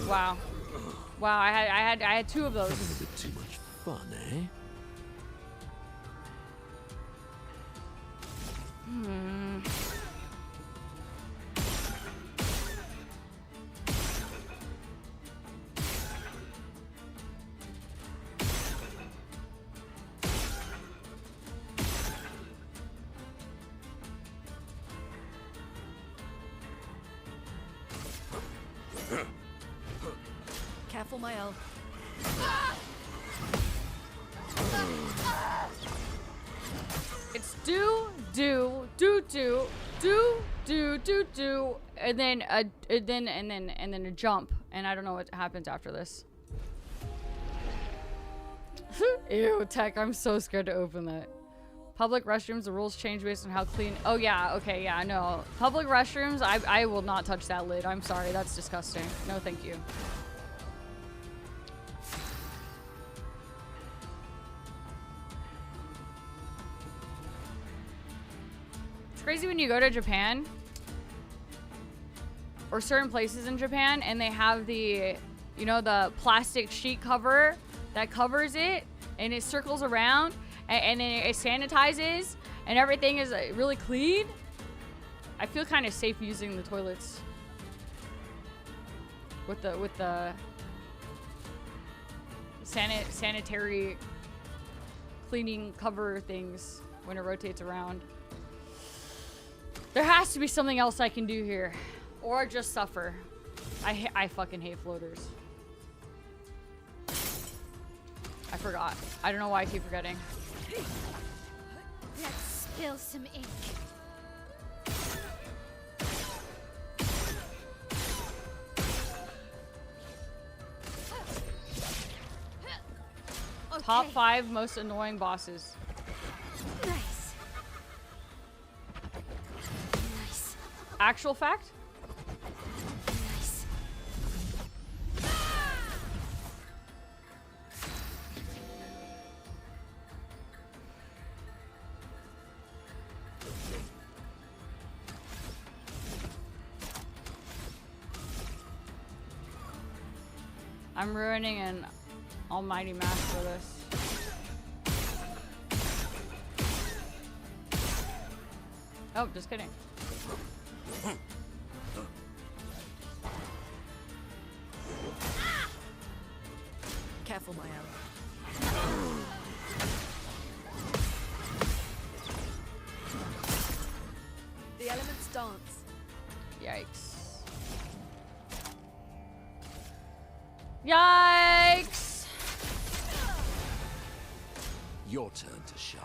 Wow. Wow, I had two of those. A bit too much fun, eh? Careful, my L. It's do, and then a jump, and I don't know what happens after this. Ew, tech, I'm so scared to open that. Public restrooms, the rules change based on how clean. Oh yeah, okay, yeah, no. Public restrooms, I will not touch that lid. I'm sorry, that's disgusting. No, thank you. crazy when you go to Japan or certain places in Japan and they have the, you know, the plastic sheet cover that covers it and it circles around and then it sanitizes and everything is really clean. I feel kind of safe using the toilets with the sanitary cleaning cover things when it rotates around. There has to be something else I can do here, or just suffer. I fucking hate floaters. I forgot. I don't know why I keep forgetting. Let's spill some ink. Top 5 most annoying bosses. Nice. Nice. Actual fact? Nice. I'm ruining an almighty match for this. Oh, just kidding. Careful, my arrow. The elements dance. Yikes. Yikes! Your turn to shine.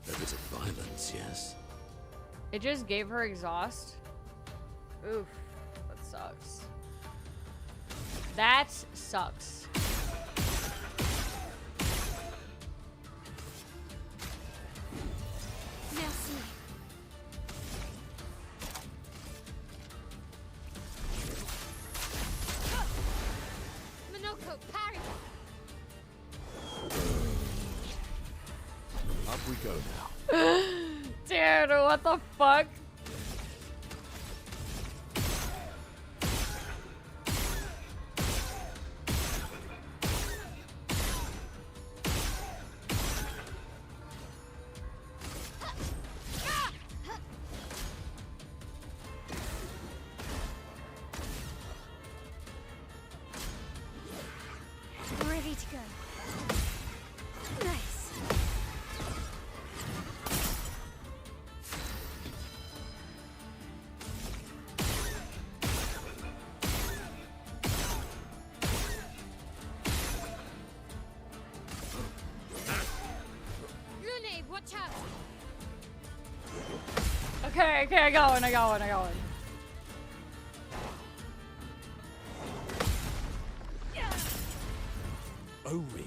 A bit of violence, yes. It just gave her exhaust. Oof, that sucks. That sucks. Merci. Minoko, parry! Up we go now. Dude, what the fuck? Ready to go. Nice. Lune, watch out! Okay, I got one. Oh, really?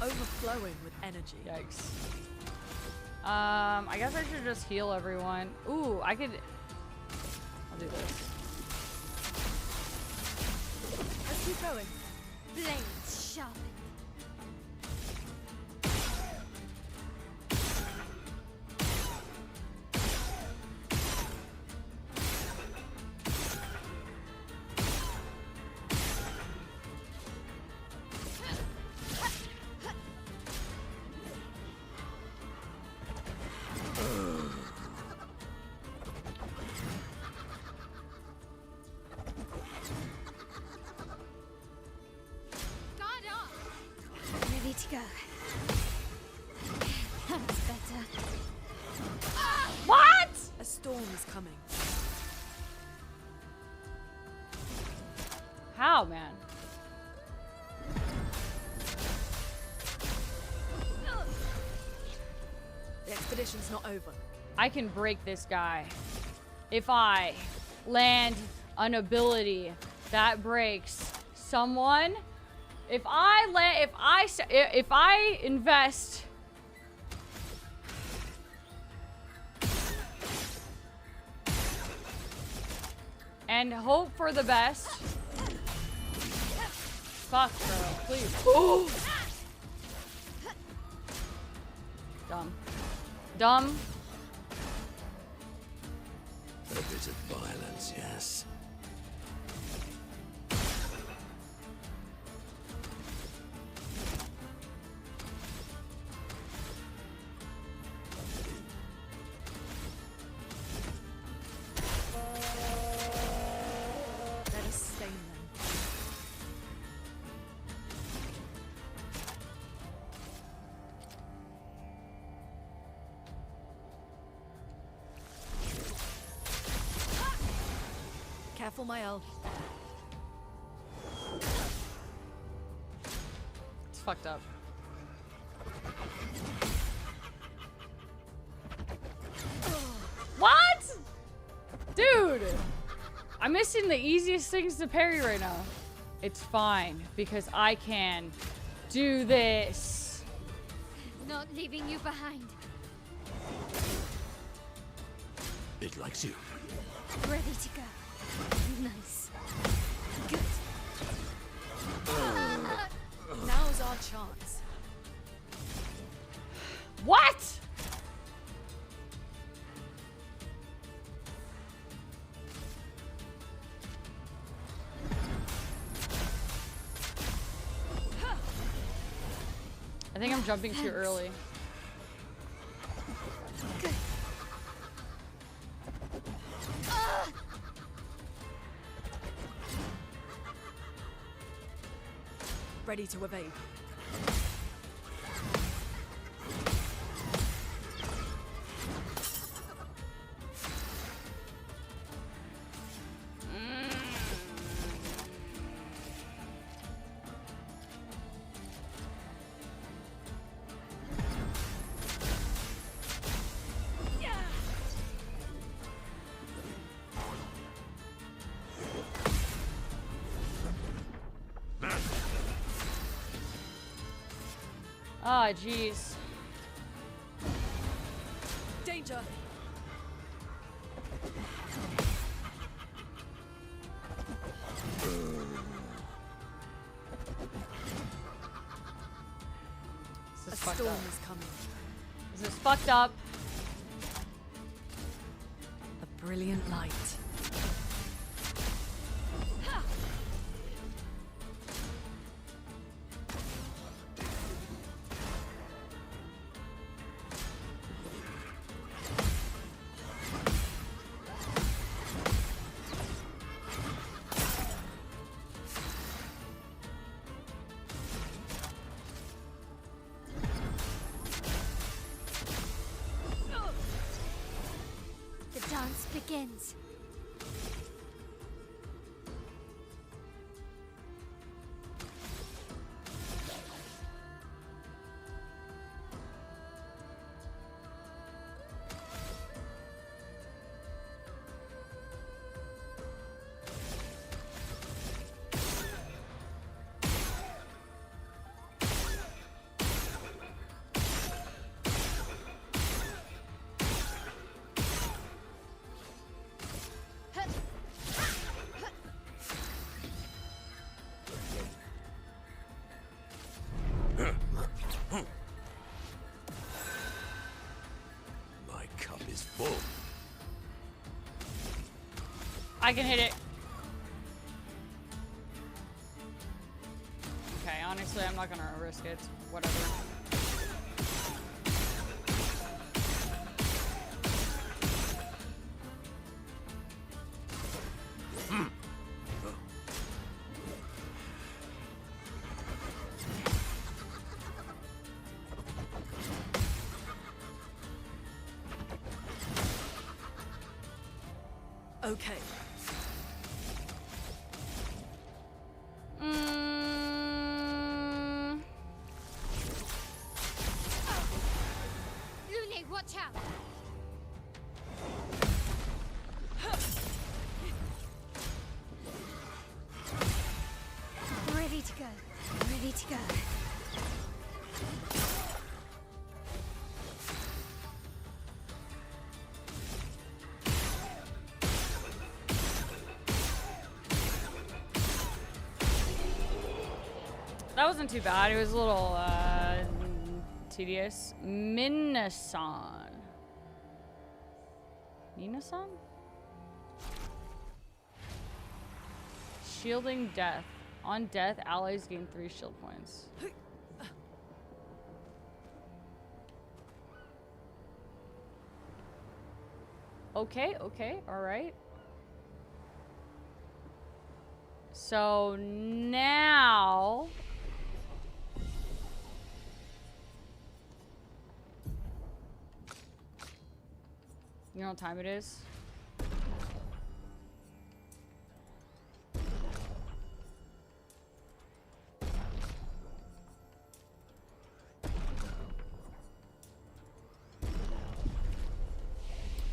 Overflowing with energy. Yikes. I guess I should just heal everyone. Ooh, I'll do this. Let's keep going. Blades sharpened. Guard up. Ready to go. That's better. What? A storm is coming. How, man? The expedition's not over. I can break this guy. If I land an ability that breaks someone, if I invest and hope for the best. Fuck, girl, please. Ooh. Dumb. Dumb. A bit of violence, yes. Let us stain them. Careful, my elf. It's fucked up. What? Dude! I'm missing the easiest things to parry right now. It's fine, because I can do this. Not leaving you behind. It likes you. Ready to go. Nice. Good. Now's our chance. What? I think I'm jumping too early. Good. Ready to evade. Ah, jeez. Danger. This A is fucked storm up. is coming. This is fucked up. A brilliant light. The dance begins. My cup is full. I can hit it. Okay, honestly, I'm not gonna risk it. Whatever. Okay. Lune, watch out! Ready to go. Ready to go. That wasn't too bad. It was a little tedious. Minasan. Minasan? Shielding death. On death, allies gain 3 shield points. Okay, alright. So now... You know what time it is?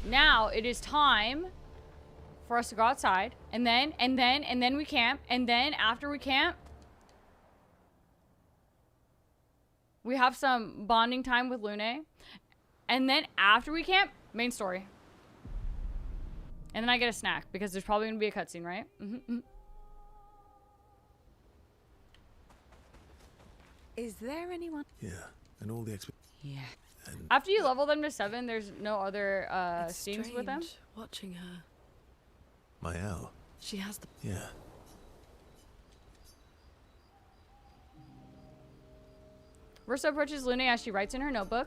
Now it is time for us to go outside, and then we camp, and then after we camp, we have some bonding time with Lune, and then after we camp, main story. And then I get a snack because there's probably gonna be a cutscene, right? Is there anyone? Yeah, and all the Yeah. and After you level them to 7, there's no other scenes with them. Watching her. Mael. She has the. Yeah. Versa approaches Lune as she writes in her notebook.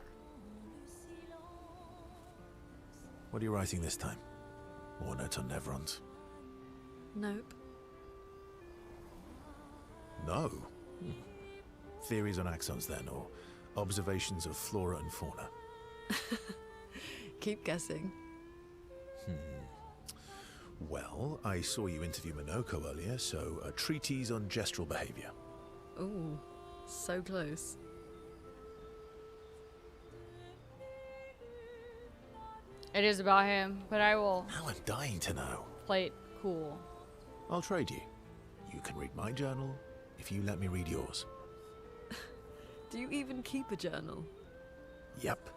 What are you writing this time? More notes on Nevrons? Nope. No. Theories on axons then, or observations of flora and fauna? Keep guessing. Well, I saw you interview Minoko earlier, so a treatise on gestural behavior. Ooh, so close. It is about him, but I will Now I'm dying to know. play it cool. I'll trade you. You can read my journal if you let me read yours. Do you even keep a journal? Yep.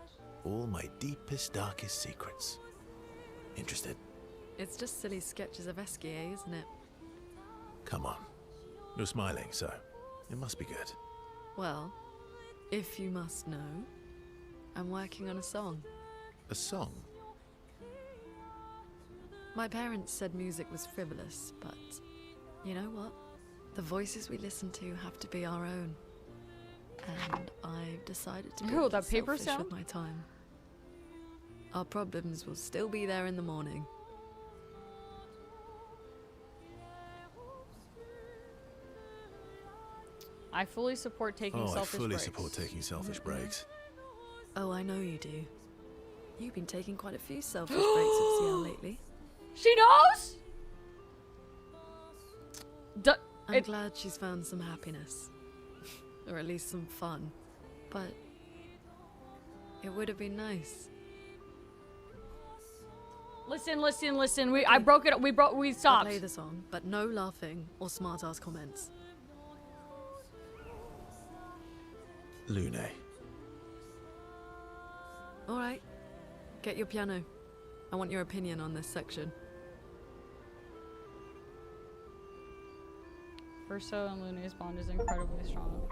All my deepest, darkest secrets. Interested? It's just silly sketches of Esquier, isn't it? Come on. You're smiling, so it must be good. Well, if you must know, I'm working on a song. A song? My parents said music was frivolous, but you know what? The voices we listen to have to be our own. And I've decided to be Ooh, that paper selfish sound? with my time. Our problems will still be there in the morning. I fully support taking Oh, I selfish fully breaks. support taking selfish breaks. Oh, I know you do. You've been taking quite a few selfish breaks with CL lately. She knows? I'm glad she's found some happiness. Or at least some fun. But it would have been nice. Listen. I broke it. We I'll stopped. play the song, but no laughing or smart-ass comments. Lune. All right, get your piano. I want your opinion on this section. Verso and Lune's bond is incredibly strong.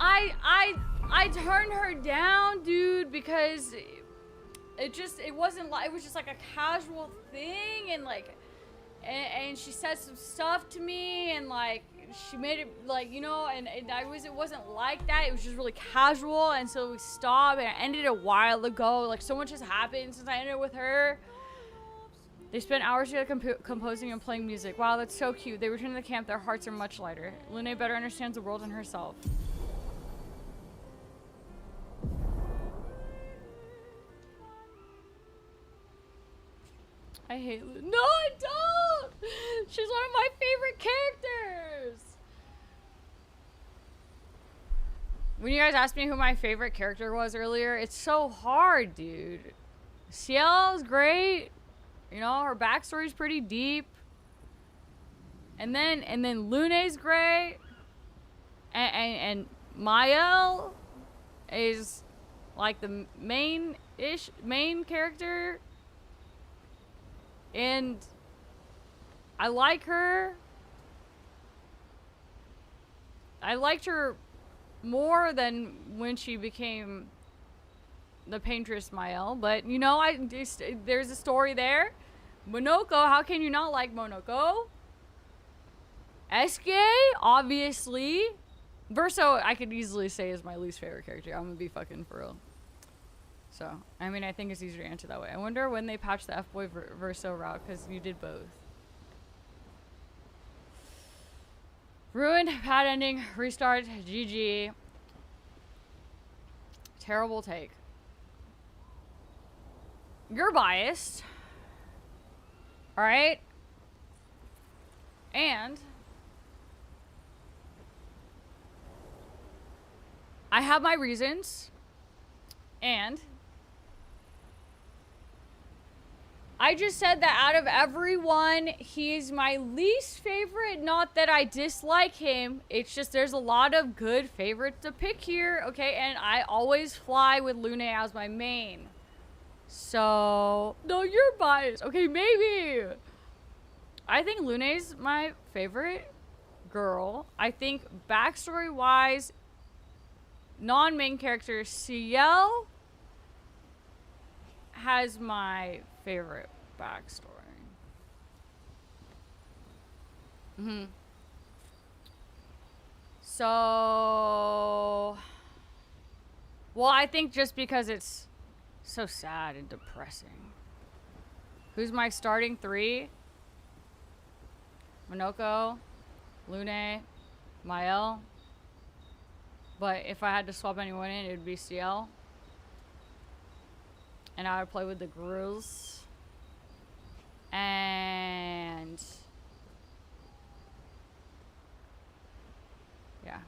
I turned her down, dude, because it wasn't like, it was just like a casual thing, and like, and she said some stuff to me, and like she made it like, you know, and it wasn't like that. It was just really casual, and so we stopped, and I ended a while ago. Like, so much has happened since I ended with her. They spent hours together composing and playing music. Wow, that's so cute. They return to the camp. Their hearts are much lighter. Lune better understands the world and herself. I hate Lune. No, I don't! She's one of my favorite characters! When you guys asked me who my favorite character was earlier, it's so hard, dude. Ciel's great. You know, her backstory's pretty deep. And then Lune's great. And Mael is like the main character. And I like her. I liked her more than when she became the paintress Mael, but you know, there's a story there. Monoko, how can you not like Monoko? Eske, obviously. Verso, I could easily say is my least favorite character. I'm gonna be fucking for real. So, I mean, I think it's easier to answer that way. I wonder when they patch the F-Boy Verso route, because you did both. Ruined, bad ending, restart, GG. Terrible take. You're biased. Alright? And I have my reasons. And I just said that out of everyone, he's my least favorite. Not that I dislike him. It's just there's a lot of good favorites to pick here, okay? And I always fly with Lune as my main. So, no, you're biased. Okay, maybe. I think Lune's my favorite girl. I think backstory-wise, non-main character Ciel has my favorite backstory. So, well, I think just because it's so sad and depressing. Who's my starting three? Monoko, Lune, Mael. But if I had to swap anyone in, it would be Ciel. And I would play with the girls. And yeah.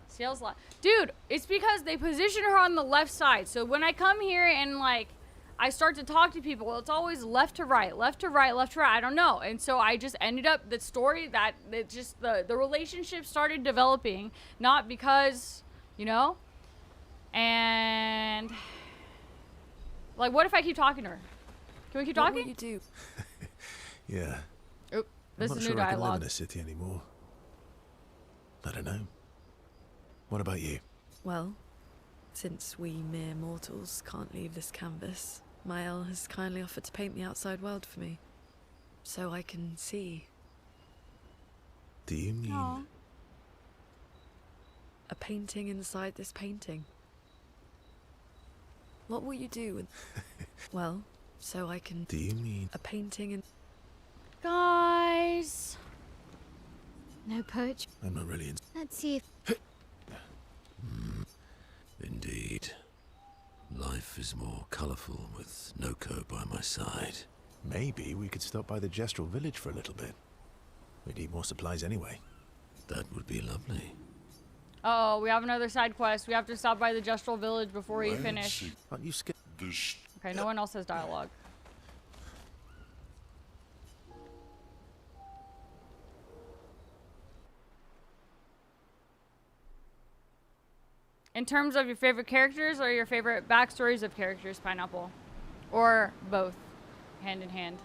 Ciel's dude, it's because they position her on the left side. So when I come here and like I start to talk to people, it's always left to right, left to right, left to right. I don't know. And so I just ended up the story that it just the relationship started developing, not because, you know, and like, what if I keep talking to her? Can we keep talking? What will you do? Yeah. Oop, this I'm not is sure new I can live dialogue. in a city anymore. I don't know. What about you? Well, since we mere mortals can't leave this canvas, Mael has kindly offered to paint the outside world for me, so I can see. Do you mean... Aww. A painting inside this painting. What will you do with... Well, so I can... Do you mean... A painting in... Guys. No poetry. I'm not really in... Let's see if... Indeed. Life is more colourful with Noko by my side. Maybe we could stop by the Gestural village for a little bit. We need more supplies anyway. That would be lovely. Oh, we have another side quest. We have to stop by the Gestural village before we finish. Aren't you scared? Okay, no one else has dialogue. In terms of your favorite characters or your favorite backstories of characters, Pineapple? Or both, hand in hand?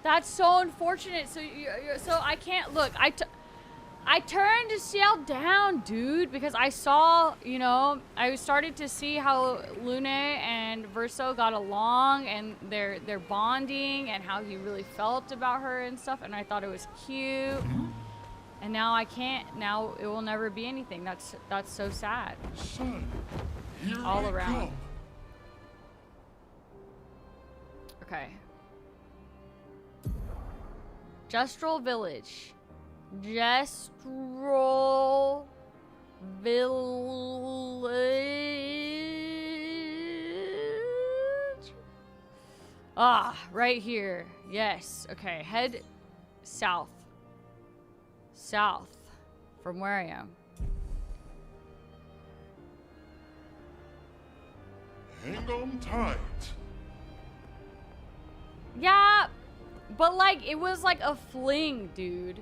That's so unfortunate. So so I can't look. I turned Ciel down, dude, because I saw, you know, I started to see how Lune and Verso got along and their bonding and how he really felt about her and stuff, and I thought it was cute. And now I can't. Now it will never be anything. That's so sad. Son, here All I around. come. Okay. Gestural Village. Gestural Village. Ah, right here. Yes. Okay. Head south. South from where I am. Hang on tight. Yeah, but like it was like a fling, dude.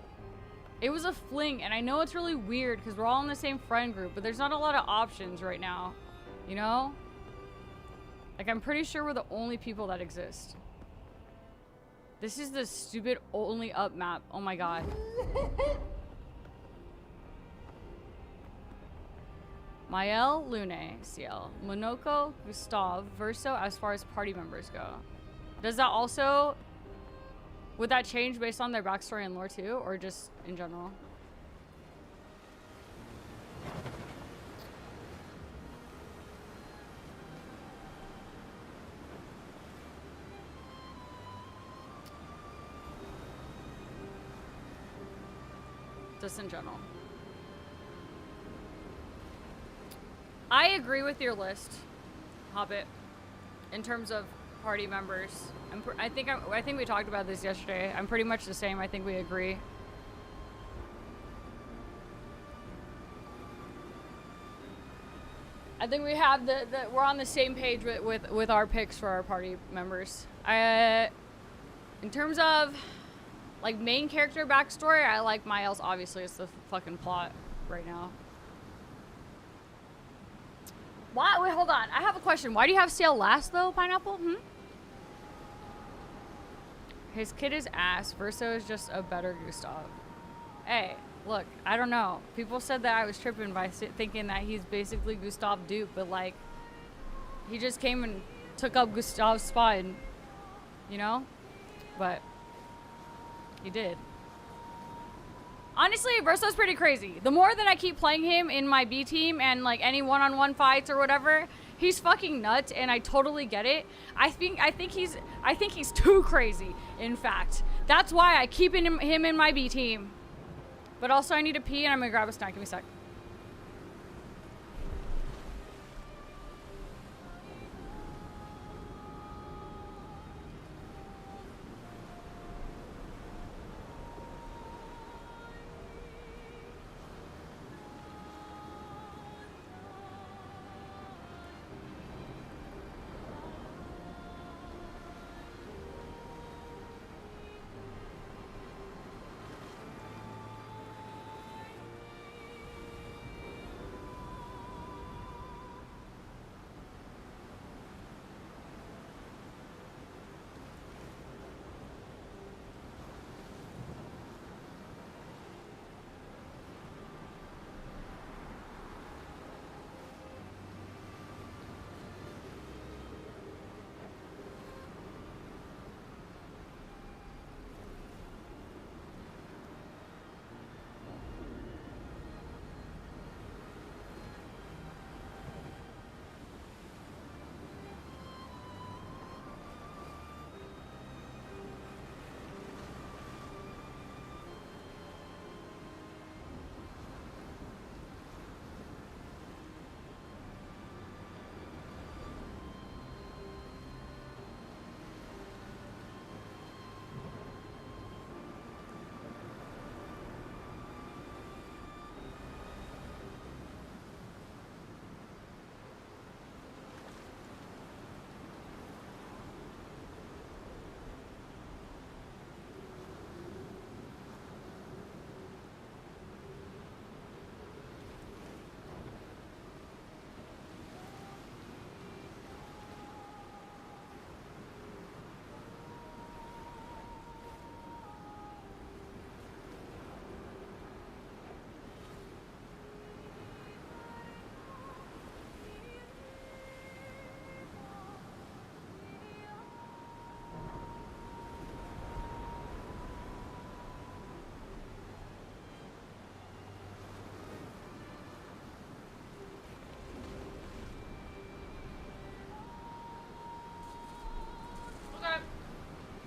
It was a fling, and I know it's really weird because we're all in the same friend group, but there's not a lot of options right now, you know? Like, I'm pretty sure we're the only people that exist. This is the stupid only up map. Oh my god. Mael, Lune, CL. Monoko, Gustav, Verso as far as party members go. Does that also... Would that change based on their backstory and lore too? Or just in general? Just in general. I agree with your list, Hobbit, in terms of party members. I think we talked about this yesterday. I'm pretty much the same. I think we agree. I think we have we're on the same page with our picks for our party members. In terms of like main character backstory, I like Miles. Obviously, it's the fucking plot right now. Why? Wait, hold on. I have a question. Why do you have Sail last though, Pineapple? His kid is ass. Verso is just a better Gustav. Hey, look, I don't know. People said that I was tripping by thinking that he's basically Gustav Duke, but like, he just came and took up Gustav's spot, and, you know? But he did. Honestly, Verso's pretty crazy. The more that I keep playing him in my B team and like any one-on-one fights or whatever, he's fucking nuts, and I totally get it. I think he's too crazy. In fact, that's why I keep him in my B team. But also, I need to pee, and I'm gonna grab a snack. Give me a sec.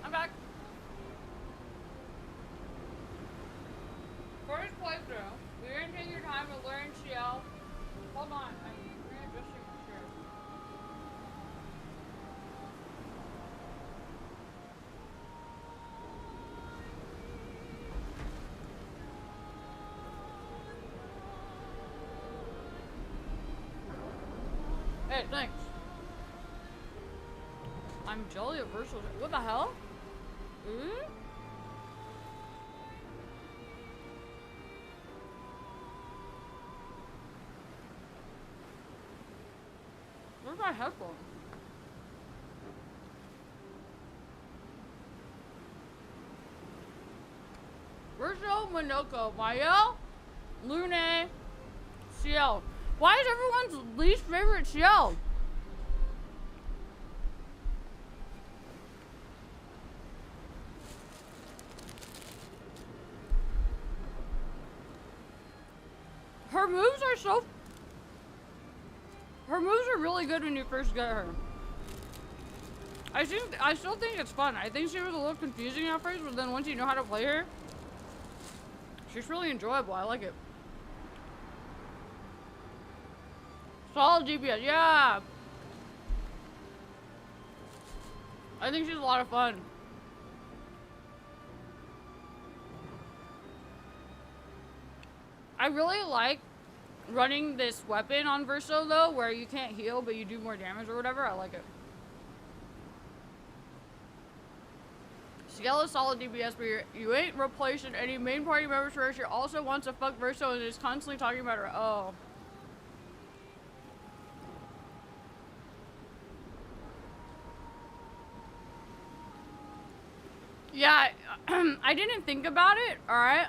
I'm back. First playthrough. You didn't take your time to learn CL. Hold on, I'm readjusting my shirt. Hey, thanks. I'm Jolly at Virtual. What the hell? Where's my headphone? Virtual, Monoko, Mael, Lune, CL. Why is everyone's least favorite Ciel? Her moves are so... Her moves are really good when you first get her. I still think it's fun. I think she was a little confusing at first, but then once you know how to play her, she's really enjoyable. I like it. Solid DPS, yeah! I think she's a lot of fun. I really like running this weapon on Verso though, where you can't heal but you do more damage or whatever. I like it. Ciel is solid DPS, but you ain't replacing any main party members for her. She also wants to fuck Verso and is constantly talking about her. Oh. Yeah, I didn't think about it, alright?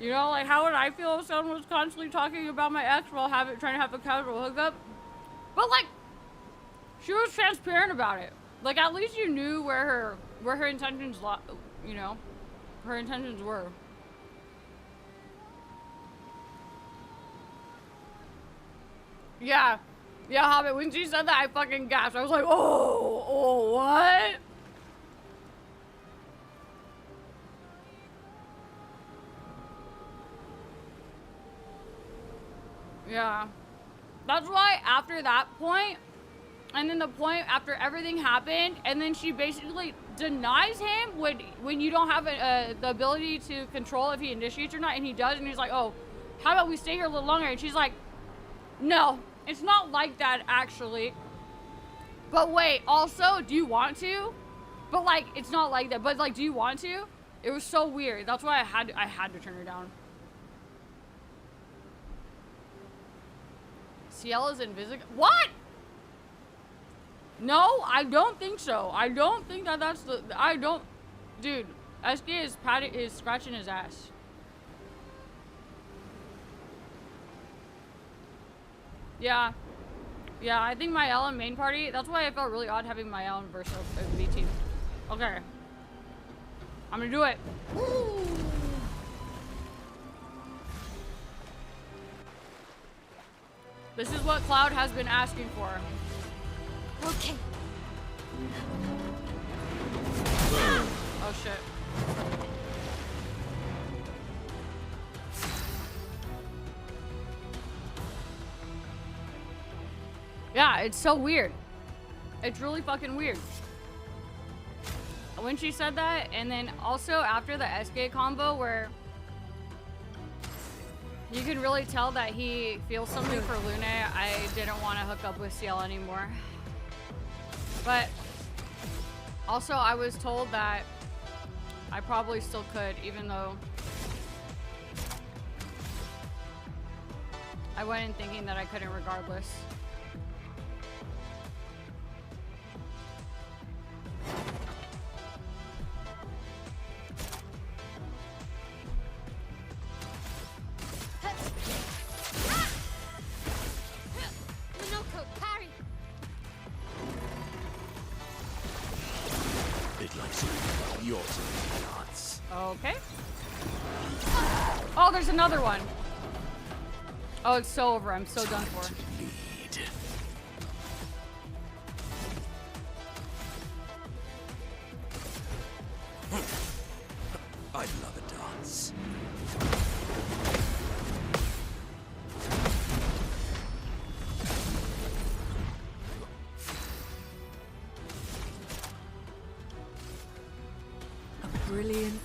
You know, like, how would I feel if someone was constantly talking about my ex while trying to have a casual hookup? But, like, she was transparent about it. Like, at least you knew where her intentions, you know, her intentions were. Yeah. Yeah, Hobbit, when she said that, I fucking gasped. I was like, oh, what? Yeah. That's why after that point, and then the point after everything happened, and then she basically denies him when you don't have the ability to control if he initiates or not, and he does, and he's like, oh, how about we stay here a little longer? And she's like, no, it's not like that, actually. But wait, also, do you want to? But, like, it's not like that. But, like, do you want to? It was so weird. That's why I had to turn her down. Ciel is invisible. What? No, I don't think so. I don't think that's the... I don't... Dude, SK is scratching his ass. Yeah. Yeah, I think my L in main party, that's why I felt really odd having my L in Verso V team. Okay. I'm gonna do it. Woo! This is what Cloud has been asking for. Okay. Oh shit. Yeah, it's so weird. It's really fucking weird. When she said that, and then also after the SK combo where you can really tell that he feels something for Lune, I didn't want to hook up with Ciel anymore. But also I was told that I probably still could, even though I went in thinking that I couldn't regardless. Okay. Oh, there's another one. Oh, it's so over. I'm so done for. I love a dance. A brilliant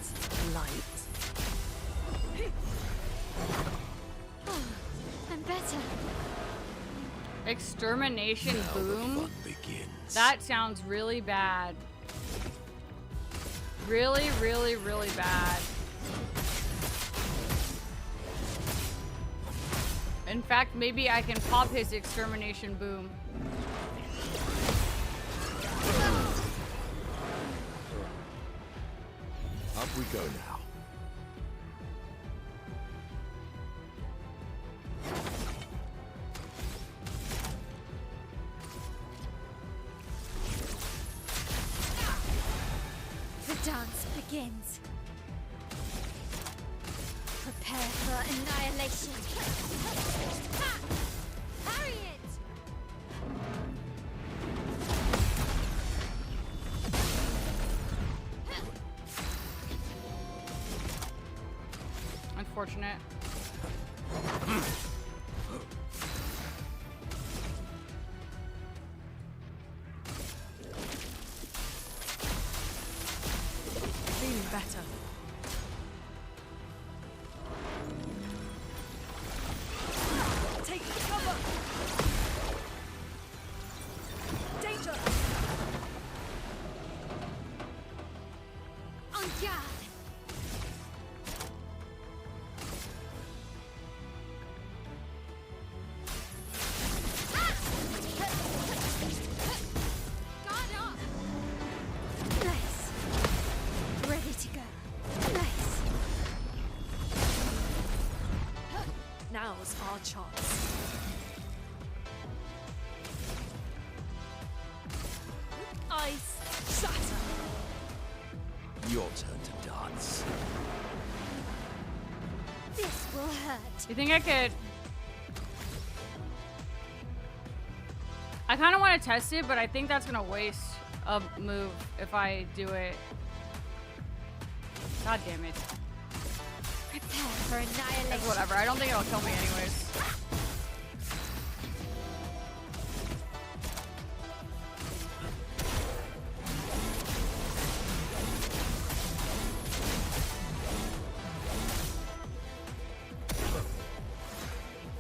light. Oh, I'm better. Extermination Now boom. the fun begins. That sounds really bad. Really, really, really bad. In fact, maybe I can pop his extermination boom. Up we go now. dance begins. Prepare for annihilation. Ha! Parry it! Unfortunate. Feeling better. Take cover! Danger! On guard! Guard up! Nice. Ready to go. Nice. Now's our chance. Ice shatter! Your turn to dance. This will hurt. You think I could? I kind of want to test it, but I think that's gonna waste a move if I do it. God damn it. Prepare for annihilation. It's whatever. I don't think it'll kill me anyways.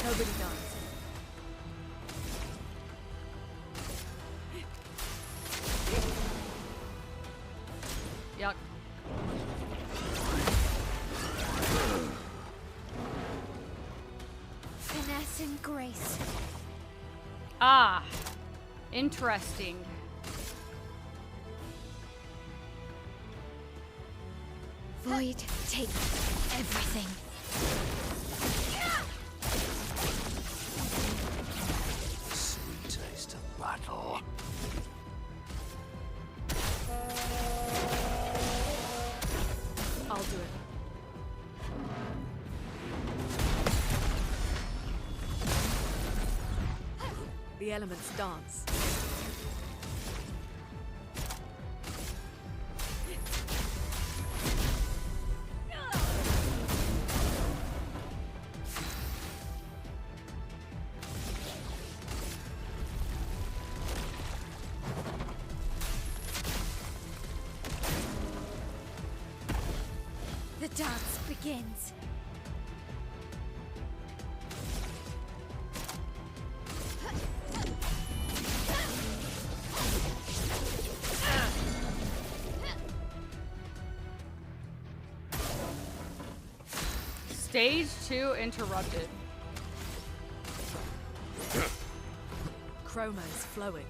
Nobody dies. Yuck. Finesse and grace. Ah, interesting. Void, take everything. Sweet taste of battle. I'll do it. The elements dance. The dance begins. Stage 2 interrupted. Chroma is flowing.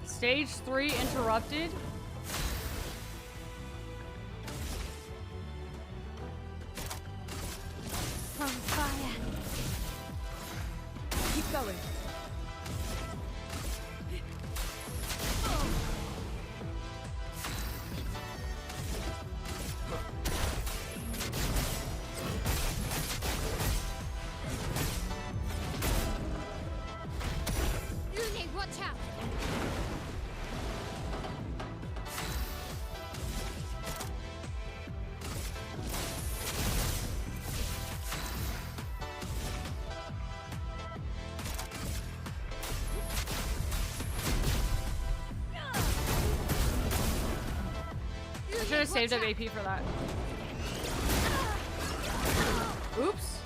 Stage 3 interrupted. From fire. Keep going. Lune, watch out! I should have saved up AP for that. Oops.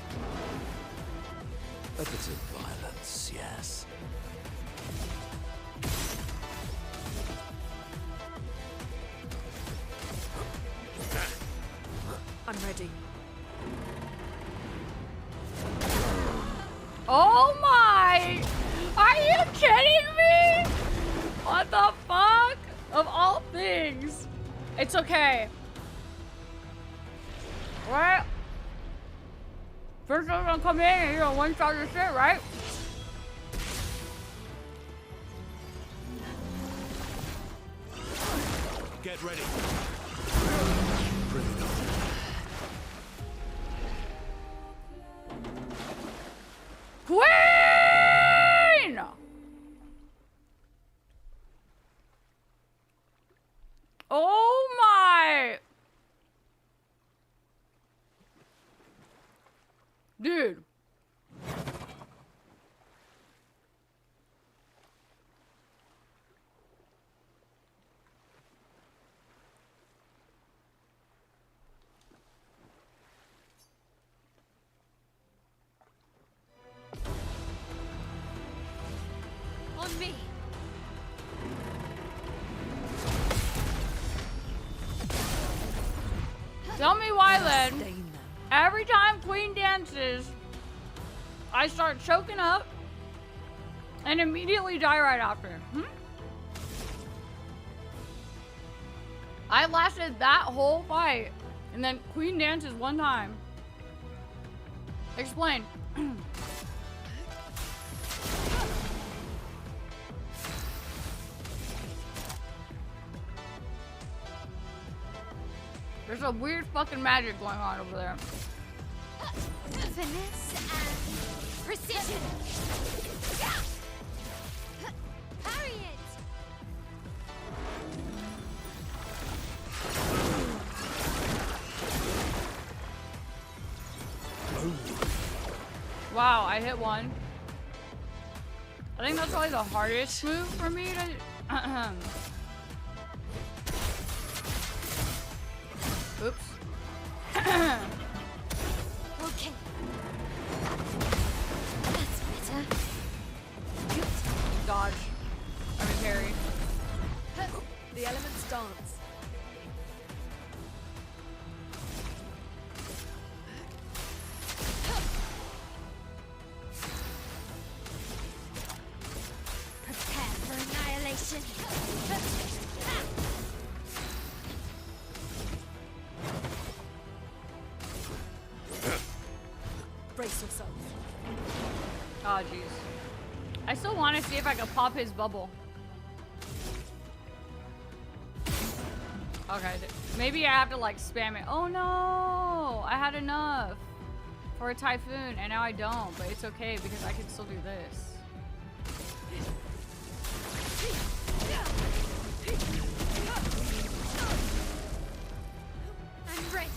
A bit of violence, yes. I'm ready. Oh my! Are you kidding me? What the fuck? Of all things. It's okay. What? First one's gonna come in and you're gonna one-shot your shit, right? Get ready. Bring it on. Queen! Oh my! Dude. On me. Tell me why then. Stain them. Every time Queen dances, I start choking up and immediately die right after. I lasted that whole fight and then Queen dances one time. Explain. There's a weird fucking magic going on over there. Finesse and precision. Parry it. Wow, I hit one. I think that's probably the hardest move for me to... Oops. Okay. That's better. Good. Dodge. I mean parry. The elements dance. Prepare for annihilation. Brace yourself. Oh, jeez. I still want to see if I can pop his bubble. Okay, maybe I have to like spam it. Oh no! I had enough for a typhoon and now I don't, but it's okay because I can still do this. I'm ready.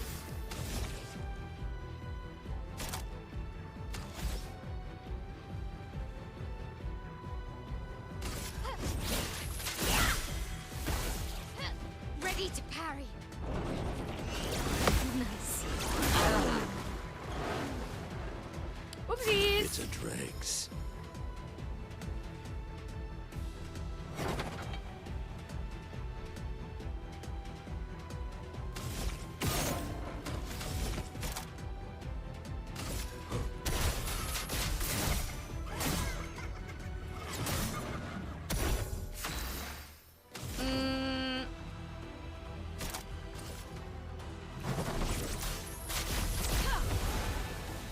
Ready to parry. Nice. Whoopsies! It's a dregs.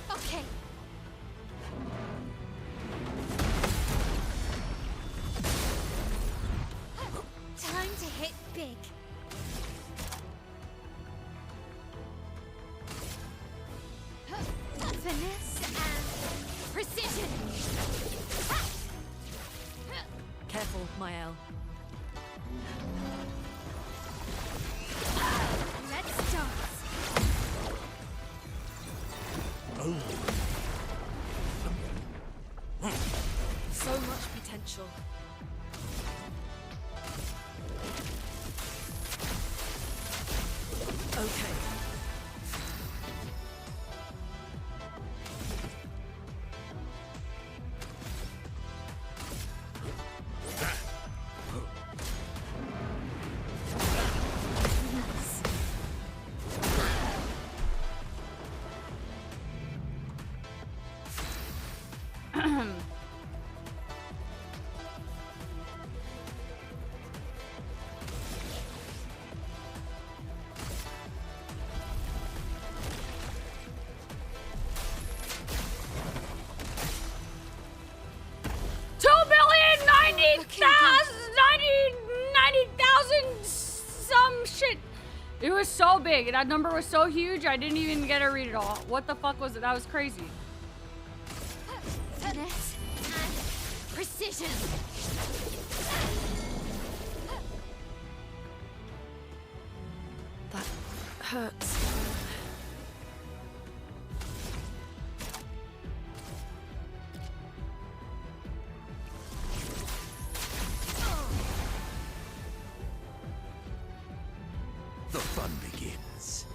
Okay. Time to hit big. Finesse and precision. Careful, Mael. Let's dance. So much potential. Okay. shit. It was so big. That number was so huge, I didn't even get to read it all. What the fuck was it? That was crazy. Finesse and precision. That hurts. The fun begins.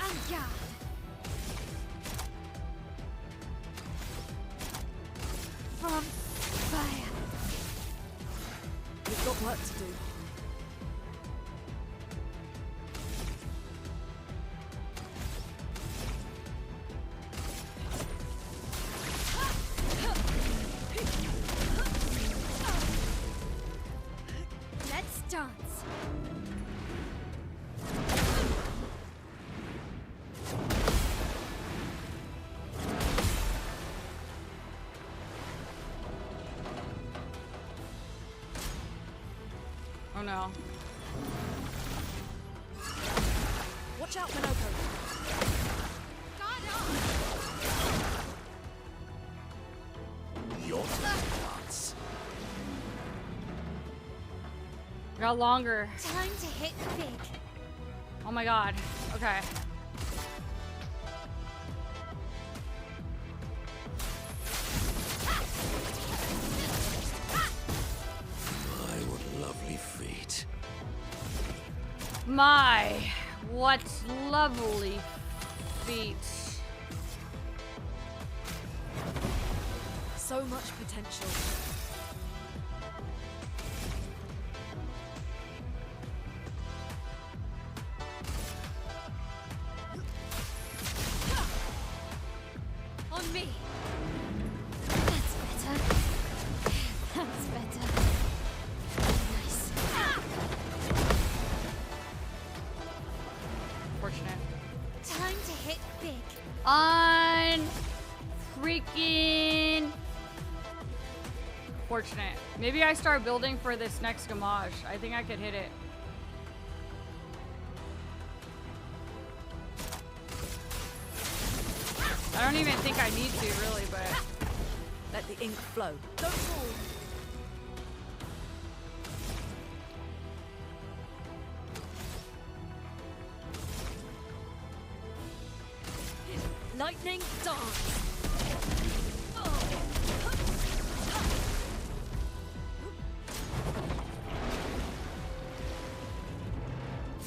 En garde. From fire. We've got work to do. Let's dance. Oh no. Watch out, Minoko. Guard up. Your turn, Lance. Got longer. Time to hit big. Oh my god. Okay. My, what lovely feet. My, what lovely feet. So much potential. On me. That's better. That's better. Nice. Fortunate. Time to hit big. Freaking fortunate. Maybe I start building for this next gamage. I think I could hit it. I don't even think I need to really, but Let the ink flow. Don't fall. Lightning dance.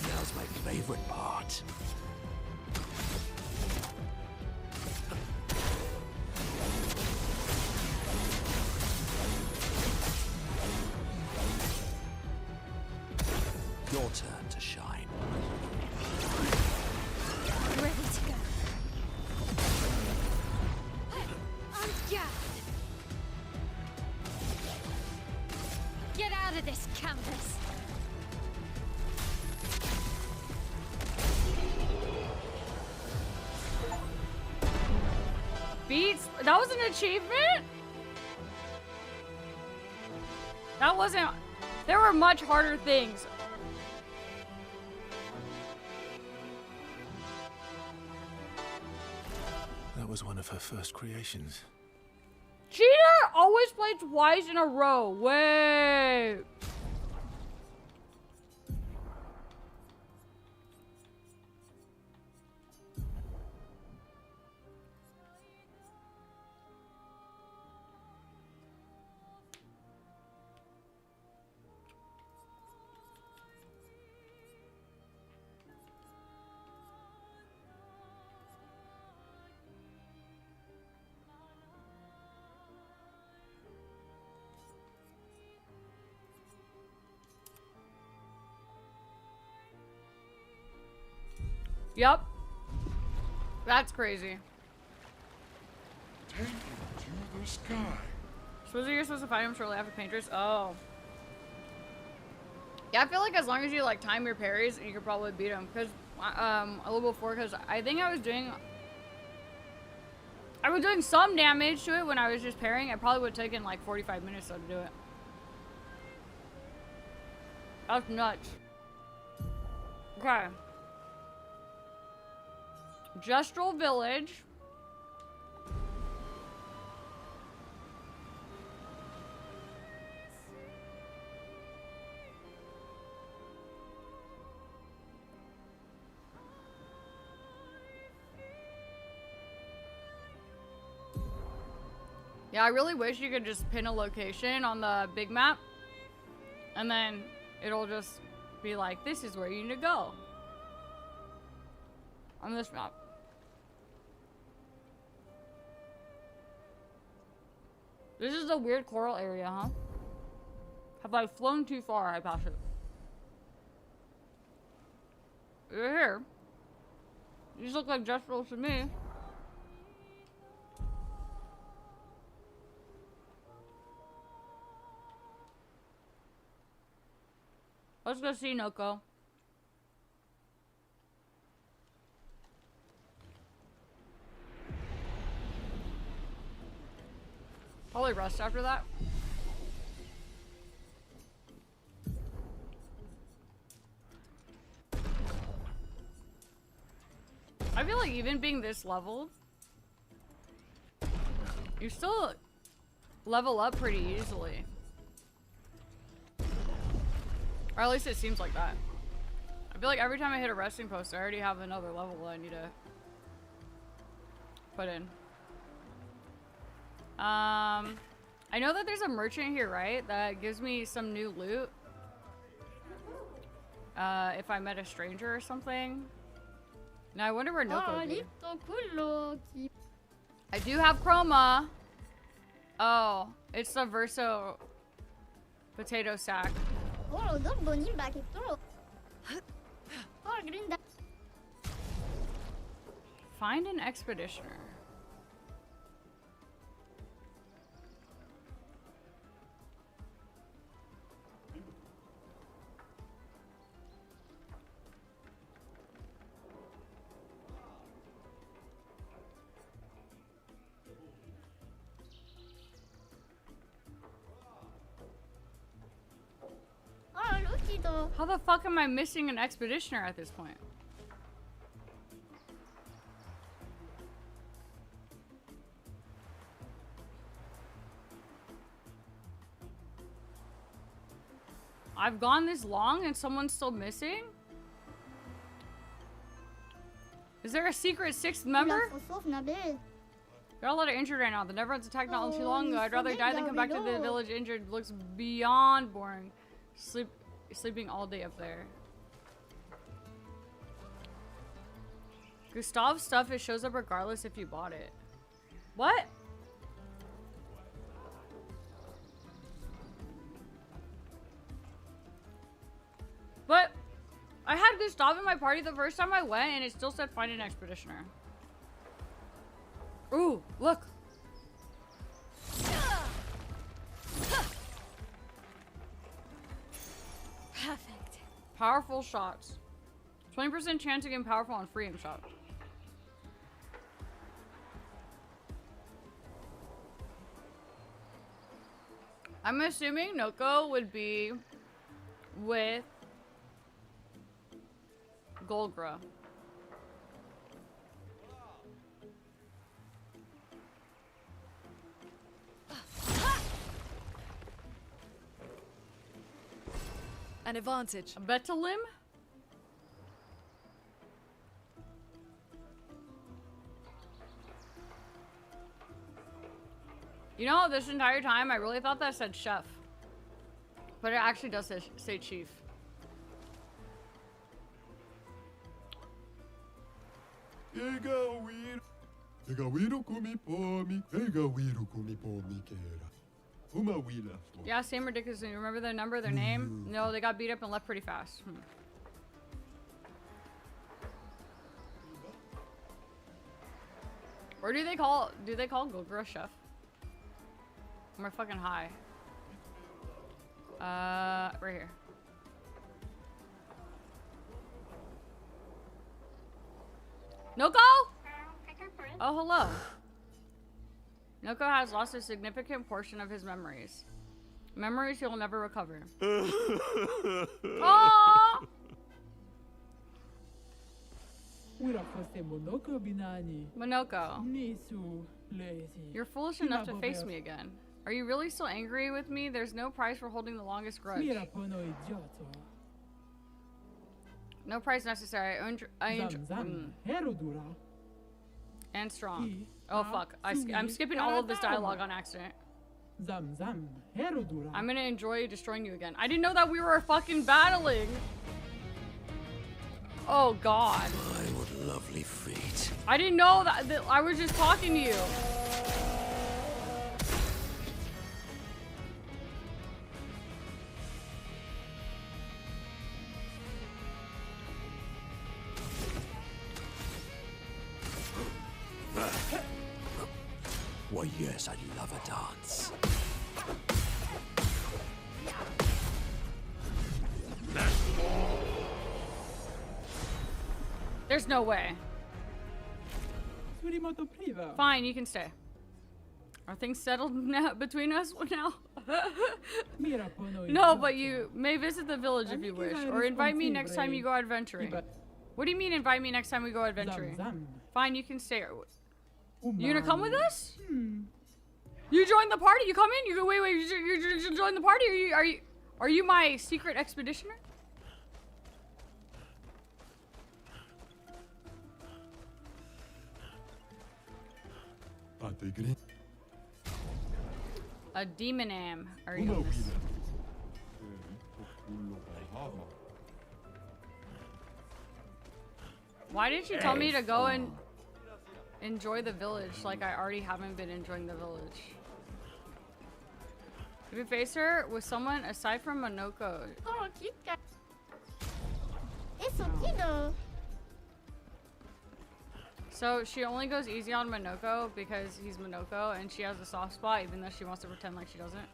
Now's my favorite part. Your turn to shine. Ready to go. On guard. Get out of this canvas. beats. That was an achievement? That wasn't. There were much harder things. That was one of her first creations. Cheater always plays twice in a row. Wait. Yup. That's crazy. Take it to the sky. Suppose you're supposed to find him shortly after Paintress. Oh. Yeah, I feel like as long as you like time your parries, you could probably beat him. Cause a little before, cause I think I was doing some damage to it when I was just parrying. It probably would have taken like 45 minutes though to do it. That's nuts. Okay. Justral Village. Yeah, I really wish you could just pin a location on the big map. And then it'll just be like, this is where you need to go. On this map. This is a weird coral area, huh? Have I flown too far? I pass it. You're here. You just look like Justral to me. Let's go see Noko. Probably rest after that. I feel like even being this leveled, you still level up pretty easily. Or at least it seems like that. I feel like every time I hit a resting post, I already have another level that I need to put in. I know that there's a merchant here, right? That gives me some new loot. If I met a stranger or something. Now I wonder where Noko would be. I do have Chroma. Oh, it's the Verso potato sack. Find an expeditioner. How the fuck am I missing an expeditioner at this point? I've gone this long and someone's still missing? Is there a secret sixth member? Got a lot of injured right now. The Neverons attacked not too long ago. I'd rather die than come back to the village injured. Looks beyond boring. Sleeping all day up there. Gustav's stuff, it shows up regardless if you bought it. What? But I had Gustav in my party the first time I went and it still said find an expeditioner. Ooh, look. Perfect. Powerful shots. 20% chance of getting powerful on freeing shots. I'm assuming Noko would be with Golgra. An advantage. A Betalim? You know, this entire time I really thought that said chef. But it actually does say chief. Yeah, same ridiculous. You remember their number, their name? No, they got beat up and left pretty fast. Or do they call Golgra chef? Am I fucking high? Right here. Noko? Oh, hello. Noko has lost a significant portion of his memories. Memories he'll never recover. Aww! Monoko. You're foolish enough to face me again. Are you really still angry with me? There's no price for holding the longest grudge. No price necessary. And strong. Oh fuck. I'm skipping all of this dialogue on accident. I'm gonna enjoy destroying you again. I didn't know that we were fucking battling. Oh god. My, what lovely feet. I didn't know that I was just talking to you. Why, yes, I'd love a dance. There's no way. Fine, you can stay. Are things settled now between us now? No, but you may visit the village if you wish, or invite me next time you go adventuring. What do you mean invite me next time we go adventuring? Fine, you can stay. You gonna come with us? You join the party? You come in? You go wait, you join the party? Are you my secret expeditioner? A demonam. Are you this? Why did you tell me to go and enjoy the village like I already haven't been enjoying the village? If you face her with someone aside from Monoko. So she only goes easy on Monoko because he's Monoko and she has a soft spot even though she wants to pretend like she doesn't.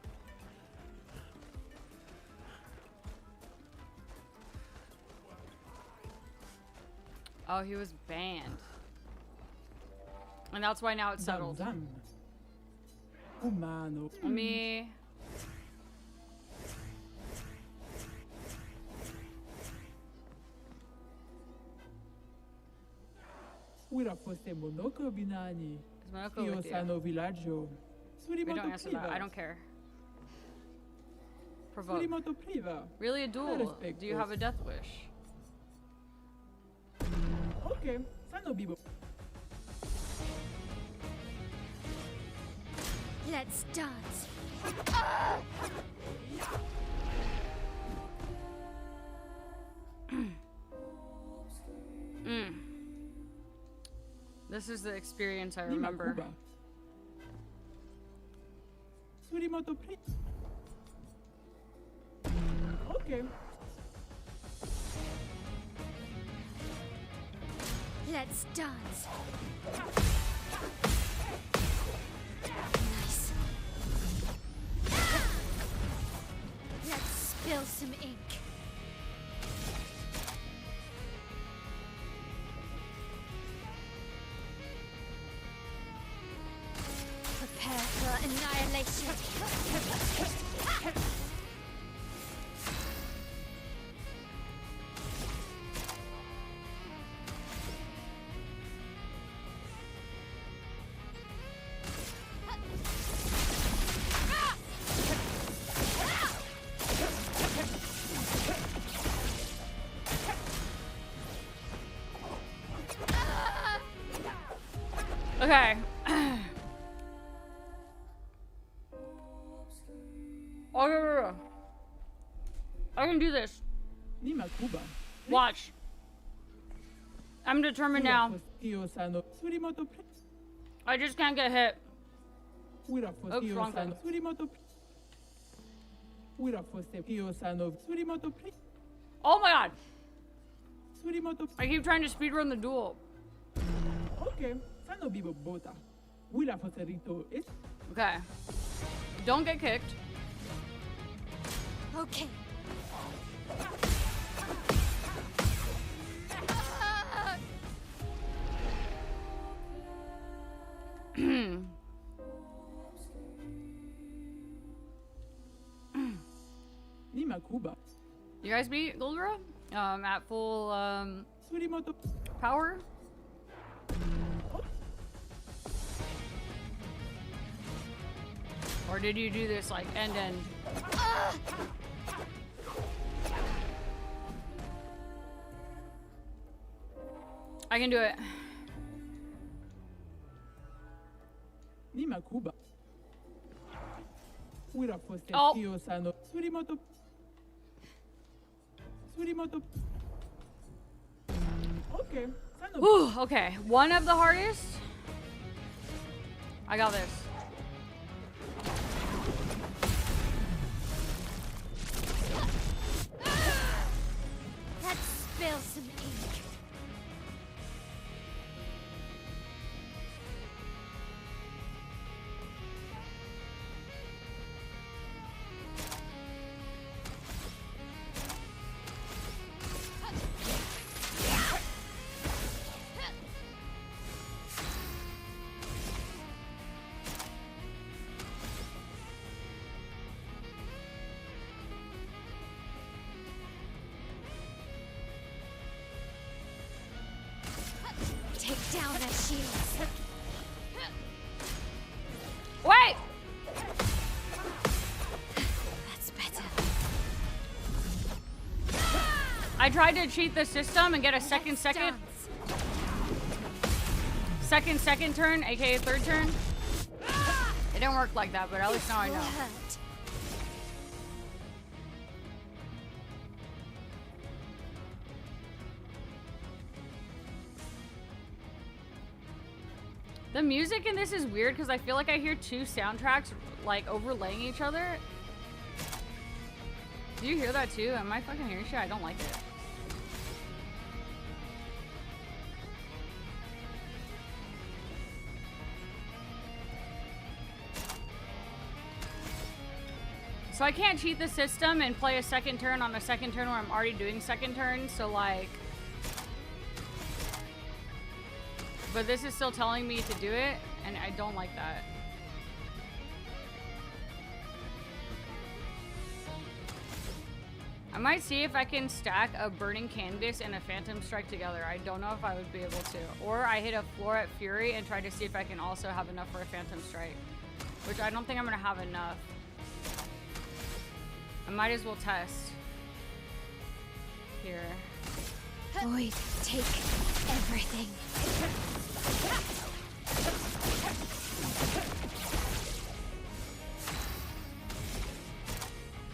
Oh, he was banned. And that's why now it's settled. Me. Is Monoko with you? We don't answer that. I don't care. Provoke. Really a duel? Do you have a death wish? Okay. Let's dance. This is the experience I remember. Okay. Let's dance. Nice. Let's spill some ink. Prepare for annihilation. Okay. Oh, I can do this. Watch. I'm determined now. I just can't get hit. Oops, wrong thing. Oh my god. I keep trying to speedrun the duel. Okay. Okay. Don't get kicked. Okay. Nima Kuba. You guys beat Gulgra? At full Surimoto. power? Or did you do this like end? I can do it. Nima Kuba. Wira foste Oh. Kyo Sano. Surimoto. Surimoto. Okay. Sano. Whew, okay, one of the hardest. I got this. That spills some ink. Take down their shields. Wait! That's better. I tried to cheat the system and get a second Dance. turn, aka third turn. It didn't work like that, but at least now I Will know. hurt. The music in this is weird because I feel like I hear two soundtracks like overlaying each other. Do you hear that too? Am I fucking hearing shit? I don't like it. So I can't cheat the system and play a second turn on a second turn where I'm already doing second turn, so like... But this is still telling me to do it, and I don't like that. I might see if I can stack a Burning Canvas and a Phantom Strike together. I don't know if I would be able to. Or I hit a Floret Fury and try to see if I can also have enough for a Phantom Strike. Which I don't think I'm gonna have enough. I might as well test. Here. Void, take everything.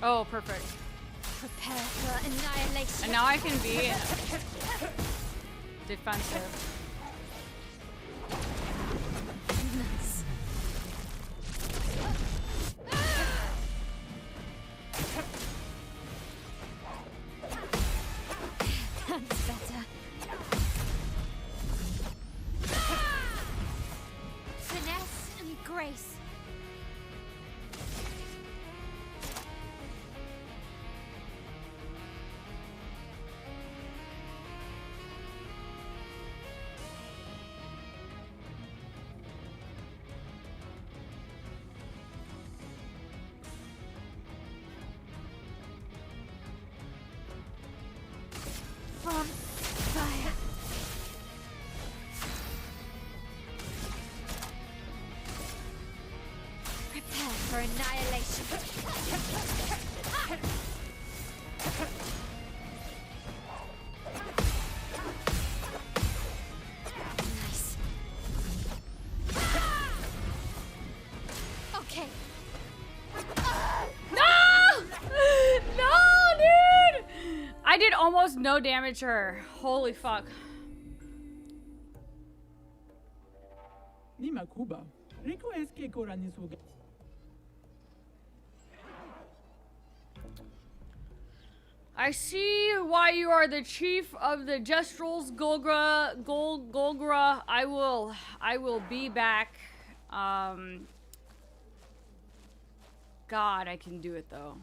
Oh, perfect. Prepare for annihilation. And now I can be defensive. Nice. That's better. Finesse and grace. On fire. Prepare for annihilation. Nice. Okay. No! No, dude! I did almost no damage to her. Holy fuck. Nima Kuba. Rico eske korani suge. I see why you are the chief of the Jestrels, Golgra. I will be back. God, I can do it though.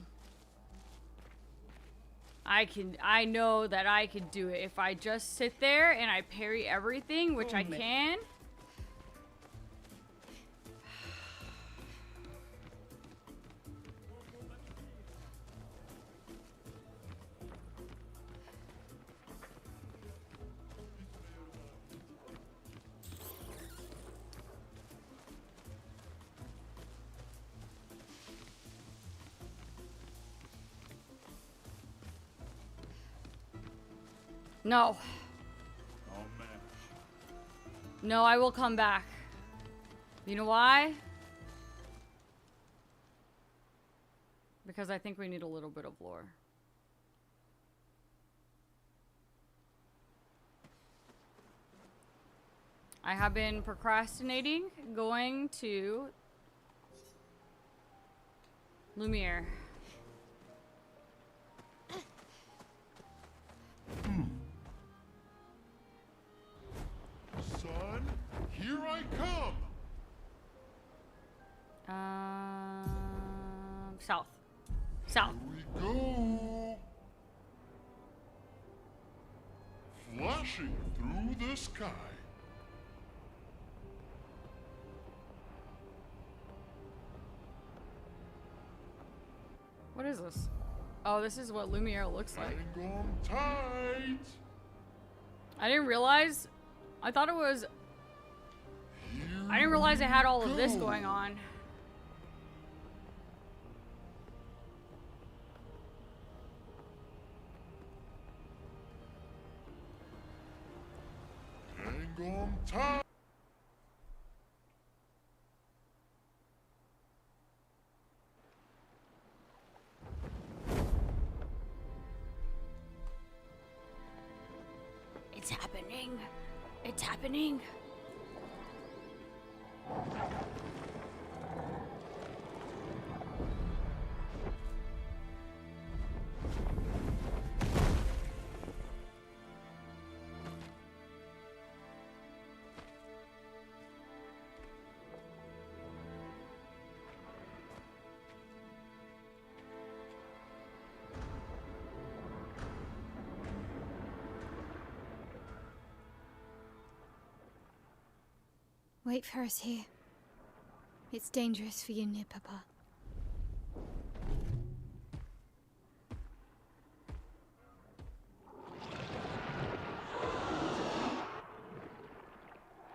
I know that I can do it if I just sit there and I parry everything, which I can. No. Oh man. No, I will come back. You know why? Because I think we need a little bit of lore. I have been procrastinating going to Lumiere. Son, here I come. South. South. Here we go. Flashing through the sky. What is this? Oh, this is what Lumiere looks like. Hang on tight. I didn't realize. I thought it was. I didn't realize it had all of this going on. Hang on tight. It's happening. It's happening. Wait for us here. It's dangerous for you near Papa.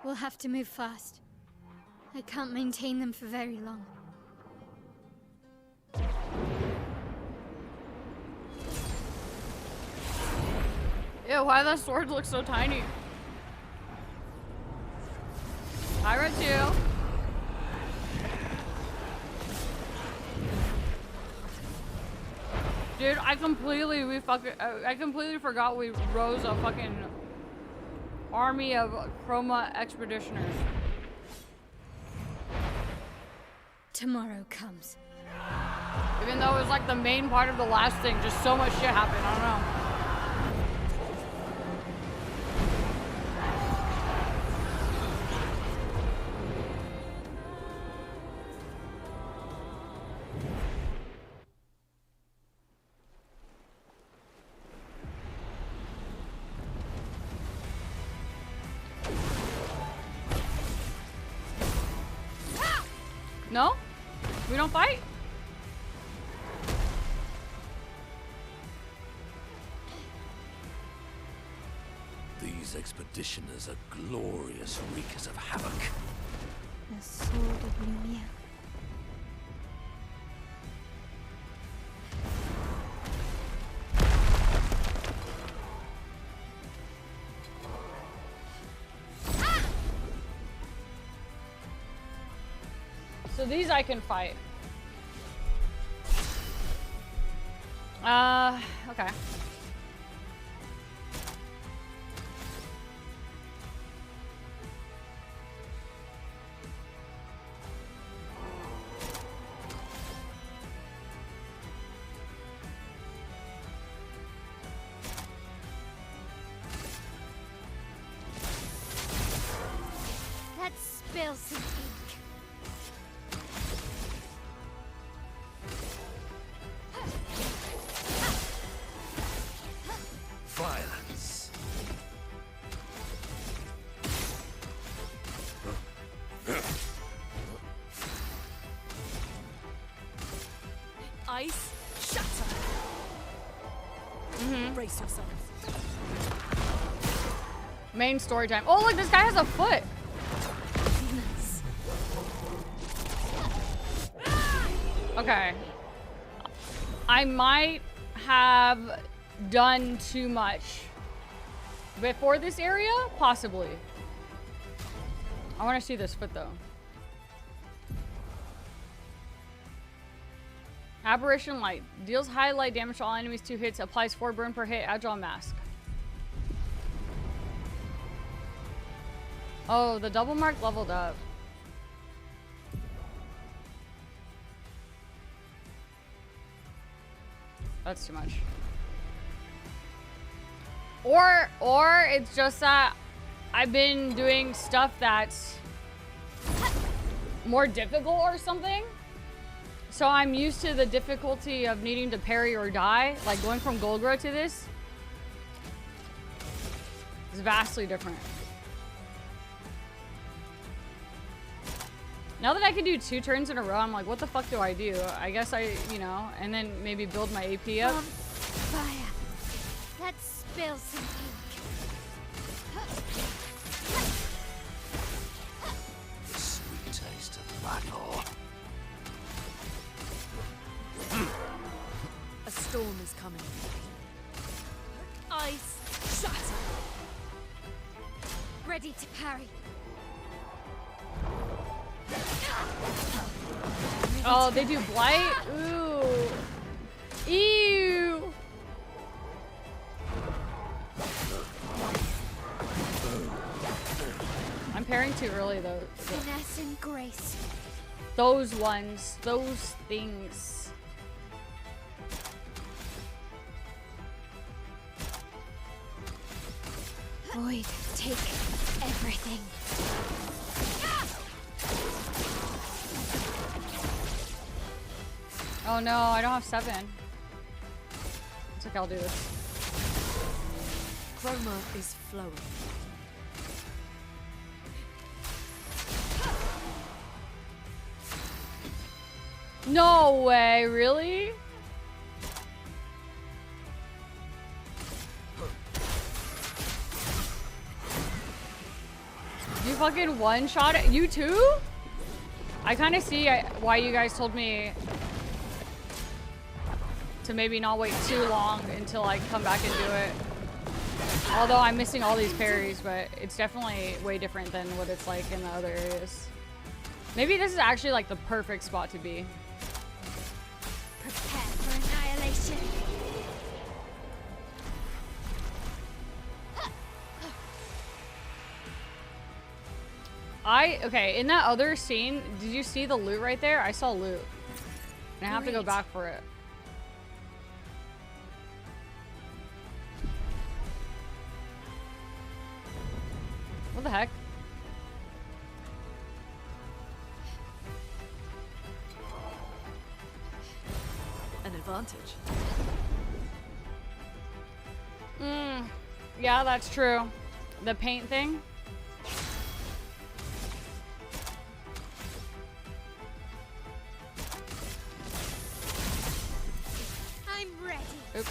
We'll have to move fast. I can't maintain them for very long. Ew, why does that sword look so tiny? I read you. Dude, I completely forgot we rose a fucking army of Chroma expeditioners. Tomorrow comes. Even though it was like the main part of the last thing, just so much shit happened. I don't know. No? We don't fight? These expeditioners are glorious wreakers of havoc. The sword of Lumiere. So these I can fight. Okay. Let's spill some ink. Violence. Ice, shatter. Brace yourselves. Main story time. Oh, look, this guy has a foot. Nice. Okay. I might have done too much Before this area? Possibly. I want to see this foot though. Aberration Light. Deals high light damage to all enemies 2 hits. Applies 4 burn per hit. Agile Mask. Oh, the double mark leveled up. That's too much. Or it's just that I've been doing stuff that's more difficult or something. So I'm used to the difficulty of needing to parry or die. Like going from Golgra to this is vastly different. Now that I can do 2 turns in a row, I'm like, what the fuck do I do? I guess I, you know, and then maybe build my AP up. Fire. Let's spill some The sweet taste of battle. A storm is coming. ice shatter. Ready to parry. Oh, they do blight? Ooh. Ew. I'm pairing too early though. Finesse and grace. Those ones. Those things. Void, take everything. Oh no, I don't have 7. It's okay, I'll do this. Chroma is flowing. No way, really? You fucking one-shot it? You too? I kind of see why you guys told me to maybe not wait too long until I come back and do it. Although I'm missing all these parries, but it's definitely way different than what it's like in the other areas. Maybe this is actually like the perfect spot to be. Prepare for annihilation. Okay, in that other scene, did you see the loot right there? I saw loot. And I have to go back for it. What the heck? An advantage. Yeah, that's true. The paint thing. I'm ready. Oops.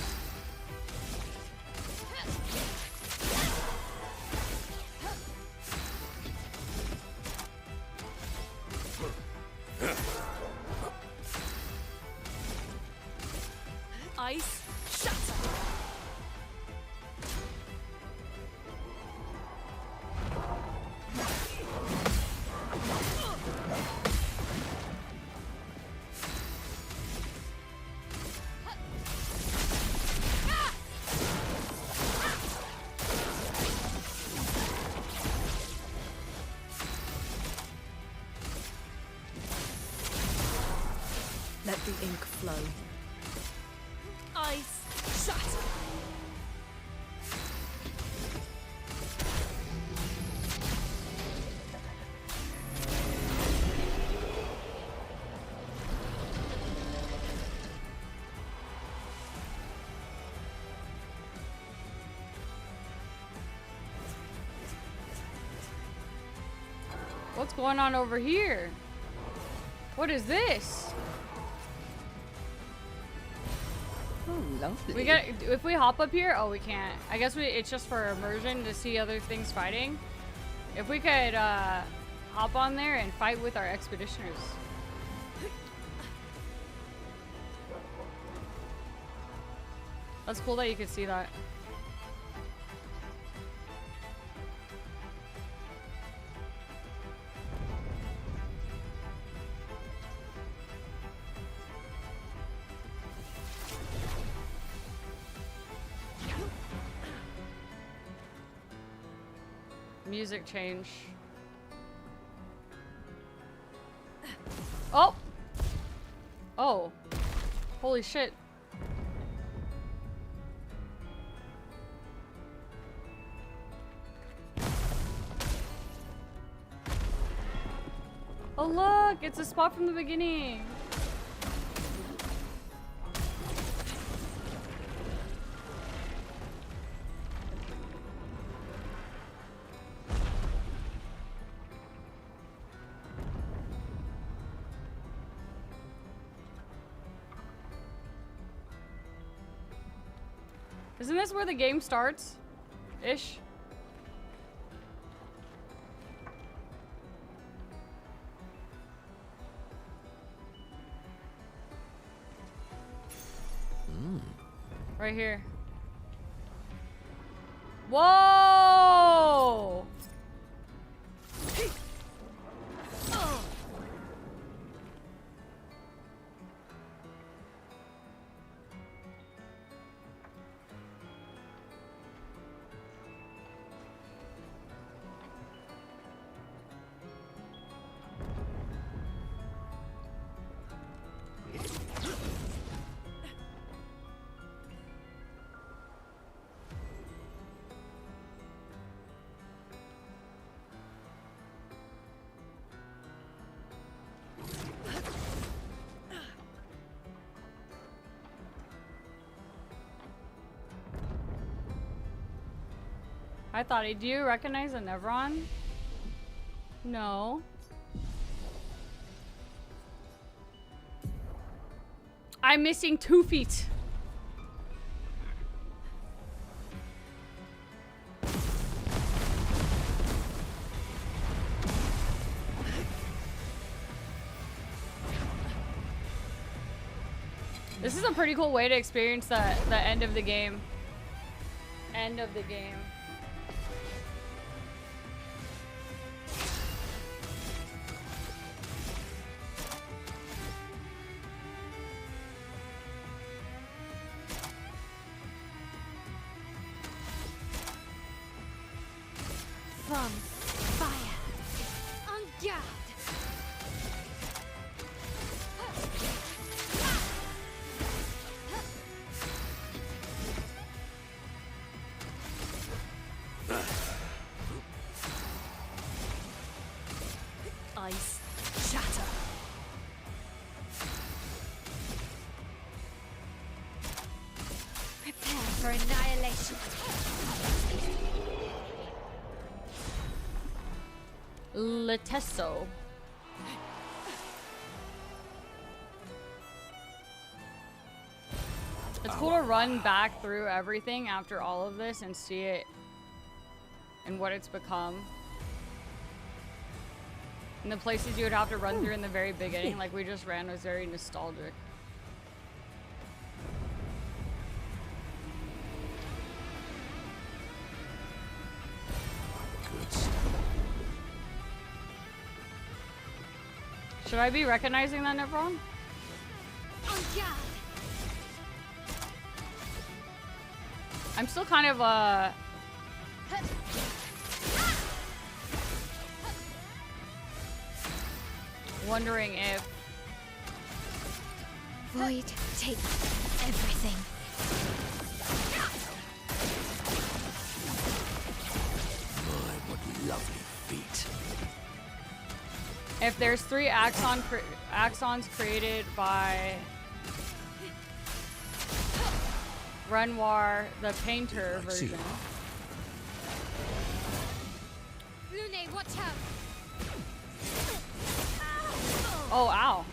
Ice shatter. Let the ink flow. Ice shatter. What's going on over here? What is this? Oh, lovely. We got if we hop up here, oh we can't. I guess it's just for immersion to see other things fighting. If we could hop on there and fight with our expeditioners. That's cool that you could see that. Music change. Oh! Oh. Holy shit. Oh look, it's a spot from the beginning. Isn't this where the game starts? Ish. Right here. Whoa! I thought, do you recognize a Nevron? No. I'm missing 2 feet. This is a pretty cool way to experience the end of the game. End of the game. From fire. En garde. Ice shatter. Prepare for annihilation. Letesso. It's cool to run back through everything after all of this and see it and what it's become. And the places you would have to run through in the very beginning, like we just ran, was very nostalgic. Good stuff. Should I be recognizing that Nevron? En garde. I'm still kind of wondering if Void, take everything. My, what lovely feet. if there's 3 axons created by Renoir, the painter version. Lune, watch out. Oh, ow.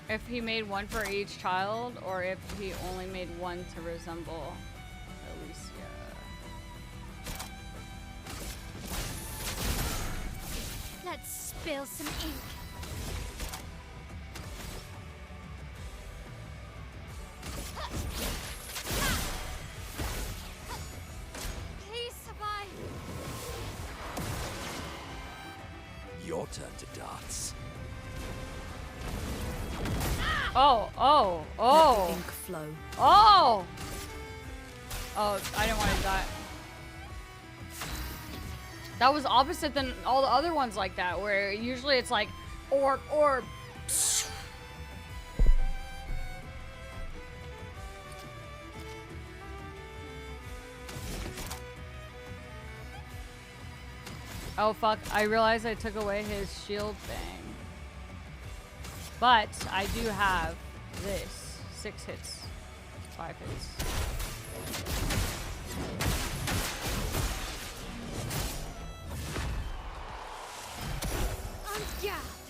If he made one for each child, or if he only made one to resemble Alicia. Let's spill some ink. Please survive. Your turn to dance. Oh, oh, Let oh. the ink flow. Oh! Oh, I didn't want to die. That was opposite than all the other ones like that, where usually it's like, orb. Oh fuck, I realized I took away his shield thing. But I do have this. 6 hits. 5 hits. On guard!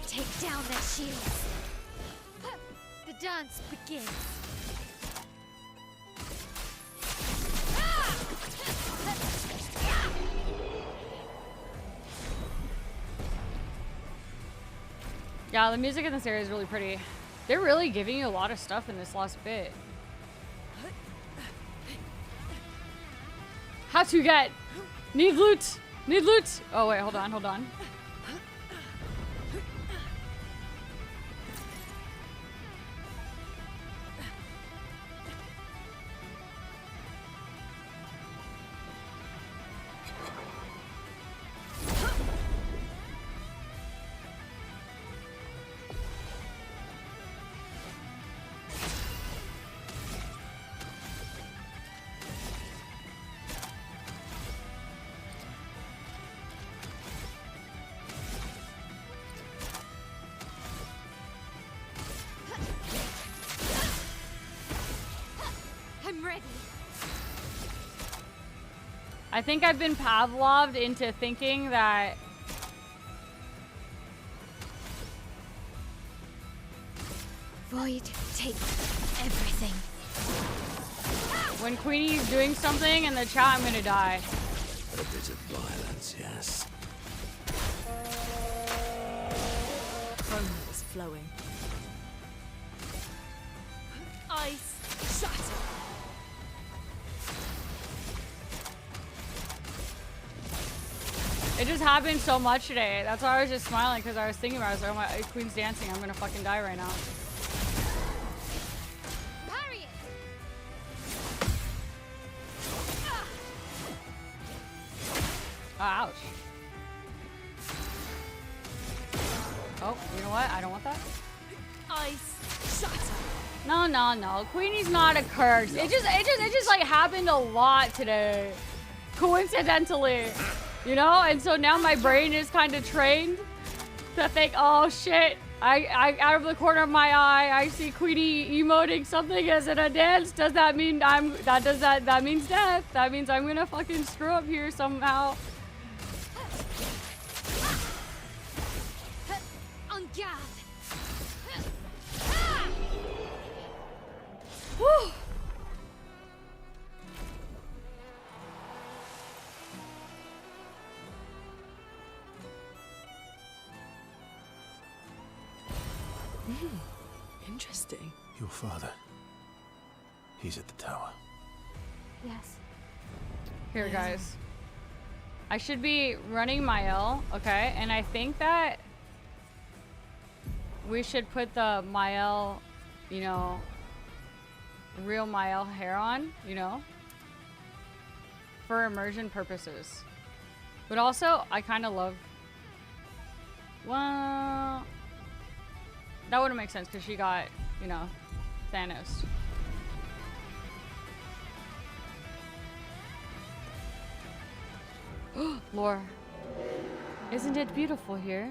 Take down their shields. The dance begins. Yeah, the music in this area is really pretty. They're really giving you a lot of stuff in this last bit. How to get? Need loot! Need loot! Oh wait, hold on, hold on. I'm ready. I think I've been Pavloved into thinking that Void, take everything. when Queenie's doing something in the chat, I'm gonna die. A bit of violence, yes. Chrome is flowing. Ice shatter. It just happened so much today. That's why I was just smiling, because I was thinking about it. I was like, oh my, Queen's dancing. I'm gonna fucking die right now. Parry it. Ouch. Oh, you know what? I don't want that. Ice shatter. No, no, no. Queenie's not a curse. It just like happened a lot today. Coincidentally. You know? And so now my brain is kind of trained to think, oh shit. I out of the corner of my eye, I see Queenie emoting something as in a dance. Does that mean that means death? That means I'm gonna fucking screw up here somehow. On guard. Whew. Interesting. Your father. He's at the tower. Yes. Here, guys. I should be running Mael, okay? And I think that we should put the Mael, you know, real Mael hair on, you know, for immersion purposes. But also, I kind of love... Well... That wouldn't make sense because she got, you know, Thanos. Lore. Isn't it beautiful here?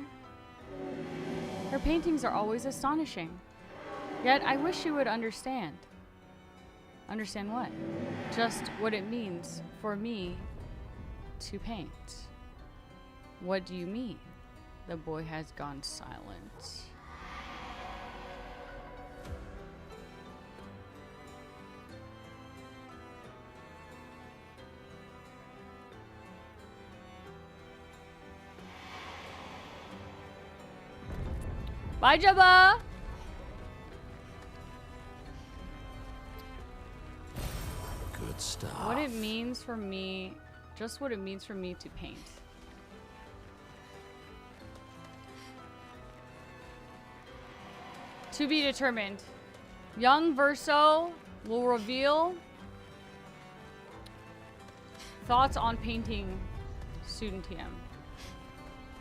Her paintings are always astonishing. Yet I wish you would understand. Understand what? Just what it means for me to paint. What do you mean? The boy has gone silent. Bye, Jabba! Good stuff. What it means for me, just what it means for me to paint. To be determined. Young Verso will reveal thoughts on painting student TM.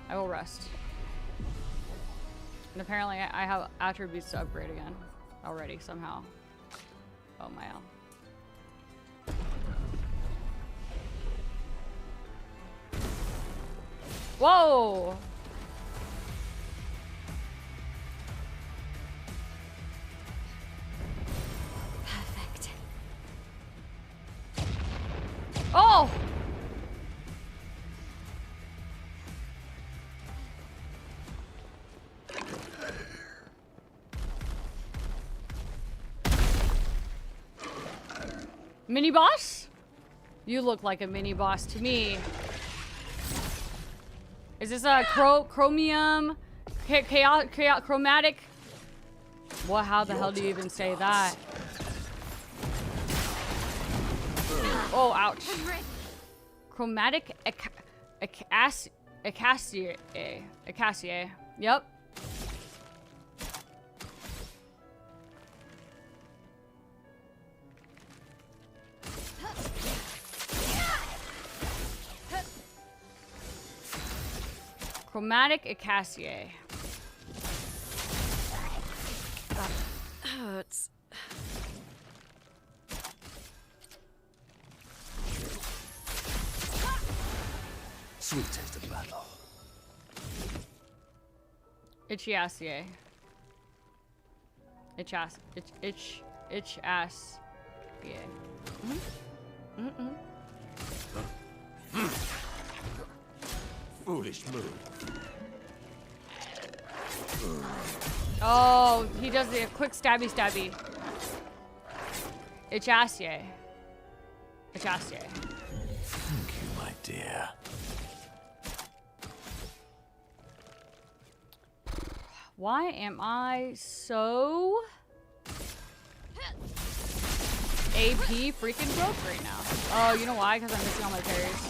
I will rest. And apparently I have attributes to upgrade again already somehow. Oh my god. Whoa! Perfect. Oh! Mini boss? You look like a mini boss to me. Is this a chromium? Chromatic? What? How the hell do you even say that? Oh, ouch. Chromatic acacia. Yep. Chromatic acacia. That hurts. Sweet taste of battle. Itchy ass, yeah. Itch ass. Itch ass. Yeah. Foolish move. Oh, he does the quick stabby. Itch ass, yeah. Itch ass, yeah. Thank you, my dear. Why am I so AP freaking broke right now? Oh, you know why? Because I'm missing all my parries.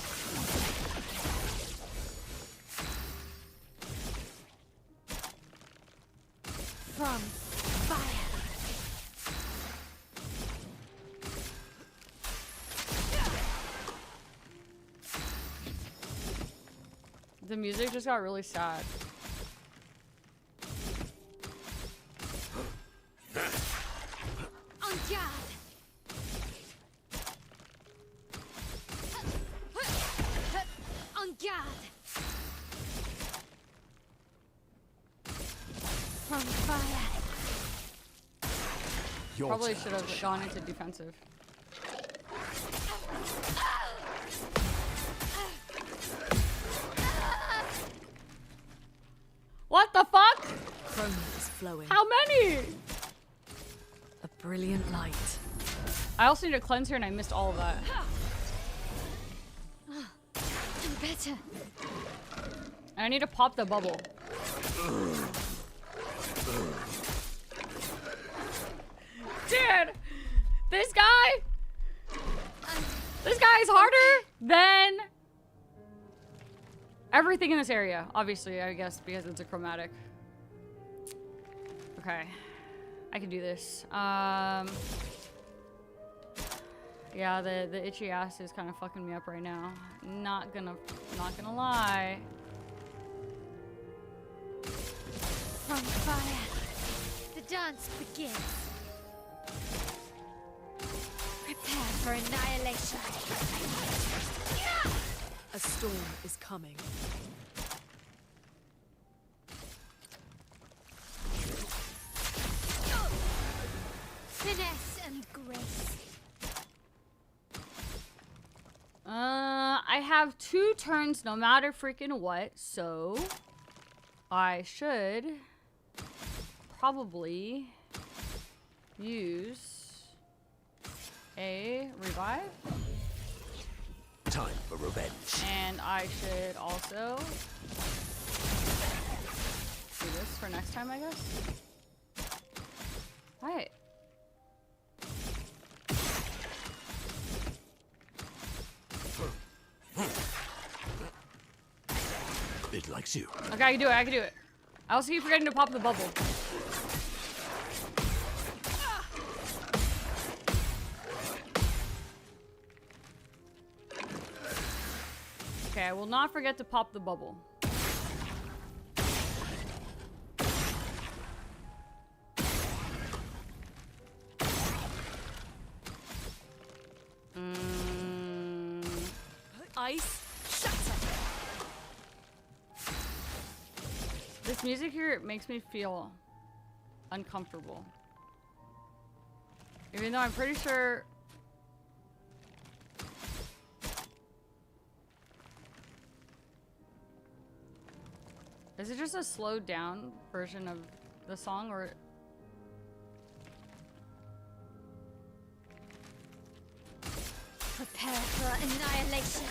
From fire. The music just got really sad. On guard. On guard. From fire. Your Probably turn should to have shine. gone into defensive. What the fuck? Chroma is flowing. How many? A brilliant light. I also need a cleanser and I missed all of that. Better. And I need to pop the bubble. Dude, this guy is harder than everything in this area. Obviously, I guess, because it's a chromatic. Okay. I can do this. Yeah, the itchy ass is kind of fucking me up right now. Not gonna lie. From fire. The dance begins. Prepare for annihilation. A storm is coming. Finesse and grace. I have 2 turns no matter freaking what, so I should probably use a revive. Time for revenge. And I should also do this for next time, I guess. Right. It likes you. Okay, I can do it. I can do it. I also keep forgetting to pop the bubble. Okay, I will not forget to pop the bubble. Ice shatter. This music here makes me feel uncomfortable. Even though I'm pretty sure... Is it just a slowed down version of the song, or... Prepare for annihilation.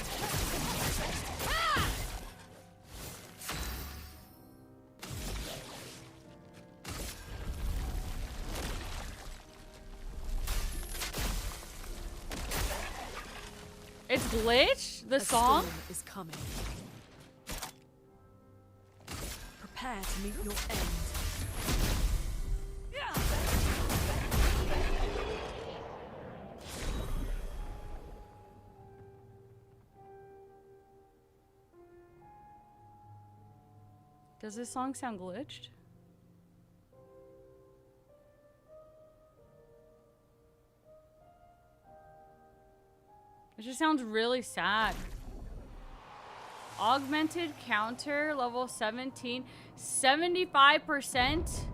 It's glitch? The A song? storm is coming. Prepare to meet your end. Does this song sound glitched? It just sounds really sad. Augmented counter, level 17. 75%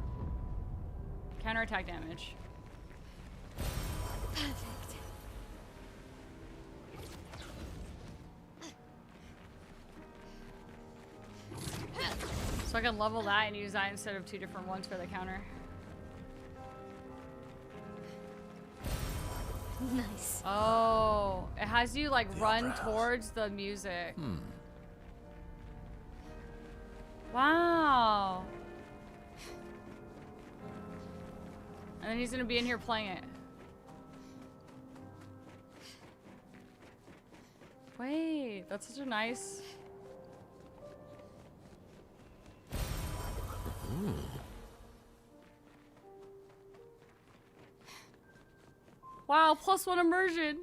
counterattack damage. Perfect. So I can level that and use that instead of 2 different ones for the counter. Nice. Oh, it has you like run towards the music. Wow. And then he's gonna be in here playing it. Wait, that's such a nice... Wow, +1 immersion.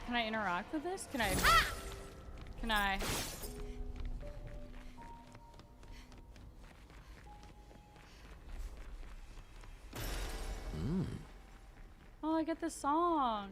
Can I interact with this? Can I? Can I? Oh, I get this song.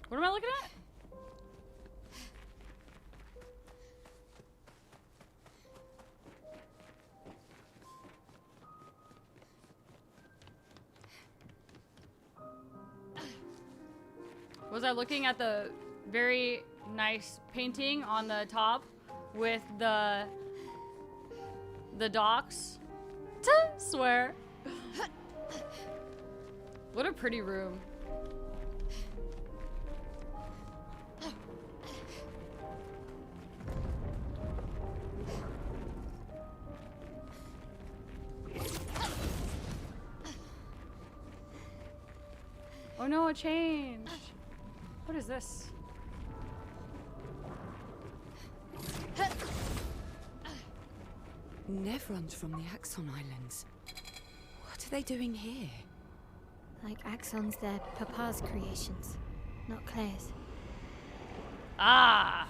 What am I looking at? Was I looking at the very nice painting on the top with the docks? Swear. What a pretty room. Oh no, it changed. What is this? Nevrons from the Axon Islands. What are they doing here? Like Axon's their Papa's creations, not Claire's. Ah!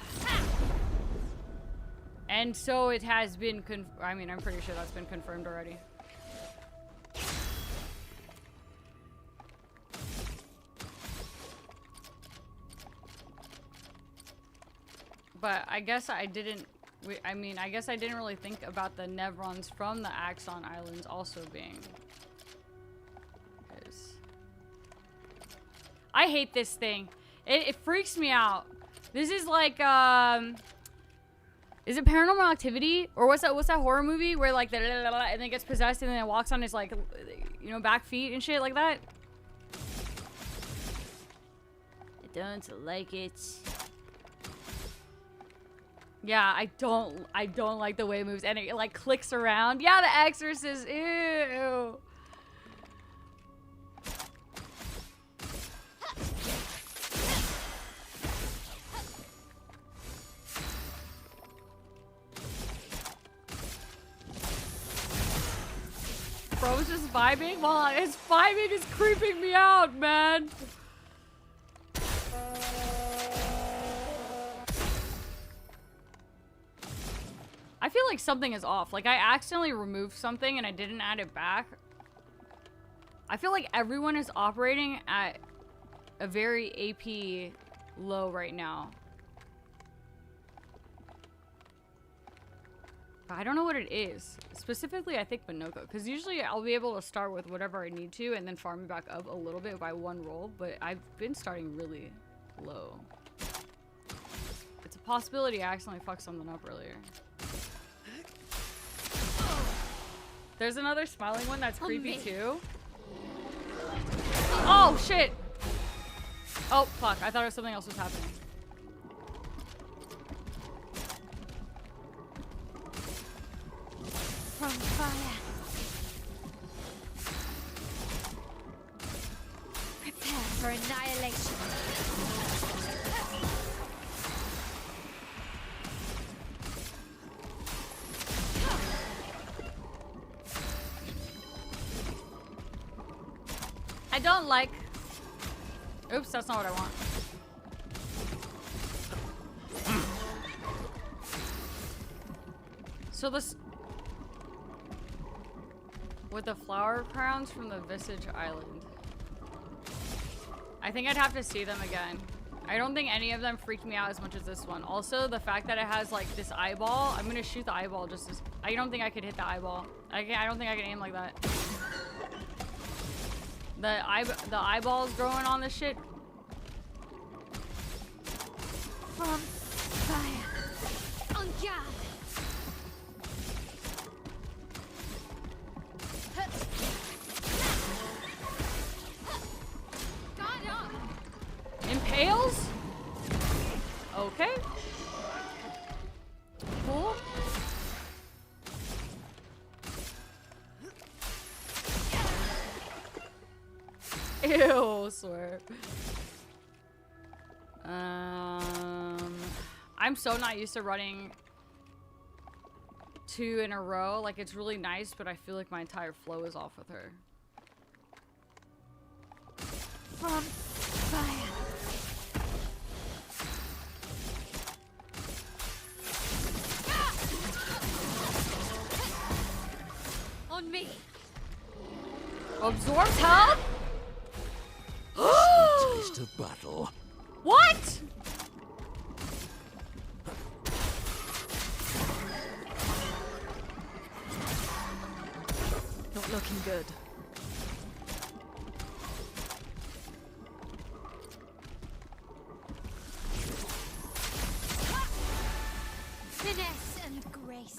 And so it has been I mean, I'm pretty sure that's been confirmed already. But I guess I didn't. I mean, I guess I didn't really think about the Nevrons from the Axon Islands also being. I hate this thing. It freaks me out. This is like, is it Paranormal Activity? Or what's that horror movie where like, and then it gets possessed and then it walks on his like, you know, back feet and shit like that? I don't like it. Yeah, I don't like the way it moves and it like clicks around. Yeah, The Exorcist, ew. Bro's just vibing? Well, his vibing is creeping me out, man. I feel like something is off. Like, I accidentally removed something and I didn't add it back. I feel like everyone is operating at a very AP low right now. But I don't know what it is. Specifically, I think Minoko. Because usually I'll be able to start with whatever I need to and then farm it back up a little bit by one roll. But I've been starting really low. It's a possibility I accidentally fucked something up earlier. There's another smiling one that's creepy too. Oh, shit! Oh, fuck. I thought something else was happening. From fire. Prepare for annihilation. I don't like... Oops, that's not what I want. So this... With the flower crowns from the Visage Island. I think I'd have to see them again. I don't think any of them freaked me out as much as this one. Also, the fact that it has like this eyeball, I'm gonna shoot the eyeball just as... I don't think I could hit the eyeball. I don't think I can aim like that. The eyeballs growing on this shit. From fire. On guard. Impales? Okay. Cool. Ew, swear. I'm so not used to running 2 in a row. Like, it's really nice, but I feel like my entire flow is off with her. From fire. On me. Absorbs health? Taste of battle. What? Not looking good. Finesse and grace.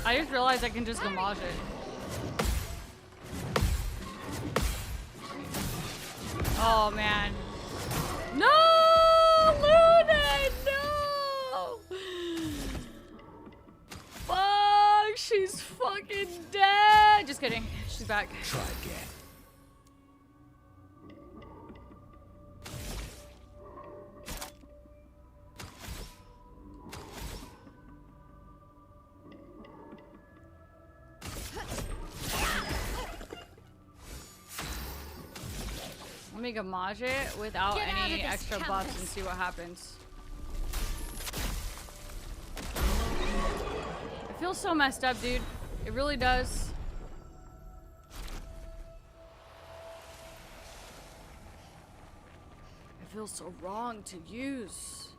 I just realized I can just damage it. Oh man. No! Luna! No! Fuck! She's fucking dead! Just kidding. She's back. Try again. Let me gamage it without Get out any of this extra buffs and canvas. see what happens. It feels so messed up, dude. It really does. It feels so wrong to use.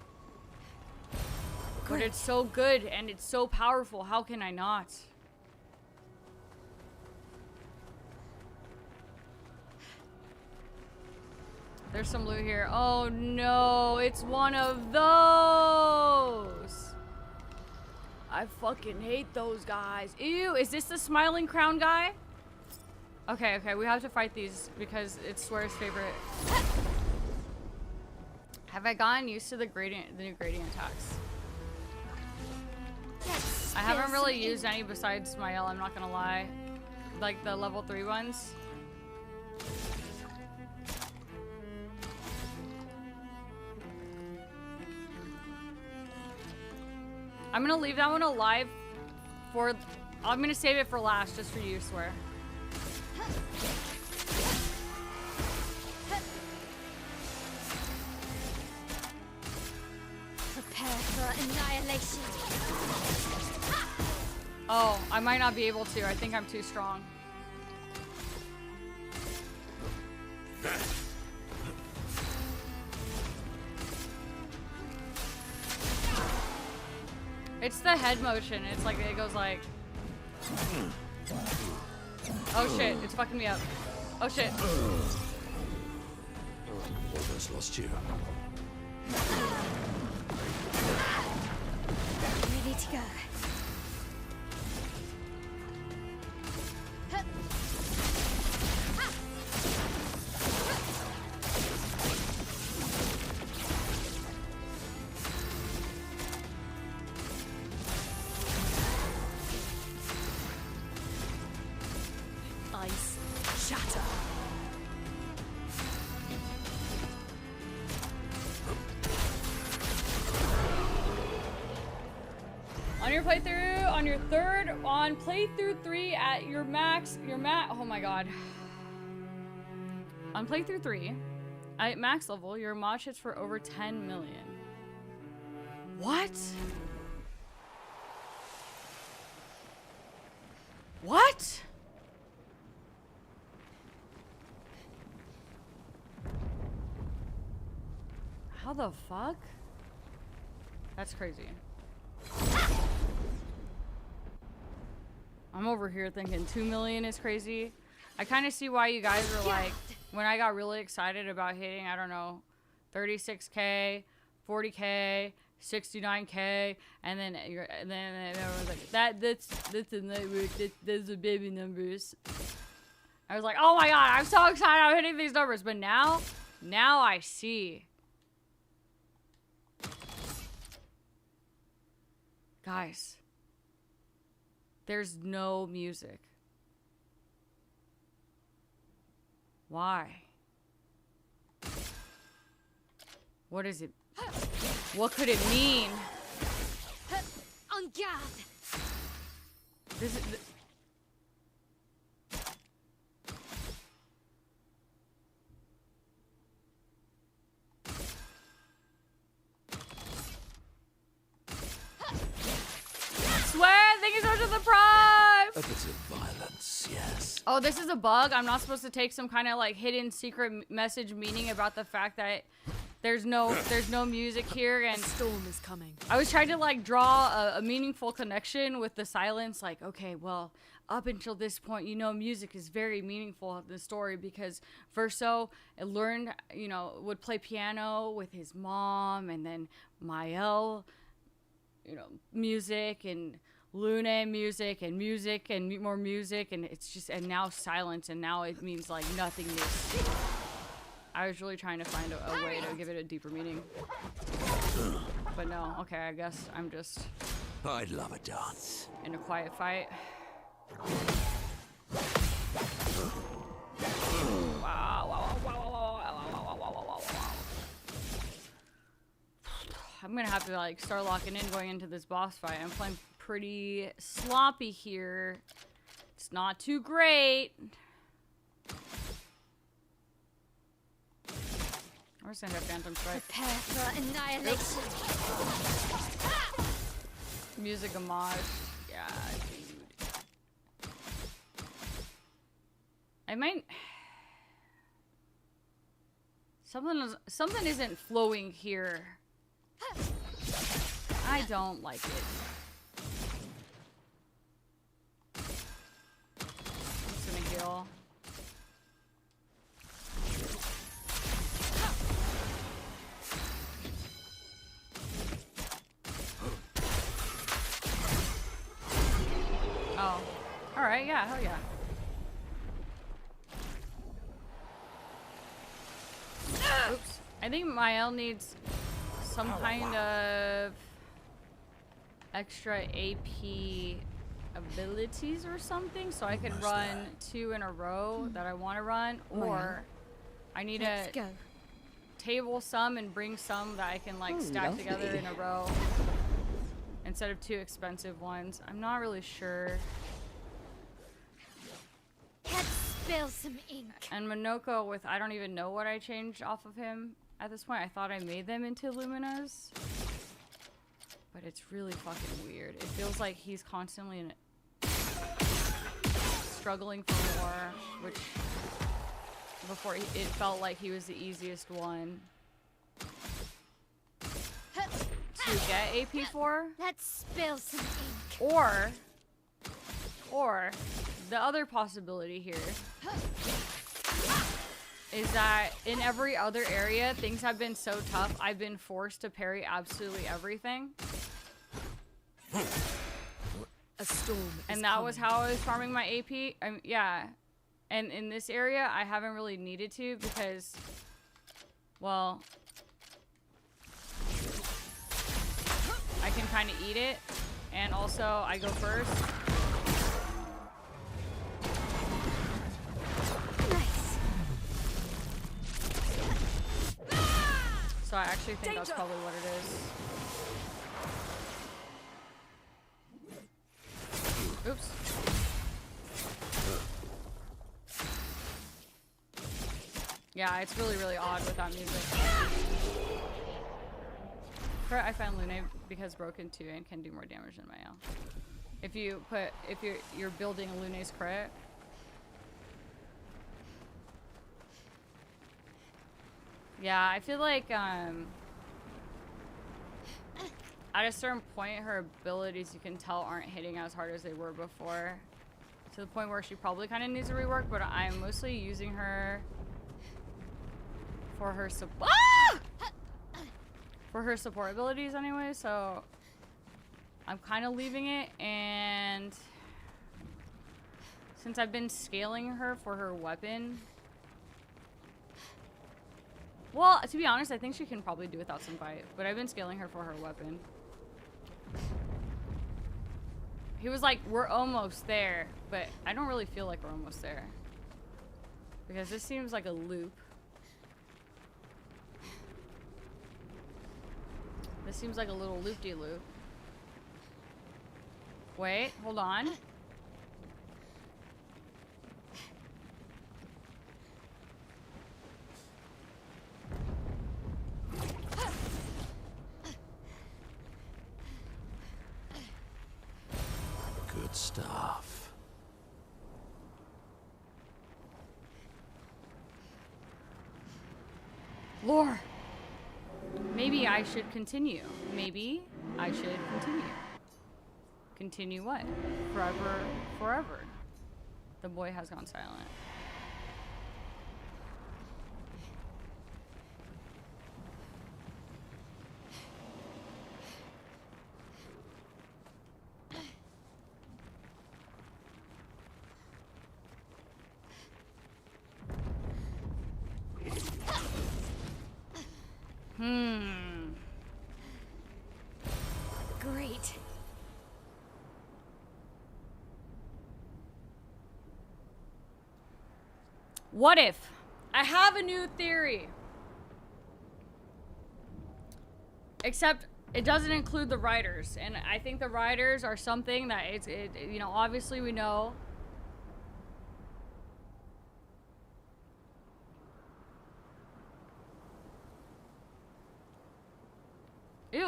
But it's so good and it's so powerful. How can I not? There's some loot here. Oh no, it's one of those. I fucking hate those guys. Ew, is this the smiling crown guy? Okay, okay, we have to fight these because it's Swear's favorite. Have I gotten used to the new gradient attacks? Yes, I haven't spill really some used any besides Smael, I'm not gonna lie. Like the level 3 ones. I'm gonna leave that one alive for... I'm gonna save it for last, just for you, Swear. Prepare for annihilation. Oh, I might not be able to. I think I'm too strong. It's the head motion. It's like, it goes like... Oh shit, it's fucking me up. Oh shit. Almost lost you. Ready to go. Ice shatter. On your playthrough, on your on playthrough 3 at your oh my god. On playthrough 3, at max level, your mod hits for over 10 million. What? What? How the fuck? That's crazy. I'm over here thinking 2 million is crazy. I kind of see why you guys were like, when I got really excited about hitting, I don't know, 36k, 40k, 69k, and then everyone's like, that's a nightmare. Those are baby numbers. I was like, oh my god, I'm so excited I'm hitting these numbers. But now I see. Guys, there's no music. Why? What is it? What could it mean? En garde. This is... Swear, thank you so much for the prime! A bit of violence, yes. Oh, this is a bug. I'm not supposed to take some kind of like hidden secret message meaning about the fact that there's no music here, and Storm is coming. I was trying to like draw a meaningful connection with the silence. Like, okay, well, up until this point, you know, music is very meaningful in the story because Verso learned, you know, would play piano with his mom, and then Mael, you know, music, and Lune music and more music, and it's just, and now silence, and now it means like nothingness. I was really trying to find a way to give it a deeper meaning. But no, okay, I guess I'm just I'd love a dance. in a quiet fight. I'm gonna have to like start locking in going into this boss fight. I'm playing pretty sloppy here. It's not too great. We're just gonna have Phantom Strike. Prepare for annihilation. Music homage. Yeah, dude. I might. Something isn't flowing here. I don't like it. I'm just gonna heal. Oh. Alright, yeah, hell yeah. Oops. I think Mael needs some kind of extra AP abilities or something, so I could run 2 in a row that I want to run, or I need to table some and bring some that I can like stack together in a row instead of 2 expensive ones. I'm not really sure. Let's spill some ink. And Monoko with, I don't even know what I changed off of him at this point. I thought I made them into Luminas, but it's really fucking weird. It feels like he's constantly struggling for more, which before it felt like he was the easiest one to get AP for. Let's spill some ink. Or the other possibility here is that in every other area, things have been so tough, I've been forced to parry absolutely everything. A storm. And that was how I was farming my AP. Yeah. And in this area, I haven't really needed to because, well, I can kind of eat it. And also, I go first. So I actually think that's probably what it is. Oops. Yeah, it's really, really odd without music. Crit, I found Lune because broken too and can do more damage than Mael. If you're building a Lune's crit. Yeah, I feel like at a certain point her abilities, you can tell, aren't hitting as hard as they were before. To the point where she probably kind of needs a rework, but I'm mostly using her for her for her support abilities anyway, so I'm kind of leaving it. And since I've been scaling her for her weapon, well, to be honest, I think she can probably do without some bite, but I've been scaling her for her weapon. He was like, we're almost there, but I don't really feel like we're almost there. Because this seems like a loop. This seems like a little loop-de-loop. Wait, hold on. Good stuff. Lore! Maybe I should continue. Maybe I should continue. Continue what? Forever, forever. The boy has gone silent. Great. What if? I have a new theory. Except it doesn't include the writers, and I think the writers are something that you know, obviously we know.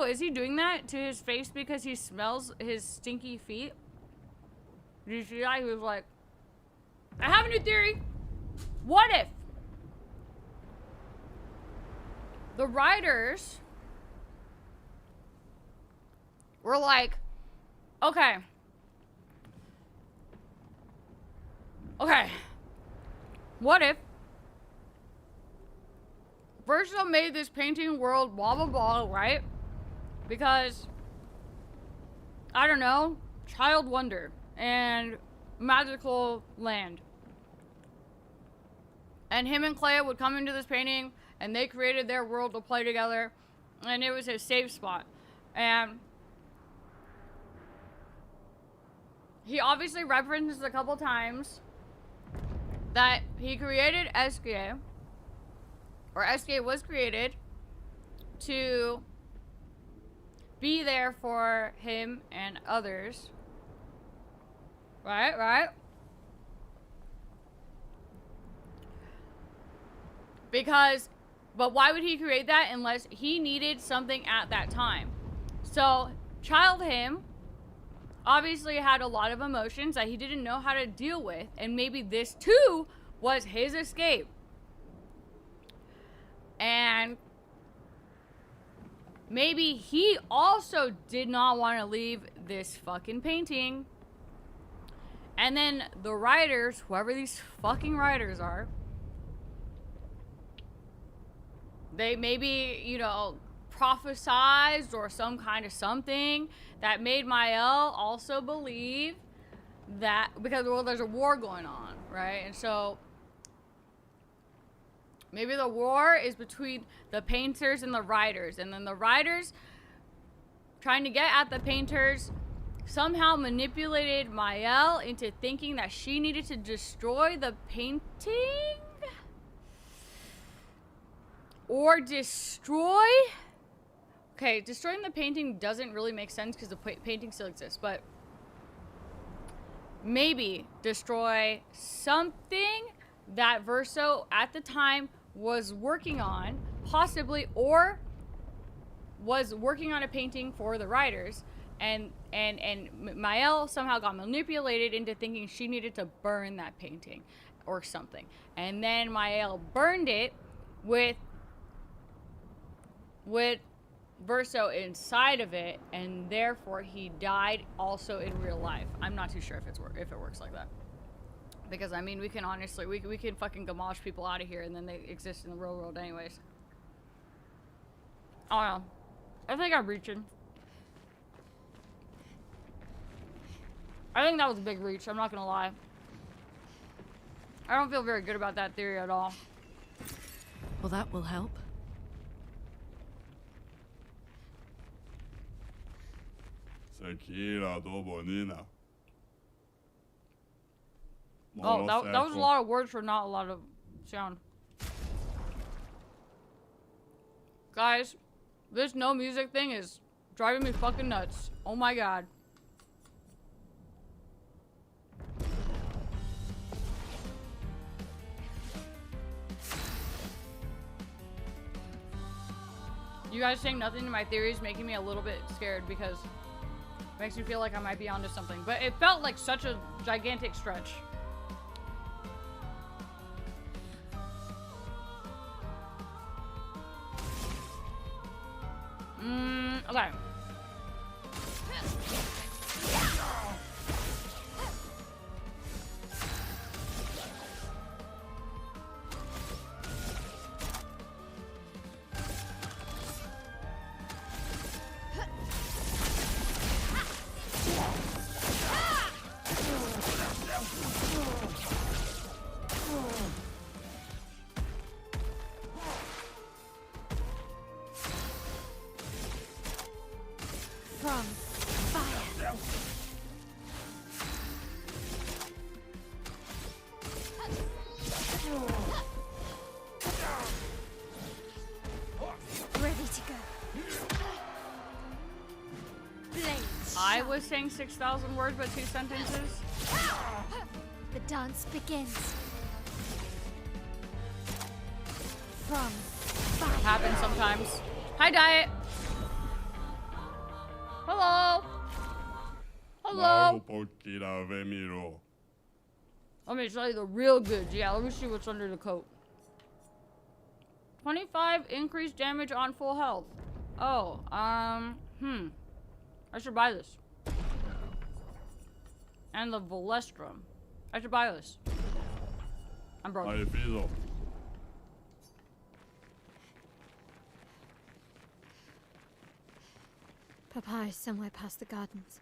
Also, is he doing that to his face because he smells his stinky feet? Did you see that? He was like, I have a new theory. What if the writers were like, okay, what if Verso made this painting world blah blah blah, right? Because, I don't know, child wonder and magical land. And him and Clea would come into this painting and they created their world to play together, and it was his safe spot. And he obviously references a couple times that he created Eskie, or Eskie was created to be there for him and others. Right? Because, but why would he create that unless he needed something at that time? So, child him obviously had a lot of emotions that he didn't know how to deal with, and maybe this too was his escape. And maybe he also did not want to leave this fucking painting. And then the writers, whoever these fucking writers are, they maybe, you know, prophesized or some kind of something that made Mael also believe that, because, well, there's a war going on, right? And so maybe the war is between the painters and the writers, and then the writers, trying to get at the painters, somehow manipulated Mael into thinking that she needed to destroy the painting? Or destroy? Okay, destroying the painting doesn't really make sense because the painting still exists, but maybe destroy something that Verso at the time was working on, possibly, or was working on a painting for the writers, and Mael somehow got manipulated into thinking she needed to burn that painting or something. And then Mael burned it with Verso inside of it, and therefore he died also in real life. I'm not too sure if it works like that. Because, I mean, we can honestly, we can fucking Gamash people out of here and then they exist in the real world anyways. I don't know. I think I'm reaching. I think that was a big reach, I'm not gonna lie. I don't feel very good about that theory at all. Well, that will help. Oh, that was a lot of words for not a lot of sound. Guys, this no music thing is driving me fucking nuts. Oh my god. You guys saying nothing to my theories making me a little bit scared because it makes me feel like I might be onto something. But it felt like such a gigantic stretch. Okay. From fire. Ready to go. Blades. I was saying 6,000 words, but 2 sentences. The dance begins. From fire. Happens sometimes. Hi, Diet. Hello. Hello. Let me show you the real goods. Yeah, let me see what's under the coat. 25 increased damage on full health. Oh, I should buy this. And the Volestrum. I should buy this. I'm broke. Papa is somewhere past the gardens.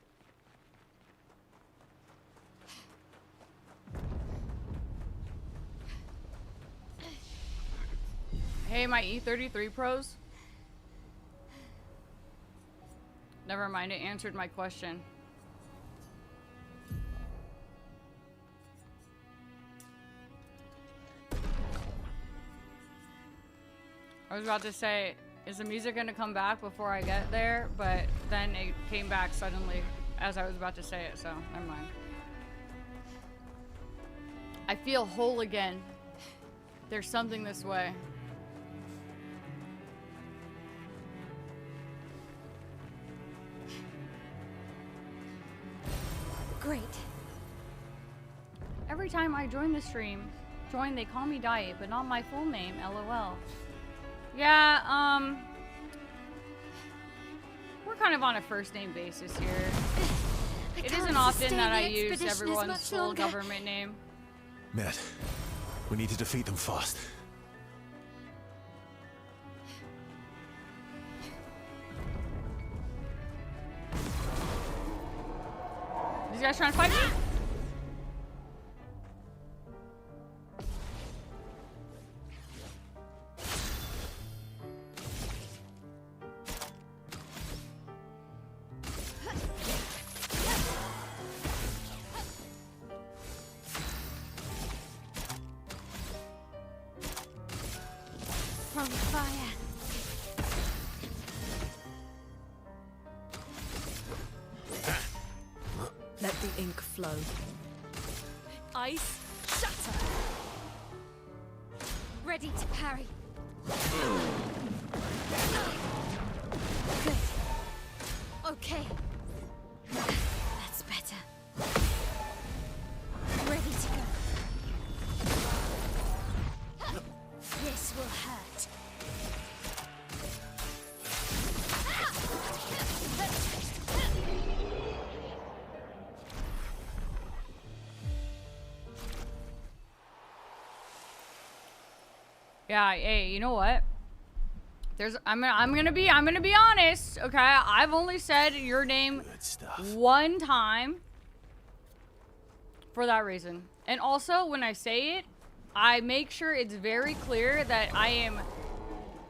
Hey, my E33 Pros. Never mind, it answered my question. I was about to say, is the music gonna come back before I get there? But then it came back suddenly as I was about to say it, so never mind. I feel whole again. There's something this way. Great. Every time I join the stream, they call me Diet, but not my full name, LOL. Yeah, we're kind of on a first name basis here. It isn't often that I use everyone's full government name. Matt, we need to defeat them fast. These guys trying to fight me? From fire. Let the ink flow. Ice shatter. Ready to parry. Good. Okay. That's better. Ready to go. This will hurt. Yeah, hey, you know what? I'm gonna be honest, okay? I've only said your name one time for that reason. And also, when I say it, I make sure it's very clear that I am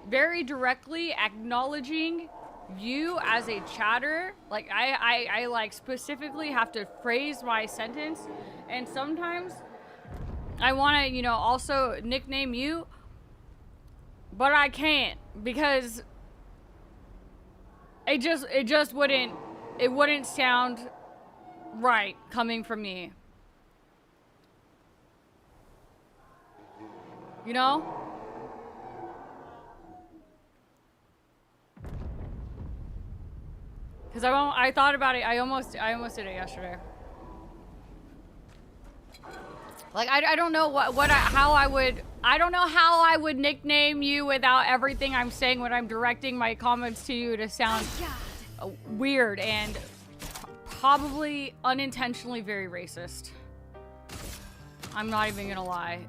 very directly acknowledging you as a chatter. Like, I like specifically have to phrase my sentence. And sometimes I want to, you know, also nickname you, but I can't because it just wouldn't sound right coming from me. You know? Cuz I thought about it. I almost did it yesterday. Like I don't know how I would nickname you without everything I'm saying when I'm directing my comments to you to sound weird and probably unintentionally very racist. I'm not even gonna lie.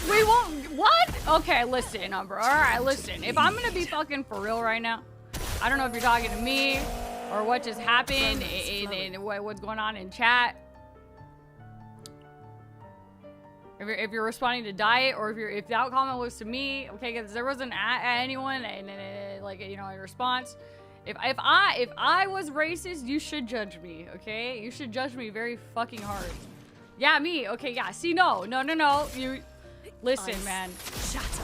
We won't. What? Okay, listen, bro. Alright, listen. If I'm gonna be fucking for real right now, I don't know if you're talking to me or what just happened and what's going on in chat. If you're responding to Diet or if that comment was to me, okay, because there wasn't at anyone and like, you know, in response. If I was racist, you should judge me, okay? You should judge me very fucking hard. Yeah, me. Okay, yeah. See, no. You listen, man. Shatter.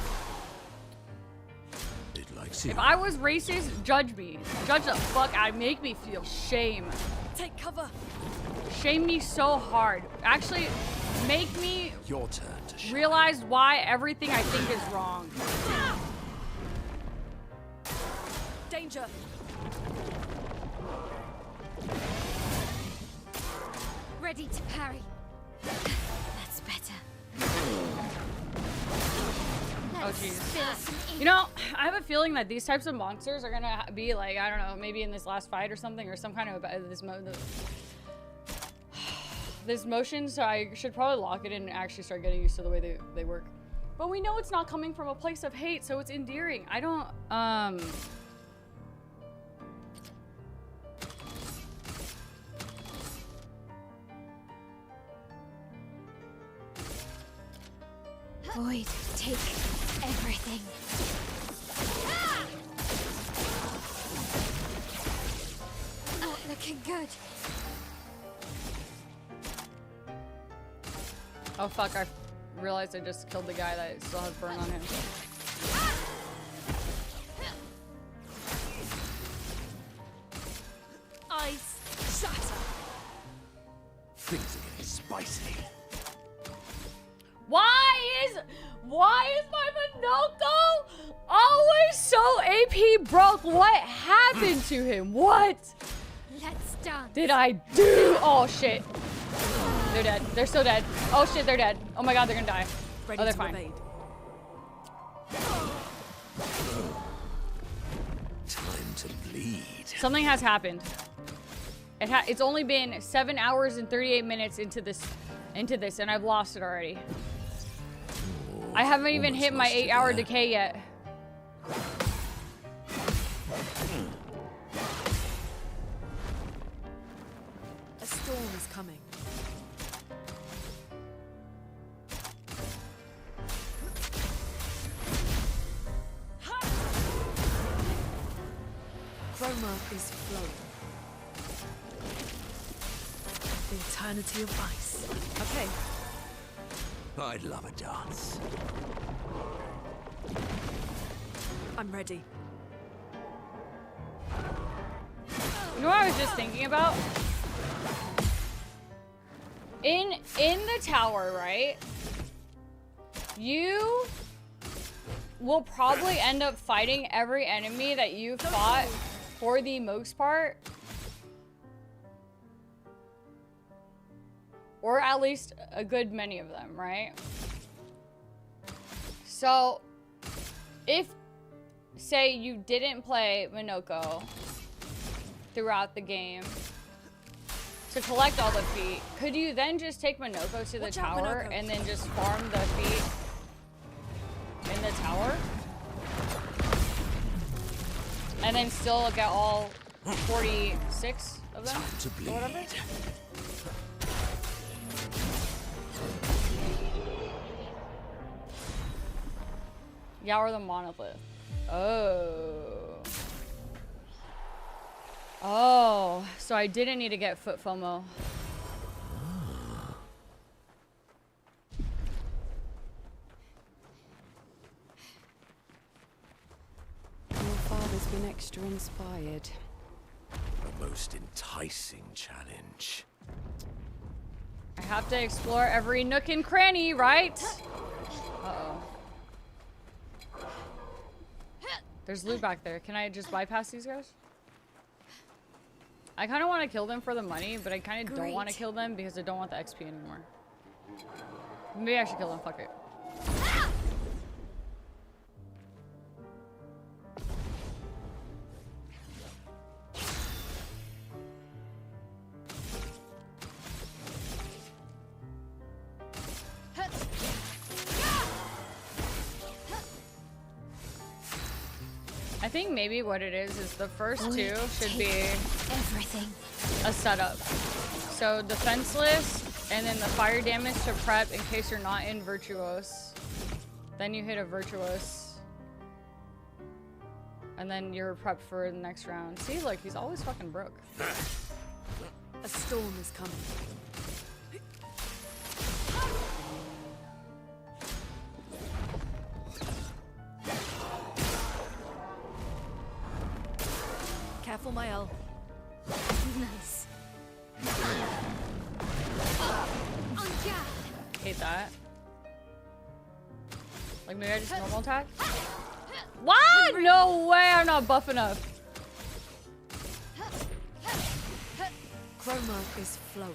see. If I was racist, judge me. Judge the fuck out. Make me feel shame. Take cover. Shame me so hard. Actually, make me Your turn to shine. realize why everything I think is wrong. Danger. Ready to parry. That's better. Oh, Let's jeez. spill some ink. You know, I have a feeling that these types of monsters are gonna be like, I don't know, maybe in this last fight or something, or some kind of this motion, so I should probably lock it in and actually start getting used to the way they work. But we know it's not coming from a place of hate, so it's endearing. I don't, Void, take everything. Not looking good. oh fuck, I realized I just killed the guy that still has burn on him. Ice shatter. Things are getting spicy. Why is my Minoko always so AP broke? What happened to him? What Let's dance. did I do? Oh shit. They're dead. They're so dead. Oh shit, they're dead. Oh my god, they're gonna die. Ready Oh, they're to fine. evade. Time to bleed. Something has happened. It's only been 7 hours and 38 minutes into this, and I've lost it already. I haven't even Almost hit my lost it 8-hour there. decay yet. A storm is coming. Chroma is flowing. The eternity of ice. Okay. I'd love a dance. I'm ready. You know what I was just thinking about? In the tower, right? You will probably end up fighting every enemy that you fought for the most part. Or at least a good many of them, right? So, if, say, you didn't play Minoko throughout the game to collect all the feet, could you then just take Minoko to the Watch out, tower Minoko. and then just farm the feet in the tower? And then still get all 46 of them? Time to Or bleed. whatever? Yeah, or the monolith. Oh. Oh, so I didn't need to get foot FOMO. Your father's been extra inspired. A most enticing challenge. I have to explore every nook and cranny, right? Uh-oh. There's loot back there. Can I just bypass these guys? I kind of want to kill them for the money, but I kind of don't want to Great. kill them because I don't want the XP anymore. Maybe I should kill them. Fuck it. I think maybe what it is the first two should be Everything. a setup. So defenseless, and then the fire damage to prep in case you're not in virtuos. Then you hit a virtuos. And then you're prepped for the next round. See, look, he's always fucking broke. A storm is coming. Careful, Mael. Nice. On guard. Hate that. Like maybe I just normal attack? What? No way, I'm not buff enough. Chroma is flowing.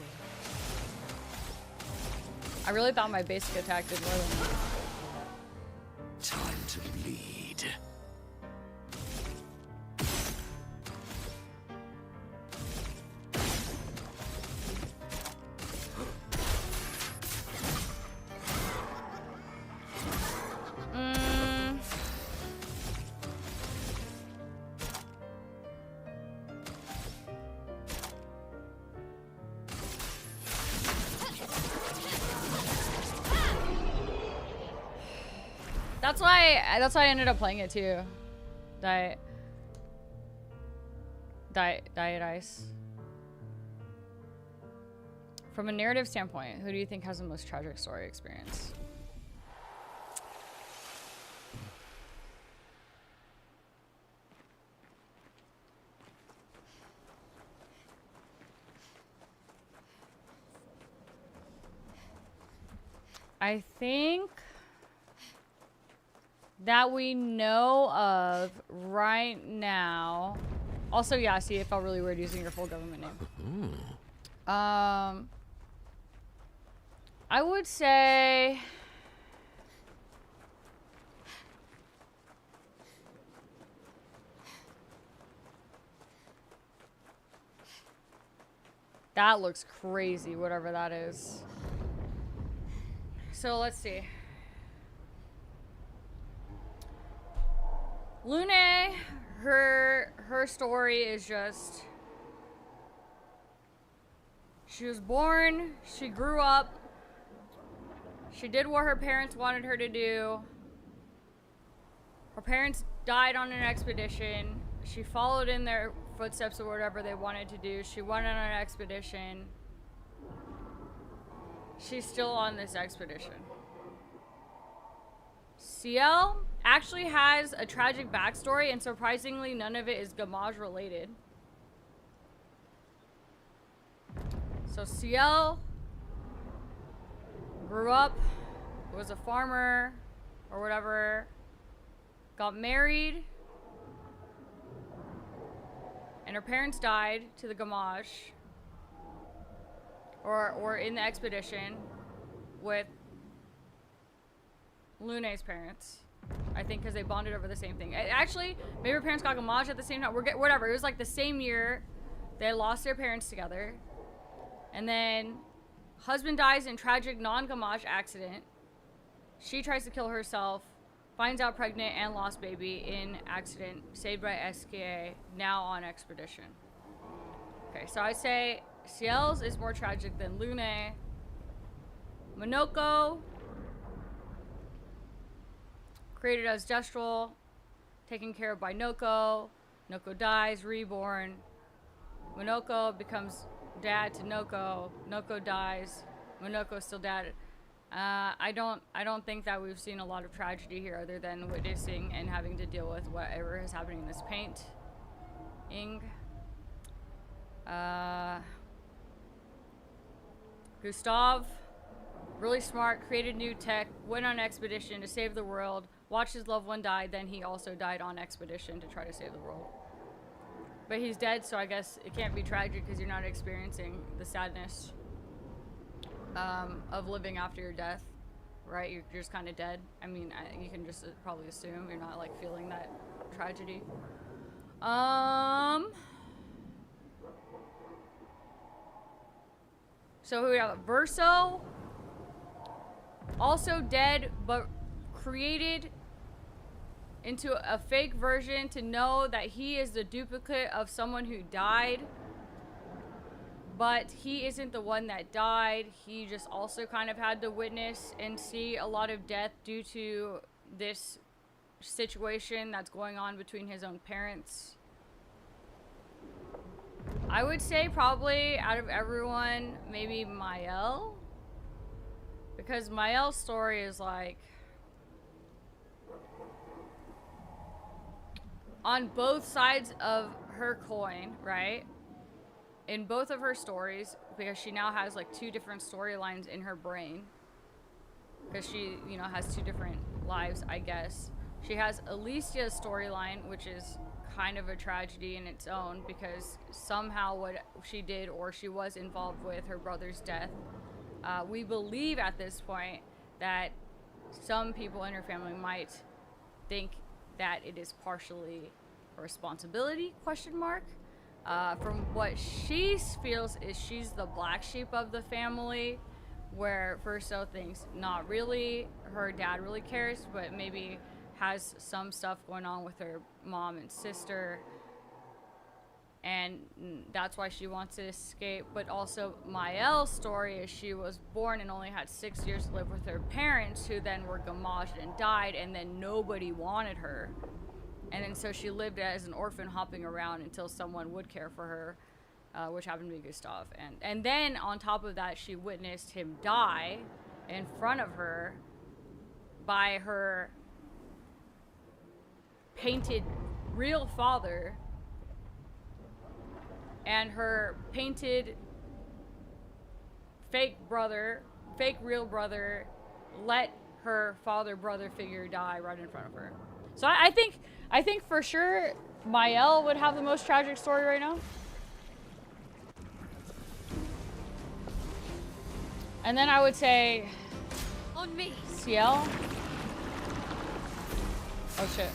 I really thought my basic attack did more than that. Time to bleed. That's why I ended up playing it too. Diet Ice. From a narrative standpoint, who do you think has the most tragic story experience? I think that we know of right now. Also, yeah, see, it felt really weird using your full government name. I would say that looks crazy, whatever that is. So let's see. Lune, her story is just, she was born, she grew up, she did what her parents wanted her to do. Her parents died on an expedition. She followed in their footsteps or whatever they wanted to do. She went on an expedition. She's still on this expedition. Ciel actually has a tragic backstory, and surprisingly, none of it is Gamage related. So Ciel grew up, was a farmer or whatever, got married, and her parents died to the Gamage, or in the expedition with Lune's parents. I think because they bonded over the same thing. Actually, maybe her parents got Gamage at the same time. Whatever. It was like the same year they lost their parents together. And then husband dies in tragic non-Gamage accident. She tries to kill herself, finds out pregnant and lost baby in accident, saved by SKA, now on expedition. Okay, so I say Ciel's is more tragic than Lune. Monoko, created as Destral, taken care of by Noko. Noko dies, reborn. Monoko becomes dad to Noko. Noko dies. Monoko's still dad. I don't think that we've seen a lot of tragedy here other than witnessing and having to deal with whatever is happening in this paint. Gustav, really smart, created new tech, went on expedition to save the world, watched his loved one die, then he also died on expedition to try to save the world. But he's dead, so I guess it can't be tragic because you're not experiencing the sadness of living after your death, right? You're just kind of dead. I mean, you can just probably assume you're not like feeling that tragedy. So we have Verso, also dead, but created into a fake version to know that he is the duplicate of someone who died. But he isn't the one that died. He just also kind of had to witness and see a lot of death due to this situation that's going on between his own parents. I would say probably out of everyone, maybe Mael. Because Mael's story is like, on both sides of her coin, right? In both of her stories, because she now has like 2 different storylines in her brain. Because she, you know, has 2 different lives, I guess. She has Alicia's storyline, which is kind of a tragedy in its own, because somehow what she did or she was involved with her brother's death. We believe at this point that some people in her family might think that it is partially her responsibility, question mark. From what she feels is she's the black sheep of the family, where Verso thinks not really, her dad really cares, but maybe has some stuff going on with her mom and sister, and that's why she wants to escape. But also Mael's story is she was born and only had 6 years to live with her parents, who then were gamaged and died, and then nobody wanted her. And then so she lived as an orphan, hopping around until someone would care for her, which happened to be Gustav. And then on top of that, she witnessed him die in front of her by her painted real father, and her painted fake real brother let her father-brother figure die right in front of her. So I think for sure Mael would have the most tragic story right now. And then I would say On me. Ciel. Oh shit.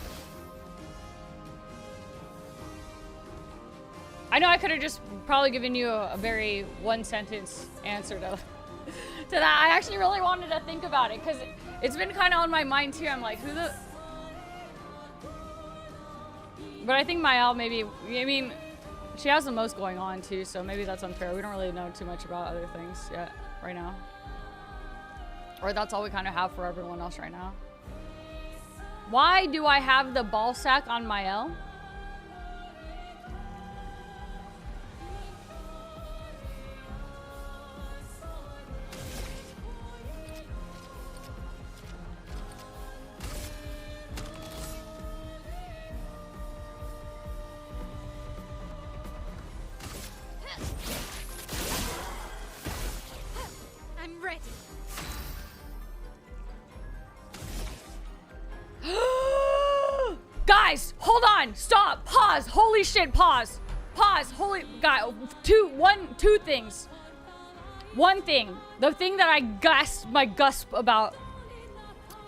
I know I could have just probably given you a very one-sentence answer to that. I actually really wanted to think about it, because it's been kind of on my mind too. I'm like, who the... But I think Mael maybe, I mean, she has the most going on too, so maybe that's unfair. We don't really know too much about other things yet, right now. Or that's all we kind of have for everyone else right now. Why do I have the ball sack on Mael? I'm ready. Guys, hold on, stop, pause, holy shit, pause, holy, God, two things. One thing, the thing that I gasp about.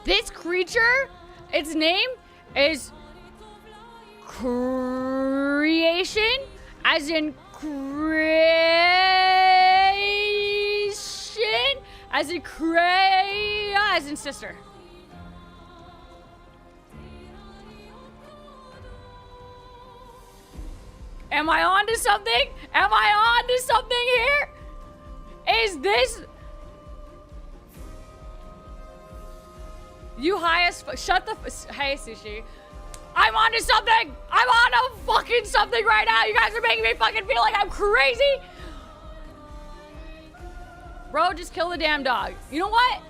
This creature, its name is Creation, as in creation, as in as in sister. Am I on to something? Am I on to something here? Is this... You high as fuck. Shut the... Hey, Sushi. I'm on to something. I'm on to fucking something right now. You guys are making me fucking feel like I'm crazy. Bro, just kill the damn dog. You know what?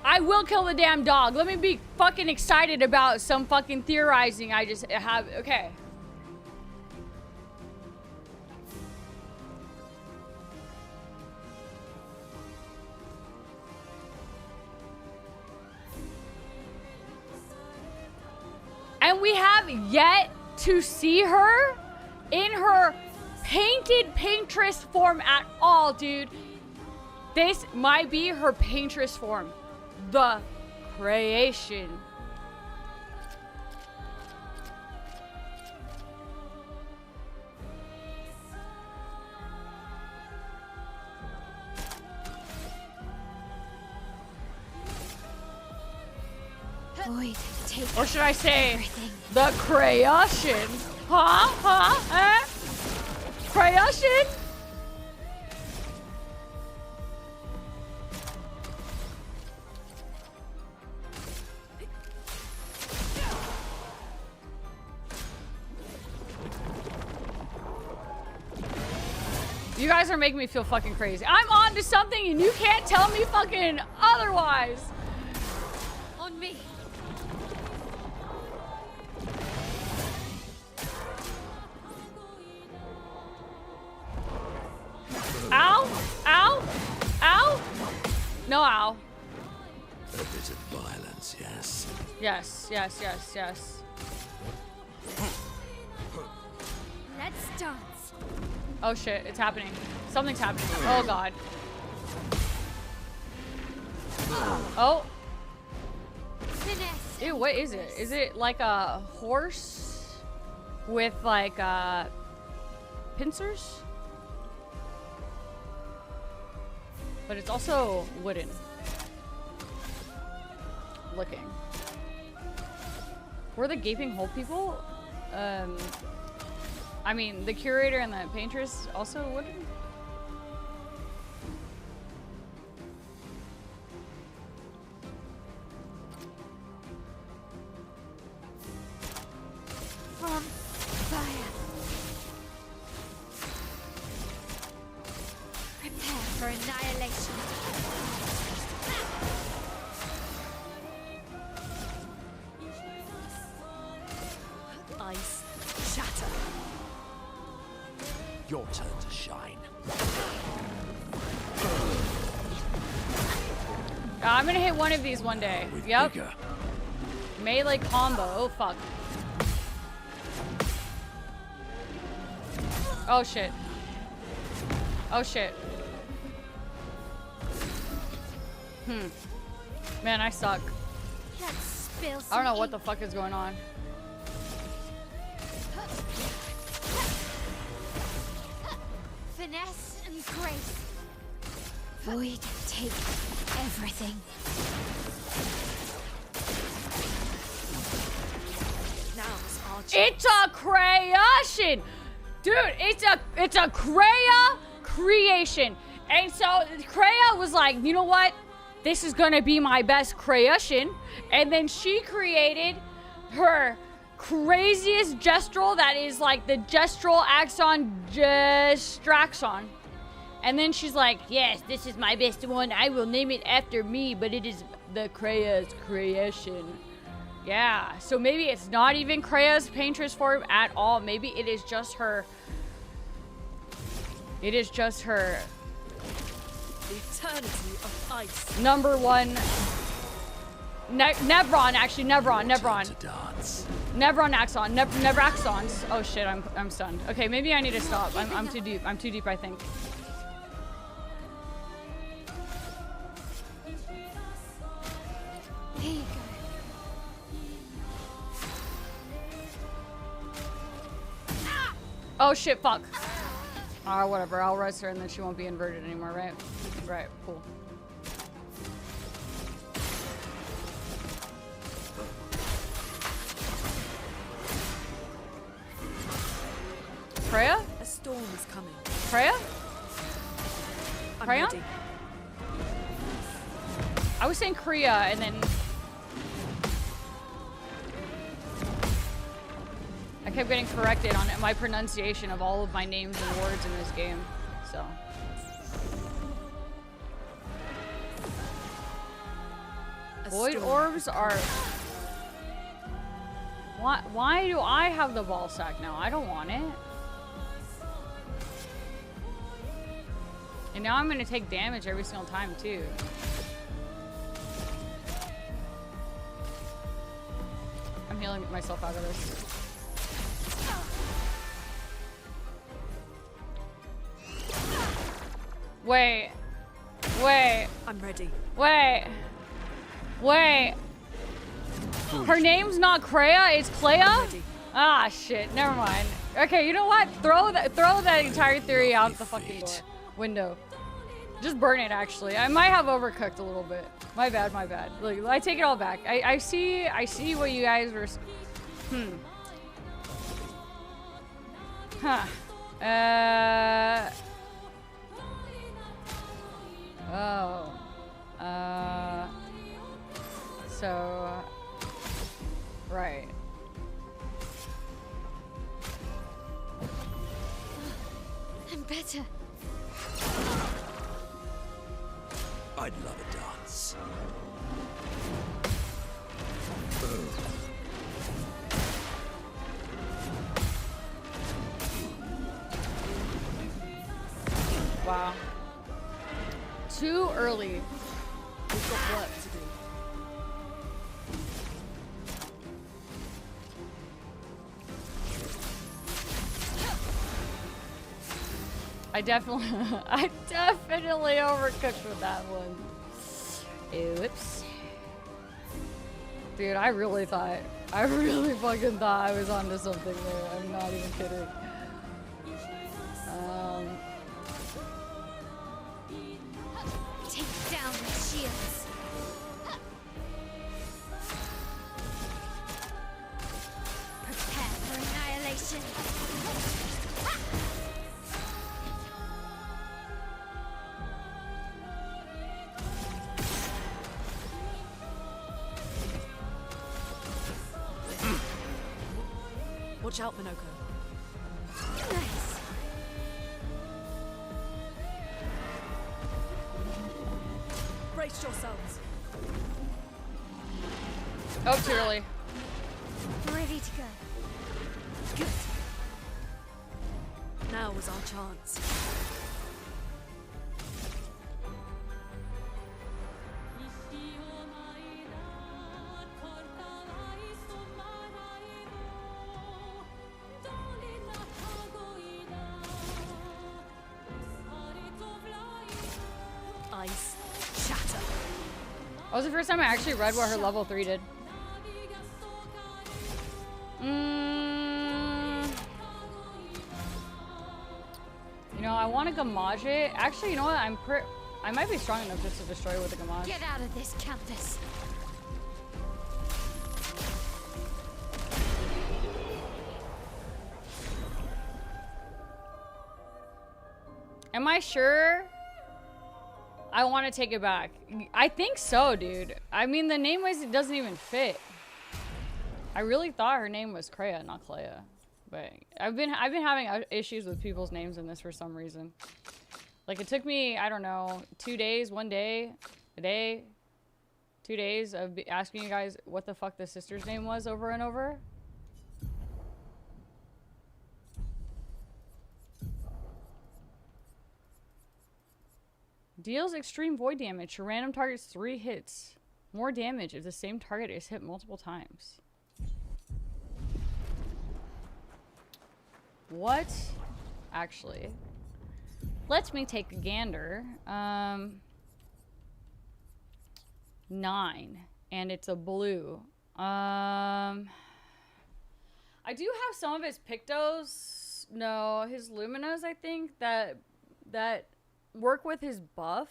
I will kill the damn dog. Let me be fucking excited about some fucking theorizing I just have. Okay. And we have yet to see her in her painted paintress form at all, dude. This might be her paintress form. The creation. Void, take Or should I say, everything. the creation? Huh? Creation? You guys are making me feel fucking crazy. I'm on to something and you can't tell me fucking otherwise. On me. No, ow. A bit of violence, yes. Yes, yes, yes, yes. Let's dance. Oh shit, it's happening. Something's happening. Oh god. Oh. Finesse. Ew, what is it? Is it like a horse with like pincers? But it's also wooden. Looking. Were the gaping hole people? I mean, the curator and the paintress also wooden? From fire. Prepare for annihilation. Ice shatter. Your turn to shine. I'm gonna hit one of these one day. With Yep. vigor. Melee combo. Oh fuck. Oh shit. Oh shit. Man, I suck. Let's spill some I don't know what ink. the fuck is going on. Finesse and grace. Void, take everything. Now's our chance. It's a creation! Dude, it's a Kreia creation. And so Kreia was like, you know what? This is gonna be my best creation. And then she created her craziest gestural that is like the gestural axon gestraxon. And then she's like, yes, this is my best one. I will name it after me, but it is the Kreia's creation. Yeah, so maybe it's not even Kreia's paintress form at all. Maybe it is just her. It is just her The eternity of ice. number one. Nevron, actually, Nevron. To dance. Nevron axon. Nevraxons. Oh shit, I'm stunned. Okay, maybe I need to stop. I'm too deep. I'm too deep, I think. Here you go. Oh shit, fuck. Alright, whatever. I'll res her and then she won't be inverted anymore, right? Right, cool. Freya? A storm is coming. Freya? I'm Crayon? ready. I was saying Kriya and then I kept getting corrected on my pronunciation of all of my names and words in this game. So A void storm orbs is are. coming. Why do I have the ball sack now? I don't want it. And now I'm gonna take damage every single time too. I'm healing myself out of this. Wait. Wait. I'm ready. Wait. Wait. Her name's not Kreia, it's Clea? Ready. Ah, shit. Never mind. Okay, you know what? Throw that entire theory out the fucking door. Window. Just burn it, actually. I might have overcooked a little bit. My bad, my bad. Look, I take it all back. I see what you guys were... Huh. Oh. So... Right. I'm better. I'd love a dance. Wow. Too early. We've got work to do. I definitely overcooked with that one. Oops. Dude, I really fucking thought I was onto something there. I'm not even kidding. Take down the shields. Prepare for annihilation. Watch out, Minoko. Nice. Brace yourselves. Oh, too early. Ready to go. Good. Now was our chance. Ice shatter. That was the first time I actually read what her level 3 did. You know, I want to gamage it. Actually, you know what? I might be strong enough just to destroy it with a gamage. Get out of this, Countess. Am I sure? I want to take it back. I think so, dude. I mean, the name was, it doesn't even fit. I really thought her name was Kreia, not Clea. But I've been having issues with people's names in this for some reason. Like, it took me, I don't know, 2 days, 1 day, a day, 2 days of asking you guys what the fuck the sister's name was over and over. Deals extreme void damage to random targets 3 hits. More damage if the same target is hit multiple times. What? Actually, let me take a gander. 9, and it's a blue. I do have some of his Pictos. No, his Luminas. I think that work with his buff,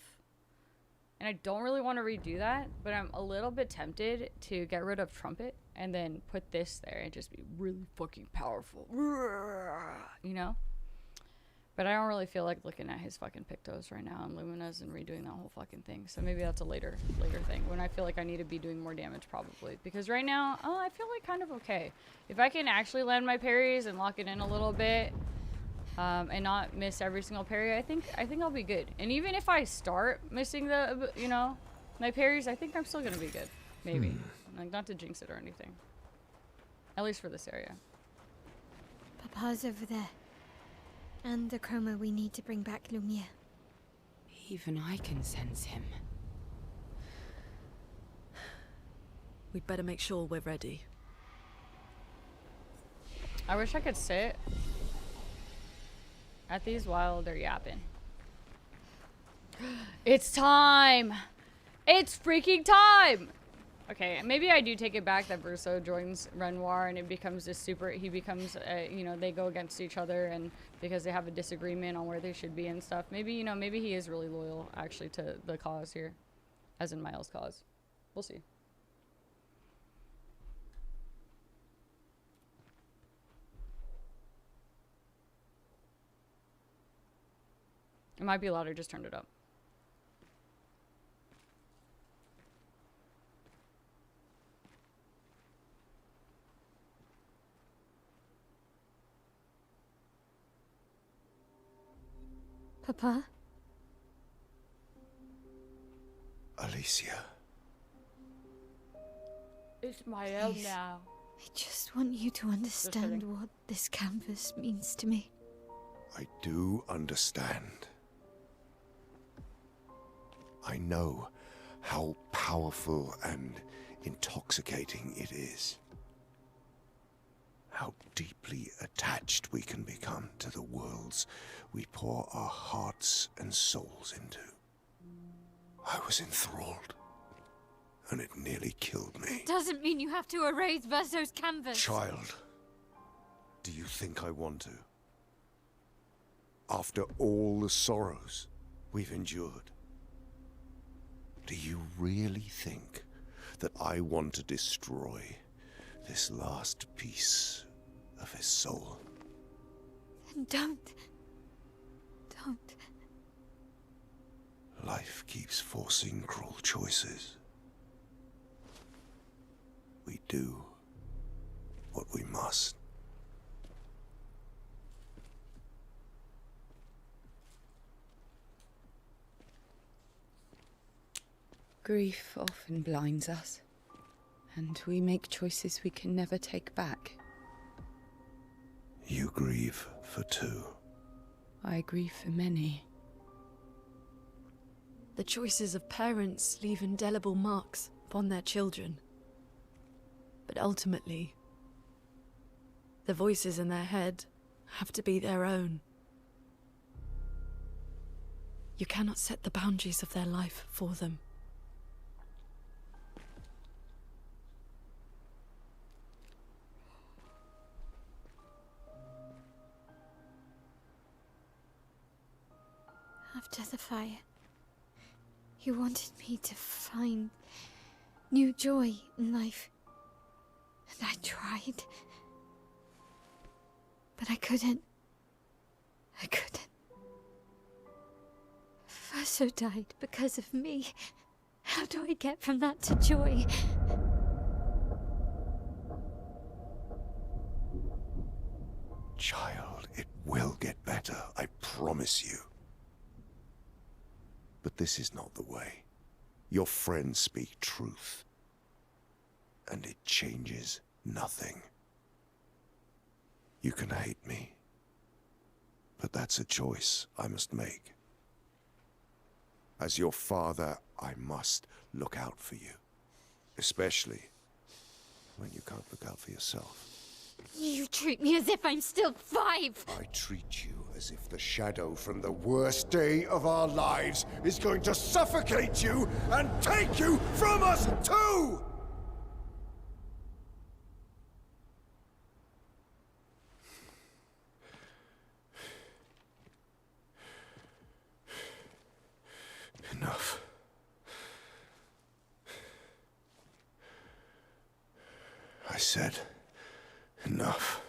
and I don't really want to redo that, but I'm a little bit tempted to get rid of Trumpet and then put this there and just be really fucking powerful, you know. But I don't really feel like looking at his fucking Pictos right now and Luminas and redoing that whole fucking thing. So maybe that's a later thing when I feel like I need to be doing more damage, probably. Because right now, oh, I feel like kind of okay. If I can actually land my parries and lock it in a little bit, and not miss every single parry, I think I'll be good. And even if I start missing the, you know, my parries, I think I'm still gonna be good. Maybe. Like, not to jinx it or anything. At least for this area. Papa's over there. And the chroma we need to bring back Lumiere. Even I can sense him. We'd better make sure we're ready. I wish I could sit at these while they're yapping. It's time! It's freaking time! Okay, maybe I do take it back that Verso joins Renoir and it becomes this super, he becomes, you know, they go against each other and because they have a disagreement on where they should be and stuff. Maybe, you know, maybe he is really loyal actually to the cause here, as in Miles' cause. We'll see. It might be louder, just turned it up. Papa? Alicia. It's my own Please. now. I just want you to understand what this canvas means to me. I do understand. I know how powerful and intoxicating it is. How deeply attached we can become to the worlds we pour our hearts and souls into. I was enthralled, and it nearly killed me. Doesn't mean you have to erase Verso's canvas. Child, do you think I want to? After all the sorrows we've endured, do you really think that I want to destroy this last piece of his soul? Don't. Life keeps forcing cruel choices. We do what we must. Grief often blinds us, and we make choices we can never take back. You grieve for two. I grieve for many. The choices of parents leave indelible marks upon their children. But ultimately, the voices in their head have to be their own. You cannot set the boundaries of their life for them. After the fire, you wanted me to find new joy in life. And I tried. But I couldn't. Verso died because of me. How do I get from that to joy? Child, it will get better, I promise you. But this is not the way. Your friends speak truth, and it changes nothing. You can hate me, but that's a choice I must make. As your father, I must look out for you, especially when you can't look out for yourself. You treat me as if I'm still 5. I treat you as if the shadow from the worst day of our lives is going to suffocate you and take you from us too! Enough. I said enough.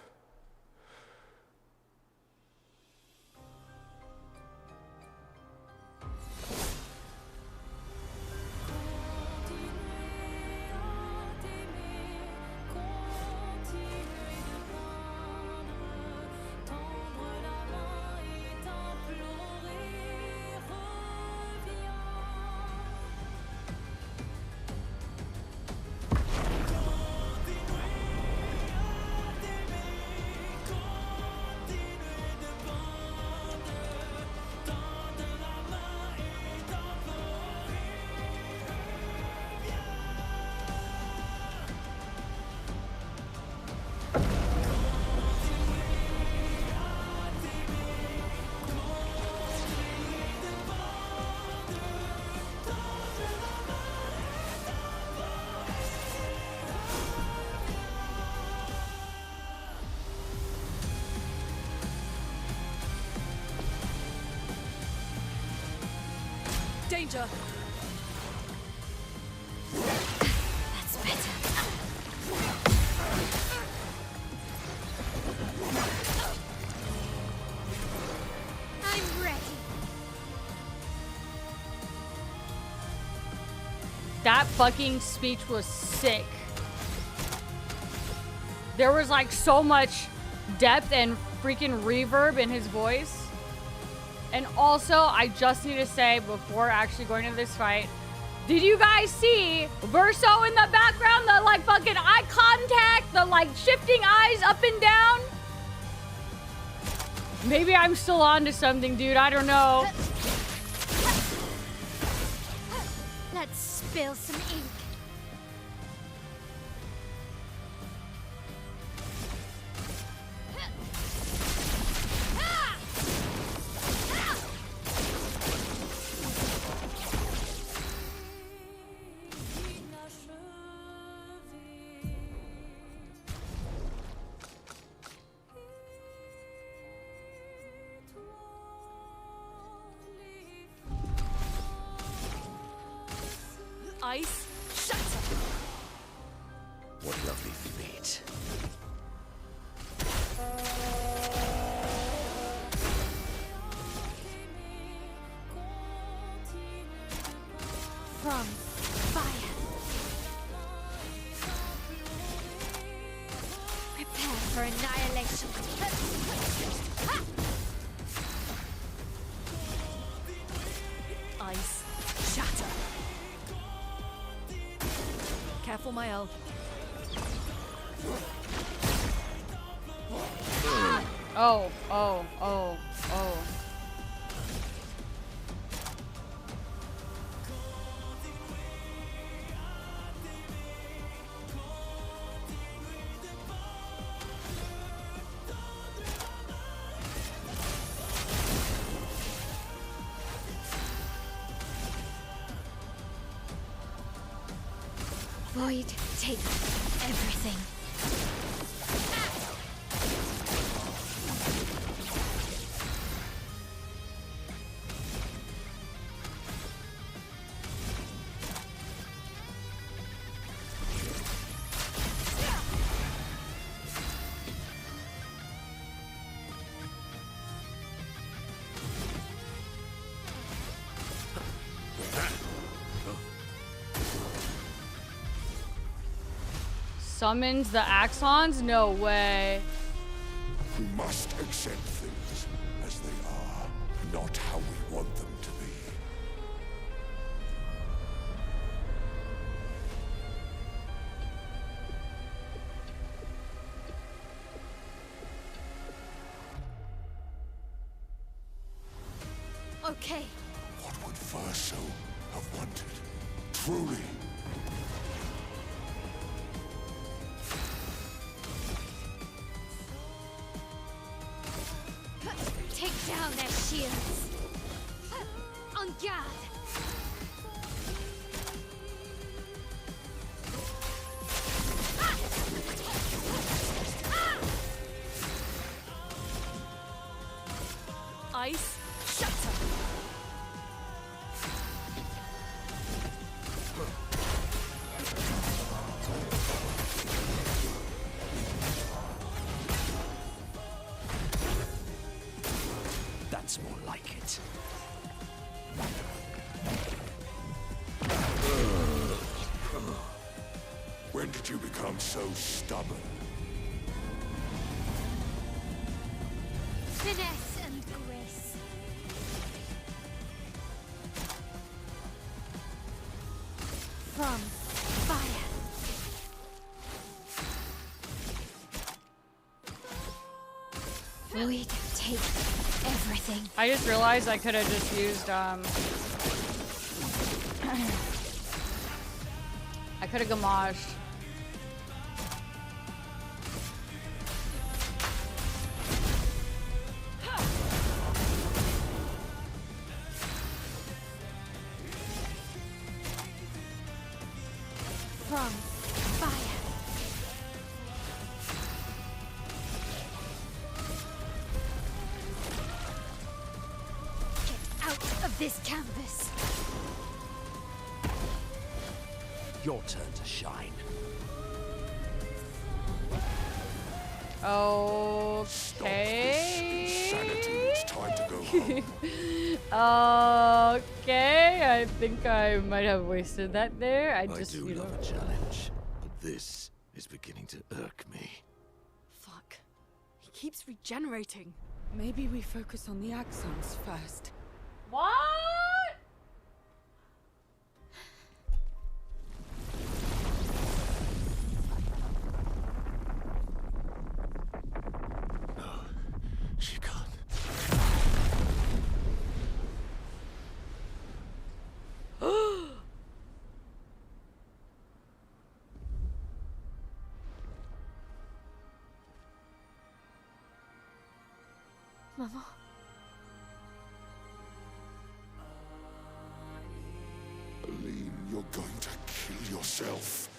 Danger! That's better. I'm ready. That fucking speech was sick. There was like so much depth and freaking reverb in his voice. And also, I just need to say before actually going into this fight, did you guys see Verso in the background? The like fucking eye contact, the like shifting eyes up and down? Maybe I'm still on to something, dude. I don't know. Let's Spill some ink. Ice, shatter! What lovely feet. From fire. Prepare for annihilation. Ice, shatter! Careful, my elf. Oh, oh, oh, oh. Void, take everything. Summons the Axons? No way. We must accept things as they are, not how we want them to be. Okay. What would Verso have wanted? Truly. Take down their shields. On guard. Ice, shatter! That's more like it. When did you become so stubborn? Finesse and grace. From fire. Void, take everything. I just realized I could have just used, I could have gamaged. From fire. Get out of this canvas. Your turn to shine. Okay. Insanity. It's time to go home. Okay, I think I might have wasted that there. I just, do you know. love a challenge, but this is beginning to irk me. Fuck. He keeps regenerating. Maybe we focus on the axons first. What? She can't. Mama. Aline, you're going to kill yourself.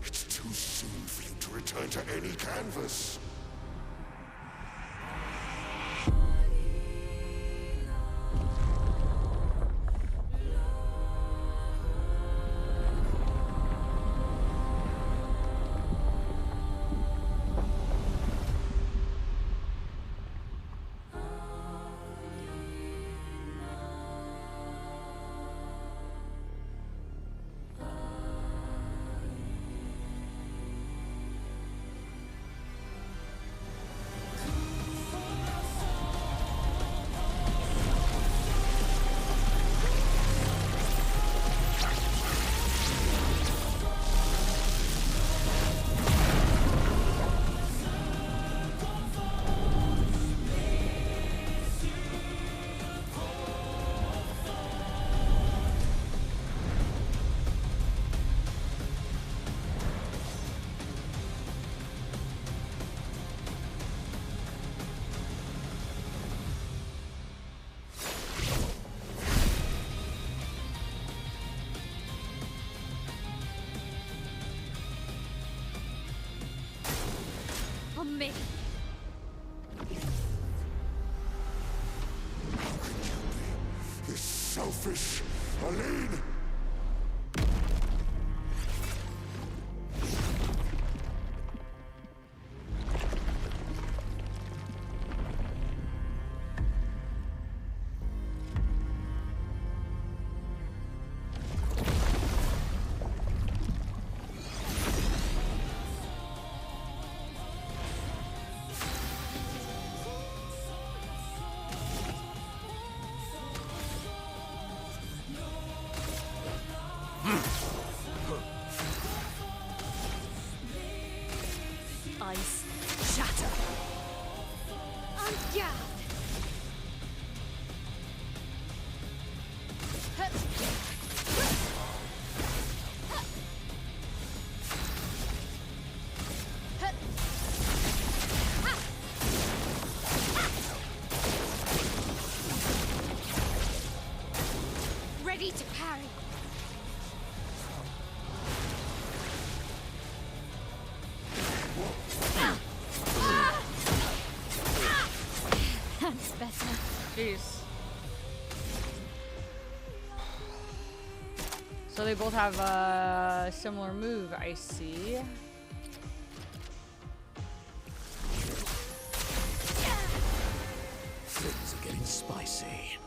It's too soon for you to return to any canvas. On me. This selfish Aline! Ice shatter. On guard. Ready to parry. That's better. Jeez. So they both have a similar move, I see. Things are getting spicy.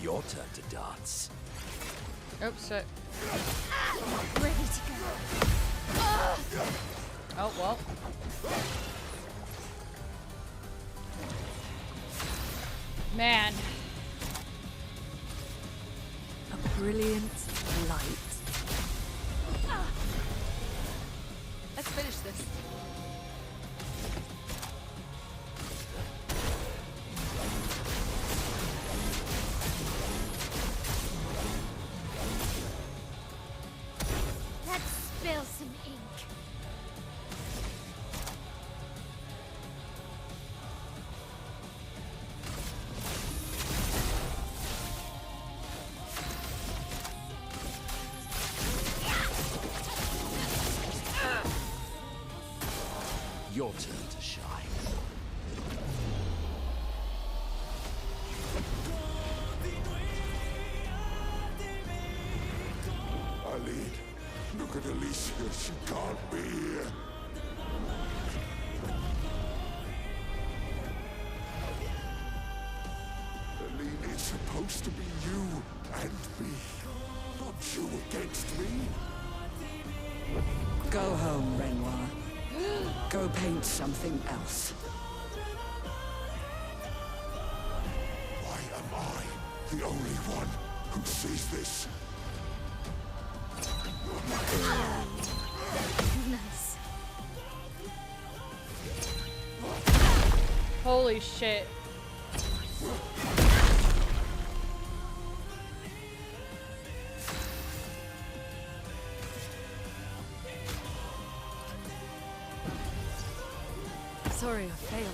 Your turn to dance. Oops, shit. Ready to go. Oh, well. Man. A brilliant light. Let's finish this. Let's spill some ink. Your turn to shine. Aline, look at Alicia. She can't be here. Aline is supposed supposed to be you and me, not you against me. Go home, Renoir. Go paint something else. Why am I the only one who sees this? Nice. Holy shit. Sorry, I failed.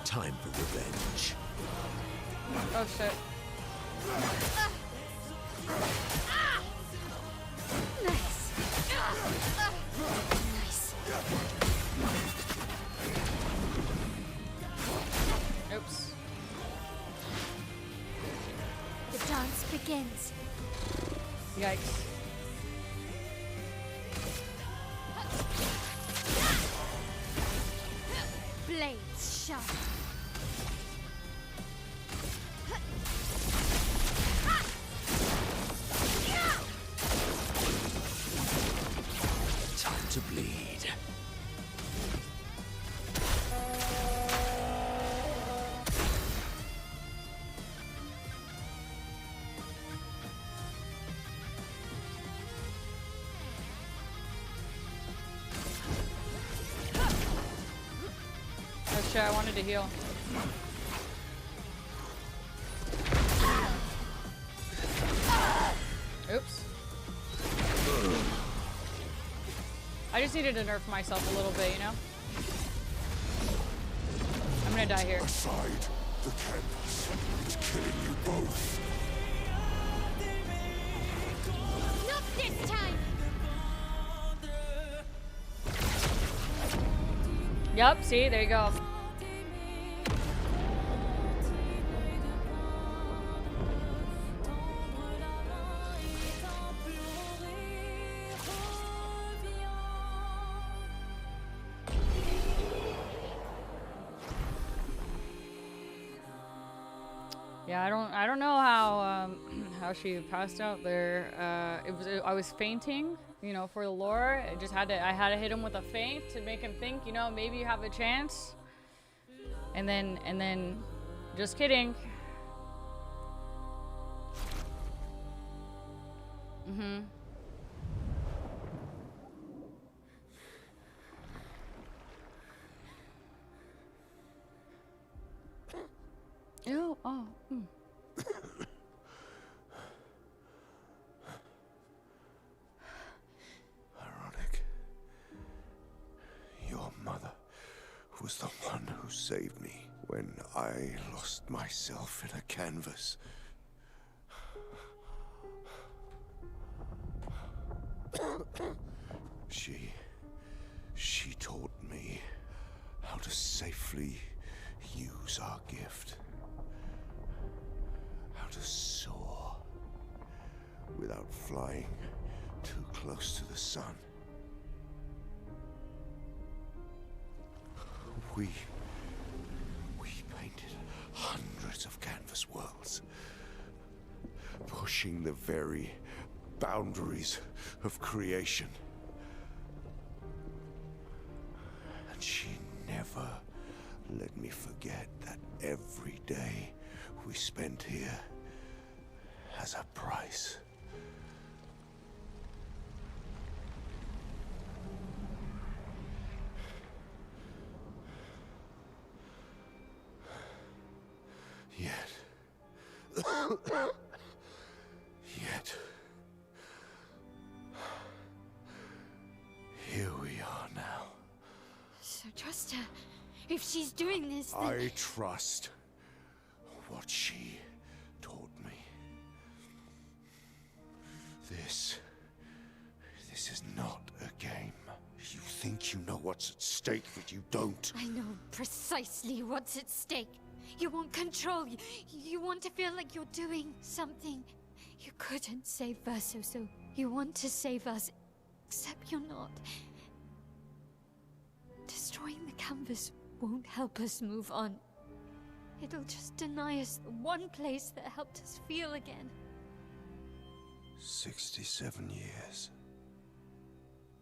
Time for revenge. Oh shit. Nice. Nice. Oops. The dance begins. Yikes. Blades sharp. Time to bleed. Oh shit, I wanted to heal. Oops. I just needed to nerf myself a little bit, you know? I'm gonna die here. Aside, the canvas. It's killing you both. Not this time. Yup, see, there you go. Yeah, I don't know how she passed out there. I was fainting, you know, for the lore. I had to hit him with a feint to make him think, you know, maybe you have a chance. And then just kidding. Mhm. Ew, oh. Mm. Ironic. Your mother was the one who saved me when I lost myself in a canvas. She taught me how to safely use our gift. How to soar without flying too close to the sun. We painted hundreds of canvas worlds, pushing the very boundaries of creation. And she never let me forget that every day we spent here has a price. Yet, here we are now. So trust her. If she's doing this, then... I trust what she taught me. This is not a game. You think you know what's at stake, but you don't. I know precisely what's at stake. You want control. You want to feel like you're doing something. You couldn't save Verso, so you want to save us. Except you're not. Destroying the canvas won't help us move on. It'll just deny us the one place that helped us feel again. 67 years.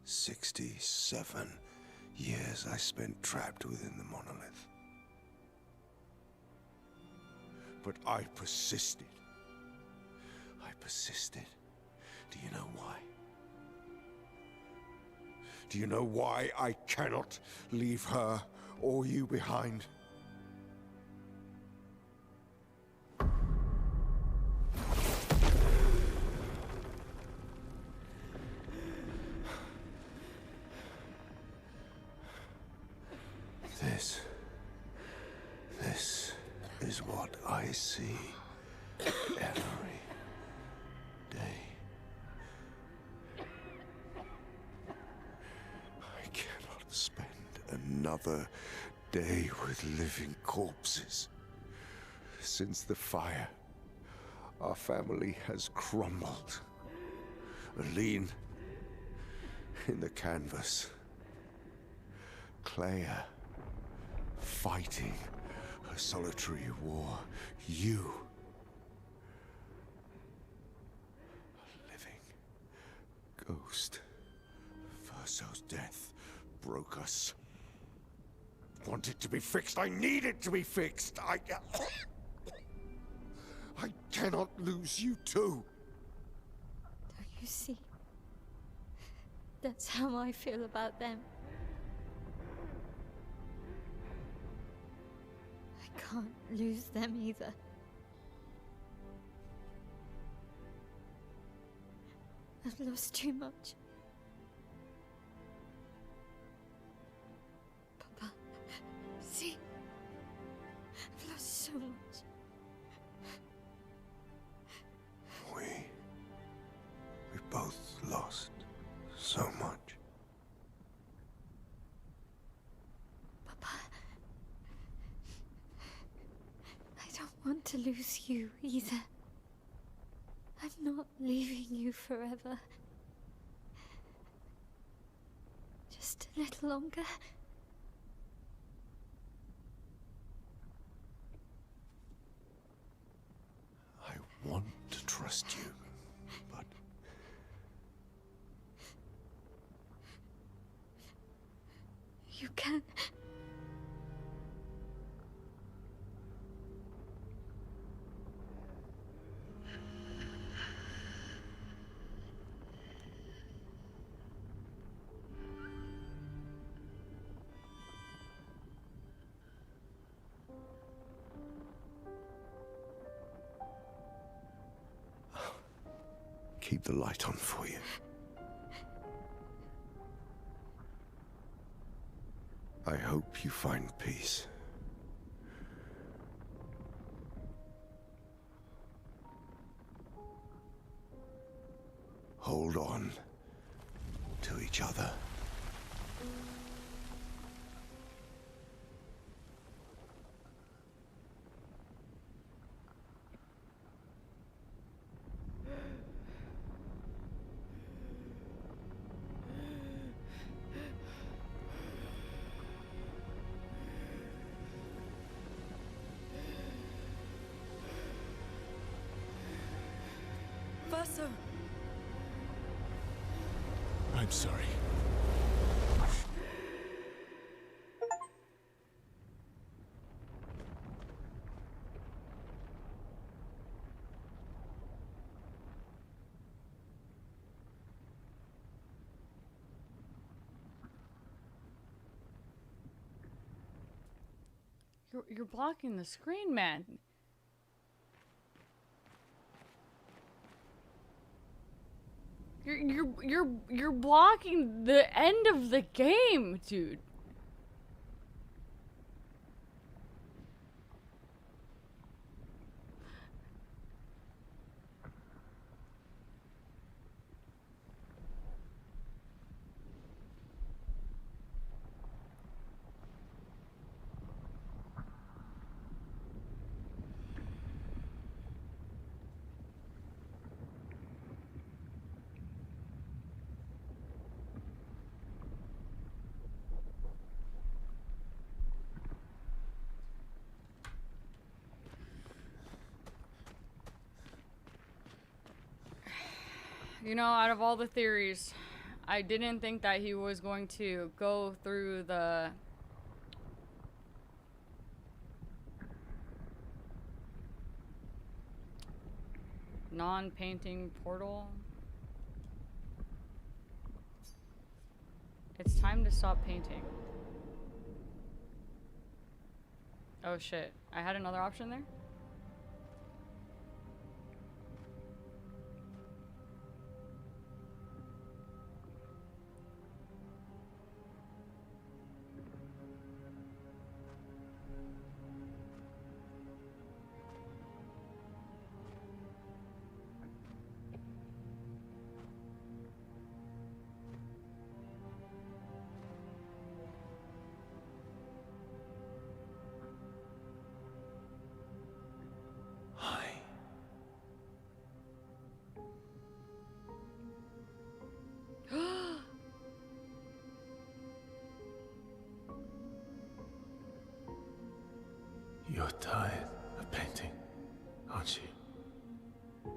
67 years I spent trapped within the monolith. But I persisted. I persisted. Do you know why? Do you know why I cannot leave her or you behind? This is what I see every day. I cannot spend another day with living corpses. Since the fire, our family has crumbled. Aline in the canvas. Clea fighting a solitary war. You, a living ghost. Verso's death broke us. Want it to be fixed. I need it to be fixed. I cannot lose you too. Don't you see? That's how I feel about them. I can't lose them either. I've lost too much. Papa, see? I've lost so much. We both lost so much. Papa, I don't want to lose you either. I'm not leaving you forever. Just a little longer. I want to trust you, but you can. keep the light on for you. I hope you find peace. Hold on to each other. Verso! I'm sorry. You're blocking the screen, man. You're blocking the end of the game, dude. You know, out of all the theories, I didn't think that he was going to go through the non-painting portal. It's time to stop painting. Oh shit, I had another option there? You're tired of painting, aren't you?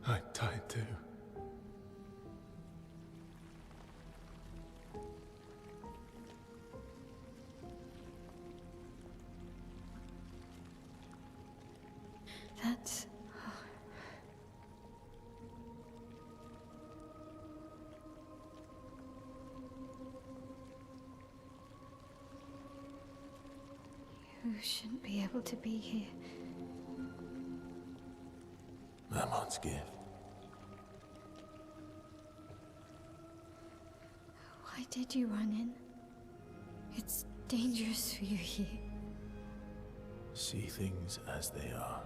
I'm tired too. That's... You shouldn't be able to be here. Mamon's gift. Why did you run in? It's dangerous for you here. See things as they are,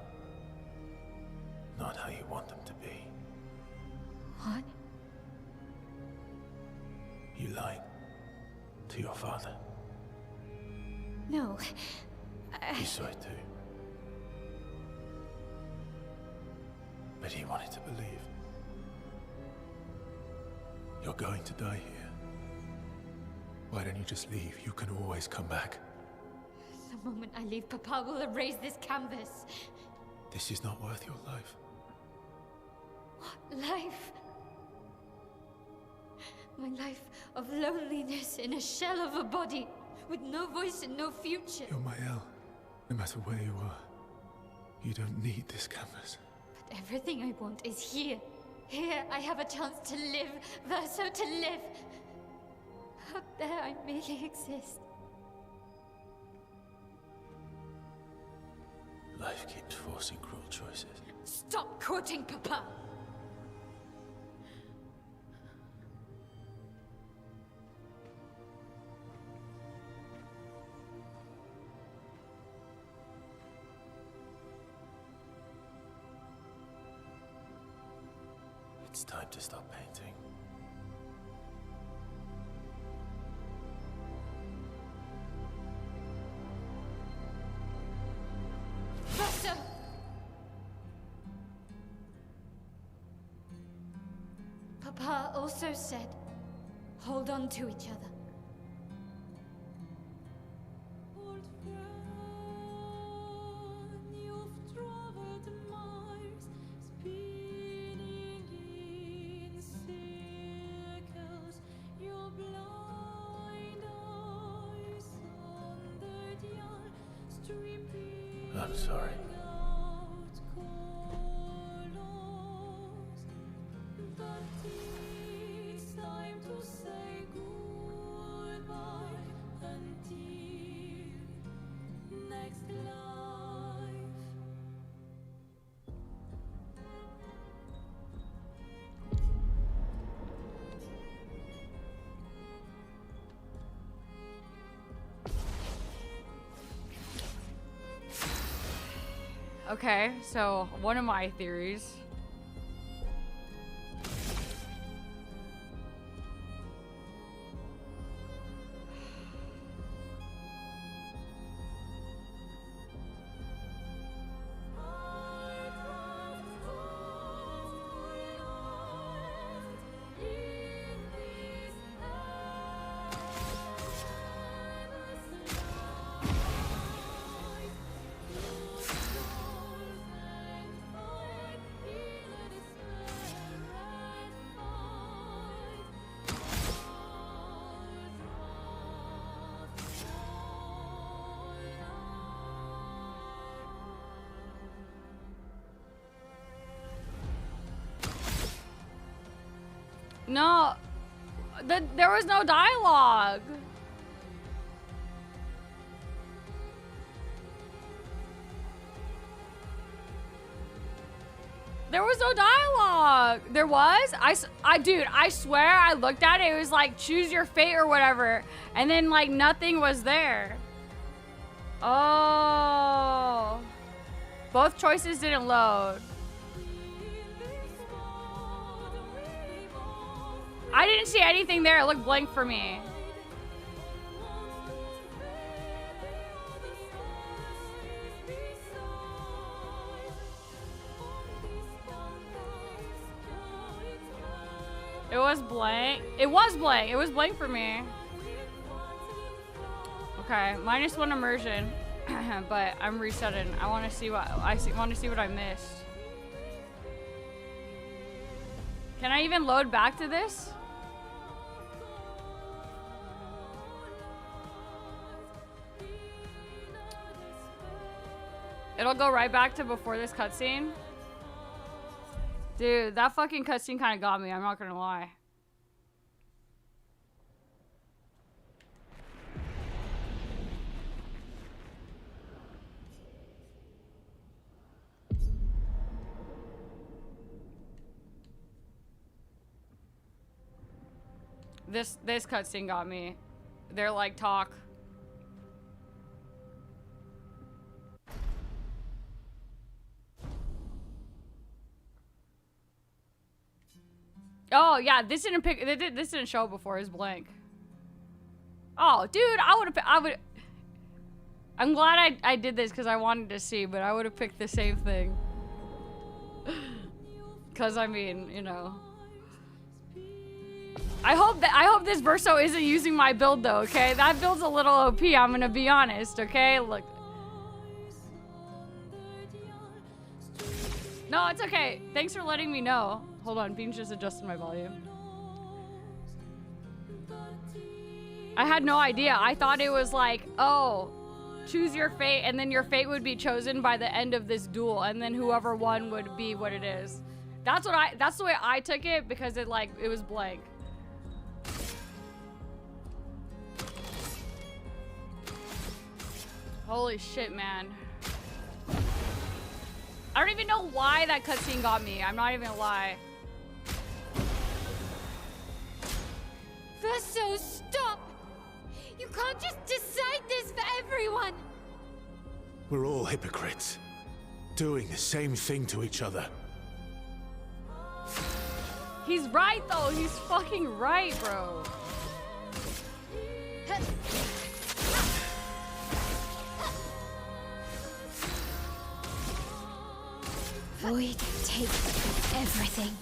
not how you want them to be. What? You lied to your father. No. He saw it too. But he wanted to believe. You're going to die here. Why don't you just leave? You can always come back. The moment I leave, Papa will erase this canvas. This is not worth your life. What life? My life of loneliness in a shell of a body, with no voice and no future. You're my El. No matter where you are, you don't need this canvas. But everything I want is here. Here I have a chance to live, Verso, to live. Out there I merely exist. Life keeps forcing cruel choices. Stop quoting Papa! It's time to stop painting. Verso! Papa also said, hold on to each other. I'm sorry. Okay, so one of my theories. No, there was no dialogue. There was no dialogue. There was? Dude, I swear I looked at it. It was like, choose your fate or whatever. And then like nothing was there. Oh. Both choices didn't load. I didn't see anything there. It looked blank for me. It was blank. It was blank. It was blank for me. Okay, -1 immersion, but I'm resetting. I want to see what I missed. Can I even load back to this? It'll go right back to before this cutscene. Dude, that fucking cutscene kind of got me. I'm not gonna lie. This cutscene got me. They're like, talk. Oh yeah, this didn't show before. It's blank. Oh, dude, I'm glad I did this because I wanted to see, but I would have picked the same thing. Cause I mean, you know. I hope this Verso isn't using my build though, okay? That build's a little OP, I'm gonna be honest, okay? Look. No, it's okay. Thanks for letting me know. Hold on, Bean's just adjusting my volume. I had no idea. I thought it was like, oh, choose your fate, and then your fate would be chosen by the end of this duel, and then whoever won would be what it is. That's the way I took it, because it was blank. Holy shit, man. I don't even know why that cutscene got me. I'm not even gonna lie. Verso, stop! You can't just decide this for everyone! We're all hypocrites, doing the same thing to each other. He's right, though. He's fucking right, bro. Void takes everything.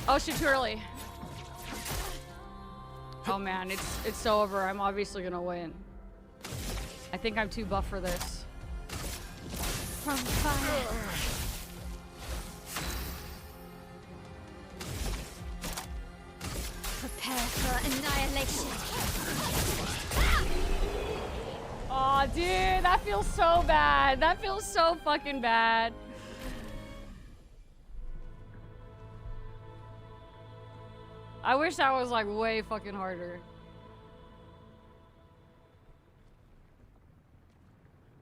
Oh shit, too early. Oh man, it's so over. I'm obviously gonna win. I think I'm too buff for this. From fire. Prepare for annihilation. Aw, dude, that feels so bad. That feels so fucking bad. I wish that was like way fucking harder.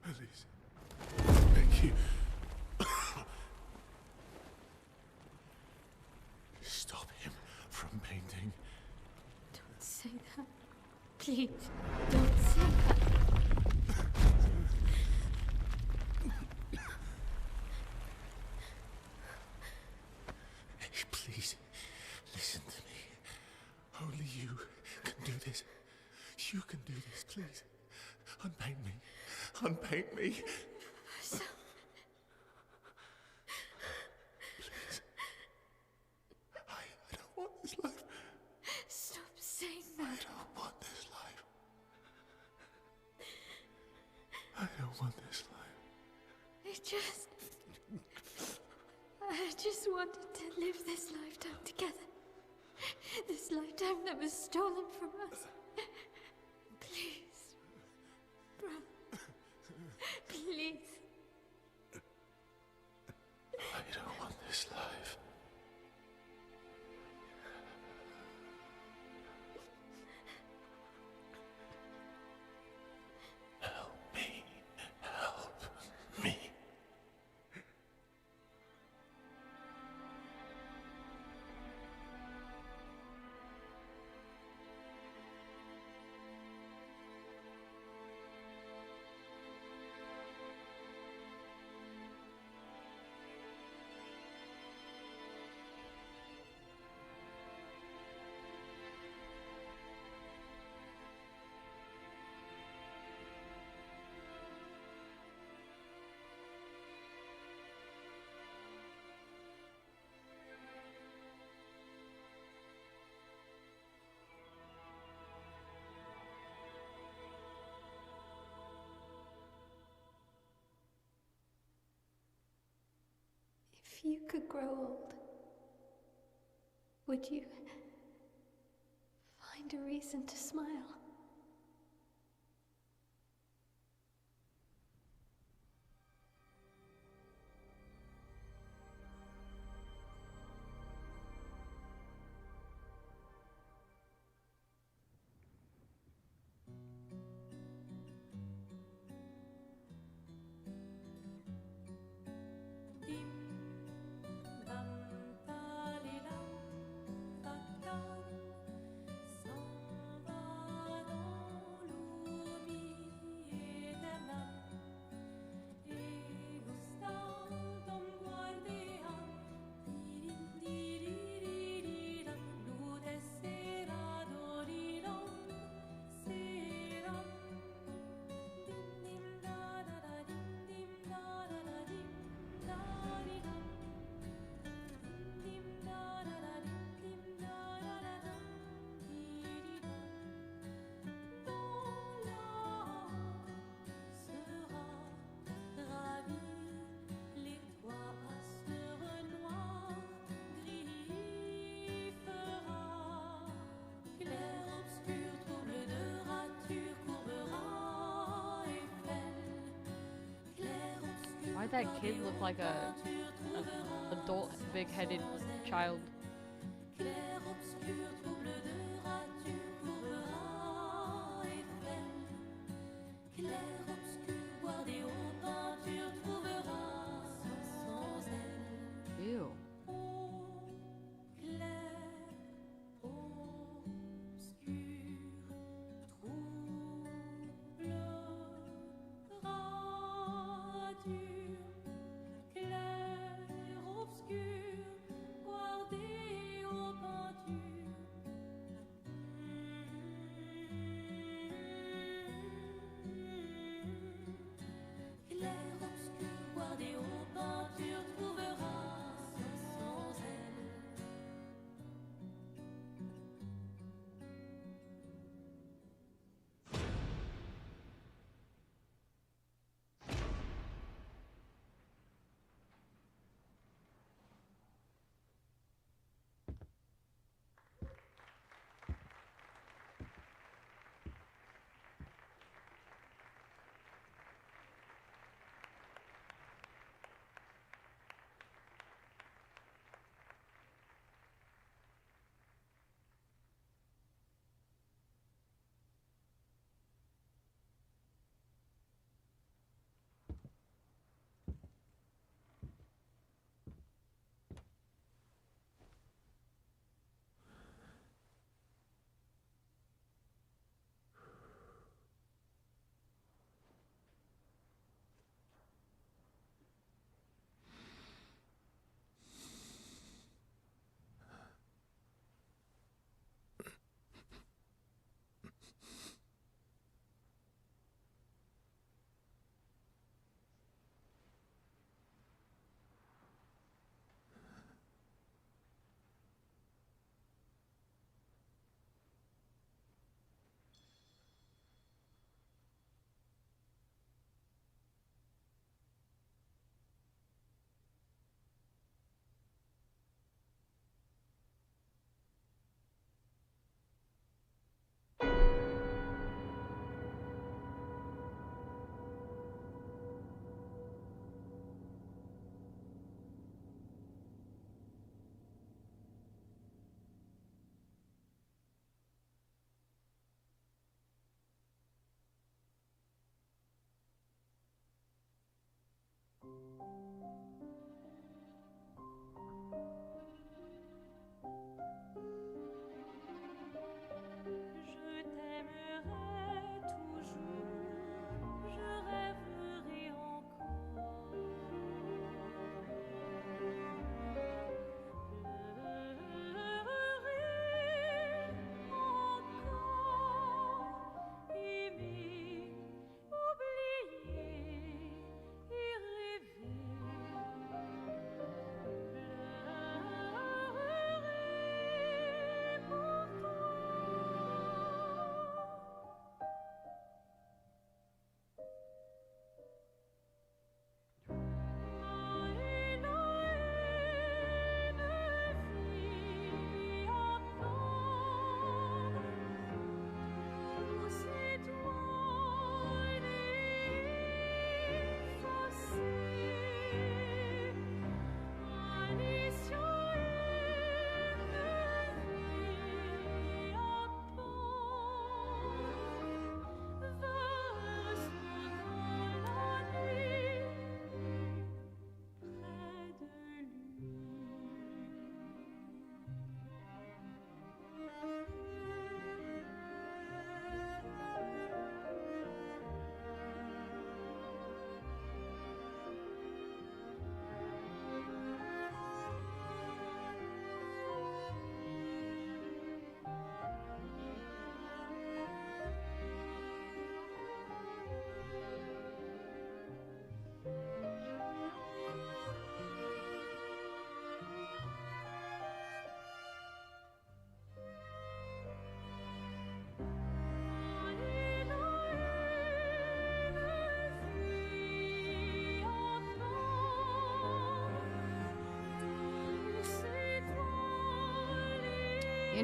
Please. Thank you. Stop him from painting. Don't say that. Please, don't say that. Please, listen to me. Only you can do this. You can do this, please. Unpaint me. Unpaint me. So... Please. I don't want this life. Stop saying that. I don't want this life. I don't want this life. I just wanted to live this lifetime together. This lifetime that was stolen from us. Please, brother. Please. I don't want this life. Help me. Help me. If you could grow old, would you find a reason to smile? Why'd that kid look like an adult, big-headed child? Ew. Clair, obscur, guardez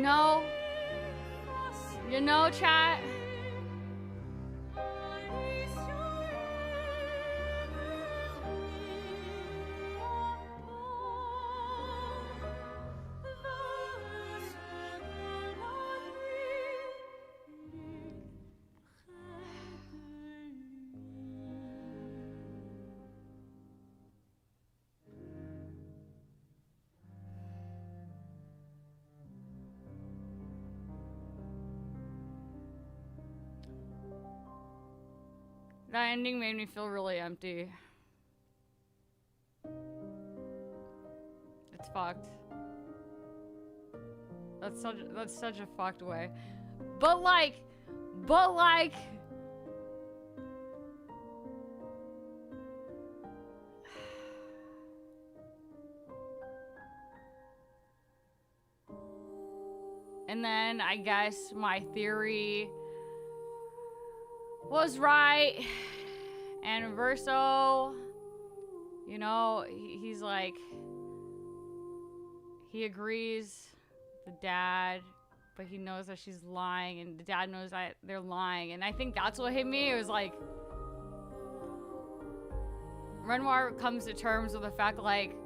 know, chat. That ending made me feel really empty. It's fucked. That's such a fucked way. But like and then I guess my theory was right, and Verso, you know, he's like, he agrees with the dad, but he knows that she's lying, and the dad knows that they're lying, and I think that's what hit me. It was like, Renoir comes to terms with the fact, like,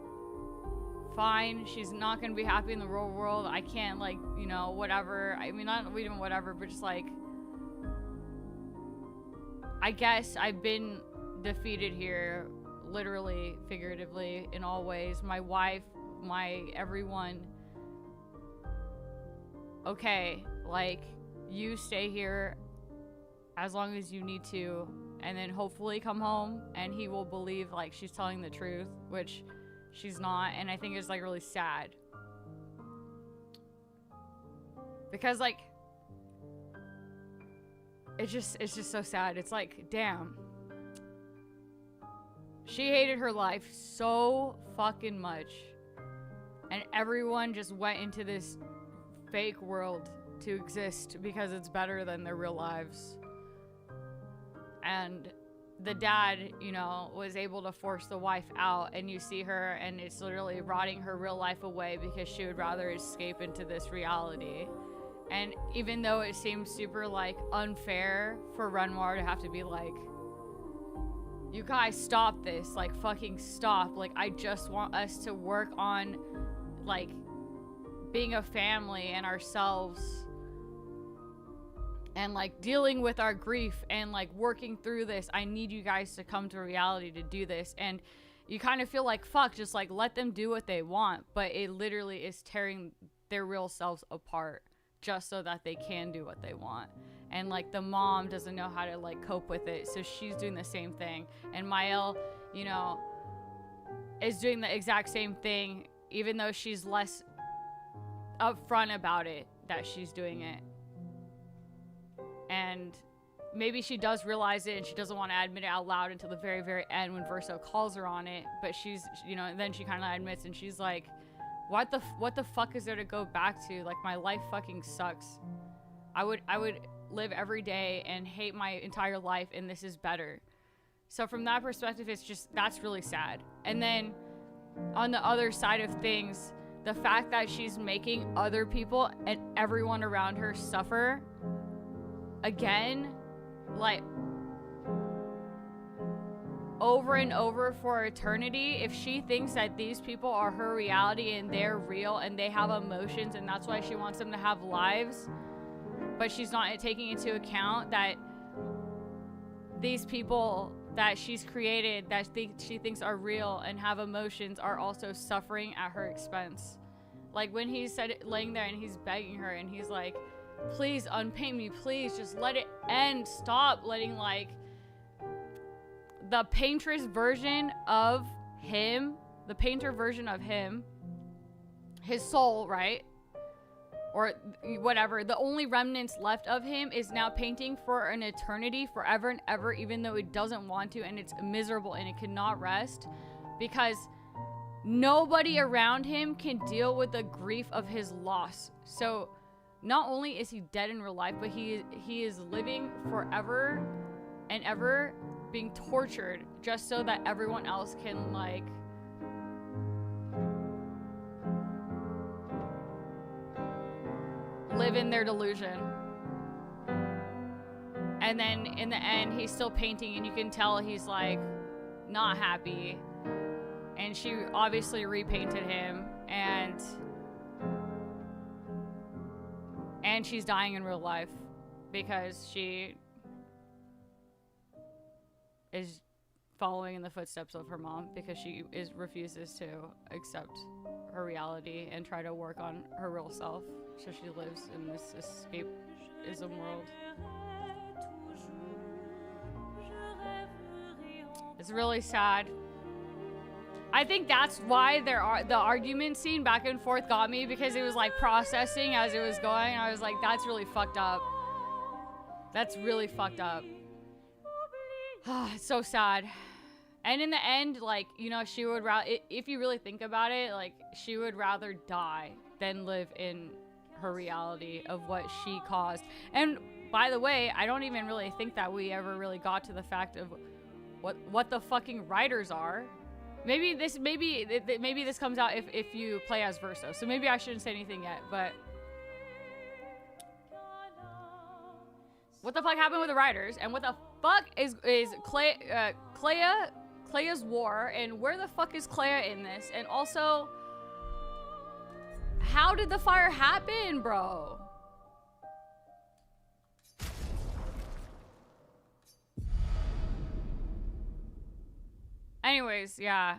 fine, she's not gonna be happy in the real world, I can't, like, you know, whatever, I mean, not even whatever, but just like, I guess I've been defeated here, literally, figuratively, in all ways. My wife, my everyone. Okay, like, you stay here as long as you need to, and then hopefully come home, and he will believe, like, she's telling the truth, which she's not, and I think it's, like, really sad. Because, like, it's just so sad. It's like, damn. She hated her life so fucking much. And everyone just went into this fake world to exist because it's better than their real lives. And the dad, you know, was able to force the wife out, and you see her, and it's literally rotting her real life away because she would rather escape into this reality. And even though it seems super, like, unfair for Renoir to have to be like, you guys stop this, like, fucking stop, like, I just want us to work on, like, being a family and ourselves, and, like, dealing with our grief and, like, working through this. I need you guys to come to reality to do this. And you kind of feel like, fuck, just, like, let them do what they want, but it literally is tearing their real selves apart just so that they can do what they want. And, like, the mom doesn't know how to, like, cope with it, so she's doing the same thing. And Maëlle, you know, is doing the exact same thing, even though she's less upfront about it, that she's doing it. And maybe she does realize it, and she doesn't want to admit it out loud until the very, very end when Verso calls her on it. But she's, you know, and then she kind of admits, and she's like, what the fuck is there to go back to? Like, my life fucking sucks. I would live every day and hate my entire life, and this is better. So from that perspective, it's just, that's really sad. And then on the other side of things, the fact that she's making other people and everyone around her suffer again, like, over and over for eternity. If she thinks that these people are her reality and they're real and they have emotions and that's why she wants them to have lives, but she's not taking into account that these people that she's created that she thinks are real and have emotions are also suffering at her expense. Like, when he said it, laying there and he's begging her and he's like, please unpaint me, please just let it end, stop letting, like, the painter's version of him, the painter version of him, his soul, right? Or whatever, the only remnants left of him is now painting for an eternity, forever and ever, even though it doesn't want to, and it's miserable and it cannot rest because nobody around him can deal with the grief of his loss. So not only is he dead in real life, but he is living forever and ever, being tortured just so that everyone else can, like, live in their delusion. And then in the end, he's still painting, and you can tell he's like not happy. And she obviously repainted him, and she's dying in real life because she is following in the footsteps of her mom because she refuses to accept her reality and try to work on her real self. So she lives in this escapism world. It's really sad. I think that's why the argument scene back and forth got me, because it was like processing as it was going. I was like, that's really fucked up. That's really fucked up. It's so sad. And in the end, like, you know, she would rather, if you really think about it, like, she would rather die than live in her reality of what she caused. And by the way, I don't even really think that we ever really got to the fact of what the fucking writers are. Maybe this comes out if you play as Verso. So maybe I shouldn't say anything yet, but what the fuck happened with the writers, and what the fuck is Clea's war, and where the fuck is Clea in this? And also, how did the fire happen, bro? Anyways, yeah.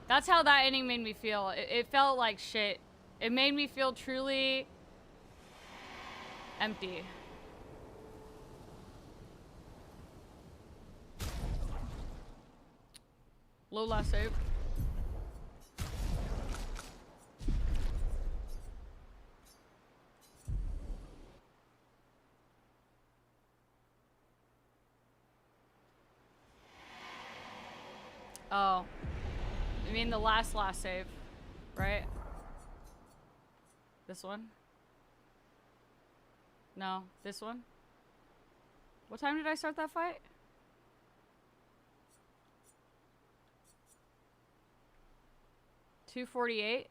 That's how that ending made me feel. It felt like shit. It made me feel truly empty. Low last save. Oh. I mean the last save, right? This one? No, this one? What time did I start that fight? $2:48.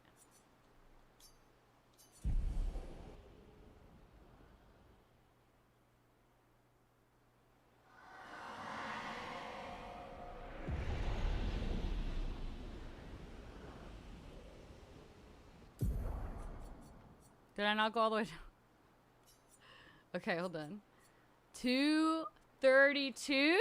Did I not go all the way down? Okay, hold on. 2:32?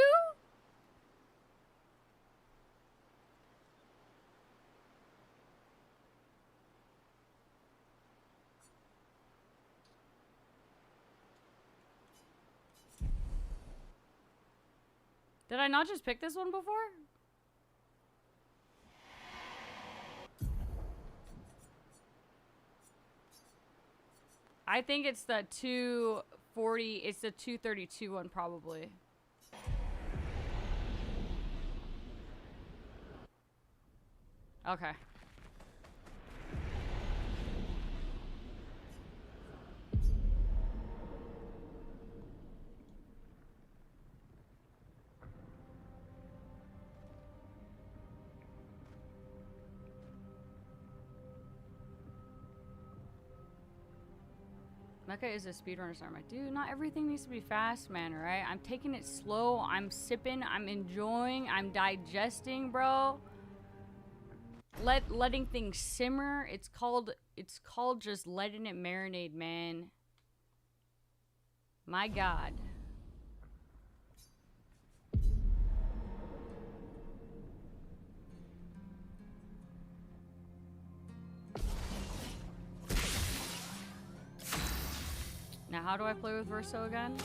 Did I not just pick this one before? I think it's the 240, it's the 232 one probably. Okay. Mecca is a speedrunner star. I'm like, dude, not everything needs to be fast, man, alright? I'm taking it slow. I'm sipping. I'm enjoying. I'm digesting, bro. Letting things simmer. It's called just letting it marinate, man. My God. Now, how do I play with Verso again?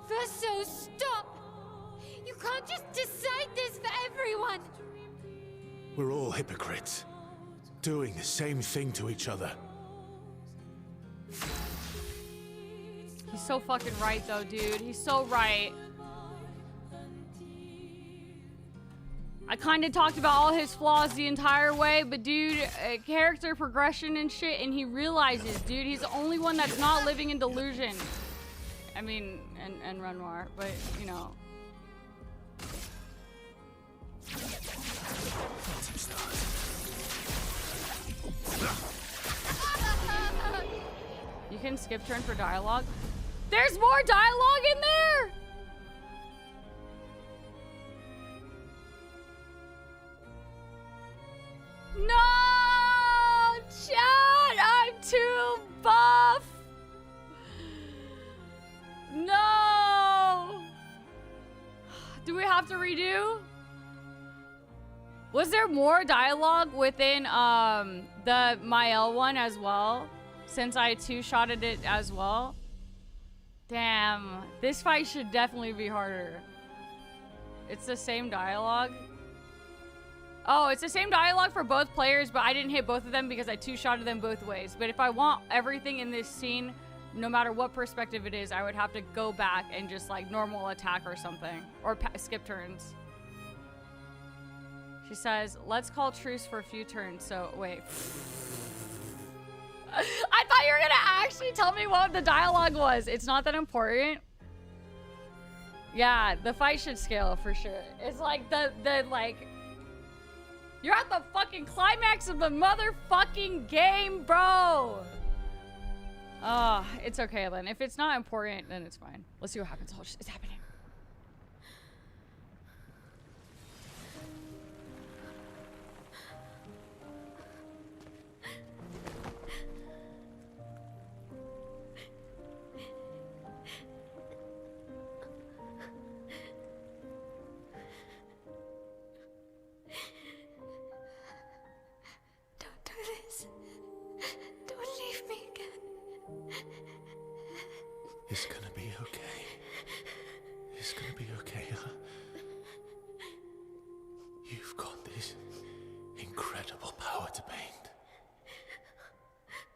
Verso, stop! You can't just decide this for everyone! We're all hypocrites, doing the same thing to each other. He's so fucking right, though, dude. He's so right. I kind of talked about all his flaws the entire way, but dude, character progression and shit, and he realizes, dude, he's the only one that's not living in delusion. I mean, and Renoir, but, you know. You can skip turn for dialogue. There's more dialogue in there! No! Chat! I'm too buff! No! Do we have to redo? Was there more dialogue within the Mael one as well? Since I two-shotted it as well? Damn. This fight should definitely be harder. It's the same dialogue. Oh, it's the same dialogue for both players, but I didn't hit both of them because I two-shotted them both ways. But if I want everything in this scene, no matter what perspective it is, I would have to go back and just like normal attack or something. Or skip turns. She says, let's call truce for a few turns. So, wait. I thought you were gonna actually tell me what the dialogue was. It's not that important. Yeah, the fight should scale for sure. It's like the like... You're at the fucking climax of the motherfucking game, bro! Oh, it's okay then. If it's not important, then it's fine. Let's see what happens. Oh, it's happening. It's gonna be okay. It's gonna be okay, huh? You've got this incredible power to paint.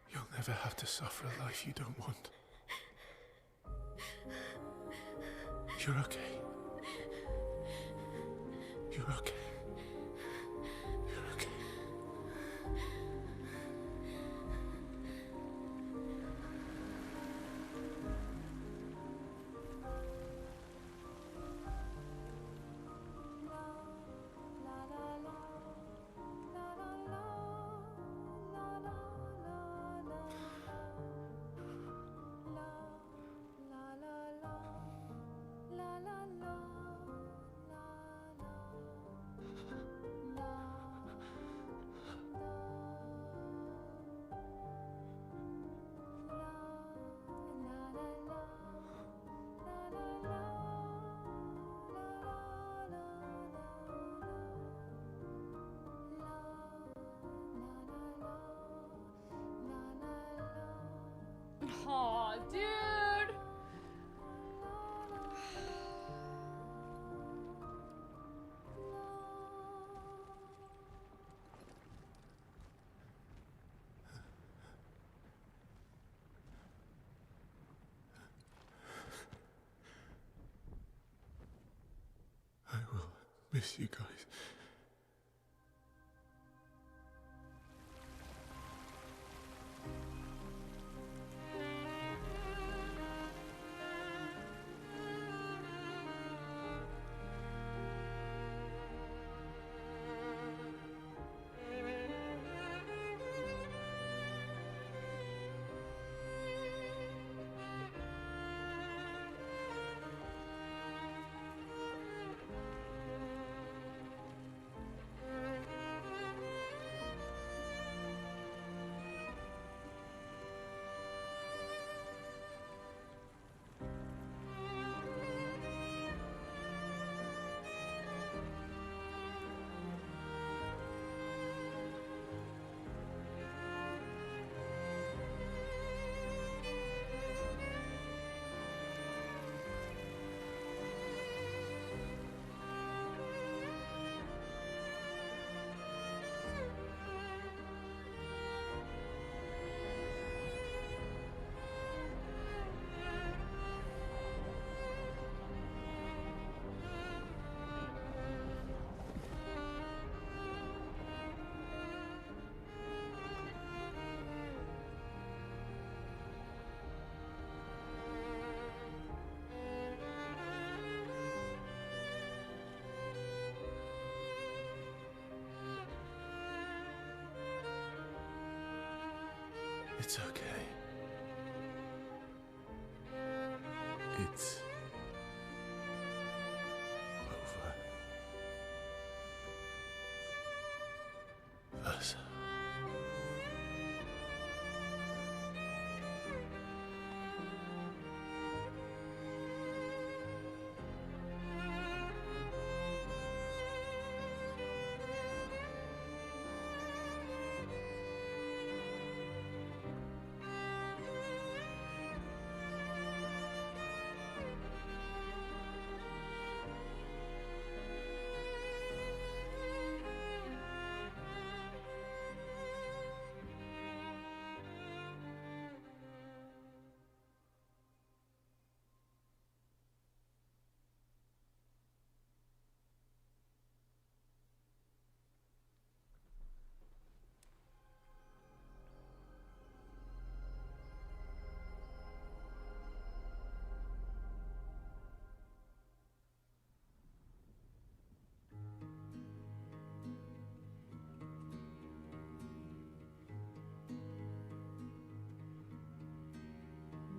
You'll never have to suffer a life you don't want. You're okay. You're okay. You're okay. Aw, dude! I will miss you guys. It's okay. It's over. Versa.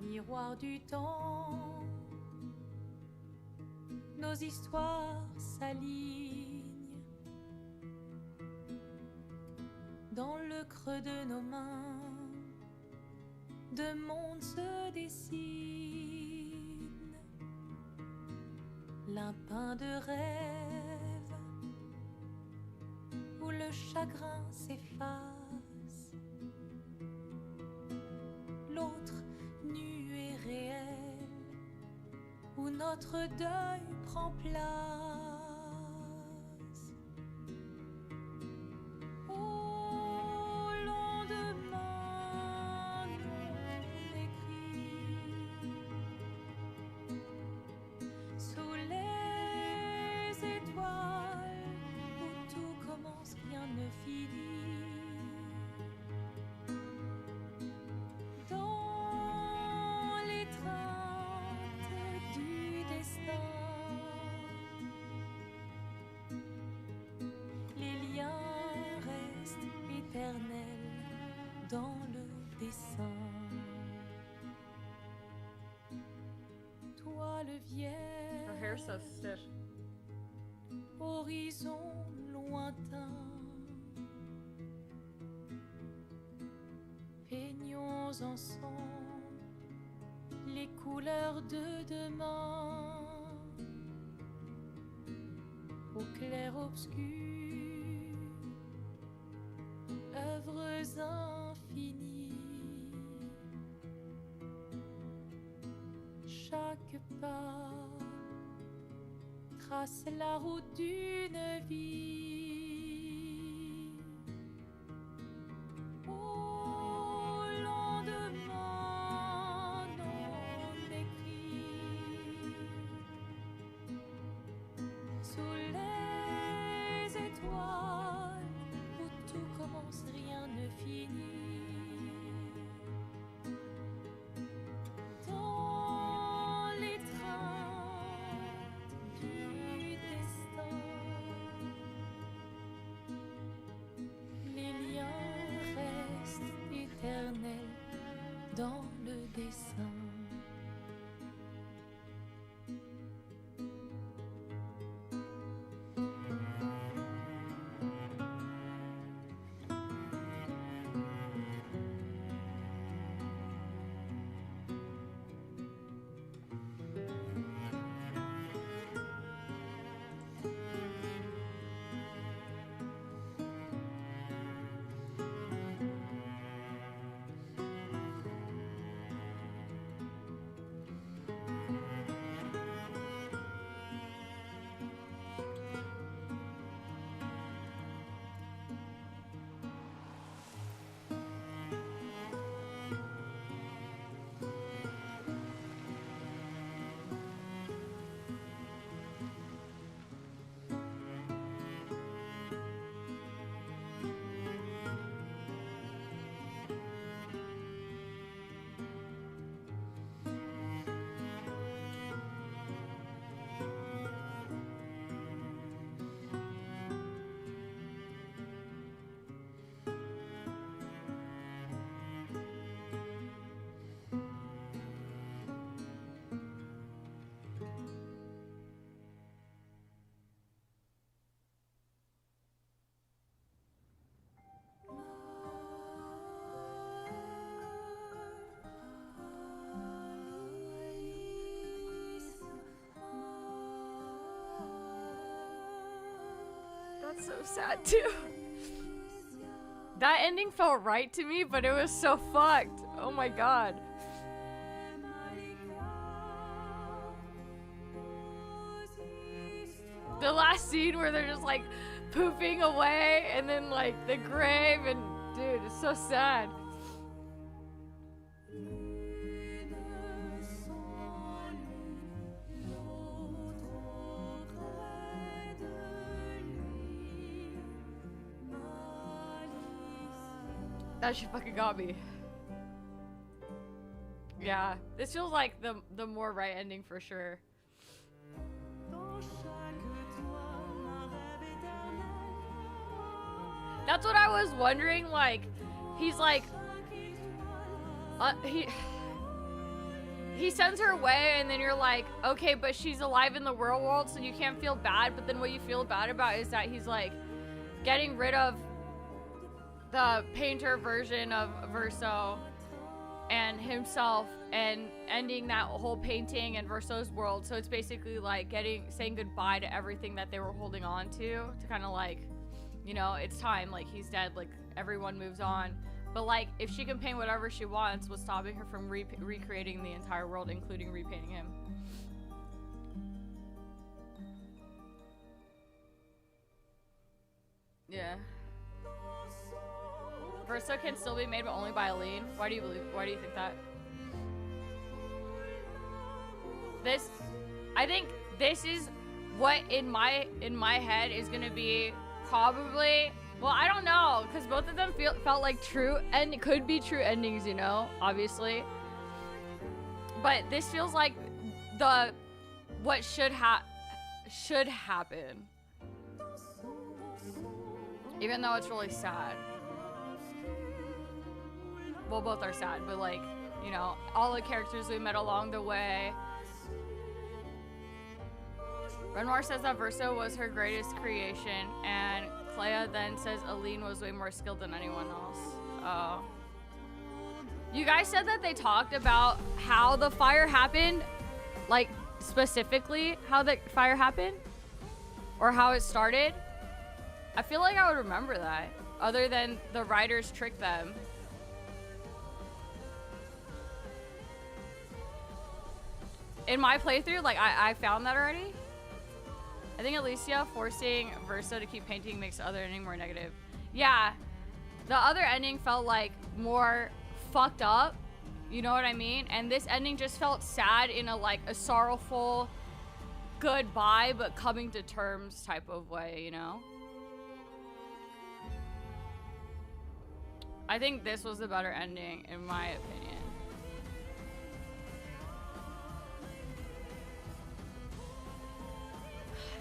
Miroir du temps, nos histoires s'alignent dans le creux de nos mains. Deux mondes se dessinent, l'un peint de rêve où le chagrin s'efface, l'autre nu et réel où notre deuil prend place. Au lendemain non écrit, sous les étoiles où tout commence, rien ne finit. Dans l'étreinte du destin, les liens restent éternels dans le dessin. Toi le Her hair's so vierge, stiff. horizon lointain, peignons ensemble les couleurs de demain, au clair-obscur, œuvres infinies. Chaque pas trace la route d'une vie. Au lendemain non écrit, sous les étoiles où tout commence, rien ne finit. Dans l'étreinte du destin, That's so sad too. That ending felt right to me, but it was so fucked. Oh my god. The last scene where they're just like pooping away and then like the grave and dude, it's so sad. That shit fucking got me. Yeah, this feels like the more right ending for sure. That's what I was wondering, like, he's like, he sends her away and then you're like, okay, but she's alive in the real world so you can't feel bad, but then what you feel bad about is that he's like getting rid of the painter version of Verso and himself and ending that whole painting and Verso's world. So it's basically like saying goodbye to everything that they were holding on to kind of like, you know, it's time, like he's dead, like everyone moves on. But like if she can paint whatever she wants, what's stopping her from recreating the entire world, including repainting him? Yeah. Verso can still be made, but only by Aline. Why do you think that? I think this is what in my head is gonna be probably. Well, I don't know, because both of them felt like true, and it could be true endings, you know, obviously. But this feels like what should happen, even though it's really sad. Well, both are sad, but like, you know, all the characters we met along the way. Renoir says that Verso was her greatest creation, and Clea then says Aline was way more skilled than anyone else. Oh. You guys said that they talked about how the fire happened, like specifically how the fire happened, or how it started. I feel like I would remember that, other than the writers tricked them. In my playthrough, like, I found that already. I think Alicia forcing Verso to keep painting makes the other ending more negative. Yeah, the other ending felt like more fucked up, you know what I mean? And this ending just felt sad in a sorrowful goodbye but coming to terms type of way, you know? I think this was the better ending, in my opinion.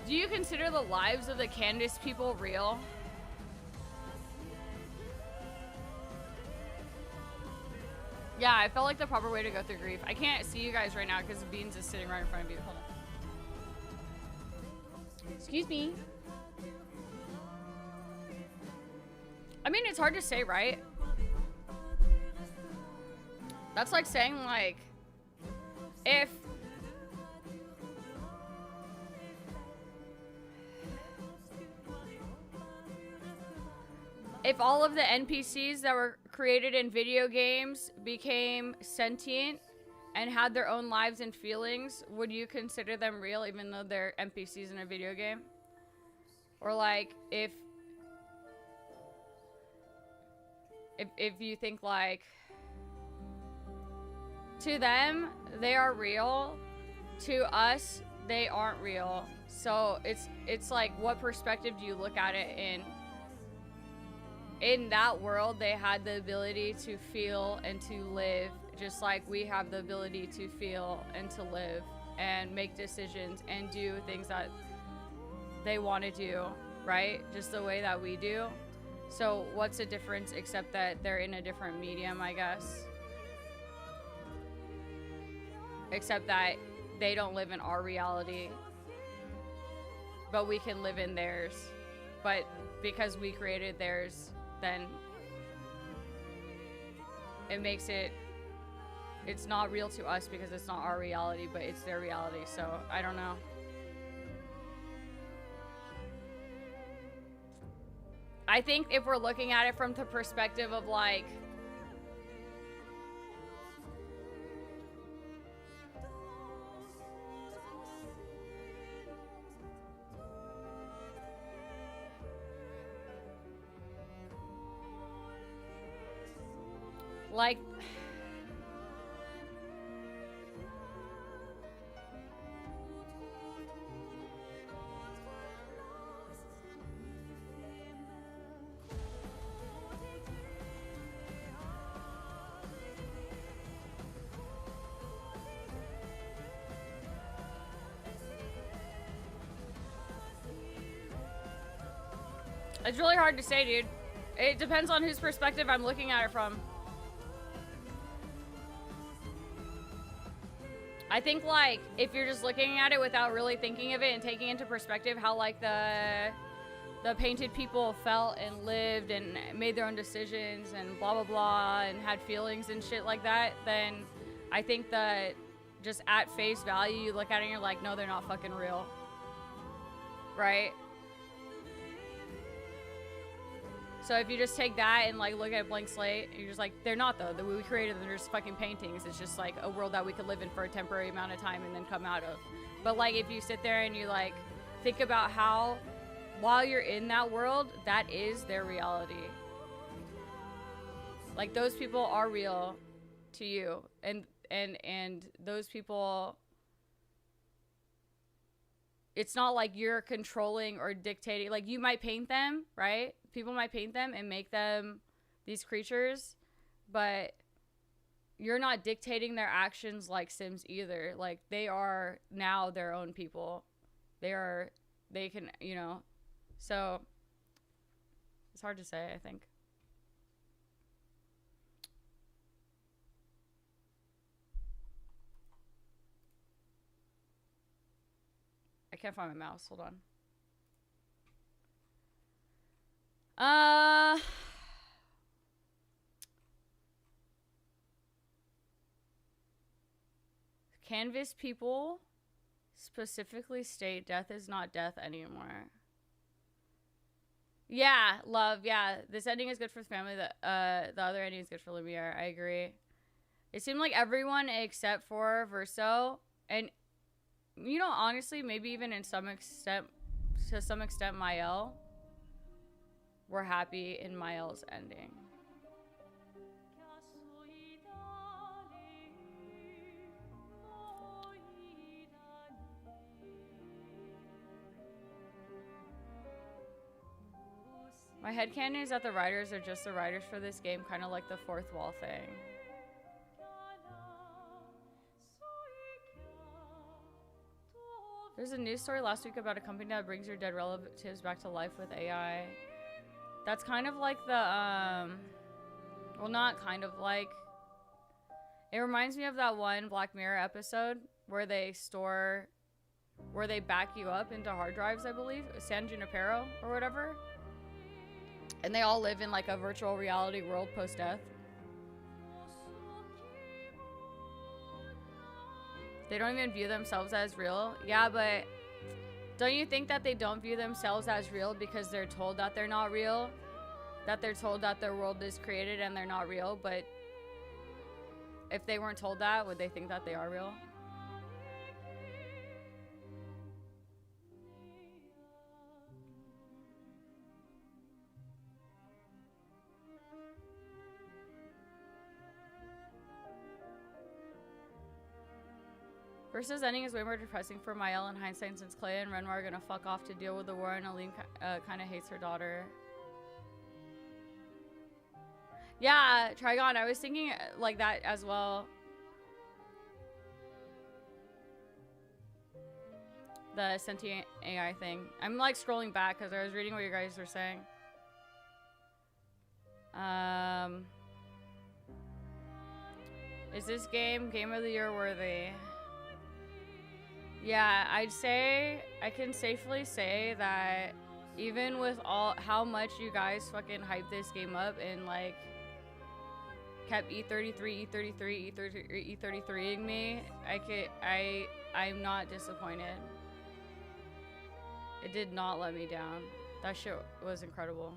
Do you consider the lives of the Candace people real? Yeah, I felt like the proper way to go through grief. I can't see you guys right now because Beans is sitting right in front of you. Hold on. Excuse me. I mean, it's hard to say, right? That's like saying, like, if all of the NPCs that were created in video games became sentient and had their own lives and feelings, would you consider them real even though they're NPCs in a video game? Or like if you think like to them they are real, to us they aren't real. So it's like, what perspective do you look at it in? In that world, they had the ability to feel and to live, just like we have the ability to feel and to live and make decisions and do things that they want to do, right? Just the way that we do. So what's the difference except that they're in a different medium, I guess? Except that they don't live in our reality, but we can live in theirs. But because we created theirs, then it makes it's not real to us because it's not our reality, but it's their reality. So I don't know. I think if we're looking at it from the perspective of like, like, it's really hard to say, dude. It depends on whose perspective I'm looking at it from. I think, like, if you're just looking at it without really thinking of it and taking into perspective how, like, the painted people felt and lived and made their own decisions and blah, blah, blah, and had feelings and shit like that, then I think that just at face value, you look at it and you're like, no, they're not fucking real. Right? So if you just take that and like look at a blank slate, you're just like, they're not though. We created them, they're just fucking paintings. It's just like a world that we could live in for a temporary amount of time and then come out of. But like if you sit there and you like think about how while you're in that world, that is their reality. Like those people are real to you, and those people, it's not like you're controlling or dictating. Like you might paint them, right? People might paint them and make them these creatures, but you're not dictating their actions like Sims either. Like they are now their own people. They can, you know, so it's hard to say, I think. I can't find my mouse. Hold on. Canvas people specifically state death is not death anymore. Yeah, love. Yeah, this ending is good for the family. The other ending is good for Lumiere. I agree. It seemed like everyone except for Verso, and you know, honestly, maybe even in some extent, to some extent, Mael, were happy in Mael's ending. My headcanon is that the writers are just the writers for this game, kind of like the fourth wall thing. There's a news story last week about a company that brings your dead relatives back to life with AI. That's kind of like the, well, not kind of like, it reminds me of that one Black Mirror episode where they back you up into hard drives, I believe, San Junipero or whatever. And they all live in like a virtual reality world post-death. They don't even view themselves as real. Yeah, but don't you think that they don't view themselves as real because they're told that they're not real? That they're told that their world is created and they're not real, but if they weren't told that, would they think that they are real? Versus ending is way more depressing for Mael in hindsight since Clea and Renoir are gonna fuck off to deal with the war and Aline kind of hates her daughter. Yeah, Trigon, I was thinking like that as well. The sentient AI thing. I'm like scrolling back because I was reading what you guys were saying. Is this game of the year worthy? Yeah, I'd say, I can safely say that even with all, how much you guys fucking hyped this game up and like kept E33ing me, I'm not disappointed. It did not let me down. That shit was incredible.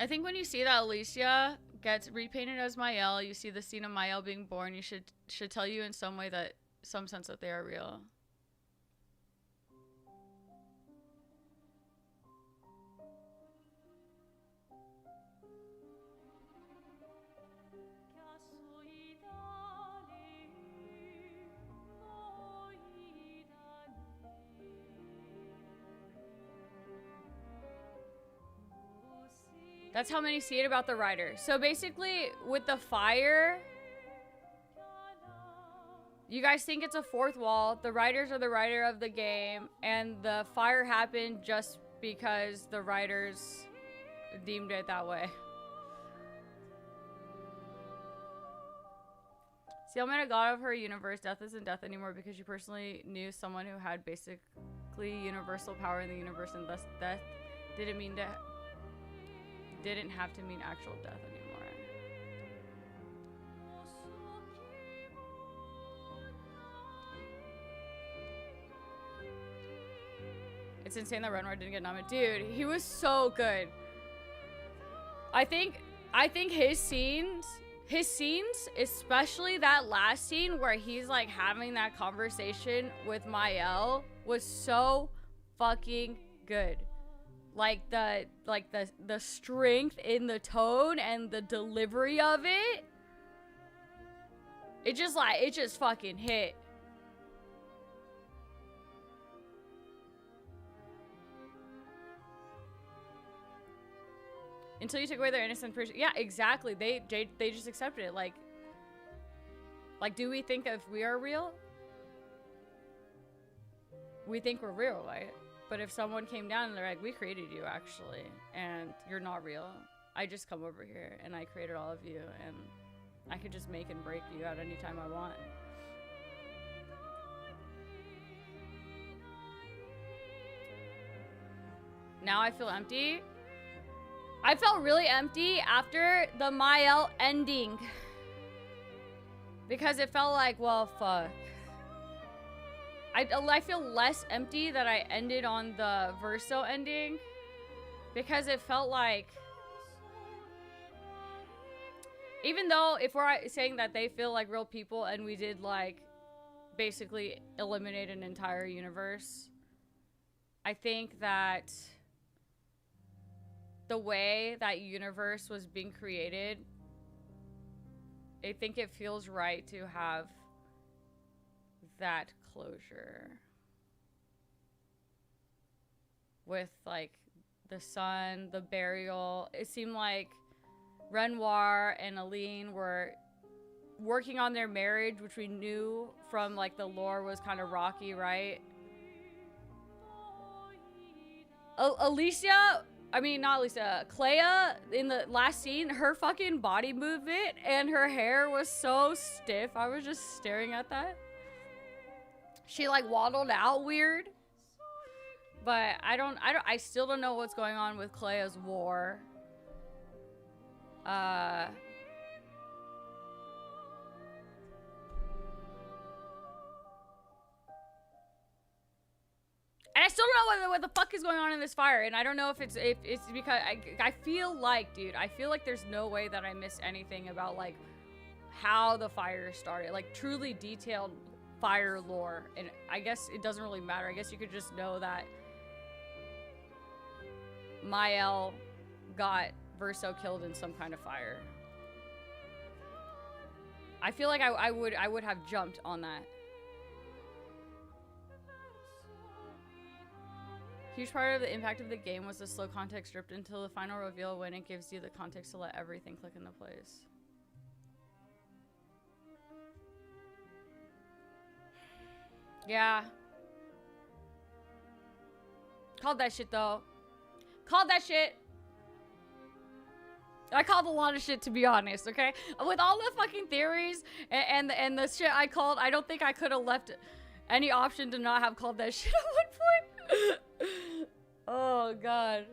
I think when you see that Alicia gets repainted as Mael, you see the scene of Mael being born, you should tell you in some way that some sense that they are real. That's how many see it about the writer. So basically, with the fire, you guys think it's a fourth wall. The writers are the writer of the game, and the fire happened just because the writers deemed it that way. See, I'm a god of her universe. Death isn't death anymore because you personally knew someone who had basically universal power in the universe, and thus death didn't have to mean actual death anymore. It's insane that Renwar didn't get nominated. Dude, he was so good. I think his scenes, especially that last scene where he's like having that conversation with Mael, was so fucking good. Like the strength in the tone and the delivery of it. It just fucking hit. Until you took away their innocent person. Yeah, exactly. They just accepted it. Like, do we think if we are real? We think we're real, right? But if someone came down and they're like, we created you actually, and you're not real. I just come over here and I created all of you, and I could just make and break you at any time I want. Now I feel empty. I felt really empty after the Mael ending. Because it felt like, well, fuck. I feel less empty that I ended on the Verso ending. Because it felt like... Even though, if we're saying that they feel like real people and we did, like, basically eliminate an entire universe, I think that the way that universe was being created, I think it feels right to have that closure. With, like, the sun, the burial. It seemed like Renoir and Aline were working on their marriage, which we knew from, like, the lore was kind of rocky, right? Clea, in the last scene, her fucking body movement and her hair was so stiff. I was just staring at that. She, like, waddled out weird. But I still don't know what's going on with Clea's war. And I still don't know what the fuck is going on in this fire, and I don't know if it's because I feel like, dude, I feel like there's no way that I missed anything about, like, how the fire started, like, truly detailed fire lore. And I guess it doesn't really matter. I guess you could just know that Mael got Verso killed in some kind of fire. I feel like I would have jumped on that. Huge part of the impact of the game was the slow context stripped until the final reveal, when it gives you the context to let everything click into place. Yeah. Called that shit, though. Called that shit. I called a lot of shit, to be honest, okay? With all the fucking theories and the shit I called, I don't think I could have left any option to not have called that shit at one point. Oh, God.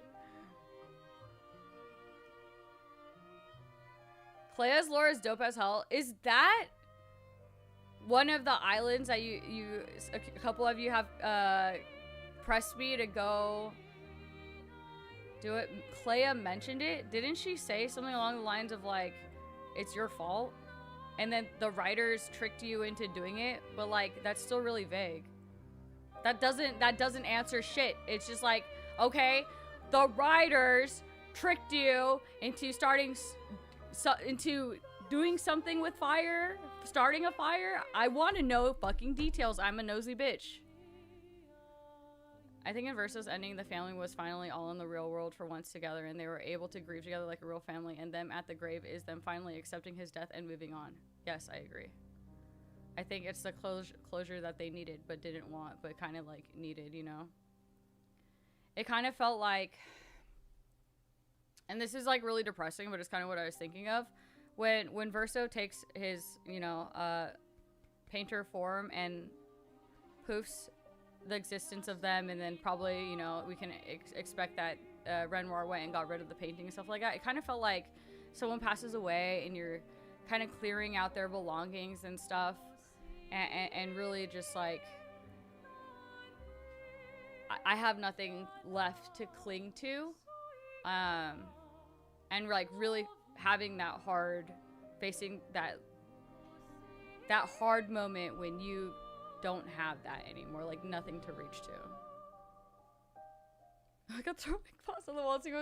Clea's lore is dope as hell. Is that one of the islands that a couple of you have pressed me to go do it. Clea mentioned it. Didn't she say something along the lines of like, it's your fault? And then the writers tricked you into doing it, but like, that's still really vague. That doesn't answer shit. It's just like, okay, the writers tricked you into into doing something with fire, starting a fire. I want to know fucking details. I'm a nosy bitch. I think in Verso's ending, the family was finally all in the real world for once together, and they were able to grieve together like a real family, and them at the grave is them finally accepting his death and moving on. Yes, I agree. I think it's the closure that they needed but didn't want, but kind of like needed, you know? It kind of felt like, and this is like really depressing, but it's kind of what I was thinking of. When Verso takes his, you know, painter form and poofs the existence of them, and then probably, you know, we can expect that Renoir went and got rid of the painting and stuff like that. It kind of felt like someone passes away and you're kind of clearing out their belongings and stuff, and really just like, I have nothing left to cling to, and like really having that facing that hard moment when you don't have that anymore, like nothing to reach to. I got throwing paws on the wall. Dude,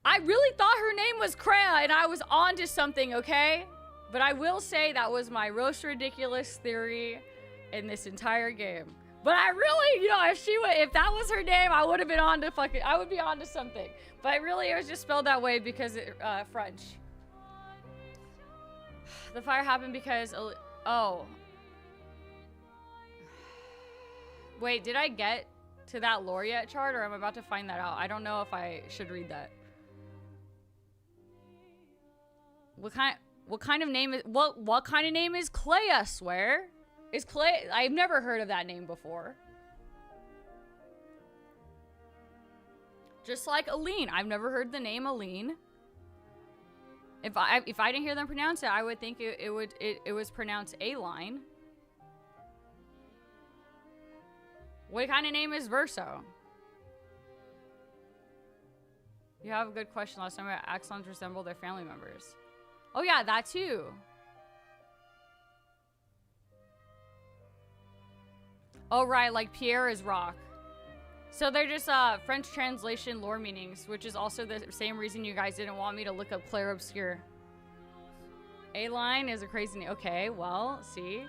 I really thought her name was Kreia and I was onto something, okay? But I will say that was my most ridiculous theory in this entire game. But I really, you know, if that was her name, I would have been on to I would be on to something. But really, it was just spelled that way because French. The fire happened because, oh. Wait, did I get to that lore yet chart, or am I about to find that out? I don't know if I should read that. What kind of name is, what kind of name is Clea, swear? Is Clea, I've never heard of that name before. Just like Aline, I've never heard the name Aline. If I didn't hear them pronounce it, I would think it was pronounced A-line. What kind of name is Verso? You have a good question. Last time Axons resemble their family members. Oh yeah, that too. Oh right, like Pierre is rock. So they're just French translation lore meanings, which is also the same reason you guys didn't want me to look up Claire Obscure. A-line is a crazy name. Okay, well, see.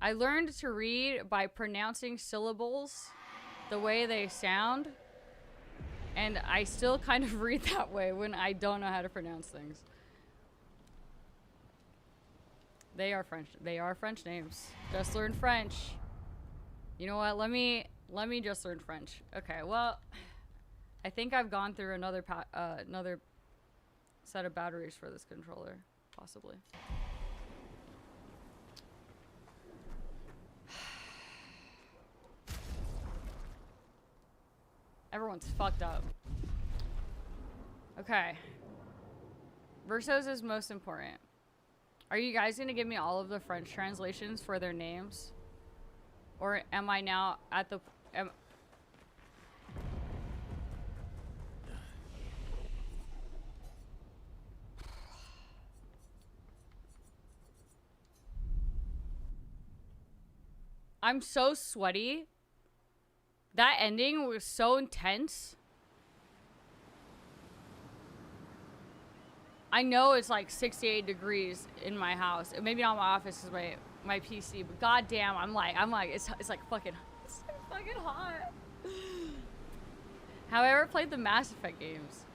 I learned to read by pronouncing syllables the way they sound, and I still kind of read that way when I don't know how to pronounce things. They are French. They are French names. Just learn French. You know what? Let me just learn French. Okay. Well, I think I've gone through another set of batteries for this controller, possibly. Everyone's fucked up. Okay. Versos is most important. Are you guys gonna give me all of the French translations for their names? Or am I now at the... I'm so sweaty. That ending was so intense. I know it's like 68 degrees in my house. Maybe not my office is my PC, but goddamn, I'm like it's like fucking hot. Have I ever played the Mass Effect games?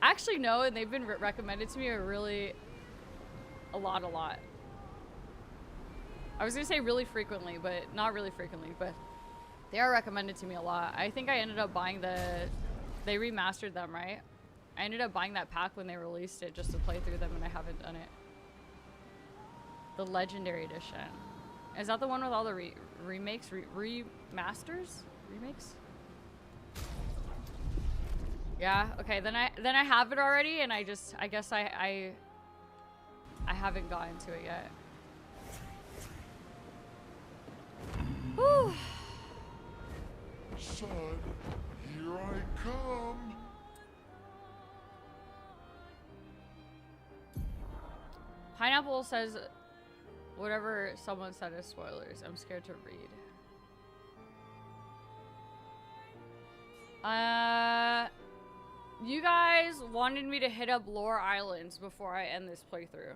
Actually, no, and they've been recommended to me a lot. I was gonna say really frequently, but not really frequently, but they are recommended to me a lot. I think I ended up buying they remastered them, right? I ended up buying that pack when they released it just to play through them, and I haven't done it. The Legendary Edition. Is that the one with all the remakes? Remasters? Remakes? Yeah, okay, then I have it already, and I guess I haven't gotten to it yet. Whew. Son, here I come. Pineapple says whatever someone said is spoilers. I'm scared to read. You guys wanted me to hit up Lore Islands before I end this playthrough.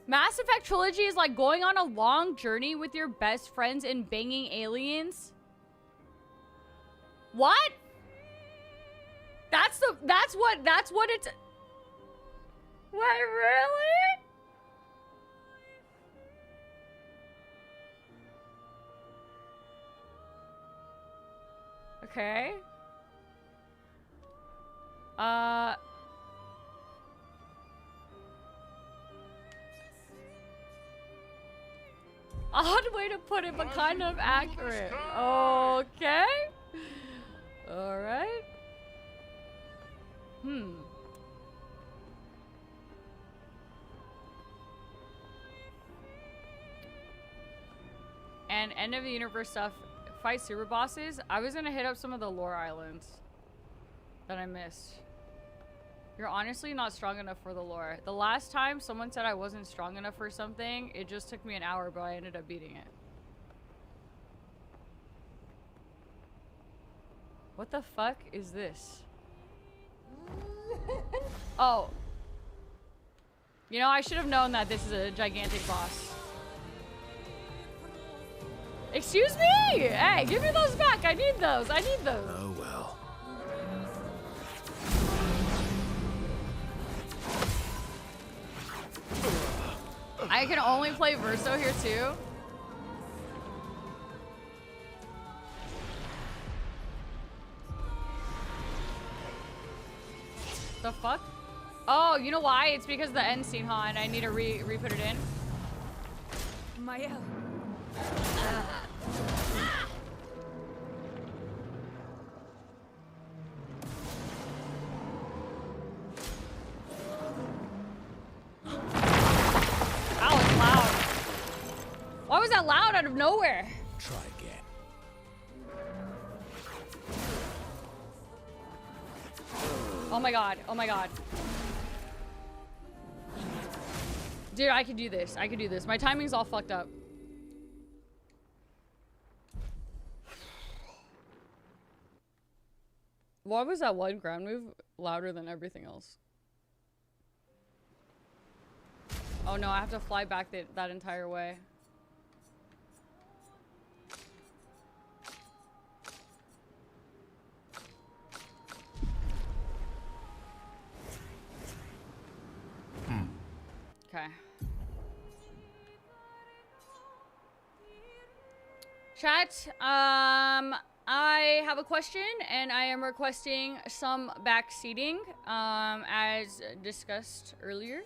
Mass Effect Trilogy is like going on a long journey with your best friends and banging aliens. What? That's what it's. What, really? Okay. Odd way to put it, but kind of accurate. Okay. All right. And end of the universe stuff. Fight super bosses. I was gonna hit up some of the lore islands that I missed. You're honestly not strong enough for the lore. The last time someone said I wasn't strong enough for something, it just took me an hour, but I ended up beating it. What the fuck is this? Oh. You know, I should have known that this is a gigantic boss. Excuse me! Hey, give me those back. I need those. I need those. Oh well. I can only play Verso here too. The fuck? Oh, you know why? It's because the end scene, huh? And I need to re-put it in. Mael. That was loud. Why was that loud out of nowhere? Try again. Oh my god. Oh my god. Dude, I can do this. I can do this. My timing's all fucked up. Why was that one ground move louder than everything else? Oh no, I have to fly back that entire way. Okay. Chat, I have a question, and I am requesting some back seating, as discussed earlier.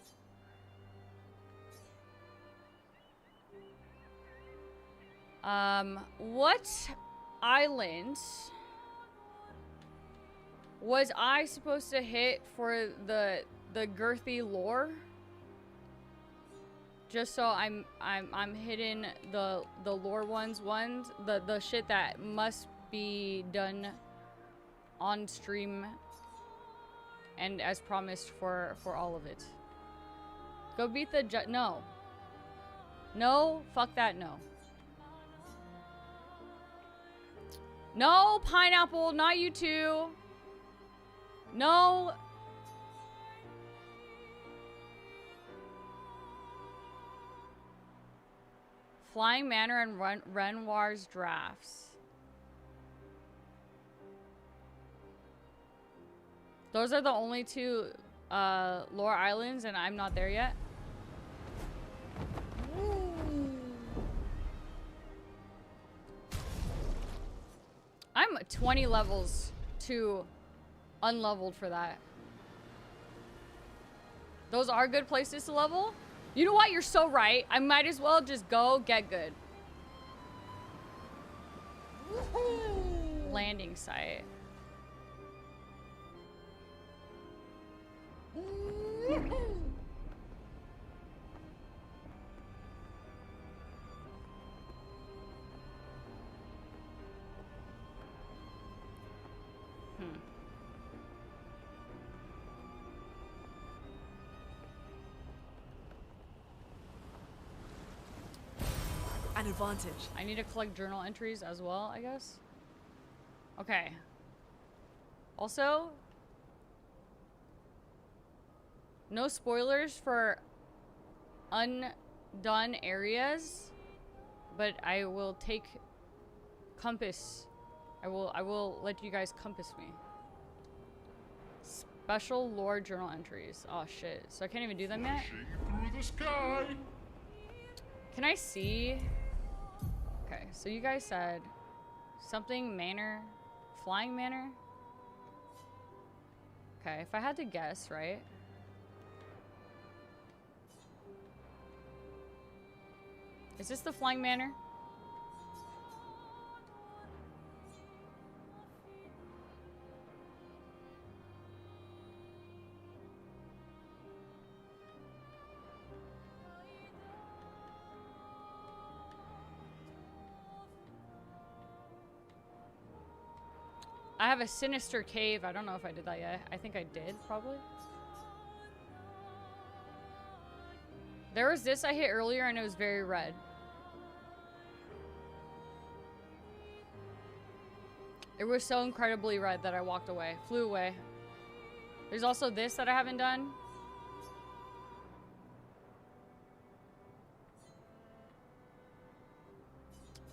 What island was I supposed to hit for the girthy lore? Just so I'm hitting the lore ones, the shit that must be done on stream and as promised for all of it. Go beat the no. No, fuck that, no. No, Pineapple, not you two. No. Flying Manor and Renoir's drafts. Those are the only two lore islands, and I'm not there yet. I'm 20 levels too unleveled for that. Those are good places to level. You know what? You're so right. I might as well just go get good. Landing site. an advantage. I need to collect journal entries as well, I guess. Okay. Also, no spoilers for undone areas, but I will take compass. I will let you guys compass me. Special lore journal entries. Oh shit. So I can't even do them yet? Through the sky. Can I see? Okay, so you guys said something manor, flying manor? Okay, if I had to guess, right? Is this the flying manor? I have a sinister cave. I don't know if I did that yet. I think I did, probably. There was this I hit earlier and it was very red. It was so incredibly red that I walked away, flew away. There's also this that I haven't done.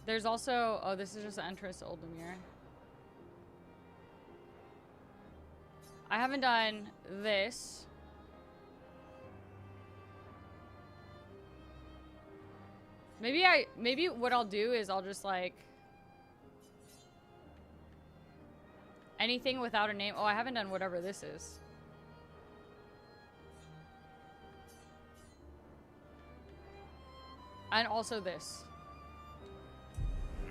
There's also, oh, this is just the entrance to Old Lemire. I haven't done this. Maybe what I'll do is I'll just like anything without a name. Oh, I haven't done whatever this is. And also this.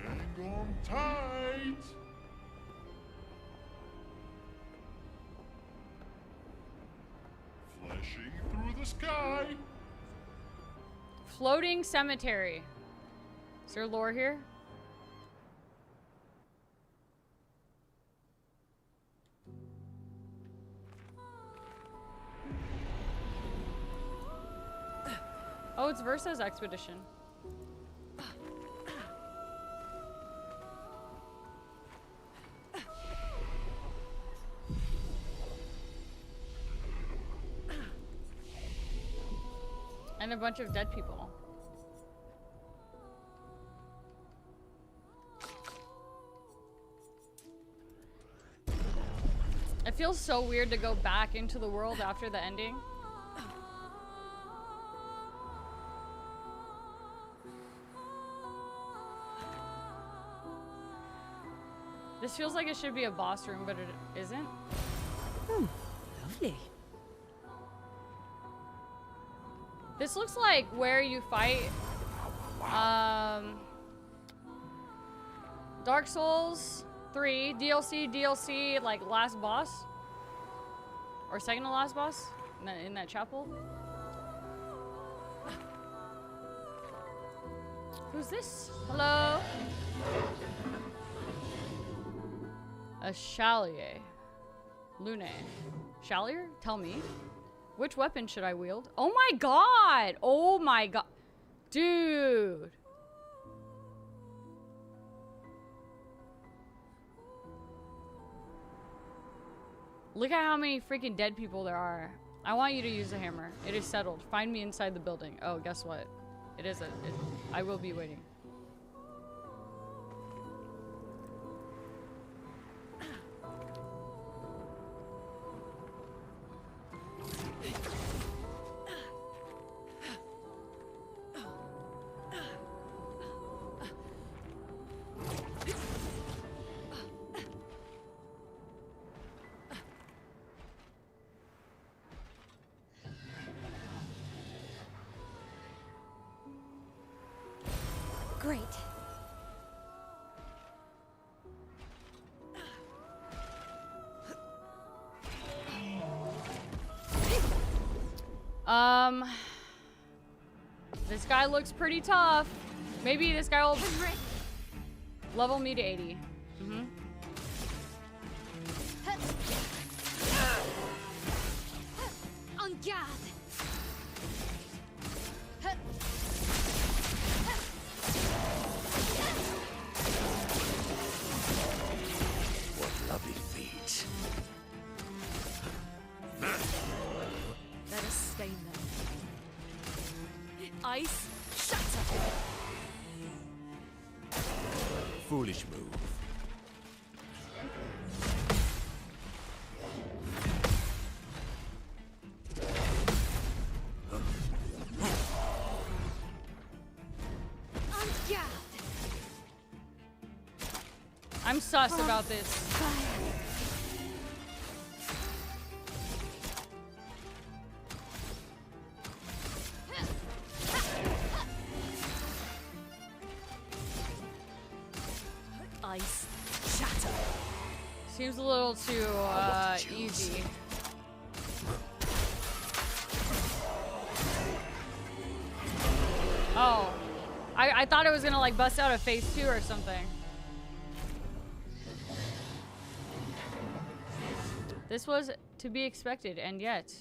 Hang on tight. Flashing through the sky. Floating cemetery. Is there lore here? Oh, it's Versa's expedition. And a bunch of dead people. It feels so weird to go back into the world after the ending. This feels like it should be a boss room, but it isn't. Lovely. This looks like where you fight Dark Souls 3 DLC like last boss or second to last boss in that chapel. Who's this? Hello? A Chalier. Lune. Chalier? Tell me. Which weapon should I wield? Oh my god! Oh my god. Dude. Look at how many freaking dead people there are. I want you to use a hammer. It is settled. Find me inside the building. Oh, guess what? It is I will be waiting. Great. This guy looks pretty tough. Maybe this guy will level me to 80. En garde. Ice, shatter! Foolish move. I'm sus about this. Ice, shatter! Seems a little too easy. Oh, I thought it was gonna like bust out a phase 2 or something. This was to be expected, and yet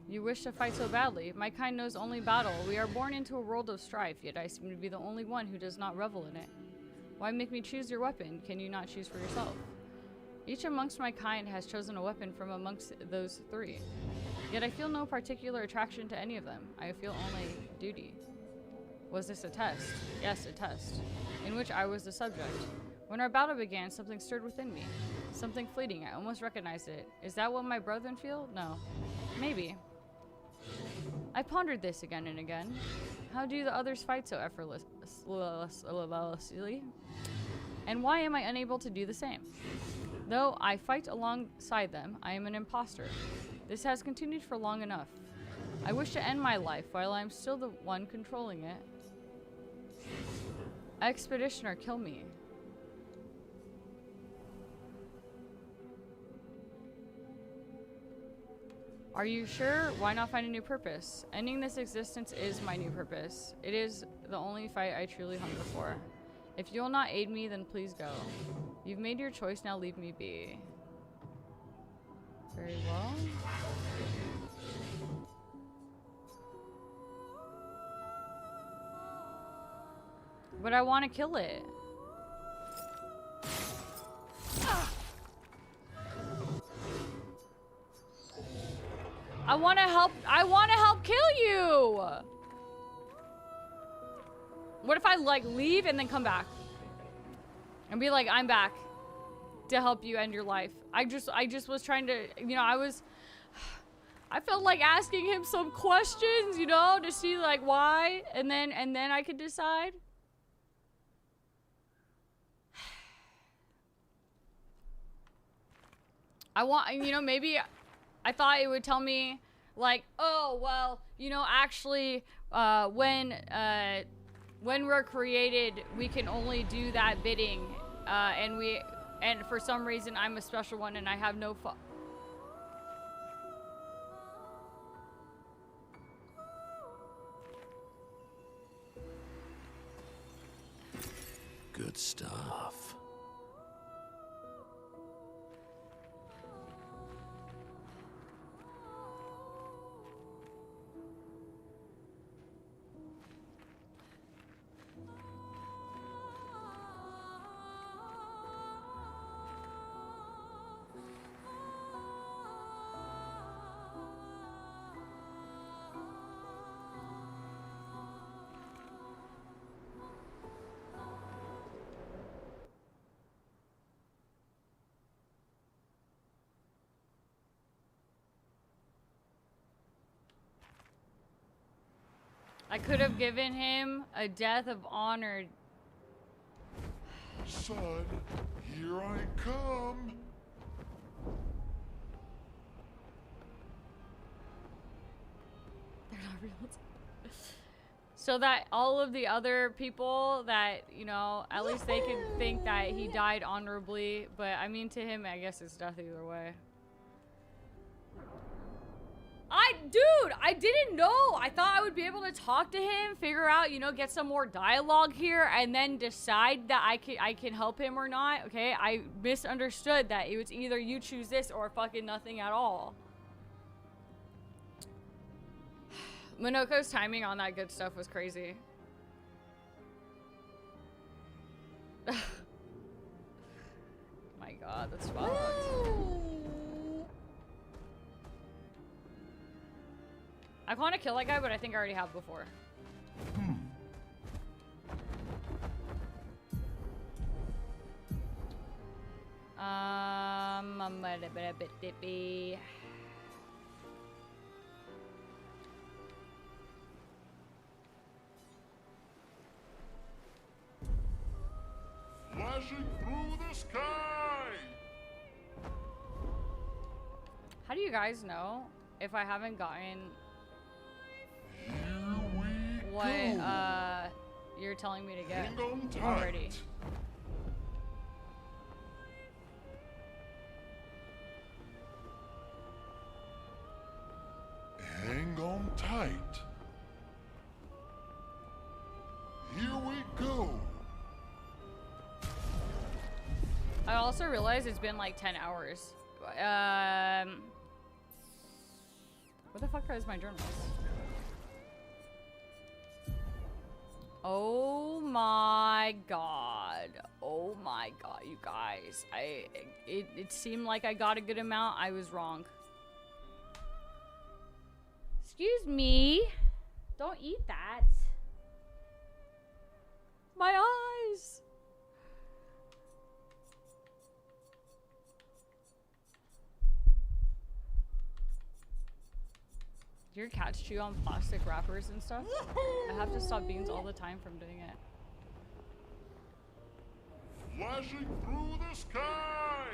you wish to fight so badly. My kind knows only battle. We are born into a world of strife, yet I seem to be the only one who does not revel in it. Why make me choose your weapon? Can you not choose for yourself? Each amongst my kind has chosen a weapon from amongst those three. Yet I feel no particular attraction to any of them. I feel only duty. Was this a test? Yes, a test, in which I was the subject. When our battle began, something stirred within me. Something fleeting. I almost recognized it. Is that what my brethren feel? No. Maybe. I pondered this again and again. How do the others fight so effortlessly? And why am I unable to do the same? Though I fight alongside them, I am an imposter. This has continued for long enough. I wish to end my life while I am still the one controlling it. Expeditioner, kill me. Are you sure? Why not find a new purpose? Ending this existence is my new purpose. It is the only fight I truly hunger for. If you will not aid me, then please go. You've made your choice, now leave me be. Very well. But I want to kill it. I want to help kill you. What if I like leave and then come back and be like, I'm back to help you end your life? I just was trying to, you know, I felt like asking him some questions, you know, to see like why, and then I could decide. I want, you know, maybe I thought it would tell me like, oh, well, you know, actually, when we're created, we can only do that bidding, and for some reason I'm a special one and I have no Good stuff. I could have given him a death of honor. Son, here I come. They're not real. So that all of the other people that, you know, at least they could think that he died honorably. But I mean, to him, I guess it's death either way. Dude, I didn't know. I thought I would be able to talk to him, figure out, you know, get some more dialogue here, and then decide that I can help him or not. Okay, I misunderstood that it was either you choose this or fucking nothing at all. Minoko's timing on that good stuff was crazy. My god, that's fucked. I want to kill that guy, but I think I already have before. Flashing through the sky! How do you guys know if I haven't gotten what you're telling me to get Hang on tight. already? Hang on tight. Here we go. I also realized it's been like 10 hours. What the fuck is my journals? Oh my god. Oh my god, you guys. It seemed like I got a good amount. I was wrong. Excuse me. Don't eat that. My eyes. Do your cats chew on plastic wrappers and stuff? I have to stop beans all the time from doing it. Flashing through the sky!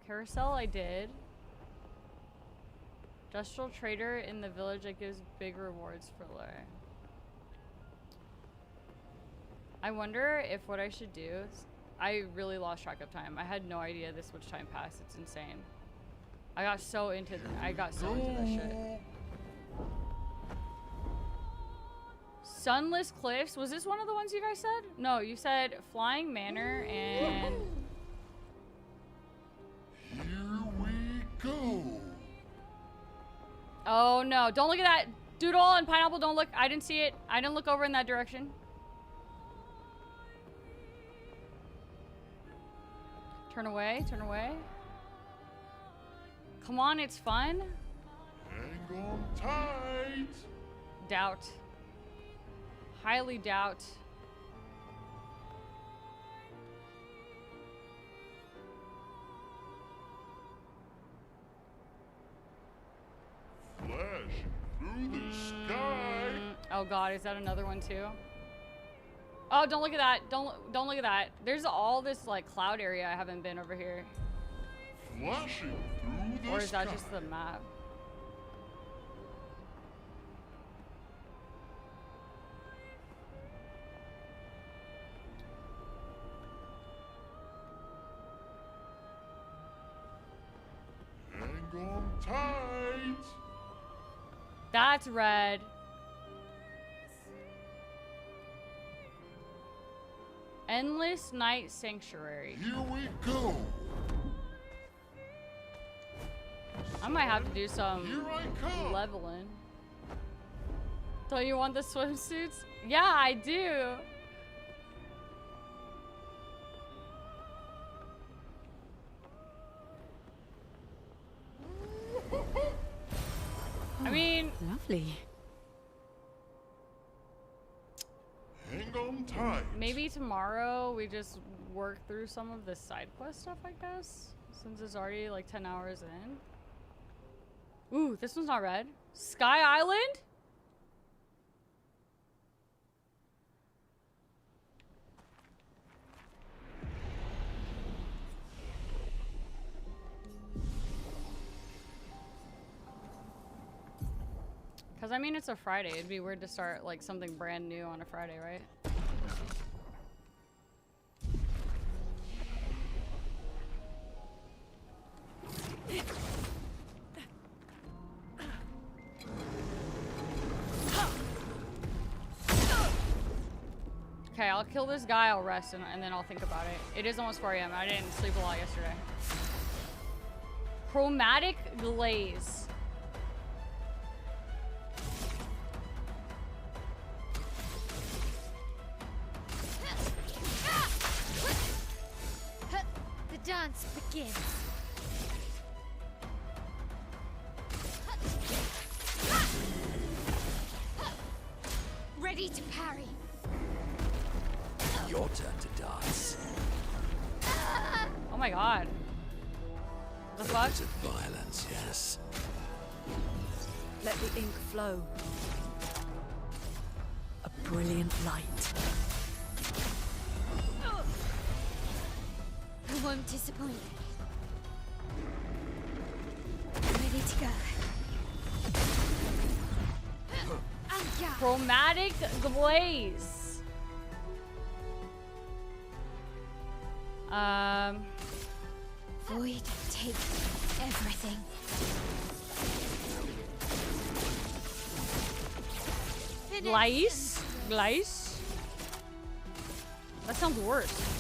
Carousel I did. Industrial trader in the village that gives big rewards for lure. I wonder if what I should do is... I really lost track of time. I had no idea this much time passed. It's insane. I got so into that shit. Sunless Cliffs. Was this one of the ones you guys said? No, you said Flying Manor and... Here we go. Oh no, don't look at that. Doodle and Pineapple, don't look. I didn't see it. I didn't look over in that direction. Turn away, turn away. Come on, it's fun. Hang on tight. Doubt. Highly doubt. Flash through the sky. Oh god, is that another one too? Oh, don't look at that. Don't look at that. There's all this like cloud area I haven't been over here. Flashing through the Or is that sky. just the map? Hang on tight. That's red. Endless Night Sanctuary. Here we go. I might have to do some Here I come. leveling. Don't you want the swimsuits? Yeah, I do. I mean, Lovely. Hang on tight. maybe tomorrow we just work through some of the side quest stuff, I guess, since it's already like 10 hours in. Ooh, this one's not red. Sky Island? Because, I mean, it's a Friday. It'd be weird to start, like, something brand new on a Friday, right? Okay, I'll kill this guy, I'll rest, and then I'll think about it. It is almost 4 a.m. I didn't sleep a lot yesterday. Chromatic Glaze. The dance begins. Ready to parry. Your turn to dance. Oh my god. The fuck? Bit of violence, yes. Let the ink flow. A brilliant light. I won't disappoint. Ready to go. Chromatic glaze. Void, take everything. Glaze? Glaze? That sounds worse.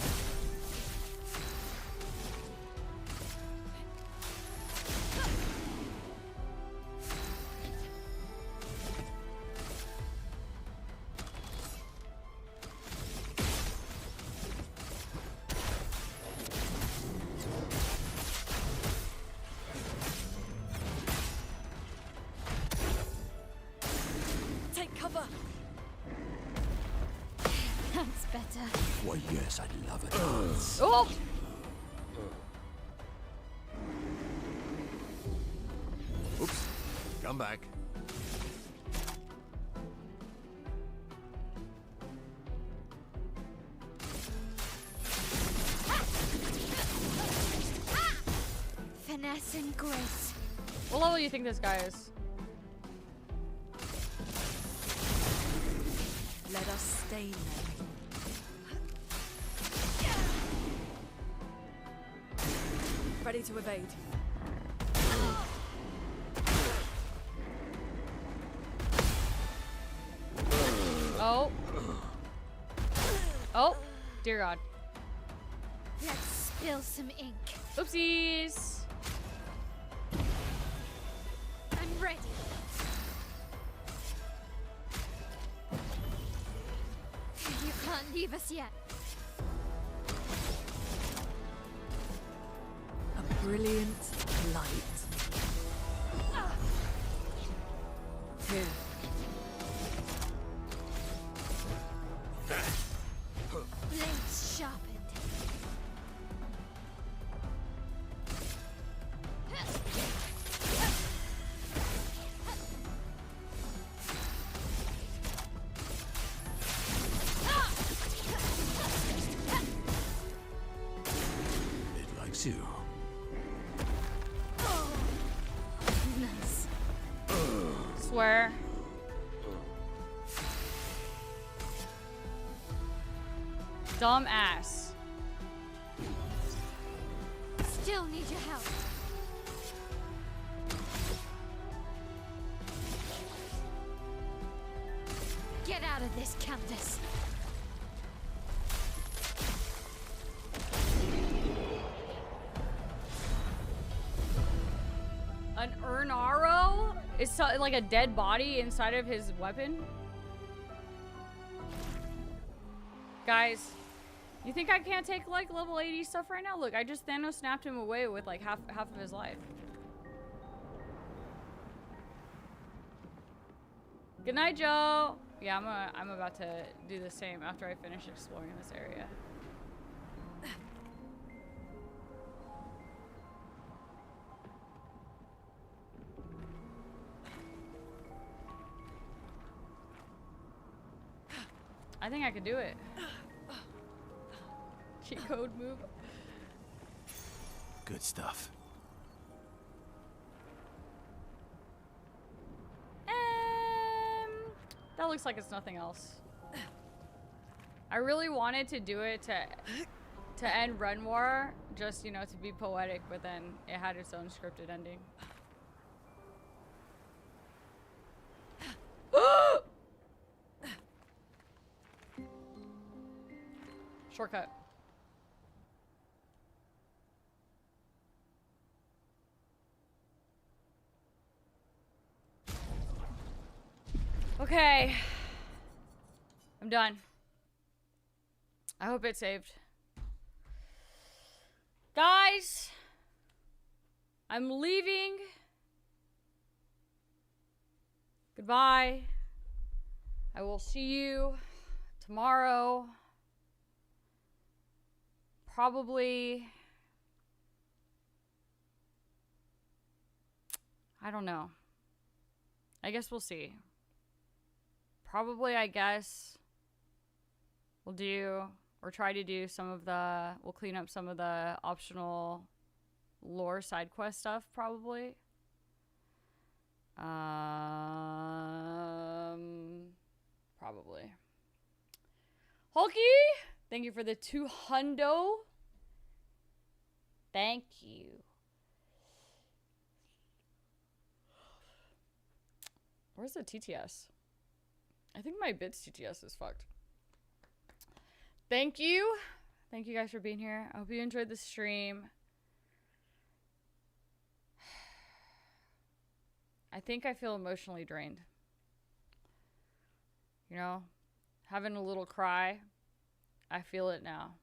Take cover. That's better. Why, yes, I'd love a dance. Oh! Oops. Come back. Finesse and grace. What level do you think this guy is? Let us stain them. Ready to evade. Oh. Oh. Dear God. Let's spill some ink. Oopsies. I'm ready. You can't leave us yet. A brilliant light. Here. Blades sharpened. It likes you. Nice. Swear. Dumb ass. Still need your help. Get out of this, Countess. An Urnaro? Is so, like a dead body inside of his weapon? Guys, you think I can't take like level 80 stuff right now? Look, I just Thanos snapped him away with like half of his life. Good night, Joe. Yeah, I'm about to do the same after I finish exploring this area. I think I could do it. Cheat code move. Good stuff. That looks like it's nothing else. I really wanted to do it to end Run War, just, you know, to be poetic, but then it had its own scripted ending. Shortcut. Okay. I'm done. I hope it saved. Guys, I'm leaving. Goodbye. I will see you tomorrow. Probably. I don't know. I guess we'll see. Probably, I guess, we'll do, or try to do some of the, we'll clean up some of the optional lore side quest stuff, probably. Probably. Hulky, thank you for the 200. Thank you. Where's the TTS? I think my bits TTS is fucked. Thank you. Thank you guys for being here. I hope you enjoyed the stream. I think I feel emotionally drained. You know, having a little cry. I feel it now.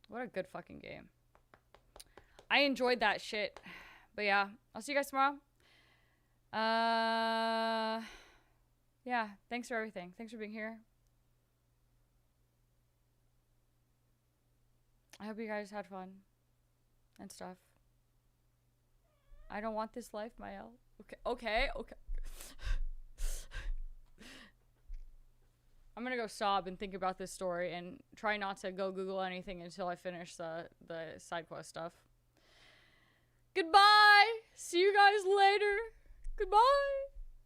What a good fucking game. I enjoyed that shit. But yeah, I'll see you guys tomorrow. Yeah, thanks for everything. Thanks for being here. I hope you guys had fun and stuff. I don't want this life, Mael. Okay. I'm gonna go sob and think about this story and try not to go Google anything until I finish the side quest stuff. Goodbye! See you guys later! Goodbye!